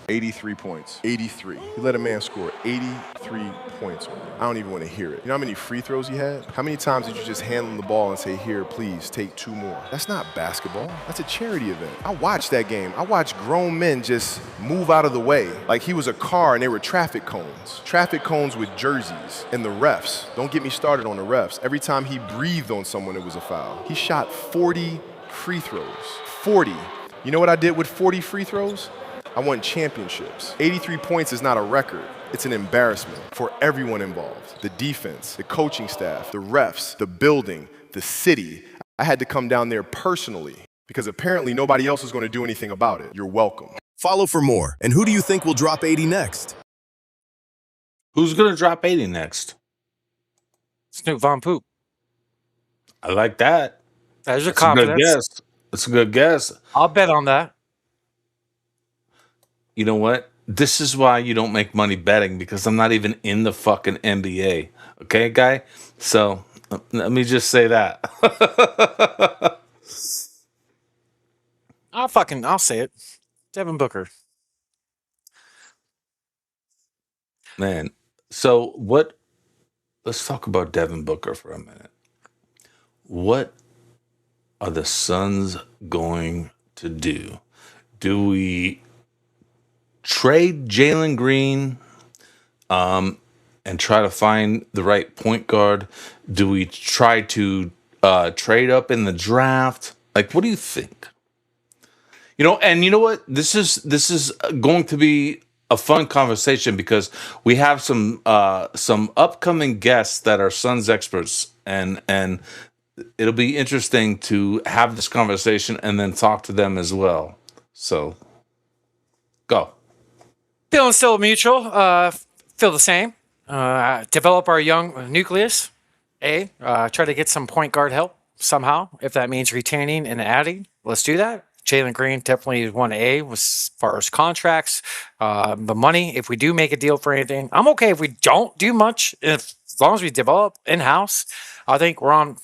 Speaker 10: 83 points. 83. You let a man score 83 points on you. I don't even want to hear it. You know how many free throws he had? How many times did you just hand him the ball and say, here, please, take 2 more? That's not basketball. That's a charity event. I watched that game. I watched grown men just move out of the way. Like he was a car and they were traffic cones. Traffic cones with jerseys. And the refs. Don't get me started on the refs. Every time he breathed on someone, it was a foul. He shot 40 free throws. 40. You know what I did with 40 free throws? I won championships. 83 points is not a record. It's an embarrassment for everyone involved. The defense, the coaching staff, the refs, the building, the city. I had to come down there personally because apparently nobody else is going to do anything about it. You're welcome.
Speaker 15: Follow for more. And who do you think will drop 80 next?
Speaker 2: Who's going to drop 80 next?
Speaker 3: Snoop Von Poop.
Speaker 2: I like that.
Speaker 3: There's your confidence.
Speaker 2: A good guess. That's a good guess.
Speaker 3: I'll bet on that.
Speaker 2: You know what? This is why you don't make money betting, because I'm not even in the fucking NBA. Okay, guy? So let me just say that.
Speaker 3: I'll say it. Devin Booker.
Speaker 2: Man. So let's talk about Devin Booker for a minute. What are the Suns going to do? Do we trade Jalen Green? and try to find the right point guard? Do we try to trade up in the draft? Like, what do you think? You know, and you know what? This is going to be a fun conversation because we have some upcoming guests that are Suns experts, and it'll be interesting to have this conversation and then talk to them as well. So, go.
Speaker 3: Feeling still mutual. Feel the same. Develop our young nucleus. Try to get some point guard help somehow. If that means retaining and adding, let's do that. Jalen Green definitely is 1A as far as contracts. The money, if we do make a deal for anything, I'm okay if we don't do much. As long as we develop in-house, I think we're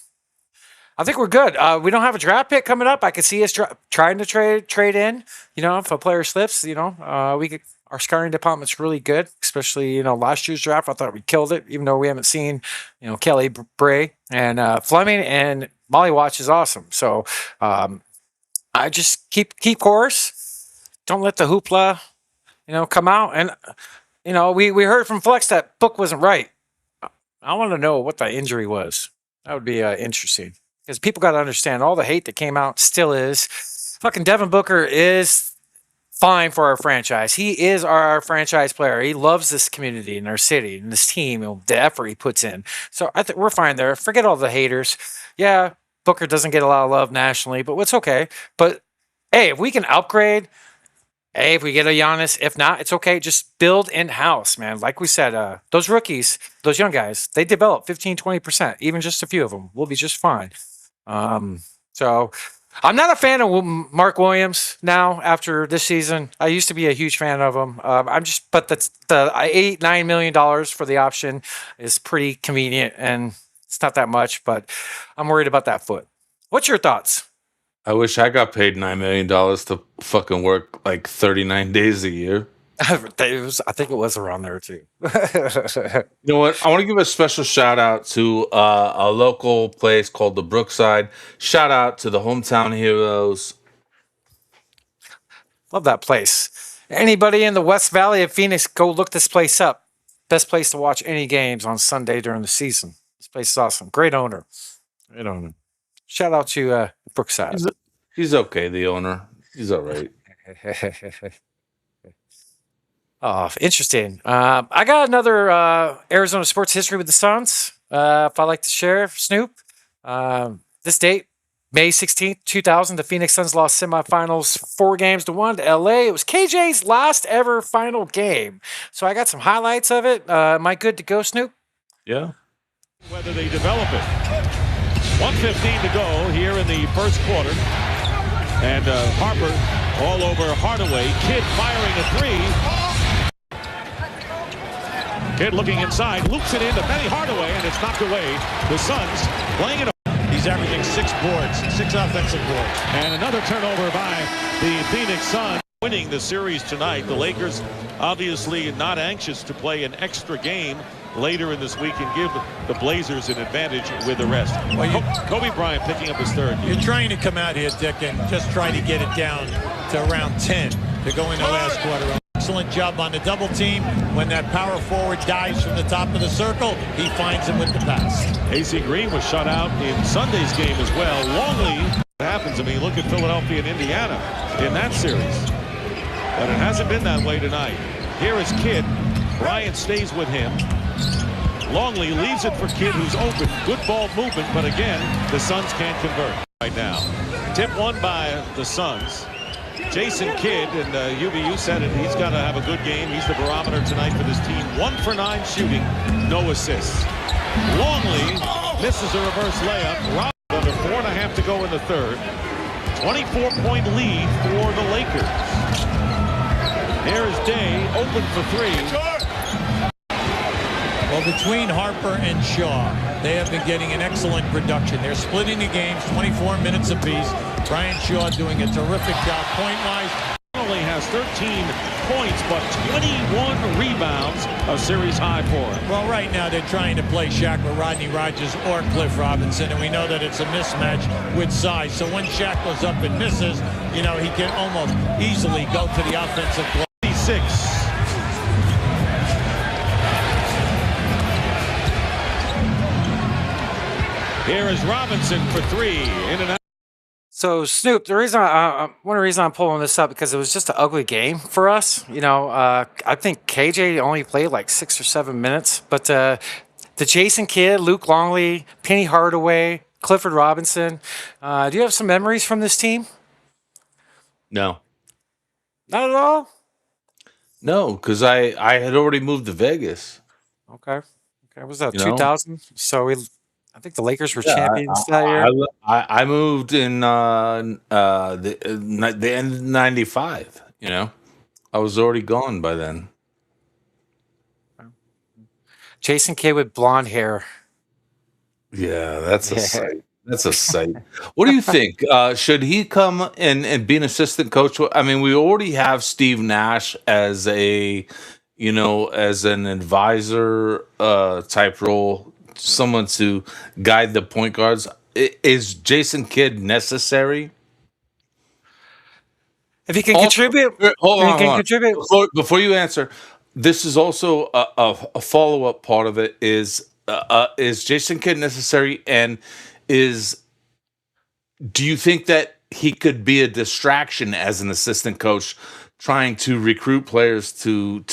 Speaker 3: good. We don't have a draft pick coming up. I could see us trying to trade in. You know, if a player slips, you know, our scouting department's really good, especially, you know, last year's draft. I thought we killed it, even though we haven't seen, you know, Kelly Bray and Fleming, and Molly Watch is awesome. So I just keep course. Don't let the hoopla, you know, come out. And, you know, we heard from Flex that Book wasn't right. I want to know what the injury was. That would be interesting. Because people got to understand all the hate that came out still is. Fucking Devin Booker is fine for our franchise. He is our franchise player. He loves this community and our city and this team and the effort he puts in. So I think we're fine there. Forget all the haters. Yeah, Booker doesn't get a lot of love nationally, but it's okay. But, hey, if we can upgrade, hey, if we get a Giannis, if not, it's okay. Just build in-house, man. Like we said, those rookies, those young guys, they develop 15, 20%, even just a few of them. We'll be just fine. So I'm not a fan of Mark Williams now after this season. I used to be a huge fan of him. But the $8-9 million for the option is pretty convenient, and it's not that much, but I'm worried about that foot. What's your thoughts?
Speaker 2: I wish I got paid $9 million to fucking work like 39 days a year.
Speaker 3: I think it was around there too.
Speaker 2: You know what? I want to give a special shout out to a local place called the Brookside. Shout out to the hometown heroes.
Speaker 3: Love that place. Anybody in the West Valley of Phoenix, go look this place up. Best place to watch any games on Sunday during the season. This place is awesome. Great owner. Great owner. Shout out to Brookside.
Speaker 2: He's okay, the owner. He's all right.
Speaker 3: Oh, interesting. I got another Arizona sports history with the Suns. If I'd like to share, Snoop. This date, May 16th, 2000, the Phoenix Suns lost semifinals 4-1 to LA. It was KJ's last ever final game. So I got some highlights of it. Am I good to go, Snoop?
Speaker 2: Yeah.
Speaker 7: Whether they develop it. 1:15 to go here in the first quarter. And Harper all over Hardaway. Kidd firing a three. Kidd looking inside, loops it into Penny Hardaway, and it's knocked away. The Suns playing it. He's averaging 6 boards, 6 offensive boards. And another turnover by the Phoenix Suns. Winning the series tonight. The Lakers obviously not anxious to play an extra game later in this week and give the Blazers an advantage with the rest. Well, Kobe Bryant picking up his third.
Speaker 8: You're trying to come out here, Dick, and just try to get it down to around 10 to go in the last quarter. Excellent job on the double team. When that power forward dives from the top of the circle, he finds him with the pass.
Speaker 7: AC Green was shut out in Sunday's game as well. Longley happens. I mean, look at Philadelphia and Indiana in that series. But it hasn't been that way tonight. Here is Kidd. Bryant stays with him. Longley leaves it for Kidd, who's open. Good ball movement, but again, the Suns can't convert right now. Tip one by the Suns. Jason Kidd, and UVU said it, he's got to have a good game. He's the barometer tonight for this team. 1 for 9 shooting, no assists. Longley misses a reverse layup. Under 4.5 to go in the third. 24-point lead for the Lakers. There's Day, open for 3.
Speaker 8: Well, between Harper and Shaw, they have been getting an excellent production. They're splitting the games 24 minutes apiece. Brian Shaw doing a terrific job point-wise.
Speaker 7: Only has 13 points, but 21 rebounds, a series high for him.
Speaker 8: Well, right now they're trying to play Shaq with Rodney Rogers or Cliff Robinson, and we know that it's a mismatch with size. So when Shaq goes up and misses, you know, he can almost easily go to the offensive block.
Speaker 7: 6. Here is Robinson for three. In and out.
Speaker 3: So Snoop, the reason one of the reasons I'm pulling this up because it was just an ugly game for us. I think KJ only played like 6 or 7 minutes, but the Jason Kidd, Luke Longley, Penny Hardaway, Clifford Robinson. Do you have some memories from this team?
Speaker 2: No.
Speaker 3: Not at all.
Speaker 2: No, because I had already moved to Vegas.
Speaker 3: Okay. Was that 2000? So I think the Lakers were
Speaker 2: Yeah,
Speaker 3: champions that year.
Speaker 2: I moved in the end of '95. I was already gone by then.
Speaker 3: Jason Kidd with blonde hair.
Speaker 2: Yeah, that's a sight. That's a sight. What do you think? Should he come and be an assistant coach? I mean, we already have Steve Nash as as an advisor type role, someone to guide the point guards. Is Jason Kidd necessary?
Speaker 3: If he can contribute,
Speaker 2: hold on.
Speaker 3: contribute.
Speaker 2: Before you answer, this is also a follow up part of it. Is Jason Kidd necessary, and do you think that he could be a distraction as an assistant coach, trying to recruit players to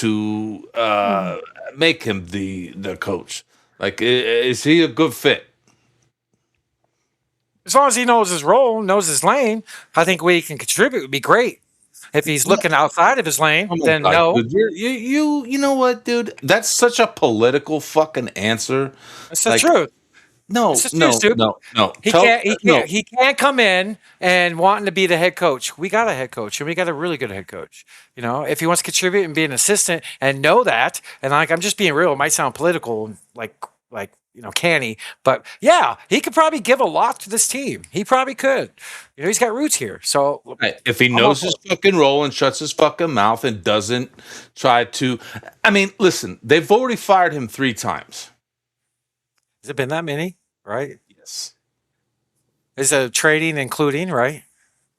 Speaker 2: make him the coach? Like, is he a good fit?
Speaker 3: As long as he knows his role, knows his lane, I think what he can contribute would be great. If he's looking outside of his lane, then
Speaker 2: God,
Speaker 3: no.
Speaker 2: Dude, you know what, dude? That's such a political fucking answer.
Speaker 3: It's the truth.
Speaker 2: No.
Speaker 3: He can't come in and wanting to be the head coach. We got a head coach, and we got a really good head coach. If he wants to contribute and be an assistant and know that, and I'm just being real. It might sound political, like canny, but yeah, he could probably give a lot to this team. He probably could. He's got roots here. So
Speaker 2: if he knows his fucking role and shuts his fucking mouth and doesn't try to, I mean, listen, they've already fired him 3 times.
Speaker 3: Has it been that many? Right?
Speaker 2: Yes.
Speaker 3: Is the trading including, right?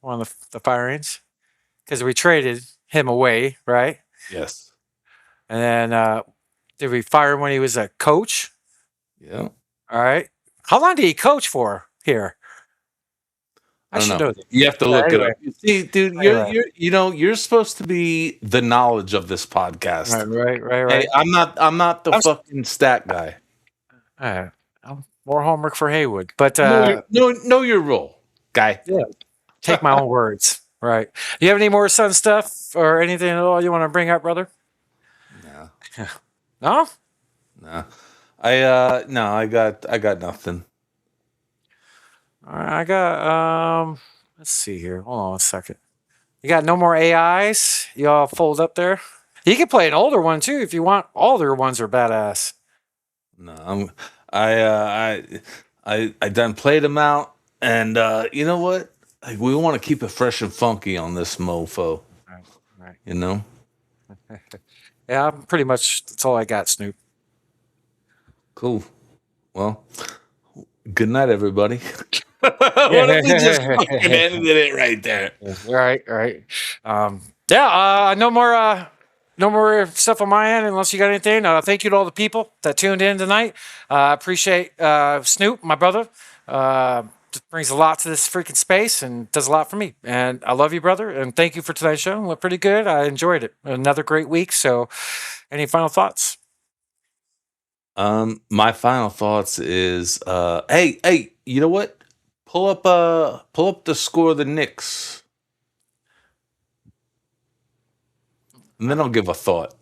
Speaker 3: One of the firings? Because we traded him away, right?
Speaker 2: Yes.
Speaker 3: And then did we fire him when he was a coach?
Speaker 2: Yeah.
Speaker 3: All right. How long did he coach for here?
Speaker 2: I should know. You have to look it up. See, dude, you're supposed to be the knowledge of this podcast.
Speaker 3: Right.
Speaker 2: Hey, I'm not the fucking stat guy.
Speaker 3: All right. More homework for Haywood, but
Speaker 2: know your role, guy.
Speaker 3: Yeah, take my own words. Right. Do you have any more Sun stuff or anything at all you want to bring up, brother?
Speaker 2: No.
Speaker 3: No.
Speaker 2: No. I got nothing.
Speaker 3: All right, I got let's see here. Hold on a second. You got no more AIs? You all fold up there? You can play an older one too if you want. Older ones are badass.
Speaker 2: No, I done played them out, and you know what? Like, we want to keep it fresh and funky on this mofo. Right.
Speaker 3: Yeah, pretty much that's all I got, Snoop.
Speaker 2: Cool. Well, good night, everybody. What if we just fucking ended it right there?
Speaker 3: Right. No more stuff on my end unless you got anything. Thank you to all the people that tuned in tonight. Appreciate Snoop, my brother. Brings a lot to this freaking space and does a lot for me. And I love you, brother. And thank you for tonight's show. It went pretty good. I enjoyed it. Another great week. So, any final thoughts?
Speaker 2: My final thoughts is, hey, you know what? Pull up the score of the Knicks, and then I'll give a thought.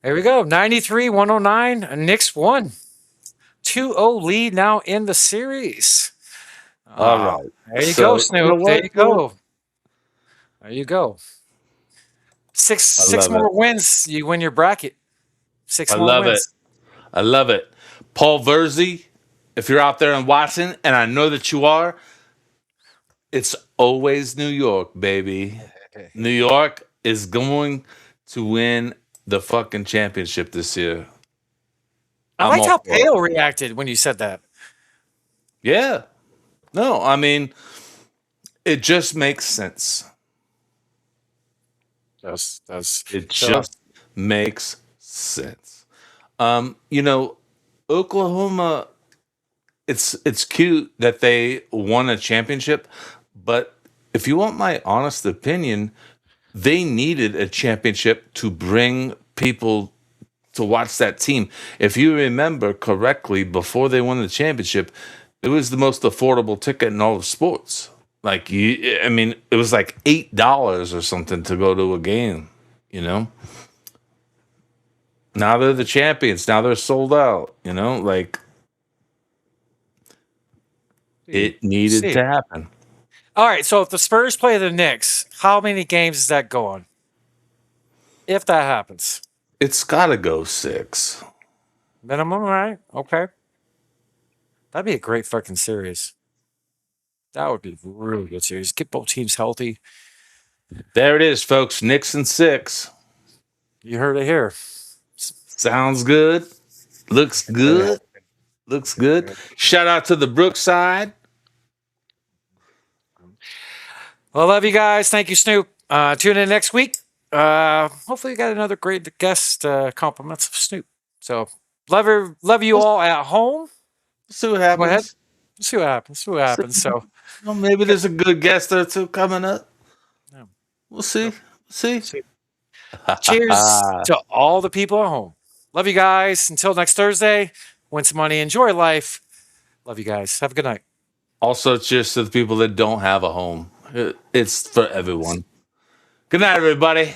Speaker 3: There we go. 93-109. Knicks won. 2-0 lead now in the series.
Speaker 2: All right.
Speaker 3: There you go, Snoop. There you go. There you go. Six more wins. You win your bracket. 6 more wins.
Speaker 2: I love it. Paul Verzi, if you're out there and watching, and I know that you are, it's always New York, baby. New York is going to win the fucking championship this year.
Speaker 3: I liked how Pale reacted when you said that.
Speaker 2: Yeah. No, I mean, it just makes sense. It just makes sense. Oklahoma it's cute that they won a championship, but if you want my honest opinion, they needed a championship to bring people to watch that team. If you remember correctly, before they won the championship, it was the most affordable ticket in all of sports. Like it was like $8 or something to go to a game, you know? Now they're the champions. Now they're sold out, you know? Like it needed to happen.
Speaker 3: All right, so if the Spurs play the Knicks, how many games is that going? If that happens.
Speaker 2: It's got to go 6.
Speaker 3: Minimum, right? Okay. That'd be a great fucking series. That would be a really good series. Get both teams healthy.
Speaker 2: There it is, folks. Knicks and 6.
Speaker 3: You heard it here.
Speaker 2: Sounds good. Looks good. Looks good. Shout out to the Brookside.
Speaker 3: Well, I love you guys. Thank you, Snoop. Tune in next week. Hopefully, you got another great guest. Compliments of Snoop. So, love you all at home.
Speaker 2: See what happens.
Speaker 3: Go ahead. See what happens. See what happens. So,
Speaker 2: well, maybe there's a good guest or two coming up.
Speaker 3: Yeah.
Speaker 2: We'll see.
Speaker 3: Cheers to all the people at home. Love you guys. Until next Thursday, win some money, enjoy life. Love you guys. Have a good night.
Speaker 2: Also, cheers to the people that don't have a home. It's for everyone. Good night, everybody.